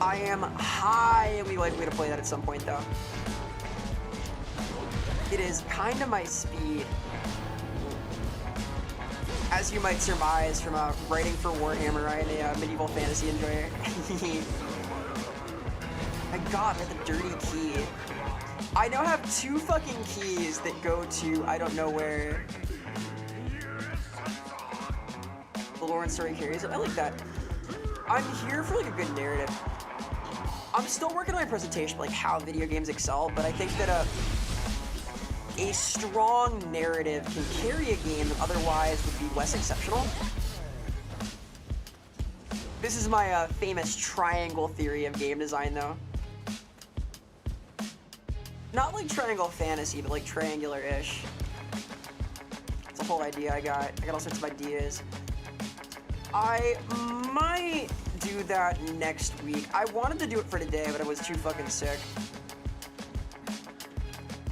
I am highly likely to play that at some point though. It is kind of my speed. As you might surmise from writing for Warhammer, I am a medieval fantasy enjoyer. My god, I got the dirty key. I now have 2 fucking keys that go to I don't know where. The lore and story carries it. I like that. I'm here for like a good narrative. I'm still working on my presentation, like how video games excel, but I think that a strong narrative can carry a game that otherwise would be less exceptional. This is my famous triangle theory of game design, though. Not like triangle fantasy, but like triangular-ish. It's a whole idea I got all sorts of ideas. I might do that next week. I wanted to do it for today, but I was too fucking sick.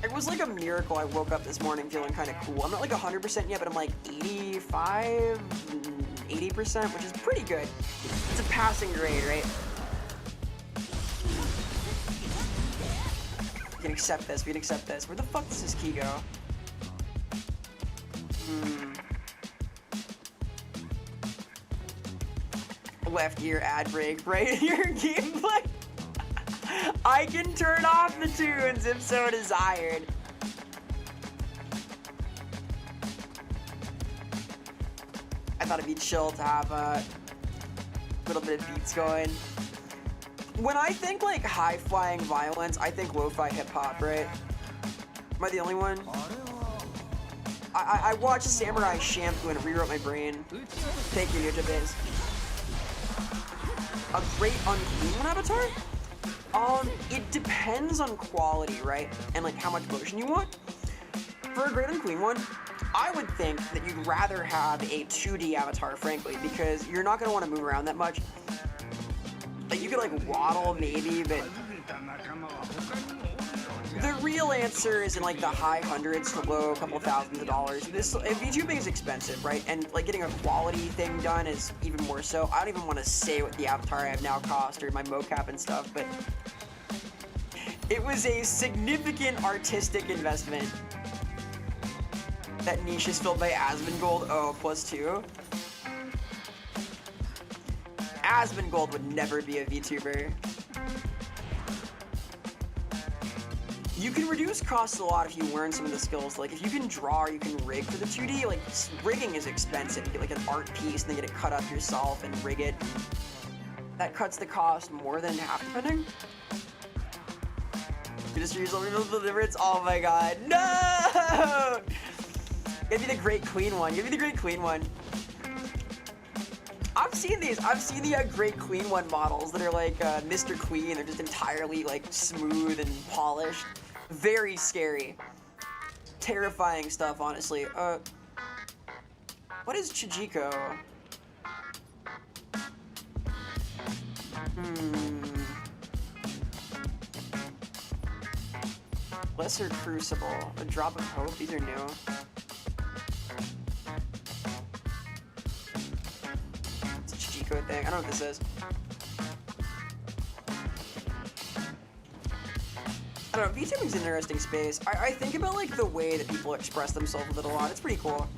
It was like a miracle I woke up this morning feeling kind of cool. I'm not like 100% yet, but I'm like 85, 80%, which is pretty good. It's a passing grade, right? We can accept this, we can accept this. Where the fuck does this key go? Left ear ad break, right ear gameplay. I can turn off the tunes if so desired. I thought it'd be chill to have a little bit of beats going. When I think like high-flying violence, I think lo-fi hip-hop, right? Am I the only one? I watched Samurai Shampoo and it rewrote my brain. Thank you, Ninja Biz. A great unclean one avatar? It depends on quality, right? And like how much motion you want. For a great unclean one, I would think that you'd rather have a 2D avatar, frankly, because you're not gonna want to move around that much. Like you could like waddle maybe, but the real answer is in like the high hundreds to low couple thousands of dollars. This VTubing is expensive, right? And like getting a quality thing done is even more so. I don't even want to say what the avatar I have now cost or my mocap and stuff, but it was a significant artistic investment. That niche is filled by Asmongold. Oh, +2. Asmongold would never be a VTuber. You can reduce costs a lot if you learn some of the skills. Like, if you can draw or you can rig for the 2D, like, rigging is expensive. You get, like, an art piece and then get it cut up yourself and rig it. That cuts the cost more than half, depending. You just use the difference. Oh my god. No! Give me the Great Queen one. Give me the Great Queen one. I've seen these. I've seen the Great Queen one models that are like Mr. Queen. They're just entirely like smooth and polished. Very scary. Terrifying stuff, honestly. What is Chijiko? Lesser Crucible, a Drop of Hope, these are new. It's a cheat code thing, I don't know what this is. I don't know, VTubing's an interesting space. I think about like the way that people express themselves with it a lot, it's pretty cool.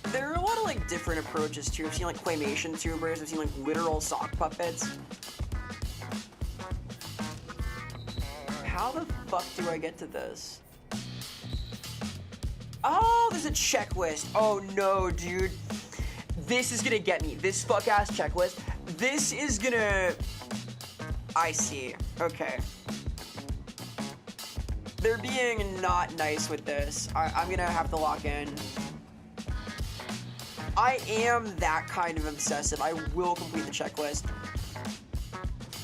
There are a lot of like different approaches too. I've seen like claymation tubers, I've seen like literal sock puppets. How the fuck do I get to this? Oh, there's a checklist. Oh no, dude. This is gonna get me. This fuck-ass checklist. This is gonna... I see. Okay. They're being not nice with this. I'm gonna have to lock in. I am that kind of obsessive. I will complete the checklist.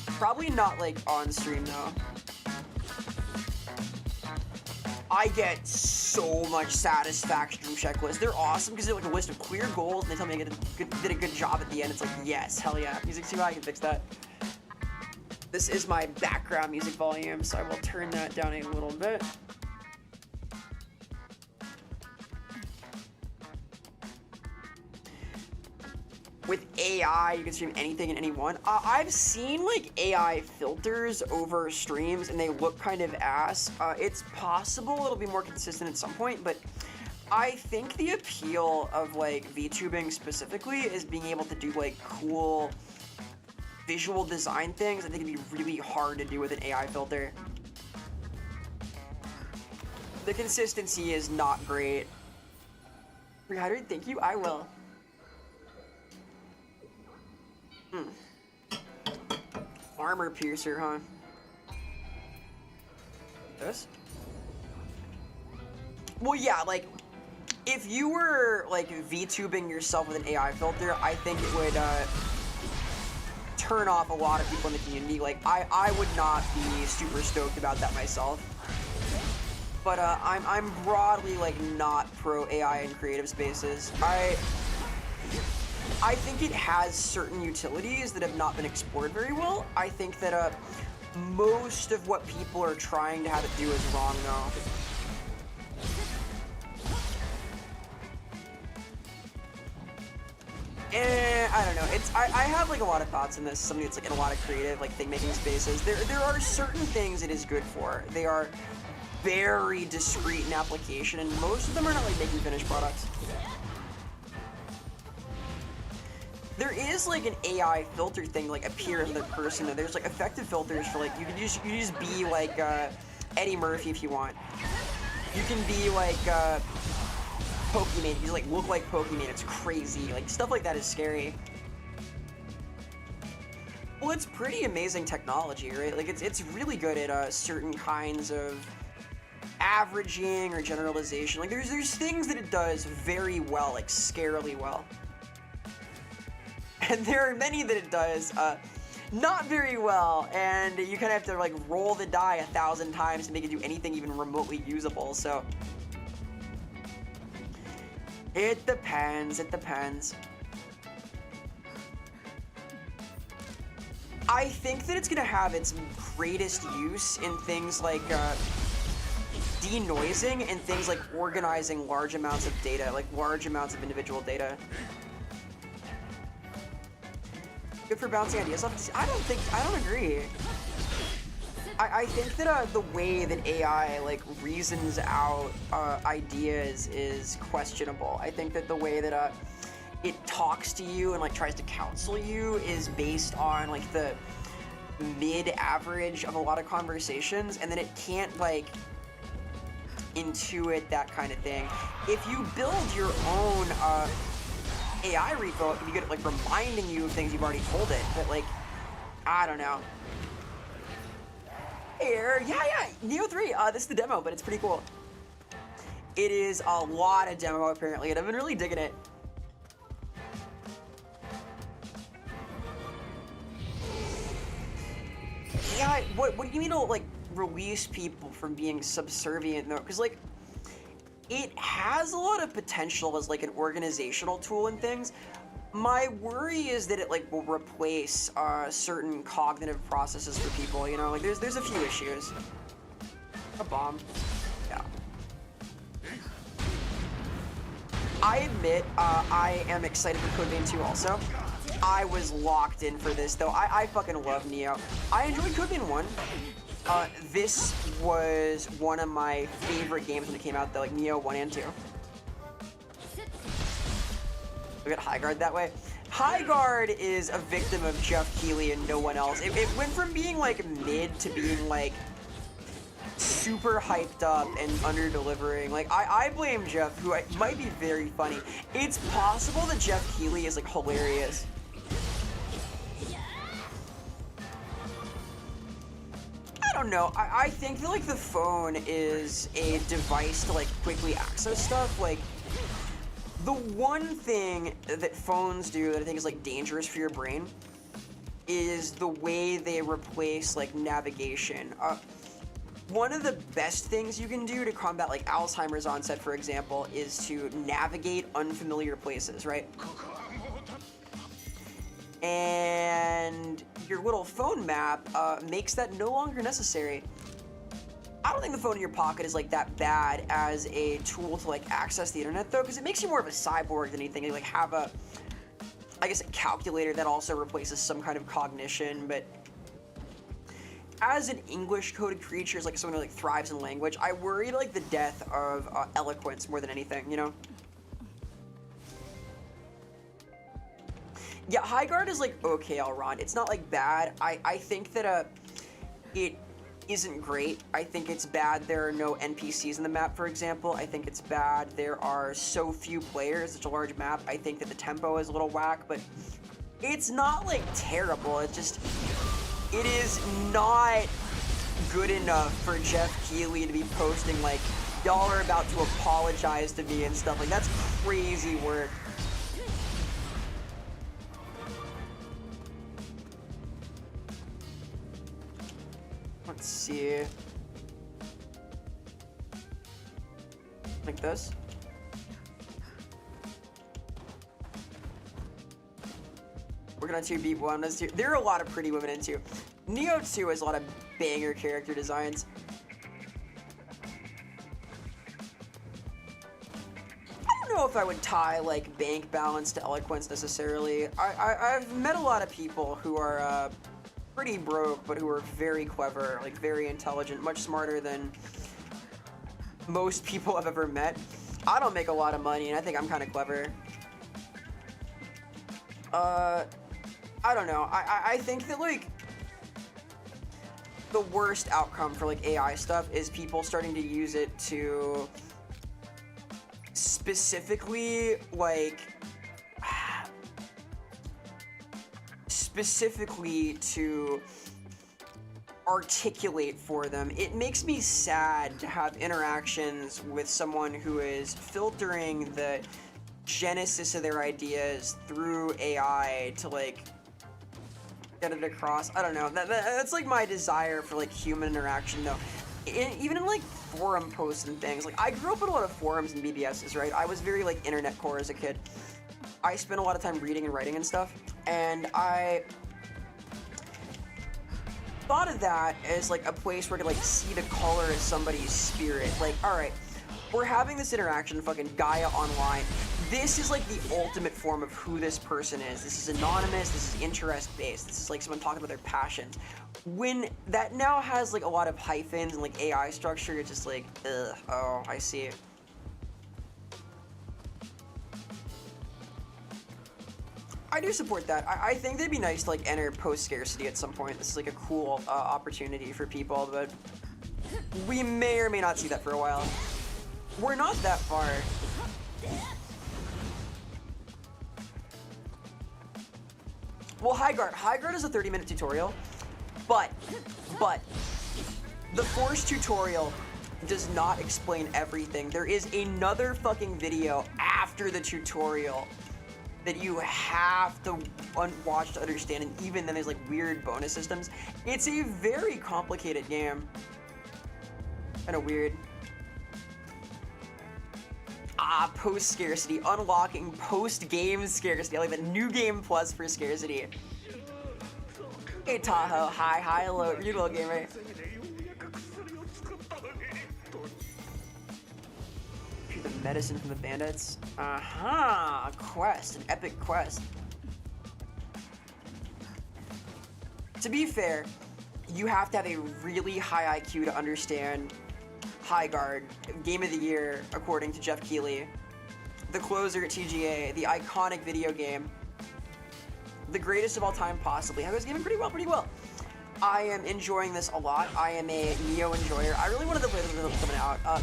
Probably not like on stream though. I get so much satisfaction from checklists. They're awesome because they're like a list of clear goals and they tell me I did a good job at the end. It's like, yes, hell yeah. Music's too high, I can fix that. This is my background music volume, so I will turn that down a little bit. With AI, you can stream anything and anyone. I've seen like AI filters over streams and they look kind of ass. It's possible it'll be more consistent at some point, but I think the appeal of like VTubing specifically is being able to do like cool visual design things. I think it'd be really hard to do with an AI filter. The consistency is not great. 300, thank you, I will. Armor piercer, huh? This? Well, yeah, like, if you were, like, VTubing yourself with an AI filter, I think it would, turn off a lot of people in the community. Like, I would not be super stoked about that myself. But, I'm broadly, like, not pro AI in creative spaces. I think it has certain utilities that have not been explored very well. I think that most of what people are trying to have it do is wrong, though. I don't know. I have like a lot of thoughts on this. Somebody that's like in a lot of creative like thing-making spaces. There are certain things it is good for. They are very discreet in application, and most of them are not like making finished products. There is like an AI filter thing, like appear as a person. There's like effective filters for like you can just be like Eddie Murphy if you want. You can be like Pokemon. You like look like Pokemon. It's crazy. Like stuff like that is scary. Well, it's pretty amazing technology, right? Like it's really good at certain kinds of averaging or generalization. Like there's things that it does very well, like scarily well. And there are many that it does not very well, and you kind of have to like roll the die 1,000 times to make it do anything even remotely usable, so it depends, it depends. I think that it's gonna have its greatest use in things like denoising and things like organizing large amounts of data, like large amounts of individual data. Good for bouncing ideas off. I don't agree. I think that the way that AI like reasons out ideas is questionable. I think that the way that it talks to you and like tries to counsel you is based on like the mid-average of a lot of conversations, and then it can't like intuit that kind of thing. If you build your own AI repo, it can be good at like reminding you of things you've already told it, but like, I don't know. Here, yeah, Nioh 3, this is the demo, but it's pretty cool. It is a lot of demo apparently, and I've been really digging it. Yeah, what do you mean to like release people from being subservient though? Because like, it has a lot of potential as like an organizational tool and things. My worry is that it like will replace certain cognitive processes for people. You know, like there's a few issues. A bomb. Yeah. I admit I am excited for Code Vein 2 also. I was locked in for this though. I fucking love Nioh. I enjoyed Code Vein 1. This was one of my favorite games when it came out though, like Nioh 1 and 2. We got High Guard that way. High Guard is a victim of Jeff Keighley and no one else. It went from being like mid to being like super hyped up and under-delivering. Like, I blame Jeff, who might be very funny. It's possible that Jeff Keighley is like hilarious. I don't know. I think that like the phone is a device to like quickly access stuff. Like, the one thing that phones do that I think is like dangerous for your brain is the way they replace like navigation. One of the best things you can do to combat like Alzheimer's onset, for example, is to navigate unfamiliar places, right? And your little phone map makes that no longer necessary. I don't think the phone in your pocket is like that bad as a tool to like access the internet though, because it makes you more of a cyborg than anything. You like have a, I guess, a calculator that also replaces some kind of cognition, but as an English-coded creature, as like someone who like thrives in language, I worry like the death of eloquence more than anything, you know? Yeah, High Guard is like okay, Elrond. It's not like bad. I think that it isn't great. I think it's bad there are no NPCs in the map, for example. I think it's bad there are so few players, such a large map. I think that the tempo is a little whack, but it's not like terrible. It is not good enough for Jeff Keighley to be posting like, y'all are about to apologize to me and stuff. Like, that's crazy work. Let's see. Like this. We're gonna 2v1. Let's do. There are a lot of pretty women in 2. Nioh 2 has a lot of banger character designs. I don't know if I would tie like bank balance to eloquence necessarily. I've met a lot of people who are pretty broke, but who are very clever, like very intelligent, much smarter than most people I've ever met. I don't make a lot of money, and I think I'm kind of clever. I don't know. I think that like the worst outcome for like AI stuff is people starting to use it to specifically to articulate for them. It makes me sad to have interactions with someone who is filtering the genesis of their ideas through AI to like get it across. I don't know. That's like my desire for like human interaction though. Even in like forum posts and things. Like I grew up in a lot of forums and BBSs, right? I was very like internet core as a kid. I spent a lot of time reading and writing and stuff, and I thought of that as like a place where I could like see the color of somebody's spirit. Like, all right, we're having this interaction, fucking Gaia online. This is like the ultimate form of who this person is. This is anonymous, this is interest-based, this is like someone talking about their passions. When that now has like a lot of hyphens and like AI structure, it's just like, ugh, oh, I see it. I do support that. I think that'd be nice to like enter post-scarcity at some point. This is like a cool opportunity for people, but we may or may not see that for a while. We're not that far. Well, High Guard is a 30-minute tutorial, but the Force tutorial does not explain everything. There is another fucking video after the tutorial that you have to watch to understand, and even then there's like weird bonus systems. It's a very complicated game. Kinda weird. Ah, post scarcity, unlocking post game scarcity. I like the new game plus for scarcity. Hey Tahoe, hi, hello, you little gamer. The medicine from the bandits. A quest, an epic quest. To be fair, you have to have a really high IQ to understand High Guard, Game of the Year, according to Jeff Keighley. The closer at TGA, the iconic video game. The greatest of all time, possibly. High Guard's gaming pretty well. I am enjoying this a lot. I am a Nioh enjoyer. I really wanted to play this coming out.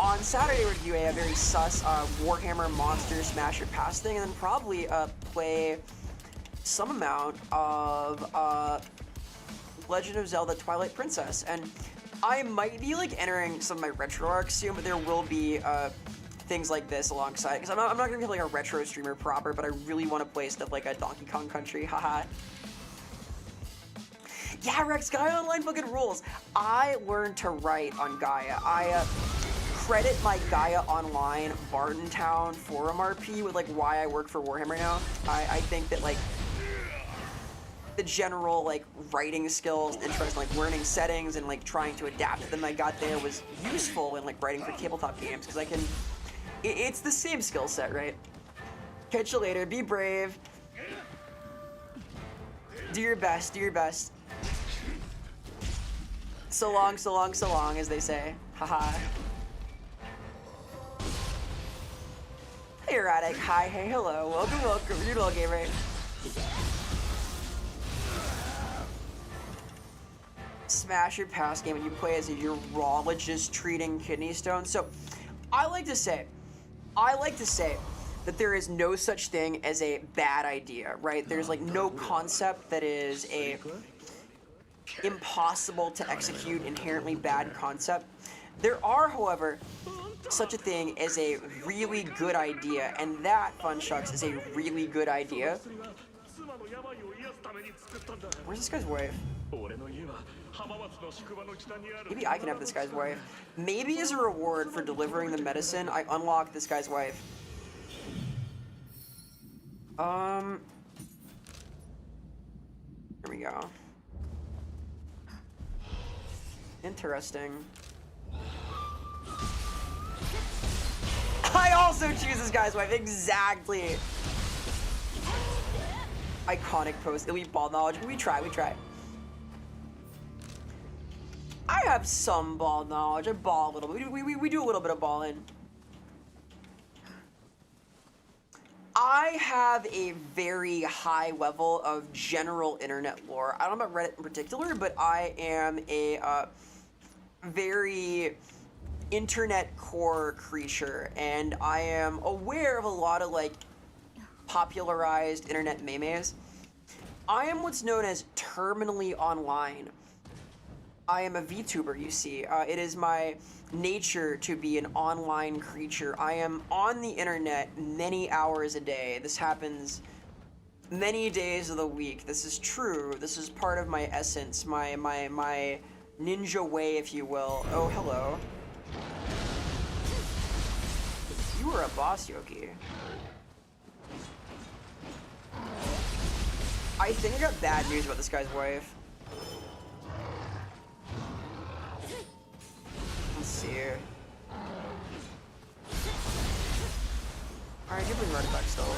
On Saturday, we're doing a very sus Warhammer Monster Smasher Pass thing, and then probably play some amount of Legend of Zelda Twilight Princess. And I might be like entering some of my retro arcs soon, but there will be things like this alongside. Because I'm not gonna be like a retro streamer proper, but I really want to play stuff like a Donkey Kong Country. Haha. Yeah, Rex, Gaia Online fucking rules. I learned to write on Gaia. I credit my Gaia Online Bartontown forum RP with like why I work for Warhammer now. I think that like the general like writing skills, interest in like learning settings and like trying to adapt to them I got there was useful in like writing for tabletop games because I can. It's the same skill set, right? Catch you later. Be brave. Do your best. Do your best. So long, so long, so long, as they say. Haha. Hey, Erratic. Hi, hey, hello. Welcome. You're all gamer. Smash your pass game when you play as a urologist treating kidney stones. So, I like to say that there is no such thing as a bad idea, right? There's like no concept that is a impossible to execute, inherently bad concept. There are, however, such a thing as a really good idea, and that, fun shucks, is a really good idea. Where's this guy's wife? Maybe I can have this guy's wife. Maybe as a reward for delivering the medicine, I unlock this guy's wife. Here we go. Interesting. I also choose this guy's wife, exactly. Iconic post, elite ball knowledge. We try. I have some ball knowledge. I ball a little bit. We do a little bit of balling. I have a very high level of general internet lore. I don't know about Reddit in particular, but I am a very internet core creature, and I am aware of a lot of like popularized internet memes. I am what's known as terminally online. I am a VTuber, you see. It is my nature to be an online creature. I am on the internet many hours a day. This happens many days of the week. This is true. This is part of my essence, my ninja way, if you will. Oh, hello. You were a boss, Yoki. I think I got bad news about this guy's wife. Let's see here. Alright, you bring artifact still.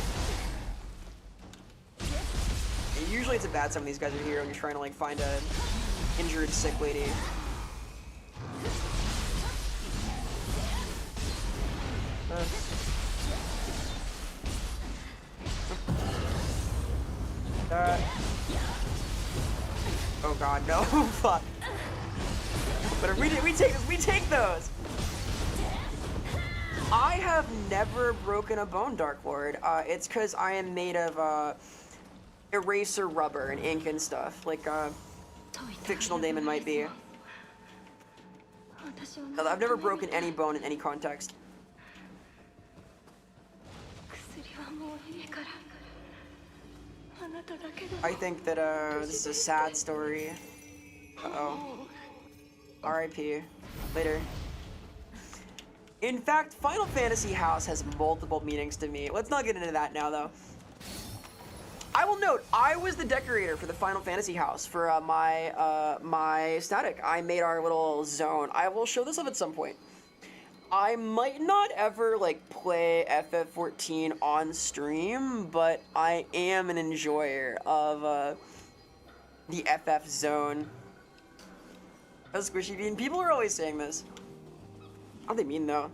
And usually it's a bad sign when these guys are here and you're trying to like find a injured sick lady. Oh god, no. Fuck. But if we take those. I have never broken a bone, Dark Lord. It's because I am made of eraser rubber and ink and stuff, like fictional Damon might be. I've never broken any bone in any context. I think that this is a sad story. Uh-oh. R.I.P. Later. In fact, Final Fantasy House has multiple meanings to me. Let's not get into that now, though. I will note, I was the decorator for the Final Fantasy House for my static. I made our little zone. I will show this up at some point. I might not ever like play FF14 on stream, but I am an enjoyer of the FF zone. That's squishy bean. People are always saying this. What do they mean though?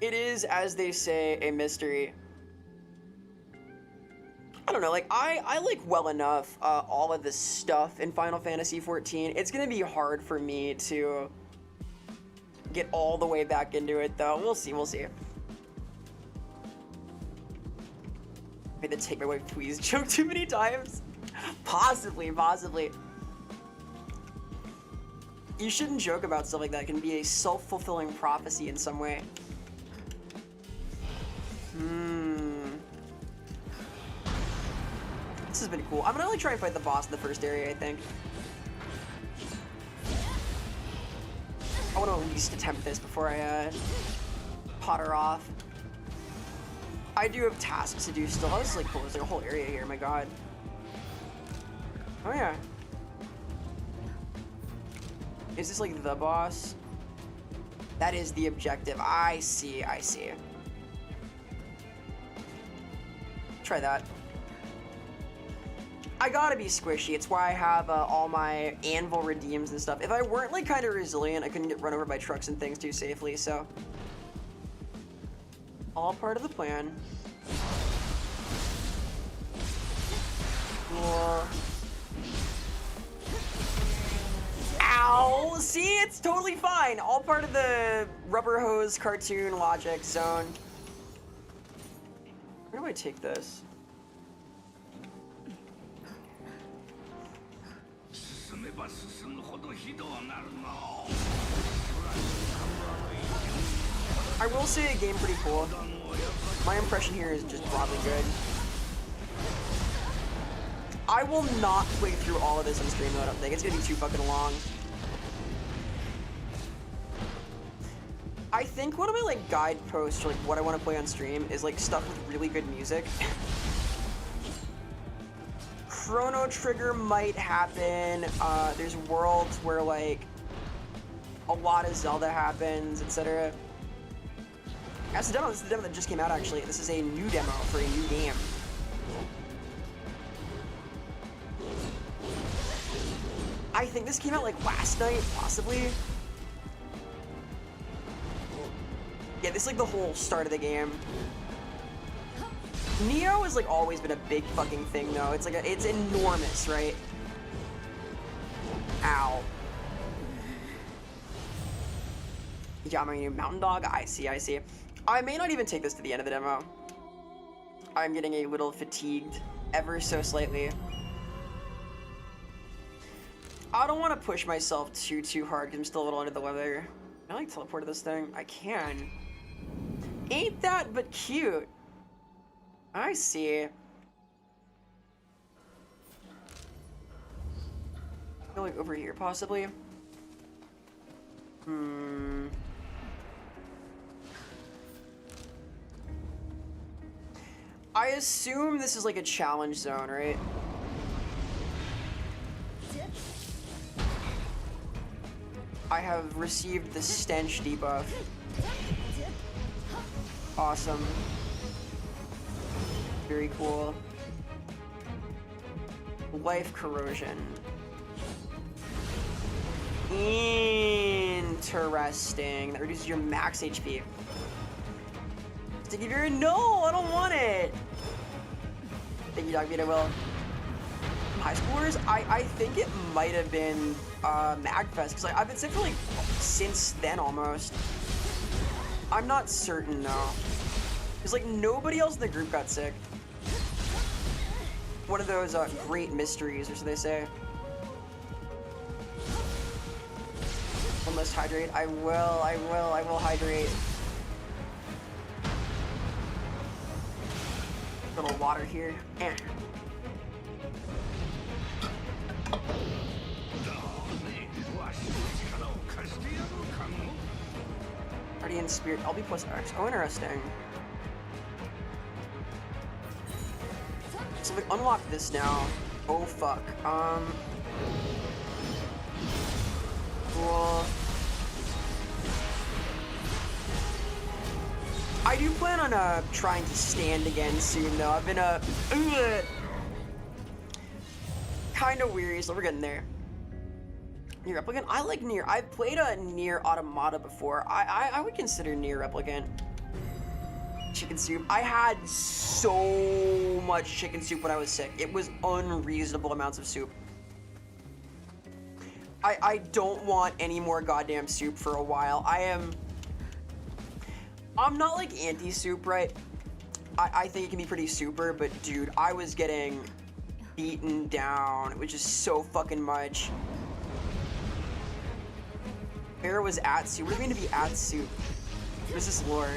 It is, as they say, a mystery. I don't know, like, I like well enough all of this stuff in Final Fantasy XIV. It's gonna be hard for me to get all the way back into it, though. We'll see, we'll see. Made the "take my wife, please" joke too many times. Possibly, possibly. You shouldn't joke about stuff like that. It can be a self-fulfilling prophecy in some way. This has been cool. I'm gonna like try and fight the boss in the first area, I think. I want to at least attempt this before I pot her off. I do have tasks to do still. Oh, this is like cool. There's like a whole area here. My God. Oh yeah. Is this like the boss? That is the objective. I see. I see. Try that. I gotta be squishy. It's why I have all my anvil redeems and stuff. If I weren't like kind of resilient, I couldn't get run over by trucks and things too safely, so. All part of the plan. Cool. Ow! See, it's totally fine. All part of the rubber hose cartoon logic zone. Where do I take this? I will say a game pretty cool. My impression here is just broadly good. I will not play through all of this on stream though, I don't think. It's gonna be too fucking long. I think one of my like guideposts for like what I want to play on stream is like stuff with really good music. Chrono Trigger might happen. There's worlds where like a lot of Zelda happens, etc. That's the demo. This is the demo that just came out actually. This is a new demo for a new game. I think this came out like last night, possibly. Yeah, this is like the whole start of the game. Nioh has like always been a big fucking thing though. It's like it's enormous, right? Ow. Yeah, I'm a new mountain dog. I see, I see. I may not even take this to the end of the demo. I'm getting a little fatigued, ever so slightly. I don't want to push myself too hard because I'm still a little under the weather. Can I like teleport to this thing? I can. Ain't that but cute? I see. Go like over here, possibly. I assume this is like a challenge zone, right? I have received the stench debuff. Awesome. Very cool. Life corrosion. Interesting. That reduces your max HP. Sticky Vera, no, I don't want it. Thank you, Dog Meat, I will. High schoolers, I think it might have been MagFest, because like, I've been sick for like since then almost. I'm not certain though. Because like nobody else in the group got sick. One of those great mysteries, or so they say. One must hydrate. I will hydrate. A little water here. Eh. Guardian Spirit, LB plus X. Oh, interesting. So we unlock this now. Oh fuck. Cool. I do plan on trying to stand again soon though. I've been kind of weary, so we're getting there. Nier Replicant. I like Nier. I've played a Nier Automata before. I would consider Nier Replicant. Chicken soup. I had so much chicken soup when I was sick. It was unreasonable amounts of soup. I don't want any more goddamn soup for a while. I'm not like anti-soup, right? I think it can be pretty super, but dude, I was getting beaten down. It was just so fucking much. Vera was at soup. What do you mean to be at soup? What is this lore?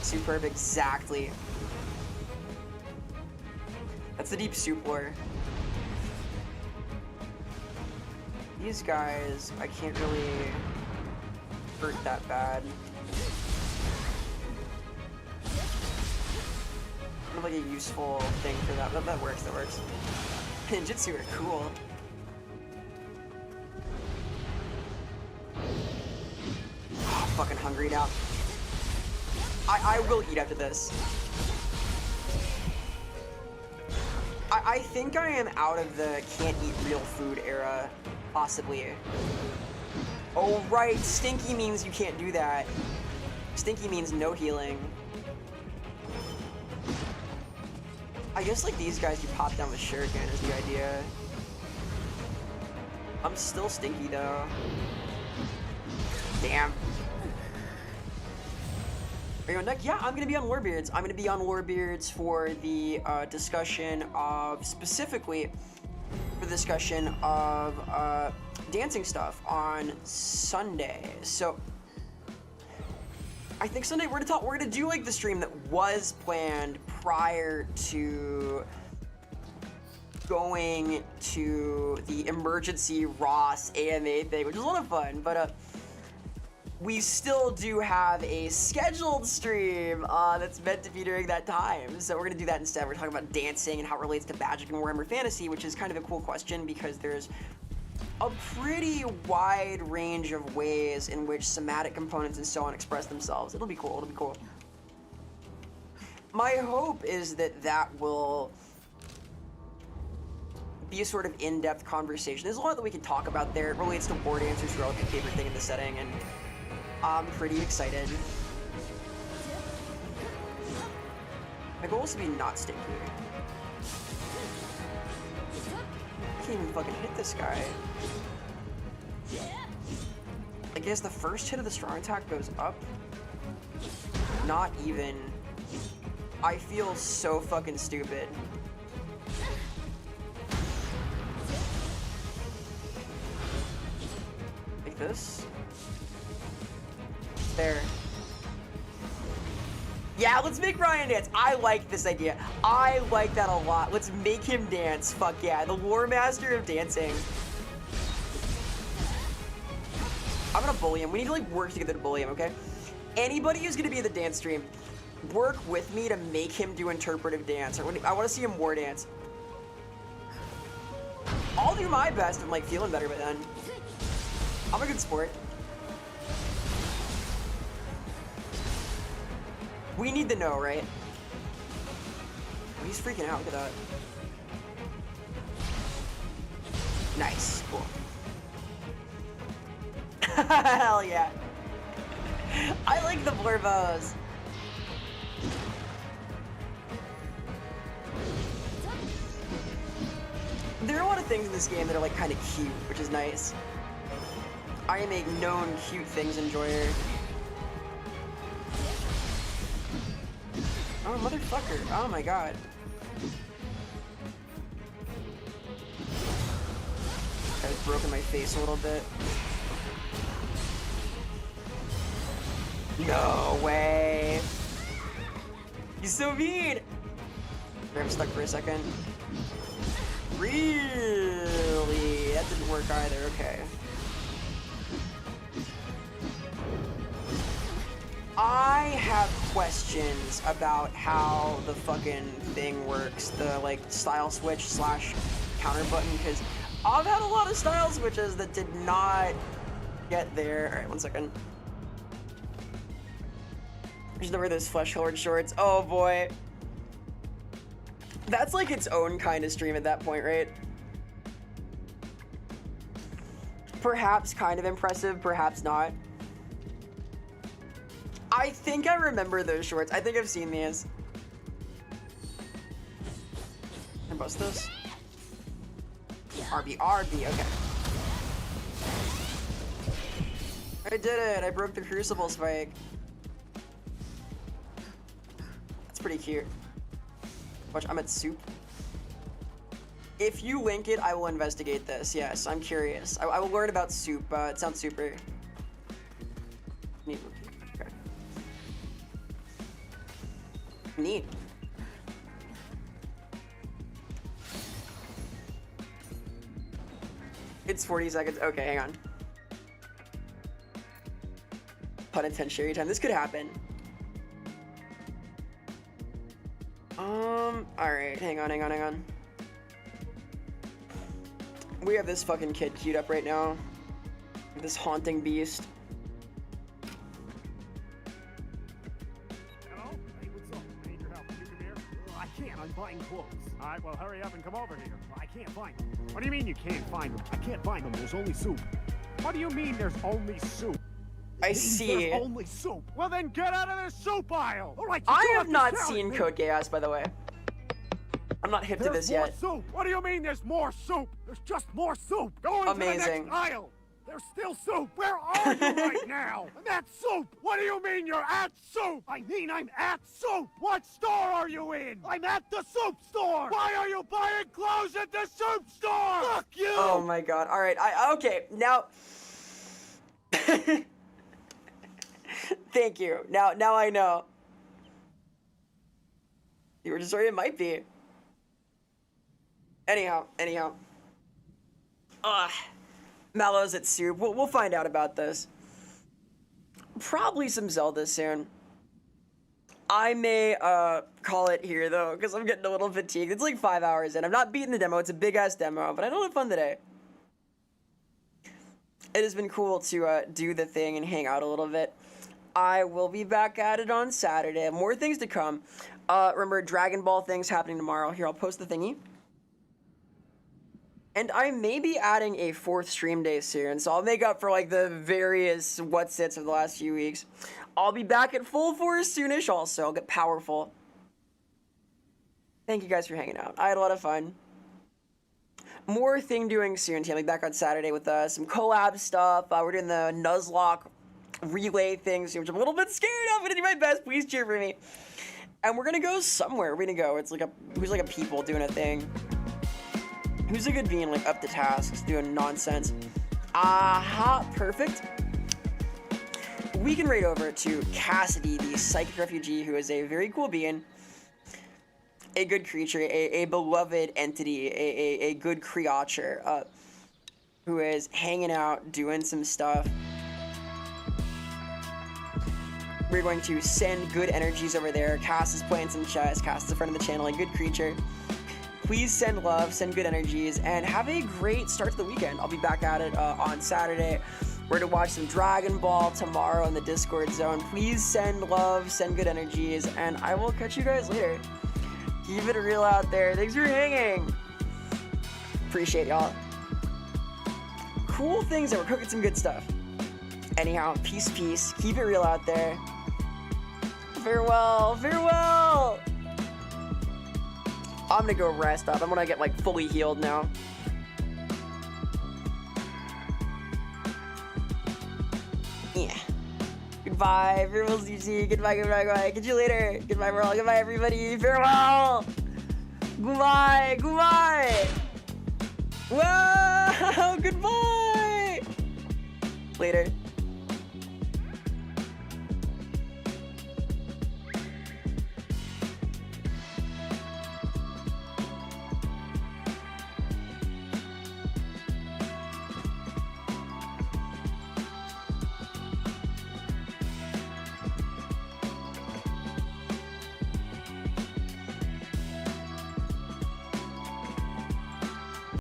Superb, exactly. That's the deep soup lore. These guys, I can't really hurt that bad. Kind of like a useful thing for that. That works, that works. Ninjutsu are cool. Oh, I'm fucking hungry now. I will eat after this. I think I am out of the can't eat real food era, possibly. Oh right, stinky means you can't do that. Stinky means no healing. I guess like these guys you pop down with shuriken is the idea. I'm still stinky though. Damn. Are you on deck? Yeah, I'm gonna be on Warbeards. I'm gonna be on Warbeards for the discussion of, specifically, for the discussion of dancing stuff on Sunday. So, I think Sunday we're gonna do like the stream that was planned prior to going to the emergency Ross AMA thing, which was a lot of fun, but we still do have a scheduled stream that's meant to be during that time. So we're gonna do that instead. We're talking about dancing and how it relates to Magic and Warhammer Fantasy, which is kind of a cool question because there's a pretty wide range of ways in which somatic components and so on express themselves. It'll be cool, it'll be cool. My hope is that that will be a sort of in-depth conversation. There's a lot that we can talk about there. It relates to war dancers, who are like my favorite thing in the setting, and I'm pretty excited. My goal is to be not stinky. I can't even fucking hit this guy. I guess the first hit of the strong attack goes up. Not even. I feel so fucking stupid. Like this. There. Yeah, let's make Ryan dance. I like this idea. I like that a lot. Let's make him dance. Fuck yeah. The War Master of dancing. I'm gonna bully him. We need to like work together to bully him, okay? Anybody who's gonna be in the dance stream, work with me to make him do interpretive dance. I want to see him war dance. I'll do my best. I'm like feeling better by then. I'm a good sport. We need to know, right? He's freaking out. Look at that. Nice. Cool. Hell yeah. I like the Blurvos. There are a lot of things in this game that are like kind of cute, which is nice. I am a known cute things enjoyer. Oh, motherfucker. Oh my god. I've broken my face a little bit. No way. He's so mean. I'm stuck for a second. Really? That didn't work either. Okay. I have questions about how the fucking thing works, the like style switch slash counter button, because I've had a lot of style switches that did not get there. All right, 1 second. Just over those Flesh Horde shorts. Oh boy. That's like its own kind of stream at that point, right? Perhaps kind of impressive, perhaps not. I think I remember those shorts. I think I've seen these. Can I bust this? RB, okay. I did it, I broke the crucible spike. That's pretty cute. Watch, I'm at soup. If you link it, I will investigate this. Yes, I'm curious. I will learn about soup. It sounds super. Neat. Okay. Neat. It's 40 seconds. Okay, hang on. Pun intended, cherry time. This could happen. Alright, hang on. We have this fucking kid queued up right now. This haunting beast. Hello? Hey, what's up? I need your help. Can you come here? I can't. I'm buying clothes. All right, well, hurry up and come over here. I can't find them. What do you mean you can't find them? I can't find them. There's only soup. What do you mean there's only soup? I see. There's only soup. Well, then get out of the soup aisle. All right. I have not seen Code Chaos, by the way. I'm not hip to this yet. There's more soup. What do you mean there's more soup? There's just more soup. Go into the next aisle. There's still soup. Where are you right now? I'm at soup. What do you mean you're at soup? I mean I'm at soup. What store are you in? I'm at the soup store. Why are you buying clothes at the soup store? Fuck you. Oh my god. All right. Okay. Now. Thank you. Now I know. You were just sorry. It might be. Anyhow. Mallow's at soup. We'll find out about this. Probably some Zelda soon. I may call it here though, because I'm getting a little fatigued. It's like 5 hours in. I'm not beating the demo. It's a big ass demo, but I don't have fun today. It has been cool to do the thing and hang out a little bit. I will be back at it on Saturday. More things to come. Remember, Dragon Ball things happening tomorrow. Here, I'll post the thingy. And I may be adding a 4th stream day soon, so I'll make up for like the various what's-its of the last few weeks. I'll be back at full force soonish also. I'll get powerful. Thank you guys for hanging out. I had a lot of fun. More thing doing soon, I'll be back on Saturday with some collab stuff. We're doing the Nuzlocke relay things, which I'm a little bit scared of. I'm gonna do my best. Please cheer for me. And we're gonna go somewhere. We're gonna go. It's like who's like a people doing a thing. Who's a good being like up to tasks, doing nonsense. Aha, perfect. We can raid over to Cassidy, the psychic refugee, who is a very cool being. A good creature, a beloved entity, a good creature, who is hanging out, doing some stuff. We're going to send good energies over there. Cass is playing some chess. Cass is a friend of the channel, a good creature. Please send love, send good energies, and have a great start to the weekend. I'll be back at it on Saturday. We're going to watch some Dragon Ball tomorrow in the Discord zone. Please send love, send good energies, and I will catch you guys later. Keep it real out there. Thanks for hanging. Appreciate y'all. Cool things, and we're cooking some good stuff. Anyhow, peace. Keep it real out there. Farewell. I'm gonna go rest up. I'm gonna get like fully healed now. Yeah. Goodbye, farewell, CC. Goodbye. Catch you later. Goodbye, Merle. Goodbye, everybody. Farewell. Goodbye. Wow. Goodbye. Later.